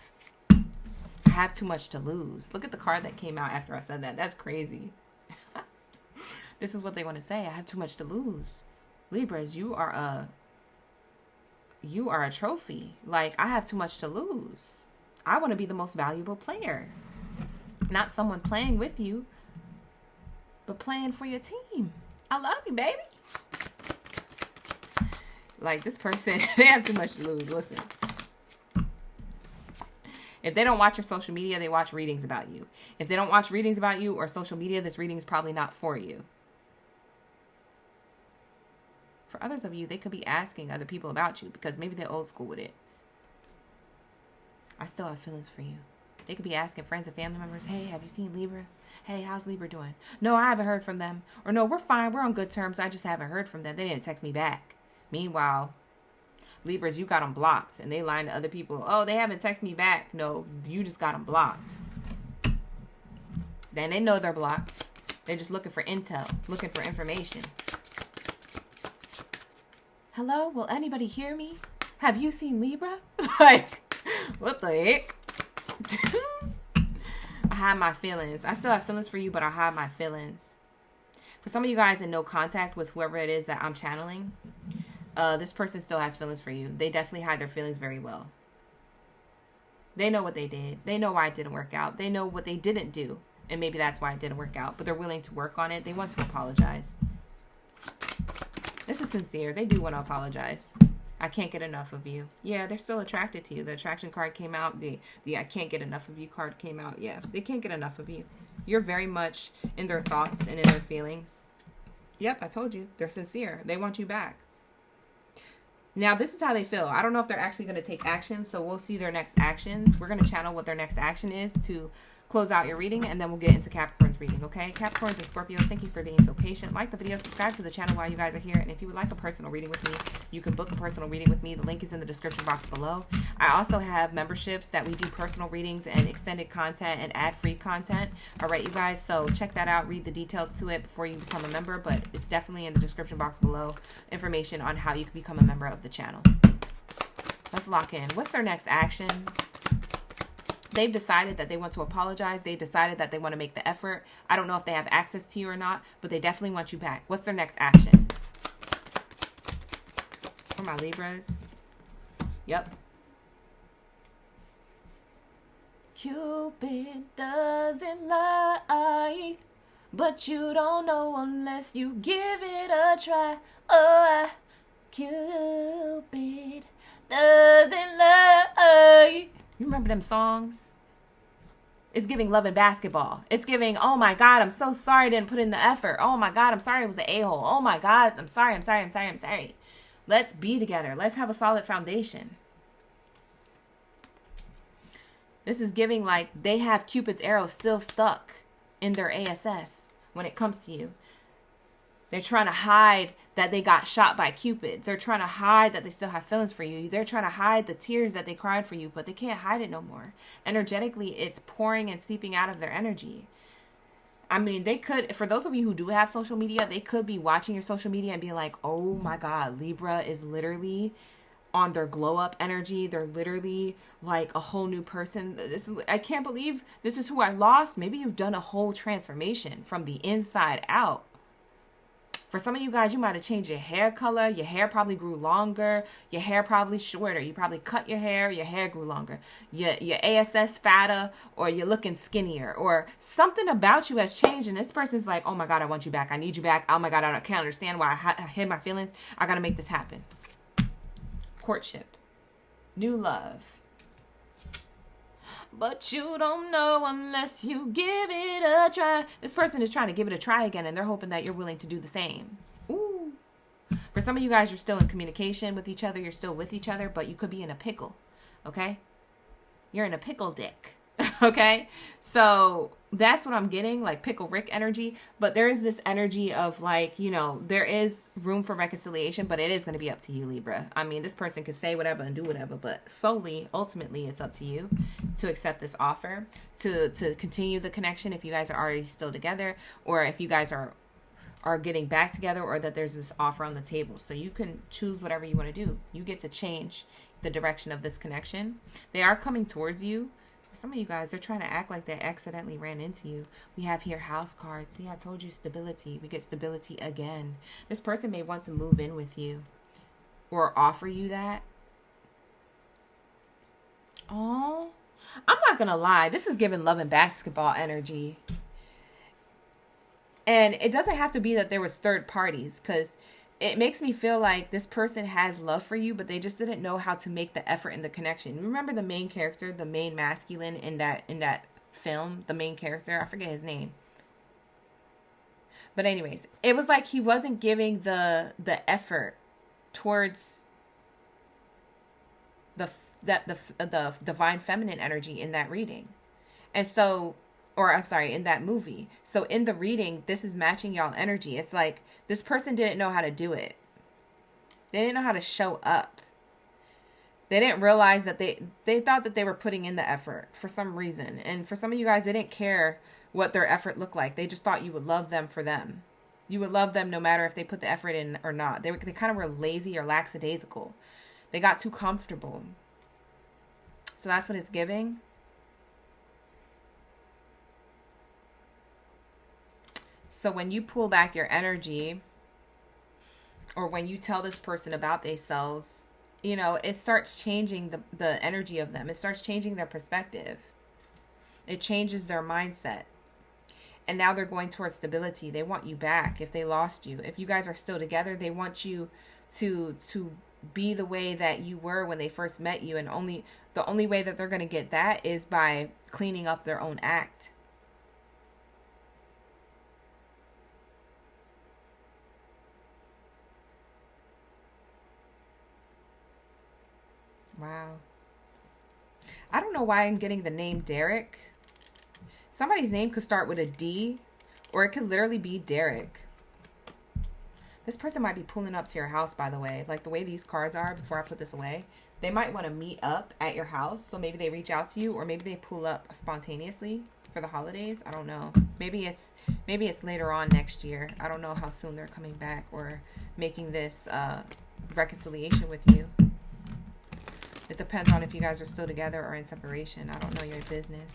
I have too much to lose. Look at the card that came out after I said that. That's crazy. This is what they want to say. I have too much to lose. Libras, you are a trophy. Like, I have too much to lose. I want to be the most valuable player. Not someone playing with you, but playing for your team. I love you, baby. Like, this person, they have too much to lose. Listen. If they don't watch your social media, they watch readings about you. If they don't watch readings about you or social media, this reading is probably not for you. For others of you, they could be asking other people about you because maybe they're old school with it. I still have feelings for you. They could be asking friends and family members, hey, have you seen Libra? Hey, how's Libra doing? No, I haven't heard from them. Or no, we're fine. We're on good terms. I just haven't heard from them. They didn't text me back. Meanwhile, Libras, you got them blocked. And they lying to other people. Oh, they haven't texted me back. No, you just got them blocked. Then they know they're blocked. They're just looking for intel, looking for information. Hello? Will anybody hear me? Have you seen Libra? Like, what the heck? I hide my feelings. I still have feelings for you, but I hide my feelings. For some of you guys in no contact with whoever it is that I'm channeling, this person still has feelings for you. They definitely hide their feelings very well. They know what they did. They know why it didn't work out. They know what they didn't do. And maybe that's why it didn't work out. But they're willing to work on it. They want to apologize. This is sincere. They do want to apologize. I can't get enough of you. Yeah, they're still attracted to you. The attraction card came out. The I can't get enough of you card came out. Yeah, they can't get enough of you. You're very much in their thoughts and in their feelings. Yep, I told you. They're sincere. They want you back. Now, this is how they feel. I don't know if they're actually going to take action, so we'll see their next actions. We're going to channel what their next action is to close out your reading, and then we'll get into Capricorn's reading, okay? Capricorns and Scorpios, thank you for being so patient. Like the video, subscribe to the channel while you guys are here, and if you would like a personal reading with me, you can book a personal reading with me. The link is in the description box below. I also have memberships that we do personal readings and extended content and ad-free content. All right, you guys, so check that out. Read the details to it before you become a member, but it's definitely in the description box below, information on how you can become a member of the channel. Let's lock in. What's their next action? They've decided that they want to apologize. They decided that they want to make the effort. I don't know if they have access to you or not, but they definitely want you back. What's their next action? For my Libras. Yep. Cupid doesn't lie, but you don't know unless you give it a try. Oh, Cupid doesn't lie. You remember them songs? It's giving Love and Basketball. It's giving, oh my God, I'm so sorry I didn't put in the effort. Oh my God, I'm sorry I was an a-hole. Oh my God, I'm sorry. Let's be together. Let's have a solid foundation. This is giving like they have Cupid's arrow still stuck in their ASS when it comes to you. They're trying to hide that they got shot by Cupid. They're trying to hide that they still have feelings for you. They're trying to hide the tears that they cried for you, but they can't hide it no more. Energetically, it's pouring and seeping out of their energy. I mean, they could, for those of you who do have social media, they could be watching your social media and be like, oh my God, Libra is literally on their glow up energy. They're literally like a whole new person. I can't believe this is who I lost. Maybe you've done a whole transformation from the inside out. For some of you guys, you might have changed your hair color. Your hair probably grew longer. Your hair probably shorter. You probably cut your hair grew longer. Your ASS fatter, or you're looking skinnier, or something about you has changed. And this person's like, oh my God, I want you back. I need you back. Oh my God, I can't understand why I hid my feelings. I got to make this happen. Courtship. New love. But you don't know unless you give it a try. This person is trying to give it a try again, and they're hoping that you're willing to do the same. Ooh. For some of you guys, you're still in communication with each other. You're still with each other, but you could be in a pickle. Okay? You're in a pickle dick. Okay? So that's what I'm getting, like Pickle Rick energy. But there is this energy of like, you know, there is room for reconciliation, but it is going to be up to you, Libra. I mean, this person could say whatever and do whatever, but solely, ultimately, it's up to you to accept this offer, to continue the connection if you guys are already still together, or if you guys are getting back together, or that there's this offer on the table. So you can choose whatever you want to do. You get to change the direction of this connection. They are coming towards you. For some of you guys, they're trying to act like they accidentally ran into you. We have here house cards. See, I told you stability. We get stability again. This person may want to move in with you or offer you that. Oh, I'm not going to lie. This is giving Love and Basketball energy. And it doesn't have to be that there was third parties, because it makes me feel like this person has love for you, but they just didn't know how to make the effort in the connection. Remember the main character, the main masculine in that film, the main character, I forget his name. But anyways, it was like he wasn't giving the effort towards the divine feminine energy in that reading. And so, or I'm sorry, in that movie. So in the reading, this is matching y'all energy. It's like this person didn't know how to do it. They didn't know how to show up. They didn't realize that they thought that they were putting in the effort for some reason. And for some of you guys, they didn't care what their effort looked like. They just thought you would love them for them. You would love them no matter if they put the effort in or not. They kind of were lazy or lackadaisical. They got too comfortable. So that's what it's giving. So when you pull back your energy, or when you tell this person about themselves, you know, it starts changing the energy of them. It starts changing their perspective. It changes their mindset. And now they're going towards stability. They want you back if they lost you. If you guys are still together, they want you to be the way that you were when they first met you. And the only way that they're going to get that is by cleaning up their own act. Wow. I don't know why I'm getting the name Derek. Somebody's name could start with a D, or it could literally be Derek. This person might be pulling up to your house, by the way. Like the way these cards are, before I put this away, they might want to meet up at your house. So maybe they reach out to you, or maybe they pull up spontaneously for the holidays. I don't know. Maybe it's later on next year. I don't know how soon they're coming back or making this reconciliation with you. It depends on if you guys are still together or in separation. I don't know your business.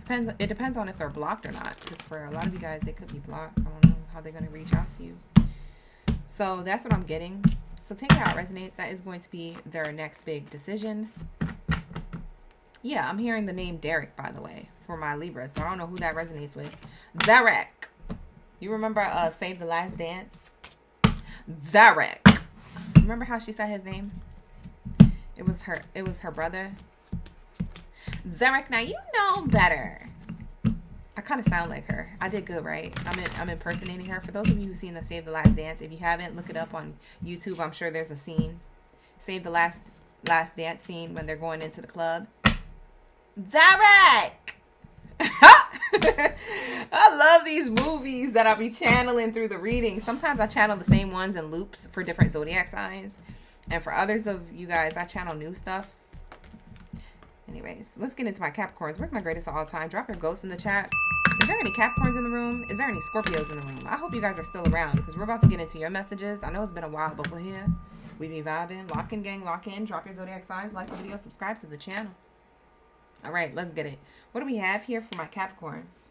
It depends on if they're blocked or not. Because for a lot of you guys, they could be blocked. I don't know how they're going to reach out to you. So that's what I'm getting. So take it how it resonates. That is going to be their next big decision. Yeah, I'm hearing the name Derek, by the way, for my Libras. So I don't know who that resonates with. Derek. You remember Save the Last Dance? Derek. Remember how she said his name? It was her brother. Derek, now you know better. I kind of sound like her. I did good, right? I'm impersonating her. For those of you who've seen the Save the Last Dance, if you haven't, look it up on YouTube. I'm sure there's a scene. Save the Last Dance scene when they're going into the club. Derek! I love these movies that I'll be channeling through the reading. Sometimes I channel the same ones in loops for different zodiac signs. And for others of you guys, I channel new stuff. Anyways, let's get into my Capricorns. Where's my greatest of all time? Drop your ghosts in the chat. Is there any Capricorns in the room? Is there any Scorpios in the room? I hope you guys are still around because we're about to get into your messages. I know it's been a while, but we're here. We be vibing. Lock in, gang. Lock in. Drop your zodiac signs. Like the video. Subscribe to the channel. All right, let's get it. What do we have here for my Capricorns?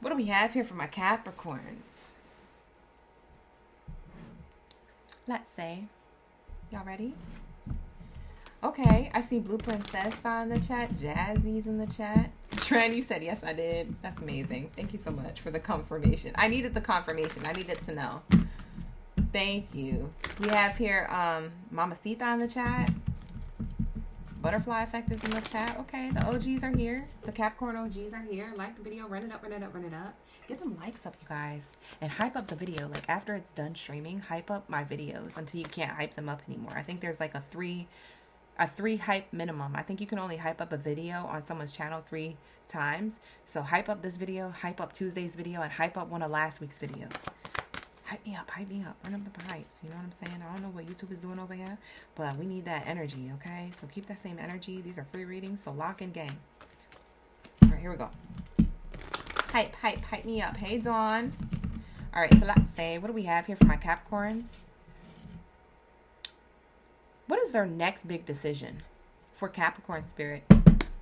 What do we have here for my Capricorns? Let's say. Y'all ready? Okay, I see Blue Princess in the chat. Jazzy's in the chat. Tren, you said yes, I did. That's amazing. Thank you so much for the confirmation. I needed the confirmation. I needed to know. Thank you. We have here Mamacita in the chat. Butterfly Effect is in the chat. Okay, the OGs are here. The Capricorn OGs are here. Like the video. Run it up, run it up, run it up. Get them likes up, you guys. And hype up the video. Like, after it's done streaming, hype up my videos until you can't hype them up anymore. I think there's like a three hype minimum. I think you can only hype up a video on someone's channel 3 times. So hype up this video, hype up Tuesday's video, and hype up one of last week's videos. Hype me up, run up the pipes. You know what I'm saying? I don't know what YouTube is doing over here, but we need that energy, okay? So keep that same energy. These are free readings, so lock in, gang. All right, here we go. Hype me up. Hey, Dawn. All right, so let's say, what do we have here for my Capricorns? What is their next big decision for Capricorn spirit?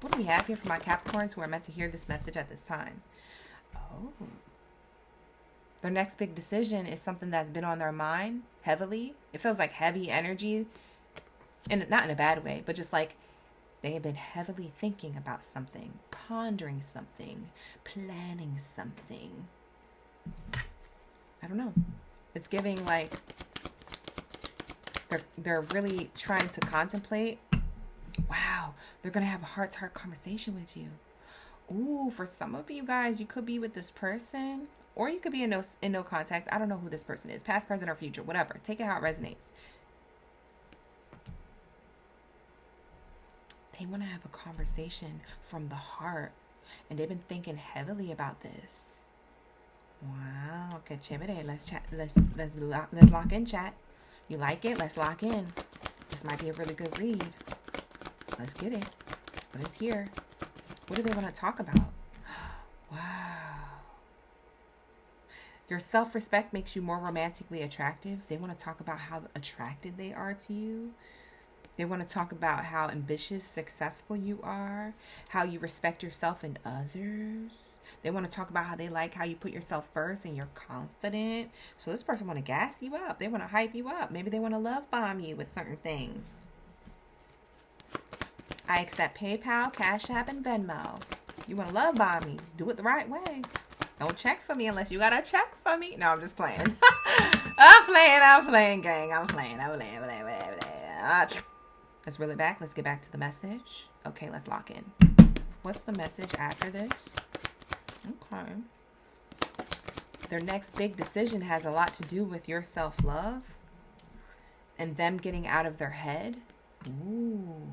What do we have here for my Capricorns who are meant to hear this message at this time? Oh. Their next big decision is something that's been on their mind heavily. It feels like heavy energy, and not in a bad way, but just like they have been heavily thinking about something, pondering something, planning something. I don't know. It's giving like they're really trying to contemplate. Wow, they're going to have a heart-to-heart conversation with you. Ooh, for some of you guys, you could be with this person, or you could be in no contact. I don't know who this person is, past, present, or future, whatever. Take it how it resonates. They want to have a conversation from the heart, and they've been thinking heavily about this. Wow, que chévere. Let's chat. Let's lock in, chat. You like it? Let's lock in. This might be a really good read. Let's get it. What is here? What do they want to talk about? Wow. Your self-respect makes you more romantically attractive. They want to talk about how attracted they are to you. They want to talk about how ambitious, successful you are, how you respect yourself and others. They want to talk about how they like how you put yourself first and you're confident. So this person want to gas you up. They want to hype you up. Maybe they want to love bomb you with certain things. I accept PayPal, Cash App, and Venmo. You want to love bomb me. Do it the right way. Don't check for me unless you got to check for me. No, I'm just playing. I'm playing, gang. I'm playing. Let's reel it back. Let's get back to the message. Okay, let's lock in. What's the message after this? Okay. Their next big decision has a lot to do with your self-love. and them getting out of their head. Ooh.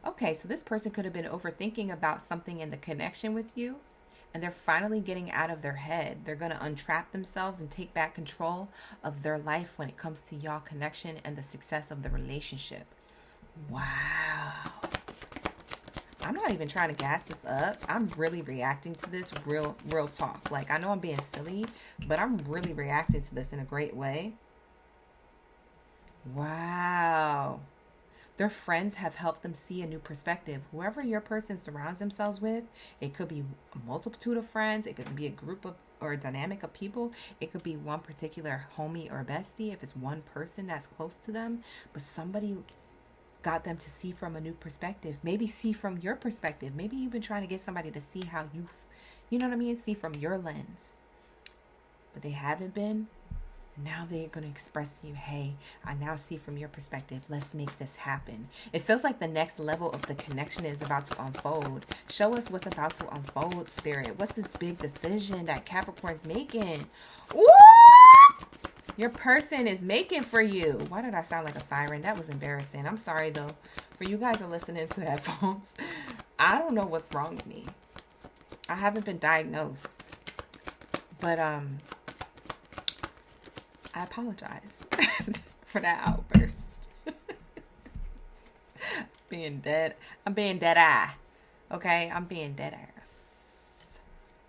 Okay, so this person could have been overthinking about something in the connection with you, and they're finally getting out of their head. They're going to untrap themselves and take back control of their life when it comes to y'all connection and the success of the relationship. Wow. I'm not even trying to gas this up. I'm really reacting to this real talk. Like, I know I'm being silly, but I'm really reacting to this in a great way. Wow. Their friends have helped them see a new perspective. Whoever your person surrounds themselves with, it could be a multitude of friends. It could be a group of or a dynamic of people. It could be one particular homie or bestie if it's one person that's close to them. But somebody got them to see from a new perspective. Maybe see from your perspective. Maybe you've been trying to get somebody to see how you know what I mean? See from your lens. But they haven't been. Now they're going to express to you, hey, I now see from your perspective. Let's make this happen. It feels like the next level of the connection is about to unfold. Show us what's about to unfold, Spirit. What's this big decision that Capricorn's making? Woo! Your person is making for you. Why did I sound like a siren? That was embarrassing. I'm sorry, though. For you guys who are listening to headphones, I don't know what's wrong with me. I haven't been diagnosed. But, I apologize for that outburst. I'm being dead eye. Okay? I'm being dead ass.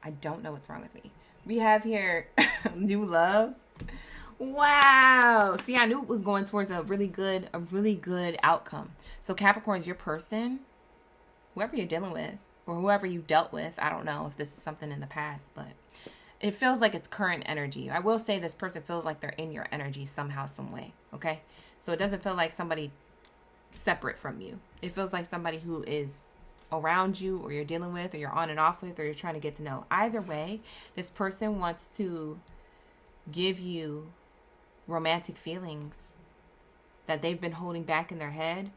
I don't know what's wrong with me. We have here new love. Wow. See, I knew it was going towards a really good outcome. So Capricorn's your person, whoever you're dealing with, or whoever you've dealt with. I don't know if this is something in the past, but it feels like it's current energy. I will say this person feels like they're in your energy somehow, some way. Okay? So it doesn't feel like somebody separate from you. It feels like somebody who is around you, or you're dealing with, or you're on and off with, or you're trying to get to know. Either way, this person wants to give you romantic feelings that they've been holding back in their head.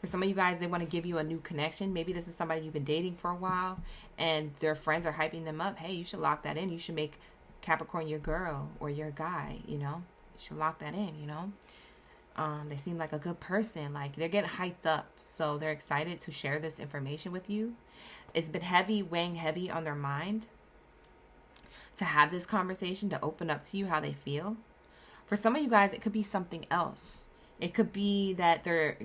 For some of you guys, they want to give you a new connection. Maybe this is somebody you've been dating for a while and their friends are hyping them up. Hey, you should lock that in. You should make Capricorn your girl or your guy, you know. You should lock that in, you know. They seem like a good person. Like, they're getting hyped up. So they're excited to share this information with you. It's been weighing heavy on their mind to have this conversation, to open up to you how they feel. For some of you guys, it could be something else. It could be that they're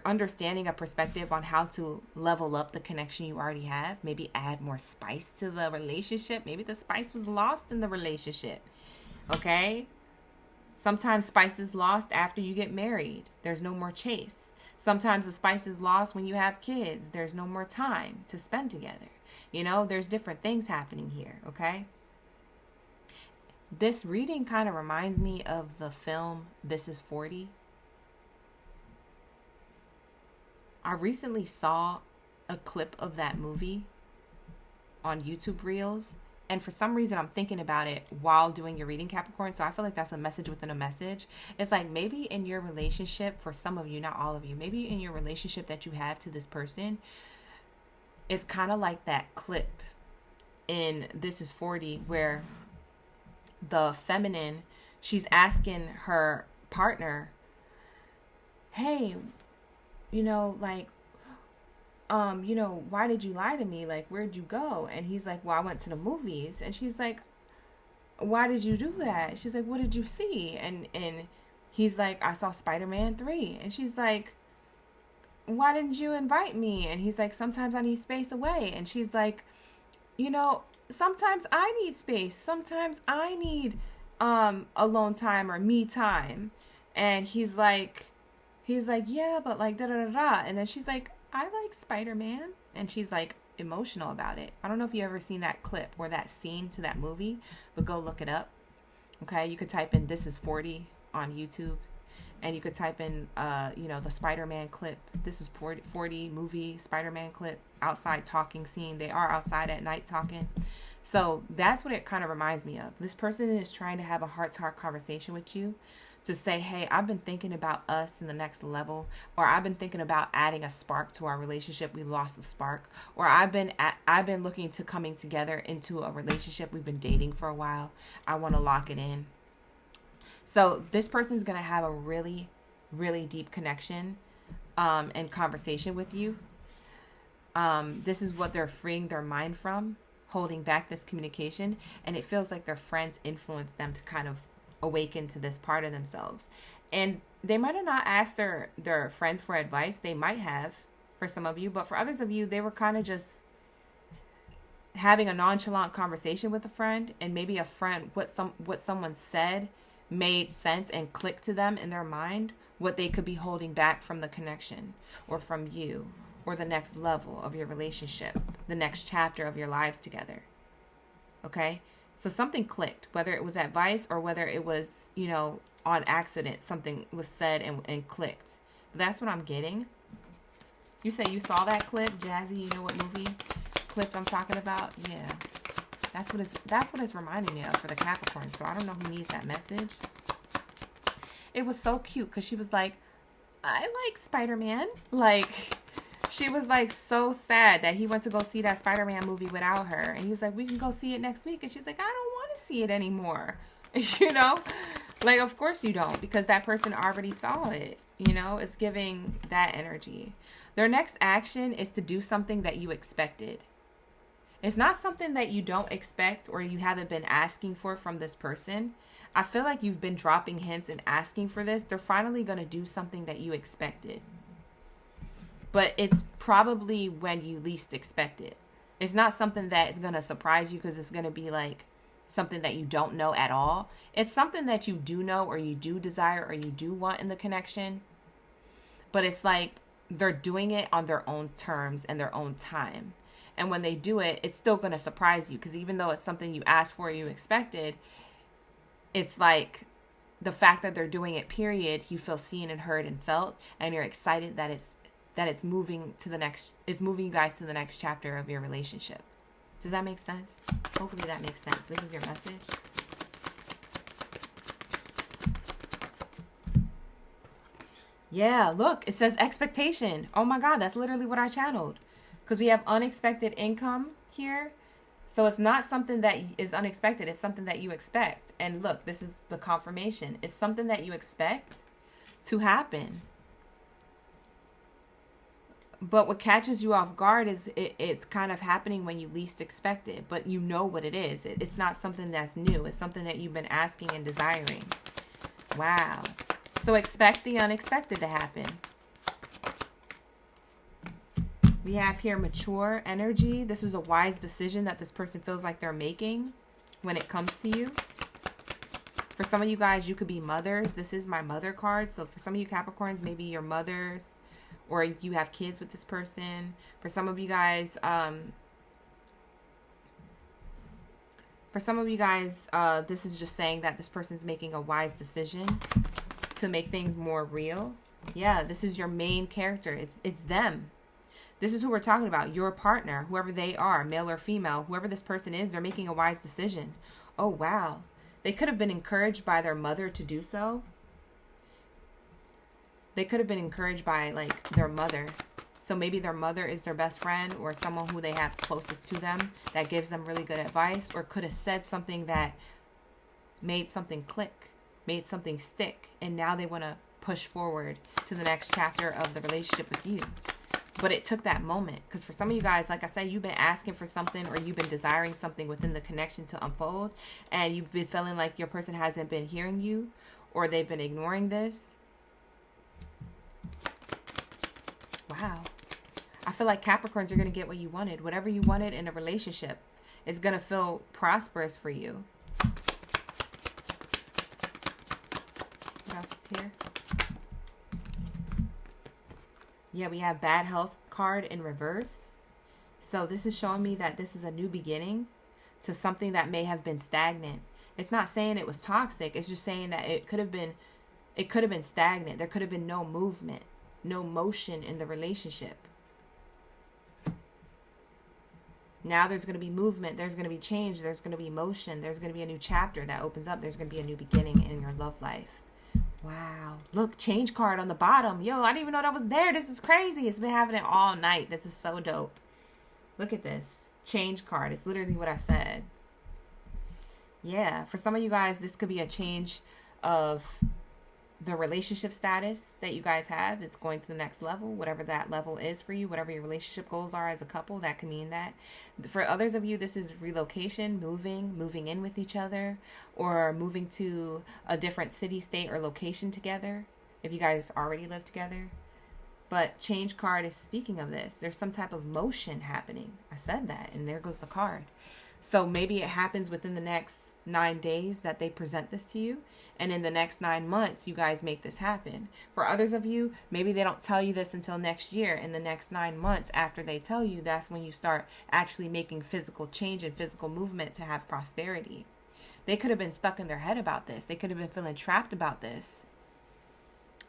understanding a perspective on how to level up the connection you already have. Maybe add more spice to the relationship. Maybe the spice was lost in the relationship. Okay? Sometimes spice is lost after you get married. There's no more chase. Sometimes the spice is lost when you have kids. There's no more time to spend together. You know, there's different things happening here, okay? This reading kind of reminds me of the film This Is 40. I recently saw a clip of that movie on YouTube Reels. And for some reason, I'm thinking about it while doing your reading, Capricorn. So I feel like that's a message within a message. It's like maybe in your relationship, for some of you, not all of you, maybe in your relationship that you have to this person, it's kind of like that clip in This Is 40 where the feminine, she's asking her partner, hey, you know, like, you know, why did you lie to me? Like, where'd you go? And he's like, well, I went to the movies. And she's like, why did you do that? She's like, what did you see? And he's like, I saw Spider-Man 3. And she's like, why didn't you invite me? And he's like, sometimes I need space away. And she's like, you know, sometimes I need space. Sometimes I need alone time or me time. And he's like, yeah, but like da da da da. And then she's like, I like Spider-Man. And she's like emotional about it. I don't know if you ever seen that clip or that scene to that movie, but go look it up. Okay, you could type in This Is 40 on YouTube, and you could type in you know, the Spider-Man clip. This is 40 movie Spider-Man clip, outside talking scene. They are outside at night talking. So that's what it kind of reminds me of. This person is trying to have a heart-to-heart conversation with you to say, hey, I've been thinking about us in the next level, or I've been thinking about adding a spark to our relationship. We lost the spark. Or I've been looking to coming together into a relationship. We've been dating for a while. I want to lock it in. So this person's going to have a really, really deep connection and conversation with you. This is what they're freeing their mind from, holding back this communication. And it feels like their friends influence them to kind of awaken to this part of themselves. And they might have not asked their friends for advice. They might have, for some of you. But for others of you, they were kind of just having a nonchalant conversation with a friend. And maybe a friend, what someone said made sense and clicked to them in their mind, what they could be holding back from the connection or from you or the next level of your relationship, the next chapter of your lives together. Okay? So something clicked, whether it was advice or whether it was, on accident, something was said and clicked. But that's what I'm getting. You say you saw that clip, Jazzy, you know what movie clip I'm talking about? Yeah. That's what it's reminding me of for the Capricorn. So I don't know who needs that message. It was so cute because she was like, I like Spider-Man. Like, she was like so sad that he went to go see that Spider-Man movie without her. And he was like, we can go see it next week. And she's like, I don't want to see it anymore. Like, of course you don't, because that person already saw it. It's giving that energy. Their next action is to do something that you expected. It's not something that you don't expect or you haven't been asking for from this person. I feel like you've been dropping hints and asking for this. They're finally going to do something that you expected. But it's probably when you least expect it. It's not something that is going to surprise you because it's going to be like something that you don't know at all. It's something that you do know or you do desire or you do want in the connection. But it's like they're doing it on their own terms and their own time. And when they do it, it's still going to surprise you because even though it's something you asked for or you expected, it's like the fact that they're doing it, period, you feel seen and heard and felt, and you're excited that it's moving you guys to the next chapter of your relationship. Does that make sense? Hopefully that makes sense. This is your message. Yeah, look, it says expectation. Oh my God, that's literally what I channeled. Because we have unexpected income here. So it's not something that is unexpected. It's something that you expect. And look, this is the confirmation. It's something that you expect to happen. But what catches you off guard is it's kind of happening when you least expect it. But you know what it is. It's not something that's new. It's something that you've been asking and desiring. Wow. So expect the unexpected to happen. We have here mature energy. This is a wise decision that this person feels like they're making when it comes to you. For some of you guys, you could be mothers. This is my mother card. So for some of you Capricorns, maybe your mothers or you have kids with this person. For some of you guys, this is just saying that this person's making a wise decision to make things more real. Yeah, this is your main character. It's them. This is who we're talking about. Your partner, whoever they are, male or female, whoever this person is, they're making a wise decision. Oh, wow. They could have been encouraged by their mother to do so. They could have been encouraged by, like, their mother. So maybe their mother is their best friend or someone who they have closest to them that gives them really good advice, or could have said something that made something click, made something stick, and now they want to push forward to the next chapter of the relationship with you. But it took that moment. Because for some of you guys, like I said, you've been asking for something or you've been desiring something within the connection to unfold. And you've been feeling like your person hasn't been hearing you or they've been ignoring this. Wow. I feel like Capricorns are going to get what you wanted. Whatever you wanted in a relationship, it's going to feel prosperous for you. What else is here? Yeah, we have bad health card in reverse. So this is showing me that this is a new beginning to something that may have been stagnant. It's not saying it was toxic. It's just saying that it could have been stagnant. There could have been no movement, no motion in the relationship. Now there's going to be movement. There's going to be change. There's going to be motion. There's going to be a new chapter that opens up. There's going to be a new beginning in your love life. Wow. Look, change card on the bottom. Yo, I didn't even know that was there. This is crazy. It's been happening all night. This is so dope. Look at this. Change card. It's literally what I said. Yeah. For some of you guys, this could be a change of the relationship status that you guys have. It's going to the next level, whatever that level is for you, whatever your relationship goals are as a couple, that can mean that. For others of you, this is relocation, moving in with each other, or moving to a different city, state, or location together, if you guys already live together. But change card is speaking of this. There's some type of motion happening. I said that, and there goes the card. So maybe it happens within the next 9 days that they present this to you, and in the next 9 months you guys make this happen. For others of you, maybe they don't tell you this until next year. In the next 9 months after they tell you, that's when you start actually making physical change and physical movement to have prosperity. They could have been stuck in their head about this. They could have been feeling trapped about this.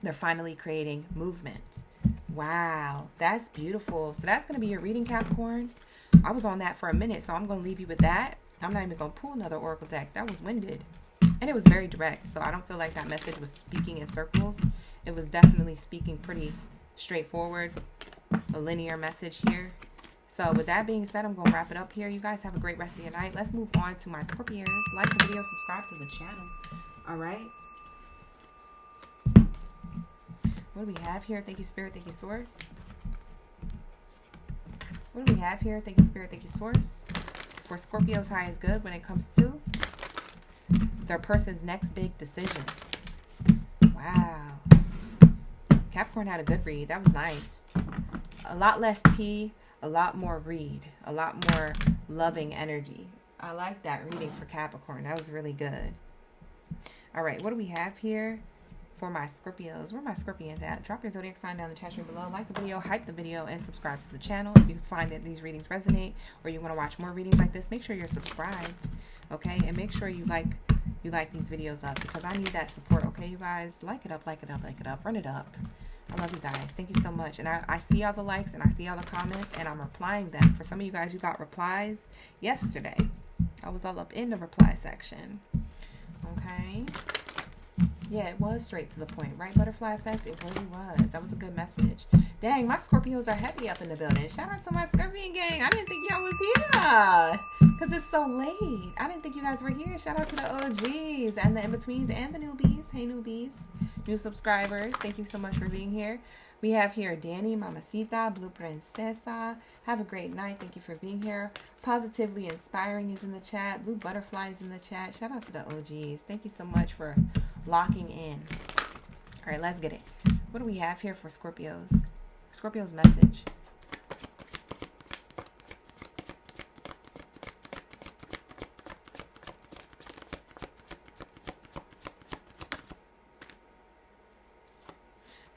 They're finally creating movement. Wow, that's beautiful. So that's going to be your reading, Capricorn. I was on that for a minute, so I'm going to leave you with that. I'm not even going to pull another oracle deck. That was winded. And it was very direct, so I don't feel like that message was speaking in circles. It was definitely speaking pretty straightforward, a linear message here. So with that being said, I'm going to wrap it up here. You guys have a great rest of your night. Let's move on to my Scorpios. Like the video, subscribe to the channel. All right. What do we have here? Thank you, Spirit. Thank you, Source. What do we have here? Thank you, Spirit. Thank you, Source. For Scorpios, high is good when it comes to their person's next big decision. Wow. Capricorn had a good read. That was nice. A lot less tea, a lot more read, a lot more loving energy. I like that reading for Capricorn. That was really good. All right, what do we have here for my Scorpios? Where are my Scorpions at? Drop your zodiac sign down in the chat room below. Like the video, hype the video, and subscribe to the channel. If you find that these readings resonate or you want to watch more readings like this, make sure you're subscribed, okay? And make sure you like these videos up, because I need that support, okay, you guys? Like it up, like it up, like it up. Run it up. I love you guys. Thank you so much. And I see all the likes and I see all the comments, and I'm replying them. For some of you guys, you got replies yesterday. I was all up in the reply section, okay? Yeah, it was straight to the point, right? Butterfly effect, it really was. That was a good message. Dang, my Scorpios are heavy up in the building. Shout out to my Scorpion gang. I didn't think y'all was here because it's so late. I didn't think you guys were here. Shout out to the OGs and the in-betweens and the newbies. Hey, newbies. New subscribers. Thank you so much for being here. We have here Danny, Mamacita, Blue Princesa. Have a great night. Thank you for being here. Positively Inspiring is in the chat. Blue Butterfly is in the chat. Shout out to the OGs. Thank you so much for locking in. All right, let's get it. What do we have here for Scorpios? Scorpio's message.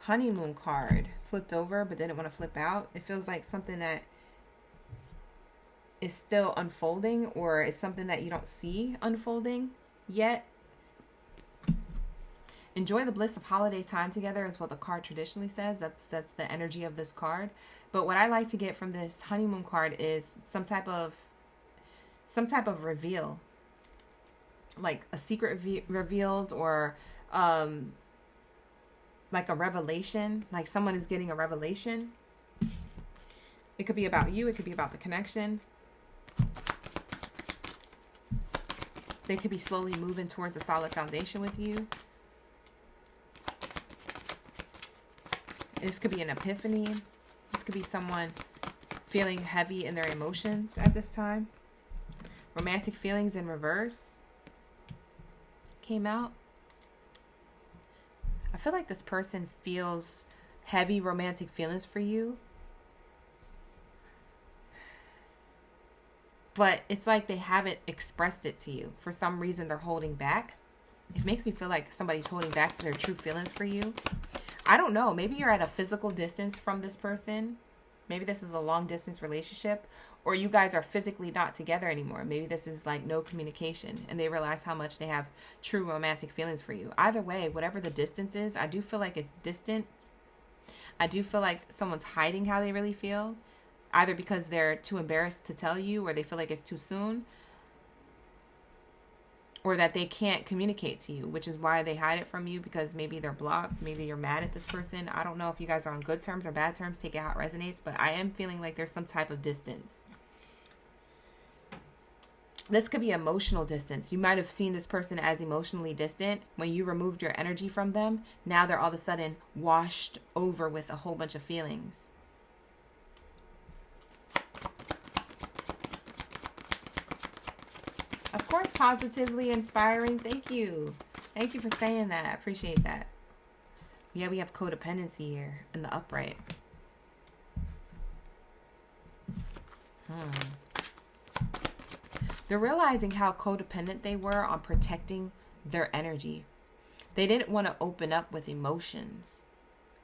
Honeymoon card flipped over but didn't want to flip out. It feels like something that is still unfolding, or is something that you don't see unfolding yet. Enjoy the bliss of holiday time together is what the card traditionally says. That's the energy of this card. But what I like to get from this honeymoon card is some type of reveal, like a secret revealed, or like a revelation, like someone is getting a revelation. It could be about you. It could be about the connection. They could be slowly moving towards a solid foundation with you. This could be an epiphany. This could be someone feeling heavy in their emotions at this time. Romantic feelings in reverse came out. I feel like this person feels heavy romantic feelings for you, but it's like they haven't expressed it to you. For some reason, they're holding back. It makes me feel like somebody's holding back their true feelings for you. I don't know. Maybe you're at a physical distance from this person. Maybe this is a long distance relationship, or you guys are physically not together anymore. Maybe this is like no communication, and they realize how much they have true romantic feelings for you. Either way, whatever the distance is, I do feel like it's distant. I do feel like someone's hiding how they really feel, either because they're too embarrassed to tell you, or they feel like it's too soon, or that they can't communicate to you, which is why they hide it from you, because maybe they're blocked. Maybe you're mad at this person. I don't know if you guys are on good terms or bad terms. Take it how it resonates, but I am feeling like there's some type of distance. This could be emotional distance. You might have seen this person as emotionally distant. When you removed your energy from them, now they're all of a sudden washed over with a whole bunch of feelings. Of course, positively inspiring. Thank you. Thank you for saying that. I appreciate that. Yeah, we have codependency here in the upright. They're realizing how codependent they were on protecting their energy. They didn't want to open up with emotions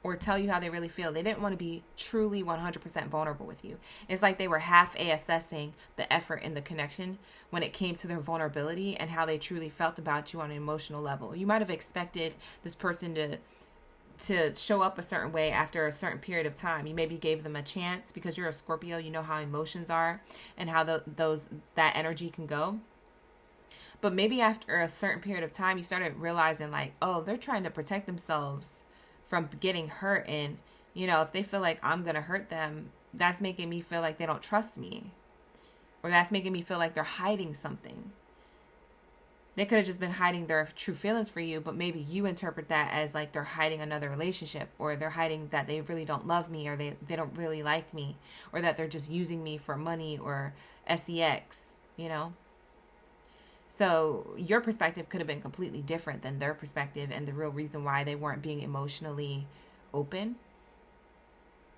or tell you how they really feel. They didn't want to be truly 100% vulnerable with you. It's like they were half-a assessing the effort and the connection when it came to their vulnerability and how they truly felt about you on an emotional level. You might have expected this person to show up a certain way after a certain period of time. You maybe gave them a chance because you're a Scorpio. You know how emotions are and how that energy can go. But maybe after a certain period of time, you started realizing like, oh, they're trying to protect themselves from getting hurt. And, you know, if they feel like I'm going to hurt them, that's making me feel like they don't trust me. Or that's making me feel like they're hiding something. They could have just been hiding their true feelings for you, but maybe you interpret that as like they're hiding another relationship, or they're hiding that they really don't love me, or they don't really like me, or that they're just using me for money or sex, you know? So your perspective could have been completely different than their perspective and the real reason why they weren't being emotionally open.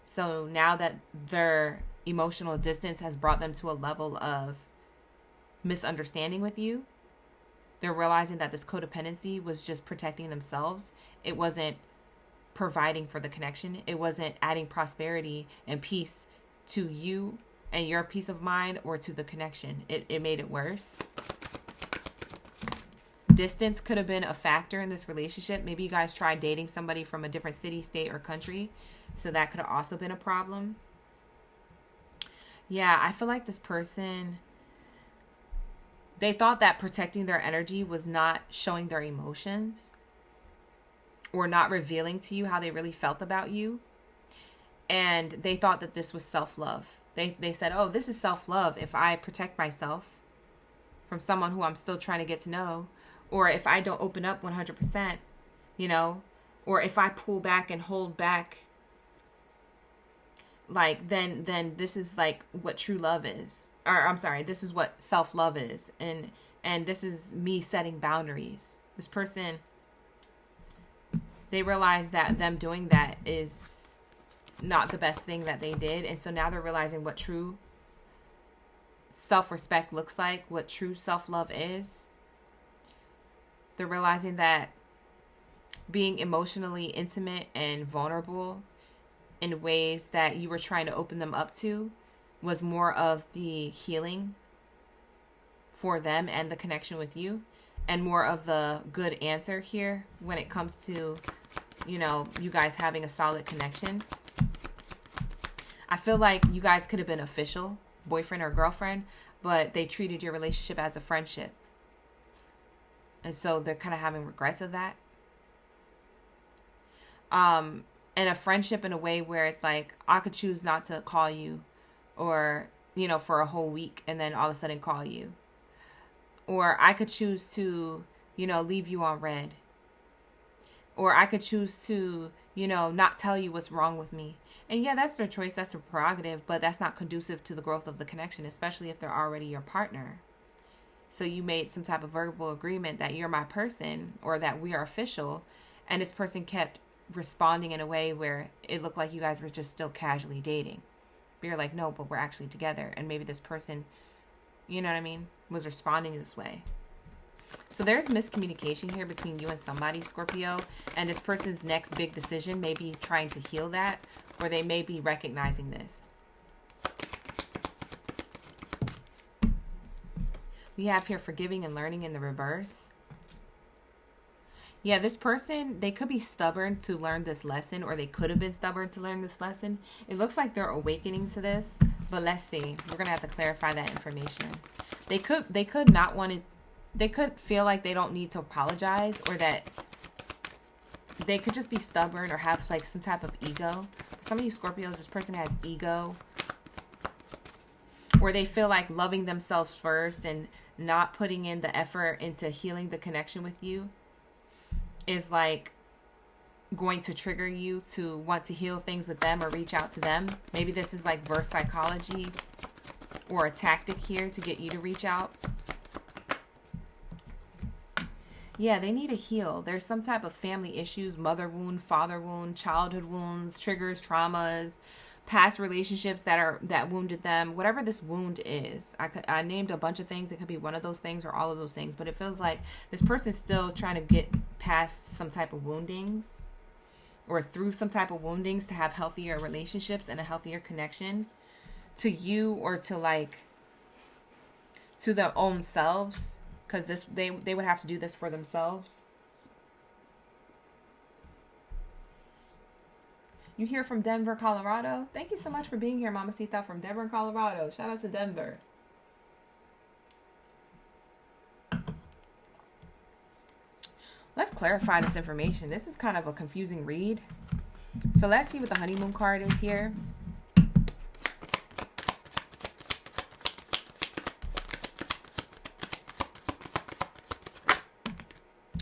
So now that their emotional distance has brought them to a level of misunderstanding with you, they're realizing that this codependency was just protecting themselves. It wasn't providing for the connection. It wasn't adding prosperity and peace to you and your peace of mind or to the connection. It made it worse. Distance could have been a factor in this relationship. Maybe you guys tried dating somebody from a different city, state, or country. So that could have also been a problem. Yeah, I feel like this person, they thought that protecting their energy was not showing their emotions or not revealing to you how they really felt about you. And they thought that this was self-love. They said, oh, this is self-love if I protect myself from someone who I'm still trying to get to know, or if I don't open up 100%, you know, or if I pull back and hold back, like, then this is like what true love is. Or I'm sorry, this is what self-love is. And this is me setting boundaries. This person, they realize that them doing that is not the best thing that they did. And so now they're realizing what true self-respect looks like, what true self-love is. They're realizing that being emotionally intimate and vulnerable in ways that you were trying to open them up to was more of the healing for them and the connection with you, and more of the good answer here when it comes to, you know, you guys having a solid connection. I feel like you guys could have been official, boyfriend or girlfriend, but they treated your relationship as a friendship. And so they're kind of having regrets of that. And a friendship in a way where it's like, I could choose not to call you, or, you know, for a whole week and then all of a sudden call you. Or I could choose to, you know, leave you on red. Or I could choose to, you know, not tell you what's wrong with me. And yeah, that's their choice. That's their prerogative. But that's not conducive to the growth of the connection, especially if they're already your partner. So you made some type of verbal agreement that you're my person, or that we are official. And this person kept responding in a way where it looked like you guys were just still casually dating. But you're like, no, but we're actually together. And maybe this person, you know what I mean, was responding this way. So there's miscommunication here between you and somebody, Scorpio. And this person's next big decision may be trying to heal that, or they may be recognizing this. We have here forgiving and learning in the reverse. Yeah, this person, they could be stubborn to learn this lesson, or they could have been stubborn to learn this lesson. It looks like they're awakening to this, but let's see. We're going to have to clarify that information. They could not want to, they could feel like they don't need to apologize, or that they could just be stubborn or have like some type of ego. Some of you Scorpios, this person has ego, or they feel like loving themselves first and not putting in the effort into healing the connection with you is like going to trigger you to want to heal things with them or reach out to them. Maybe this is like reverse psychology or a tactic here to get you to reach out. Yeah, they need to heal. There's some type of family issues, mother wound, father wound, childhood wounds, triggers, traumas, past relationships that wounded them. Whatever this wound is, I named a bunch of things. It could be one of those things or all of those things, but it feels like this person's still trying to get past some type of woundings or through some type of woundings to have healthier relationships and a healthier connection to you or to like to their own selves. Because they would have to do this for themselves. You here from Denver, Colorado? Thank you so much for being here, Mamacita, from Denver, Colorado. Shout out to Denver. Let's clarify this information. This is kind of a confusing read. So let's see what the honeymoon card is here.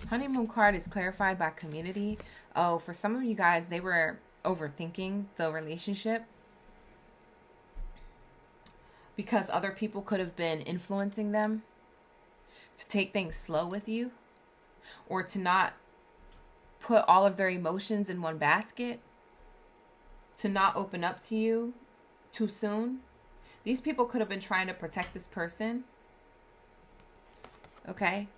Honeymoon card is clarified by community. Oh, for some of you guys, they were overthinking the relationship because other people could have been influencing them to take things slow with you or to not put all of their emotions in one basket, to not open up to you too soon. These people could have been trying to protect this person. Okay?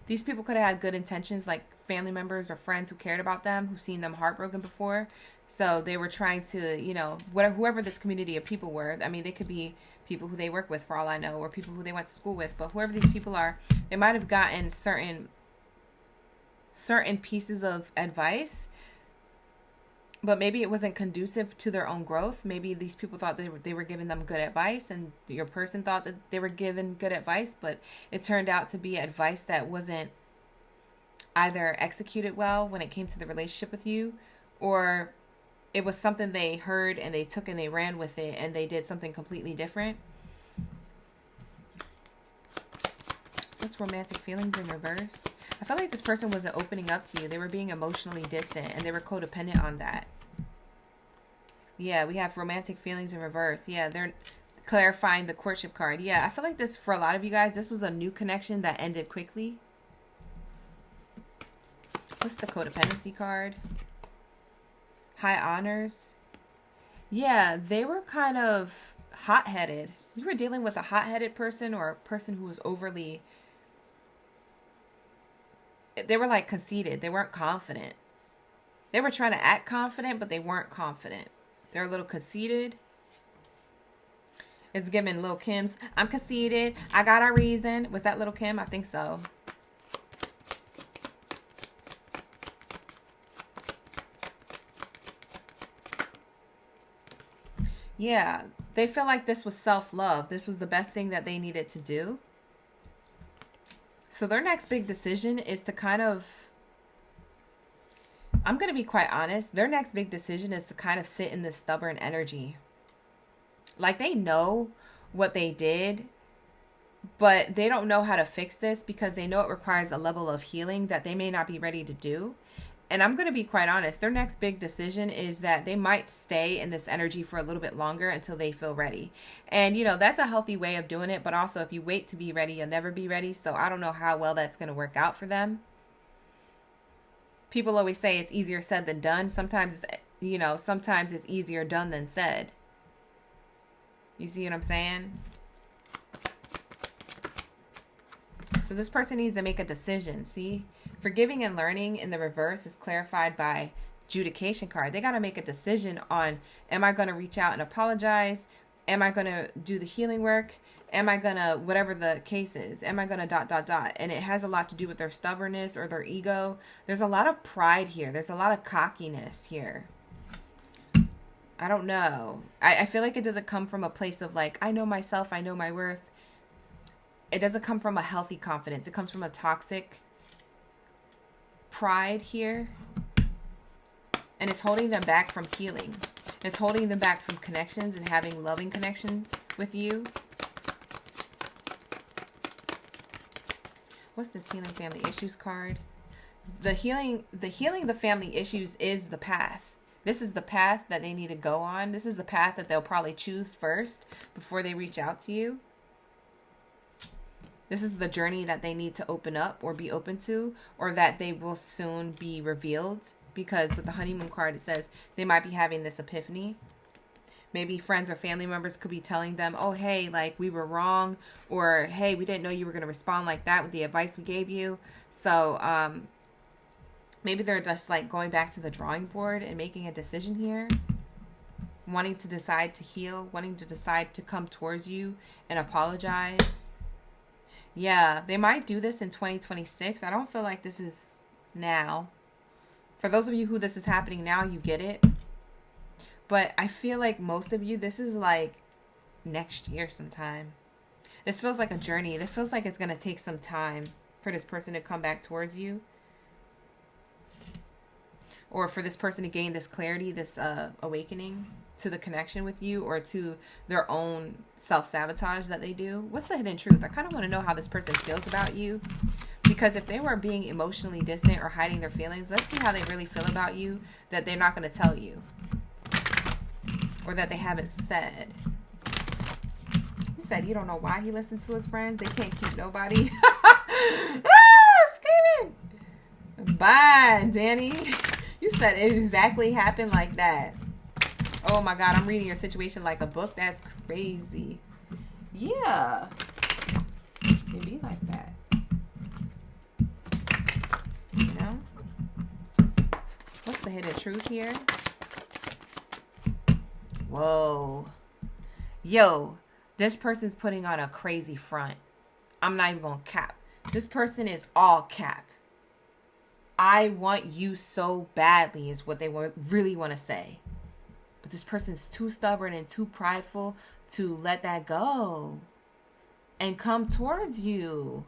These people could have had good intentions, like family members or friends who cared about them, who've seen them heartbroken before. So they were trying to, you know, whoever this community of people were. I mean, they could be people who they work with, for all I know, or people who they went to school with. But whoever these people are, they might have gotten certain pieces of advice, but maybe it wasn't conducive to their own growth. Maybe these people thought they were giving them good advice, and your person thought that they were given good advice, but it turned out to be advice that wasn't either executed well when it came to the relationship with you, or it was something they heard and they took and they ran with it and they did something completely different. What's romantic feelings in reverse? I felt like this person wasn't opening up to you. They were being emotionally distant and they were codependent on that. Yeah, we have romantic feelings in reverse. Yeah, they're clarifying the courtship card. Yeah, I feel like this, for a lot of you guys, this was a new connection that ended quickly. What's the codependency card? High honors. Yeah, they were kind of hot-headed. You were dealing with a hot-headed person or a person who was overly... They were like conceited. They weren't confident. They were trying to act confident, but they weren't confident. They're a little conceited. It's giving Lil' Kim's, I'm conceited. I got a reason. Was that Lil' Kim? I think so. Yeah, they feel like this was self-love. This was the best thing that they needed to do. So their next big decision is to kind of, I'm going to be quite honest. Their next big decision is to kind of sit in this stubborn energy. Like they know what they did, but they don't know how to fix this because they know it requires a level of healing that they may not be ready to do. And I'm going to be quite honest. Their next big decision is that they might stay in this energy for a little bit longer until they feel ready. And, you know, that's a healthy way of doing it. But also, if you wait to be ready, you'll never be ready. So I don't know how well that's going to work out for them. People always say it's easier said than done. Sometimes it's, you know, sometimes it's easier done than said. You see what I'm saying? So this person needs to make a decision. See? Forgiving and learning in the reverse is clarified by adjudication card. They got to make a decision on, am I going to reach out and apologize? Am I going to do the healing work? Am I going to, whatever the case is, am I going to ... And it has a lot to do with their stubbornness or their ego. There's a lot of pride here. There's a lot of cockiness here. I don't know. I feel like it doesn't come from a place of like, I know myself, I know my worth. It doesn't come from a healthy confidence. It comes from a toxic pride here. And it's holding them back from healing. It's holding them back from connections and having loving connection with you. What's this healing family issues card? The healing the family issues is the path. This is the path that they need to go on. This is the path that they'll probably choose first before they reach out to you. This is the journey that they need to open up or be open to, or that they will soon be revealed. Because with the honeymoon card, it says they might be having this epiphany. Maybe friends or family members could be telling them, oh, hey, like we were wrong. Or, hey, we didn't know you were going to respond like that with the advice we gave you. So maybe they're just like going back to the drawing board and making a decision here. Wanting to decide to heal. Wanting to decide to come towards you and apologize. Yeah, they might do this in 2026. I don't feel like this is now. For those of you who this is happening now, you get it. But I feel like most of you, this is like next year sometime. This feels like a journey. This feels like it's going to take some time for this person to come back towards you. Or for this person to gain this clarity, this awakening to the connection with you, or to their own self-sabotage that they do. What's the hidden truth? I kind of want to know how this person feels about you. Because if they were being emotionally distant or hiding their feelings, let's see how they really feel about you that they're not going to tell you. Or that they haven't said. You said you don't know why he listens to his friends. They can't keep nobody. Screaming. Bye, Danny. You said it exactly happened like that. Oh my God, I'm reading your situation like a book. That's crazy. Yeah. It can be like that. You know? What's the hidden truth here? Whoa. Yo, this person's putting on a crazy front. I'm not even gonna cap. This person is all cap. I want you so badly is what they really want to say. But this person's too stubborn and too prideful to let that go and come towards you.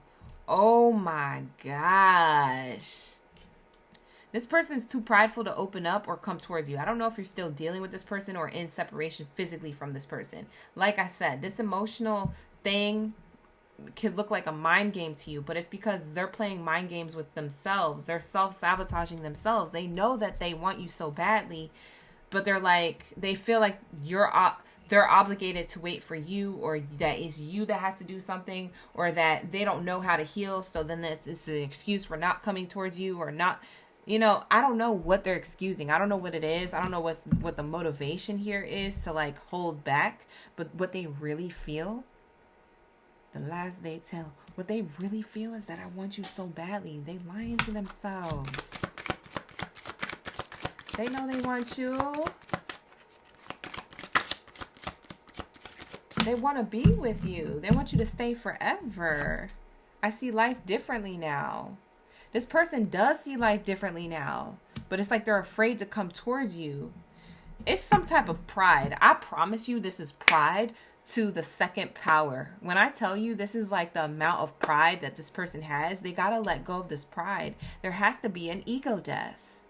Oh my gosh. This person's too prideful to open up or come towards you. I don't know if you're still dealing with this person or in separation physically from this person. Like I said, this emotional thing could look like a mind game to you, but it's because they're playing mind games with themselves. They're self-sabotaging themselves. They know that they want you so badly, but they're like, they feel like they're obligated to wait for you, or that it's you that has to do something, or that they don't know how to heal. So then it's an excuse for not coming towards you, or not, you know, I don't know what they're excusing. I don't know what it is. I don't know what the motivation here is to like hold back, but what they really feel, the lies they tell, what they really feel is that I want you so badly. They lying to themselves. They know they want you. They want to be with you. They want you to stay forever. I see life differently now. This person does see life differently now, but it's like they're afraid to come towards you. It's some type of pride. I promise you this is pride to the second power. When I tell you this is like the amount of pride that this person has, they got to let go of this pride. There has to be an ego death.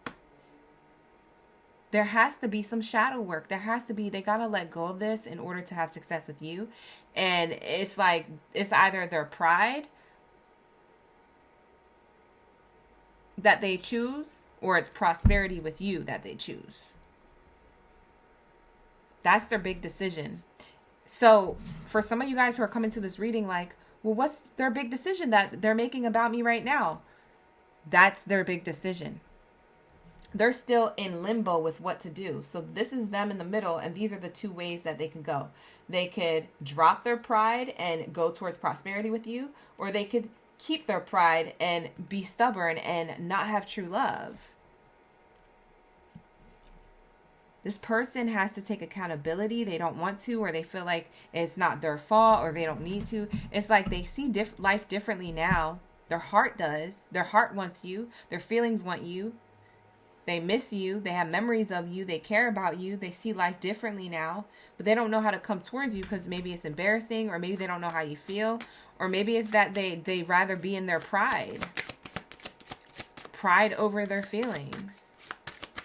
There has to be some shadow work. There has to be, they got to let go of this in order to have success with you. And it's like, it's either their pride that they choose, or it's prosperity with you that they choose. That's their big decision. So for some of you guys who are coming to this reading like, well, what's their big decision that they're making about me right now? That's their big decision. They're still in limbo with what to do. So this is them in the middle, and these are the two ways that they can go. They could drop their pride and go towards prosperity with you, or they could keep their pride and be stubborn and not have true love. This person has to take accountability. They don't want to, or they feel like it's not their fault, or they don't need to. It's like they see life differently now. Their heart does. Their heart wants you. Their feelings want you. They miss you. They have memories of you. They care about you. They see life differently now, but they don't know how to come towards you because maybe it's embarrassing, or maybe they don't know how you feel, or maybe it's that they rather be in their pride. Pride over their feelings.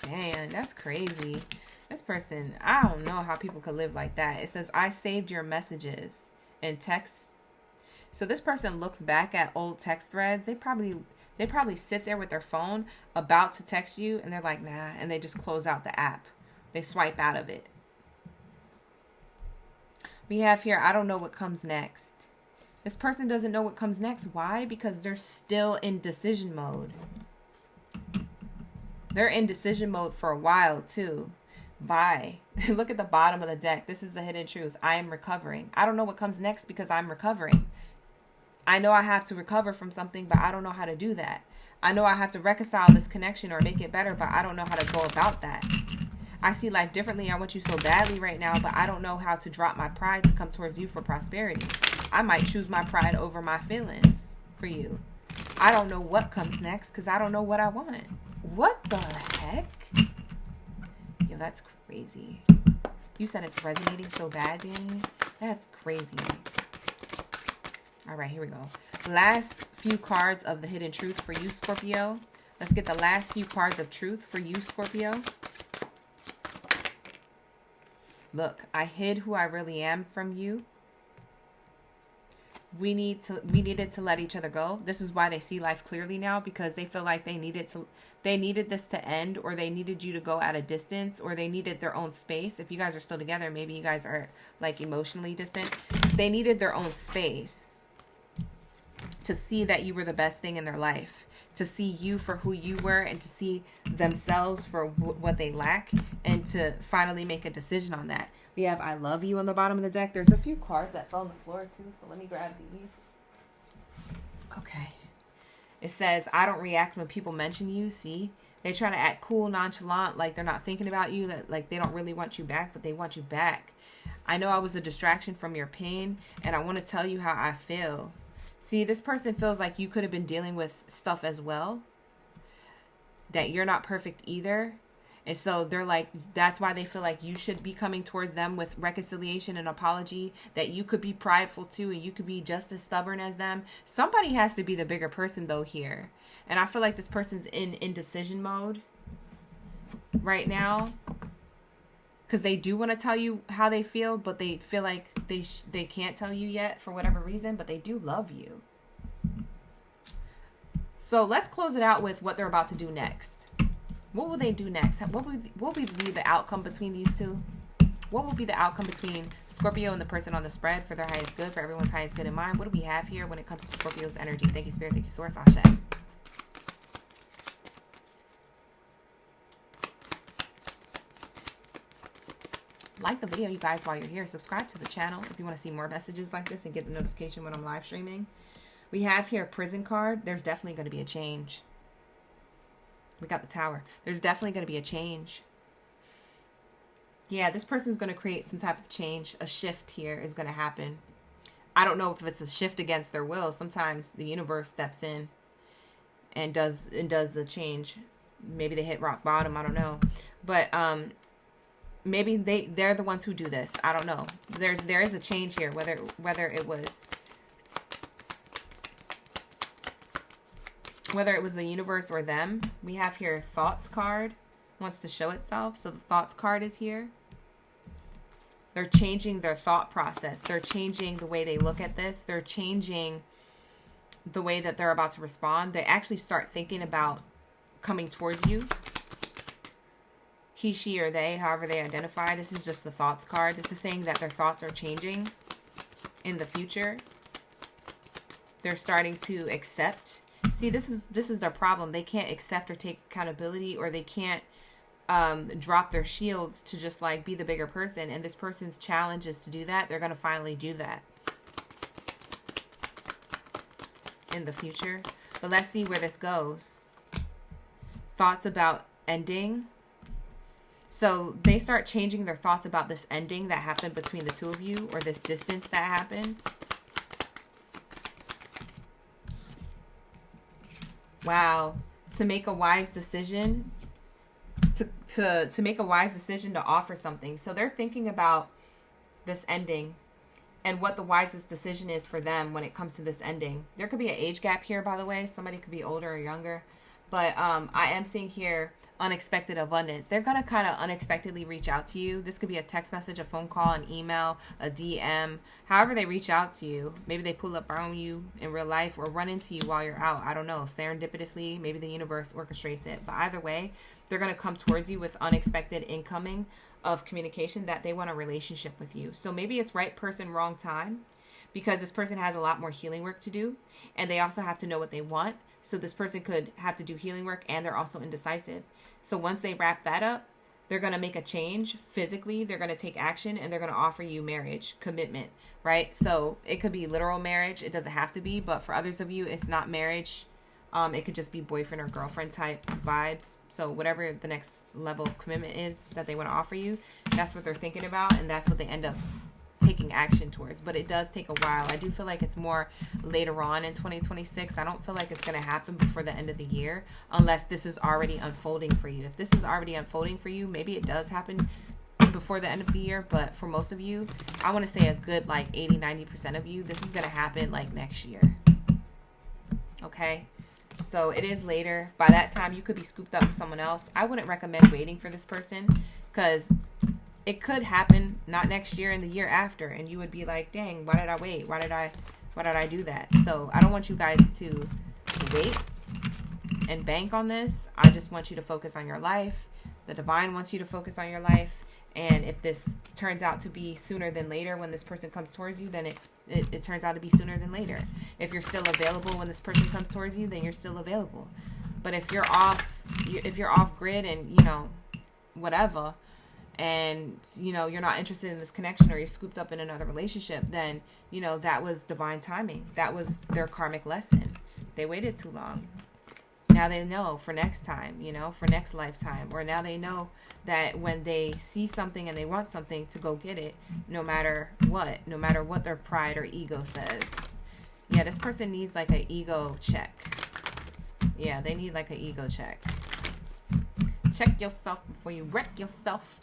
Man, that's crazy. This person, I don't know how people could live like that. It says, I saved your messages in text. So this person looks back at old text threads. They probably sit there with their phone about to text you and they're like, nah, and they just close out the app. They swipe out of it. We have here, I don't know what comes next. This person doesn't know what comes next. Why? Because they're still in decision mode. They're in decision mode for a while too. Bye. Look at the bottom of the deck. This is the hidden truth. I am recovering. I don't know what comes next because I'm recovering. I know I have to recover from something, but I don't know how to do that. I know I have to reconcile this connection or make it better, but I don't know how to go about that. I see life differently. I want you so badly right now, but I don't know how to drop my pride to come towards you for prosperity. I might choose my pride over my feelings for you. I don't know what comes next because I don't know what I want. What the heck? Yo, that's crazy. You said it's resonating so bad, Danny? That's crazy. All right, here we go. Last few cards of the hidden truth for you, Scorpio. Let's get the last few cards of truth for you, Scorpio. Look, I hid who I really am from you. We needed to let each other go. This is why they see life clearly now, because they feel like they needed this to end, or they needed you to go at a distance, or they needed their own space. If you guys are still together, maybe you guys are like emotionally distant. They needed their own space to see that you were the best thing in their life, to see you for who you were, and to see themselves for what they lack, and to finally make a decision on that. We have I love you on the bottom of the deck. There's a few cards that fell on the floor too, so let me grab these. Okay. It says, I don't react when people mention you. See? They try to act cool, nonchalant, like they're not thinking about you, that like they don't really want you back, but they want you back. I know I was a distraction from your pain, and I want to tell you how I feel. See, this person feels like you could have been dealing with stuff as well, that you're not perfect either. And so they're like, that's why they feel like you should be coming towards them with reconciliation and apology, that you could be prideful too, and you could be just as stubborn as them. Somebody has to be the bigger person though here. And I feel like this person's in indecision mode right now, because they do want to tell you how they feel, but they feel like they can't tell you yet for whatever reason, but they do love you. So let's close it out with what they're about to do next. What will they do next? What will be the outcome between these two? What will be the outcome between Scorpio and the person on the spread for their highest good, for everyone's highest good in mind? What do we have here when it comes to Scorpio's energy? Thank you, Spirit. Thank you, Source. Ashe. Like the video, you guys, while you're here. Subscribe to the channel if you want to see more messages like this and get the notification when I'm live streaming. We have here a prison card. There's definitely going to be a change. We got the Tower. There's definitely going to be a change. Yeah, this person's going to create some type of change. A shift here is going to happen. I don't know if it's a shift against their will. Sometimes the universe steps in and does the change. Maybe they hit rock bottom. I don't know. But maybe they're the ones who do this. I don't know. There is a change here, whether it was the universe or them. We have here thoughts card wants to show itself. So the thoughts card is here. They're changing their thought process. They're changing the way they look at this. They're changing the way that they're about to respond. They actually start thinking about coming towards you. He, she, or they, however they identify. This is just the thoughts card. This is saying that their thoughts are changing in the future. They're starting to accept. See, this is their problem. They can't accept or take accountability, or they can't drop their shields to just like be the bigger person. And this person's challenge is to do that. They're going to finally do that in the future. But let's see where this goes. Thoughts about ending. So they start changing their thoughts about this ending that happened between the two of you, or this distance that happened. Wow. To make a wise decision, to make a wise decision to offer something. So they're thinking about this ending and what the wisest decision is for them when it comes to this ending. There could be an age gap here, by the way. Somebody could be older or younger. But I am seeing here unexpected abundance. They're going to kind of unexpectedly reach out to you. This could be a text message, a phone call, an email, a DM. However they reach out to you. Maybe they pull up on you in real life or run into you while you're out. I don't know. Serendipitously, maybe the universe orchestrates it. But either way, they're going to come towards you with unexpected incoming of communication that they want a relationship with you. So maybe it's right person, wrong time, because this person has a lot more healing work to do. And they also have to know what they want. So this person could have to do healing work, and they're also indecisive. So once they wrap that up, they're going to make a change physically. They're going to take action, and they're going to offer you marriage, commitment, right? So it could be literal marriage. It doesn't have to be, but for others of you, it's not marriage. It could just be boyfriend or girlfriend type vibes. So whatever the next level of commitment is that they want to offer you, that's what they're thinking about, and that's what they end up taking action towards. But it does take a while. I do feel like it's more later on in 2026. I don't feel like it's going to happen before the end of the year unless this is already unfolding for you. If this is already unfolding for you, maybe it does happen before the end of the year. But for most of you, I want to say a good like 80-90% of you, this is going to happen like next year. Okay, so it is later. By that time, you could be scooped up with someone else. I wouldn't recommend waiting for this person, because it could happen not next year and the year after, and you would be like, dang, why did I wait? Why did I do that? So I don't want you guys to wait and bank on this. I just want you to focus on your life. The divine wants you to focus on your life. And if this turns out to be sooner than later when this person comes towards you, then it turns out to be sooner than later. If you're still available when this person comes towards you, then you're still available. But if you're off grid and, you know, whatever, and, you know, you're not interested in this connection, or you're scooped up in another relationship, then, you know, that was divine timing. That was their karmic lesson. They waited too long. Now they know for next time, you know, for next lifetime. Or now they know that when they see something and they want something, to go get it, no matter what their pride or ego says. Yeah, this person needs like an ego check. Yeah, they need like an ego check. Check yourself before you wreck yourself.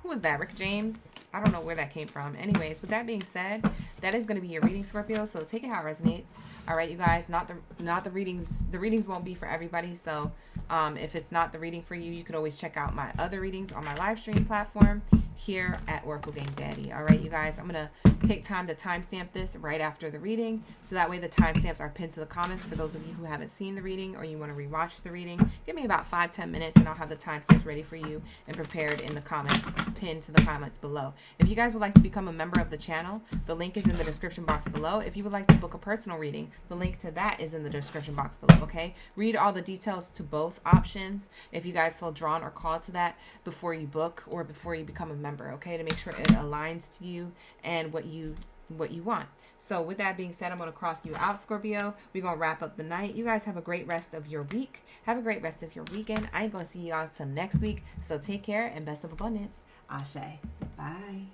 Who was that? Rick James? I don't know where that came from. Anyways, with that being said, that is going to be your reading, Scorpio. So take it how it resonates. All right, you guys. Not the readings. The readings won't be for everybody. So if it's not the reading for you, you could always check out my other readings on my live stream platform here at Oracle Gang Baddie. All right, you guys. I'm gonna take time to timestamp this right after the reading, so that way the timestamps are pinned to the comments for those of you who haven't seen the reading or you want to rewatch the reading. Give me about 5-10 minutes, and I'll have the timestamps ready for you and prepared in the comments, pinned to the comments below. If you guys would like to become a member of the channel, the link is in the description box below. If you would like to book a personal reading, the link to that is in the description box below. Okay, read all the details to both options if you guys feel drawn or called to that before you book or before you become a member. Okay, to make sure it aligns to you and what you want. So with that being said, I'm going to cross you out, Scorpio. We're going to wrap up the night. You guys have a great rest of your week. Have a great rest of your weekend. I ain't going to see y'all until next week. So take care and best of abundance. Ashe. Bye.